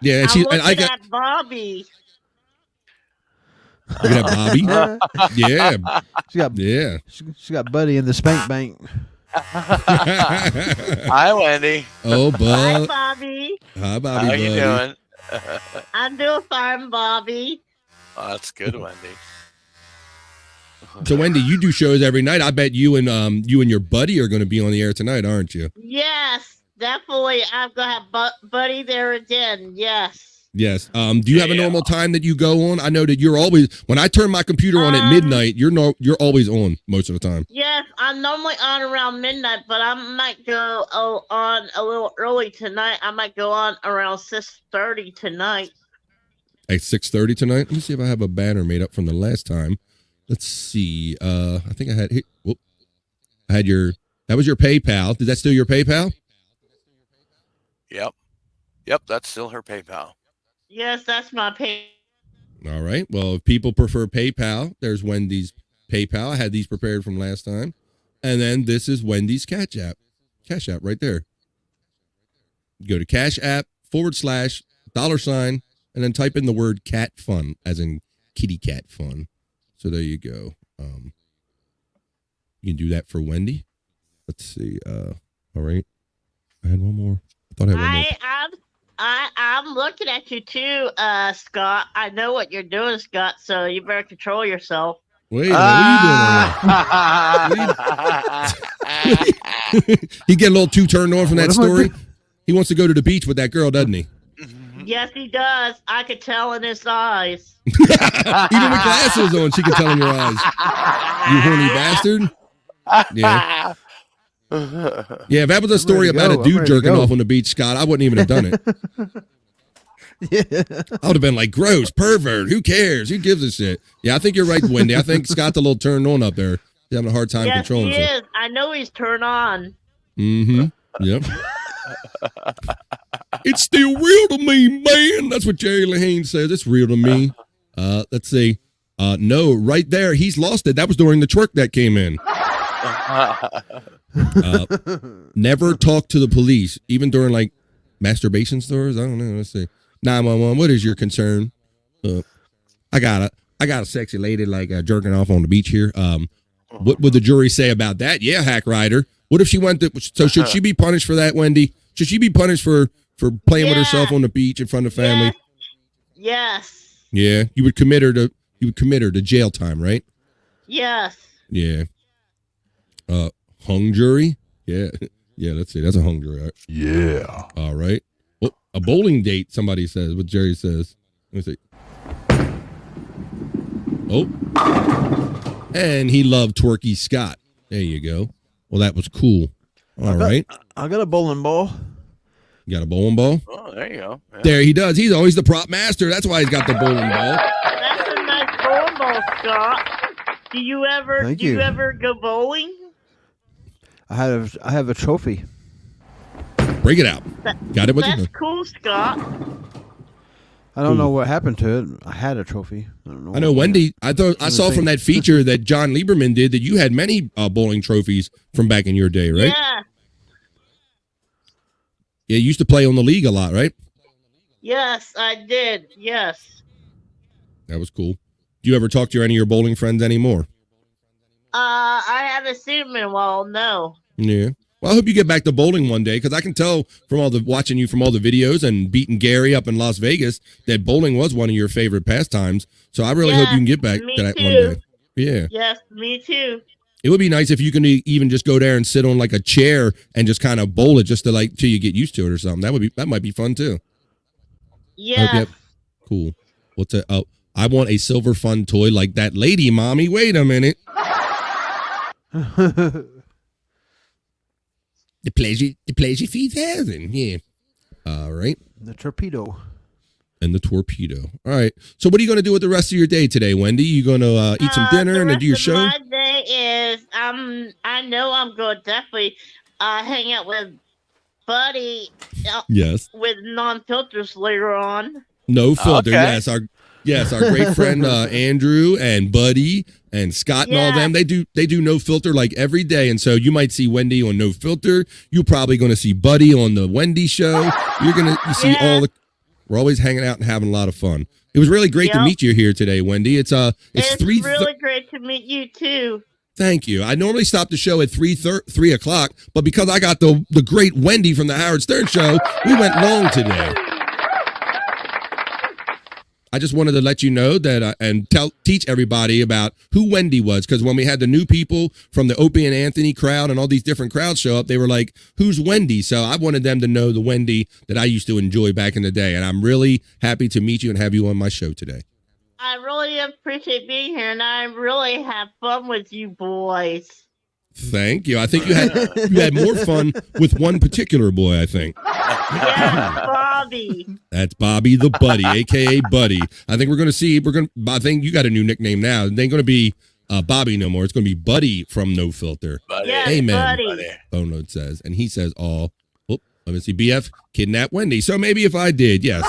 Speaker 9: Yeah,
Speaker 16: I got Bobby.
Speaker 9: Look at Bobby. Yeah.
Speaker 11: She got Buddy in the spank bank.
Speaker 12: Hi, Wendy.
Speaker 9: Oh, Bud.
Speaker 16: Hi, Bobby.
Speaker 9: Hi, Bobby.
Speaker 12: How you doing?
Speaker 16: I'm doing fine, Bobby.
Speaker 12: Oh, that's good, Wendy.
Speaker 9: So, Wendy, you do shows every night. I bet you and your buddy are going to be on the air tonight, aren't you?
Speaker 16: Yes, definitely. I'm gonna have Buddy there again. Yes.
Speaker 9: Yes. Do you have a normal time that you go on? I know that you're always, when I turn my computer on at midnight, you're always on most of the time.
Speaker 16: Yes, I'm normally on around midnight, but I might go on a little early tonight. I might go on around 6:30 tonight.
Speaker 9: At 6:30 tonight? Let me see if I have a banner made up from the last time. Let's see. I think I had that was your PayPal. Is that still your PayPal?
Speaker 12: Yep, that's still her PayPal.
Speaker 16: Yes, that's my pay.
Speaker 9: All right. Well, if people prefer PayPal, there's Wendy's PayPal. I had these prepared from last time. And then this is Wendy's Cash App. Cash App right there. Go to Cash App /$ and then type in the word cat fun, as in kitty cat fun. So there you go. You can do that for Wendy. Let's see. All right. I had one more. I thought I had one more.
Speaker 16: I'm looking at you too, Scott. I know what you're doing, Scott, so you better control yourself.
Speaker 9: Wait, what are you doing? He get a little too turned on from that story. He wants to go to the beach with that girl, doesn't he?
Speaker 16: Yes, he does. I could tell in his eyes.
Speaker 9: Even with glasses on, she can tell in your eyes. You horny bastard. Yeah. Yeah, if that was a story about a dude jerking off on the beach, Scott, I wouldn't even have done it. I would have been like, gross, pervert, who cares? Who gives a shit? Yeah, I think you're right, Wendy. I think Scott's a little turned on up there. He's having a hard time controlling himself.
Speaker 16: Yes, he is. I know he's turned on.
Speaker 9: Mm-hmm. Yep. It's still real to me, man. That's what Jerry Lahane says. It's real to me. Let's see. No, right there. He's lost it. That was during the twerk that came in. Never talk to the police, even during like masturbation stores. I don't know. Let's see. 911. What is your concern? I got a sexy lady like jerking off on the beach here. What would the jury say about that? Yeah, Hackrider. What if she went to, so should she be punished for that, Wendy? Should she be punished for playing with herself on the beach in front of family?
Speaker 16: Yes.
Speaker 9: Yeah, you would commit her to jail time, right?
Speaker 16: Yes.
Speaker 9: Yeah. Hung jury? Yeah. Yeah, let's see. That's a hung jury. Right?
Speaker 3: Yeah.
Speaker 9: All right. Oh, a bowling date, somebody says, what Jerry says. Let me see. Oh. And he loved Twerky Scott. There you go. Well, that was cool. All right.
Speaker 11: I got a bowling ball.
Speaker 9: You got a bowling ball?
Speaker 12: Oh, there you go. Yeah.
Speaker 9: There he does. He's always the prop master. That's why he's got the bowling ball.
Speaker 16: That's a nice bowling ball, Scott. Do you ever go bowling?
Speaker 11: I have a trophy.
Speaker 9: Break it out. Got it with
Speaker 16: That's
Speaker 9: you.
Speaker 16: cool, Scott.
Speaker 11: I don't know what happened to it. I had a trophy.
Speaker 9: I know, Wendy. I saw from that feature that John Lieberman did that you had many bowling trophies from back in your day, right?
Speaker 16: Yeah.
Speaker 9: Yeah, you used to play on the league a lot, right?
Speaker 16: Yes, I did. Yes.
Speaker 9: That was cool. Do you ever talk to any of your bowling friends anymore?
Speaker 16: I haven't seen him in a while. No.
Speaker 9: Yeah. Well, I hope you get back to bowling one day, because I can tell from watching you from all the videos and beating Gary up in Las Vegas that bowling was one of your favorite pastimes. So I really hope you can get back to that one day. Yeah.
Speaker 16: Yes, me too.
Speaker 9: It would be nice if you can even just go there and sit on like a chair and just kind of bowl it just to till you get used to it or something. That might be fun too.
Speaker 16: Yeah.
Speaker 9: Cool. What's it? Oh, I want a silver fun toy like that lady, mommy. Wait a minute. The pleasure 3000. Yeah. All right.
Speaker 11: The torpedo.
Speaker 9: And the torpedo. All right. So what are you going to do with the rest of your day today, Wendy? You going to eat some dinner and then do your show?
Speaker 16: My day is I know I'm going to definitely hang out with Buddy.
Speaker 9: Yes.
Speaker 16: With non-filters later on.
Speaker 9: No filter.
Speaker 12: Okay.
Speaker 9: Yes, our great friend Andrew and Buddy and Scott and all them. They do no filter like every day, and so you might see Wendy on no filter. You're probably going to see Buddy on the Wendy show. You see all the. We're always hanging out and having a lot of fun. It was really great to meet you here today, Wendy. It's
Speaker 16: really great to meet you too.
Speaker 9: Thank you. I normally stop the show at 3 o'clock, but because I got the great Wendy from the Howard Stern show, we went long today. I just wanted to let you know that and teach everybody about who Wendy was, because when we had the new people from the Opie and Anthony crowd and all these different crowds show up, they were like, "Who's Wendy?" So I wanted them to know the Wendy that I used to enjoy back in the day, and I'm really happy to meet you and have you on my show today.
Speaker 16: I really appreciate being here, and I really have fun with you boys.
Speaker 9: Thank you. I think you had more fun with one particular boy, I think.
Speaker 16: Yes, Bobby.
Speaker 9: That's Bobby the Buddy, a.k.a. Buddy. I think I think you got a new nickname now. It ain't going to be Bobby no more. It's going to be Buddy from No Filter.
Speaker 12: Buddy.
Speaker 16: Yes,
Speaker 9: Amen.
Speaker 16: Buddy.
Speaker 9: Phone note says. And he says, let me see, BF kidnapped Wendy. So maybe if I did, yes.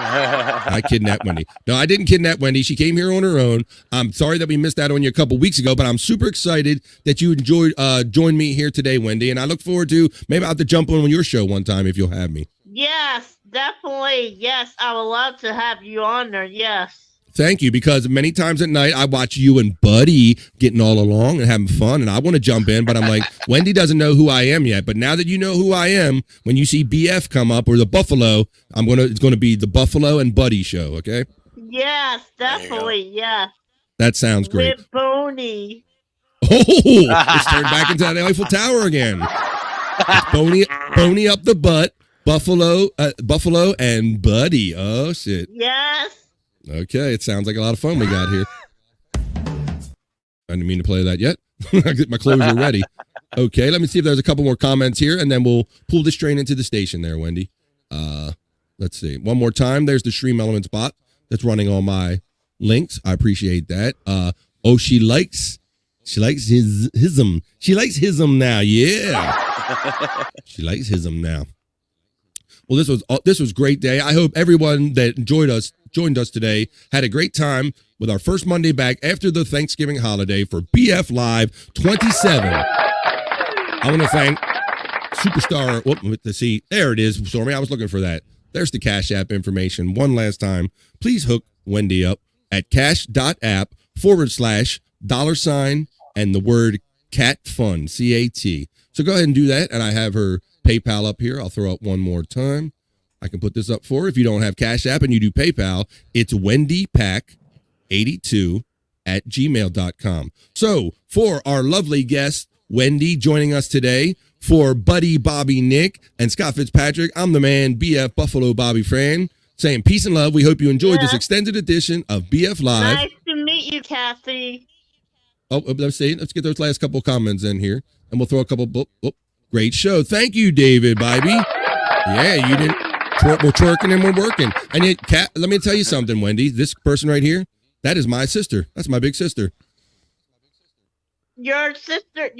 Speaker 9: I kidnapped Wendy. No, I didn't kidnap Wendy. She came here on her own. I'm sorry that we missed out on you a couple weeks ago, but I'm super excited that you joined me here today, Wendy. And I look forward to maybe I'll have to jump on your show one time if you'll have me.
Speaker 16: Yes, definitely. Yes, I would love to have you on there. Yes.
Speaker 9: Thank you, because many times at night I watch you and Buddy getting all along and having fun, and I want to jump in, but I'm like, Wendy doesn't know who I am yet. But now that you know who I am, when you see BF come up or the Buffalo, it's gonna be the Buffalo and Buddy show, okay?
Speaker 16: Yes, definitely. Yeah.
Speaker 9: That sounds great.
Speaker 16: With Boney.
Speaker 9: Oh, it's turned back into the Eiffel Tower again. It's Boney up the butt, Buffalo and Buddy. Oh shit.
Speaker 16: Yes.
Speaker 9: Okay, it sounds like a lot of fun we got here. I didn't mean to play that yet. My clothes are ready. Okay, let me see if there's a couple more comments here, and then we'll pull this train into the station there, Wendy. Let's see. One more time. There's the Stream Elements bot that's running all my links. I appreciate that. She likes hism. She likes hism now. Yeah. She likes hism now. Well, this was a great day. I hope everyone that joined us today had a great time with our first Monday back after the Thanksgiving holiday for BF Live 27. I want to thank Superstar. Let's see. There it is, Stormy. I was looking for that. There's the Cash App information. One last time. Please hook Wendy up at cash.app/$ and the word cat fun, CAT. So go ahead and do that. And I have her PayPal up here. I'll throw up one more time. I can put this up for her. If you don't have Cash App and you do PayPal, it's Wendy Pack 82 at gmail.com. So for our lovely guest, Wendy, joining us today, for Buddy Bobby Nick and Scott Fitzpatrick, I'm the man, BF Buffalo Bobby Fran, saying peace and love. We hope you enjoyed this extended edition of BF Live.
Speaker 16: Nice to meet you, Kathy.
Speaker 9: Oh, let's get those last couple comments in here, and we'll throw a couple. Great show. Thank you, David, baby. Yeah, you didn't. We're twerking and we're working. And yet, let me tell you something, Wendy. This person right here, that is my sister. That's my big sister.
Speaker 16: Your sister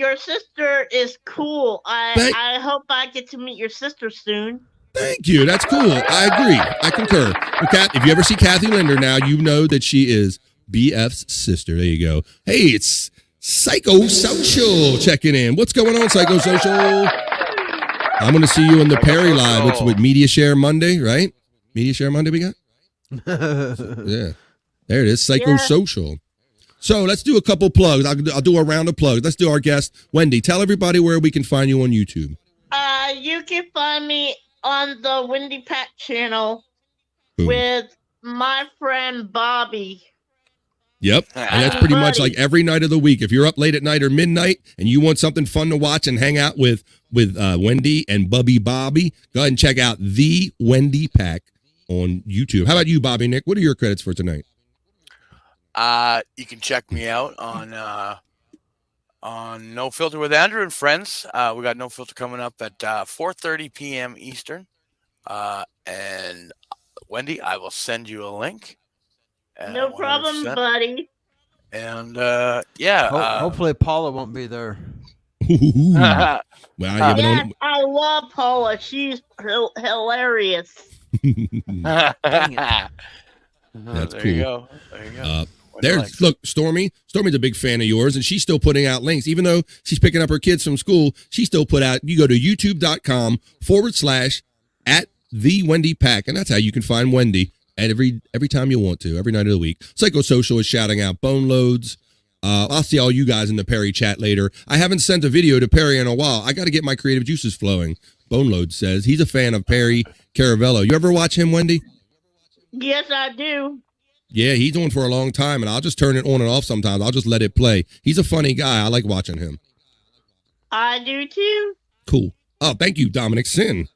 Speaker 16: is cool. I hope I get to meet your sister soon.
Speaker 9: Thank you. That's cool. I agree. I concur. Well, Kat, if you ever see Kathy Linder now, you know that she is BF's sister. There you go. Hey, it's Psychosocial checking in. What's going on, Psychosocial? I'm going to see you in the Perry Live. It's with Media Share Monday, right? Media Share Monday we got? Yeah. There it is, Psychosocial. So let's do a couple plugs. I'll do a round of plugs. Let's do our guest. Wendy, tell everybody where we can find you on YouTube.
Speaker 16: You can find me on the Wendy Pack channel
Speaker 9: Boom.
Speaker 16: with my friend Bobby.
Speaker 9: Yep. And that's pretty much like every night of the week. If you're up late at night or midnight and you want something fun to watch and hang out with Wendy and Bubby Bobby, go ahead and check out the Wendy Pack on YouTube. How about you, Bobby Nick? What are your credits for tonight?
Speaker 12: You can check me out on No Filter with Andrew and Friends. We got No Filter coming up at 4:30 p.m. Eastern. And Wendy, I will send you a link.
Speaker 16: No problem, buddy.
Speaker 12: And
Speaker 11: hopefully Paula won't be there.
Speaker 9: Well,
Speaker 16: yes, I love Paula. She's hilarious.
Speaker 9: That's
Speaker 12: there
Speaker 9: cool.
Speaker 12: You go. There you go.
Speaker 9: Look, Stormy. Stormy's a big fan of yours, and she's still putting out links. Even though she's picking up her kids from school, she still put out, you go to youtube.com/@TheWendyPack, and that's how you can find Wendy at every time you want to, every night of the week. Psychosocial is shouting out bone loads. I'll see all you guys in the Perry chat later. I haven't sent a video to Perry in a while. I got to get my creative juices flowing. Bone Load says he's a fan of Perry Caravello. You ever watch him, Wendy?
Speaker 16: Yes, I do.
Speaker 9: Yeah, he's on for a long time, and I'll just turn it on and off sometimes. I'll just let it play. He's a funny guy. I like watching him.
Speaker 16: I do too.
Speaker 9: Cool. Oh, thank you, Dominic Sin.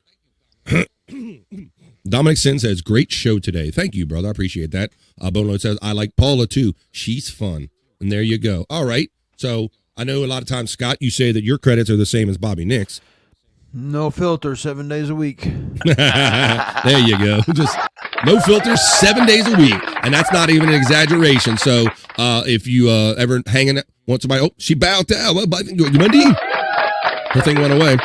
Speaker 9: Dominic Sin says, great show today. Thank you, brother. I appreciate that. Bone Load says, I like Paula too. She's fun. And there you go. All right. So I know a lot of times, Scott, you say that your credits are the same as Bobby Nick's.
Speaker 11: No Filter, 7 days a week.
Speaker 9: There you go. Just no filter, 7 days a week. And that's not even an exaggeration. So if you ever hanging want somebody, she bowed down. Wendy? Her thing went away.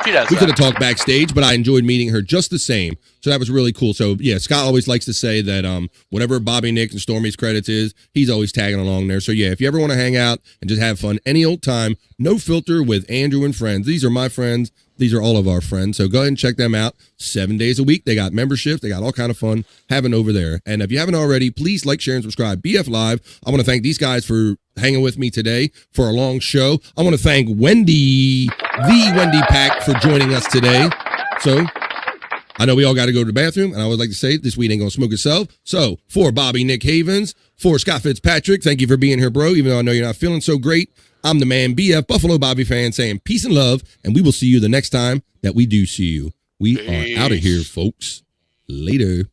Speaker 12: She does.
Speaker 9: We could have talked backstage, but I enjoyed meeting her just the same. So that was really cool. So yeah, Scott always likes to say that whatever Bobby, Nick, and Stormy's credits is, he's always tagging along there. So yeah, if you ever want to hang out and just have fun any old time, No Filter with Andrew and Friends. These are my friends. These are all of our friends. So go ahead and check them out 7 days a week. They got memberships. They got all kind of fun having over there. And if you haven't already, please like, share, and subscribe. BF Live. I want to thank these guys for hanging with me today for a long show. I want to thank Wendy, the Wendy Pack, for joining us today. So I know we all got to go to the bathroom, and I would like to say this weed ain't going to smoke itself. So for Bobby Nick Havens, for Scott Fitzpatrick, thank you for being here, bro, even though I know you're not feeling so great. I'm the man, BF Buffalo Bobby Fan, saying peace and love, and we will see you the next time that we do see you. We are out of here, folks. Later.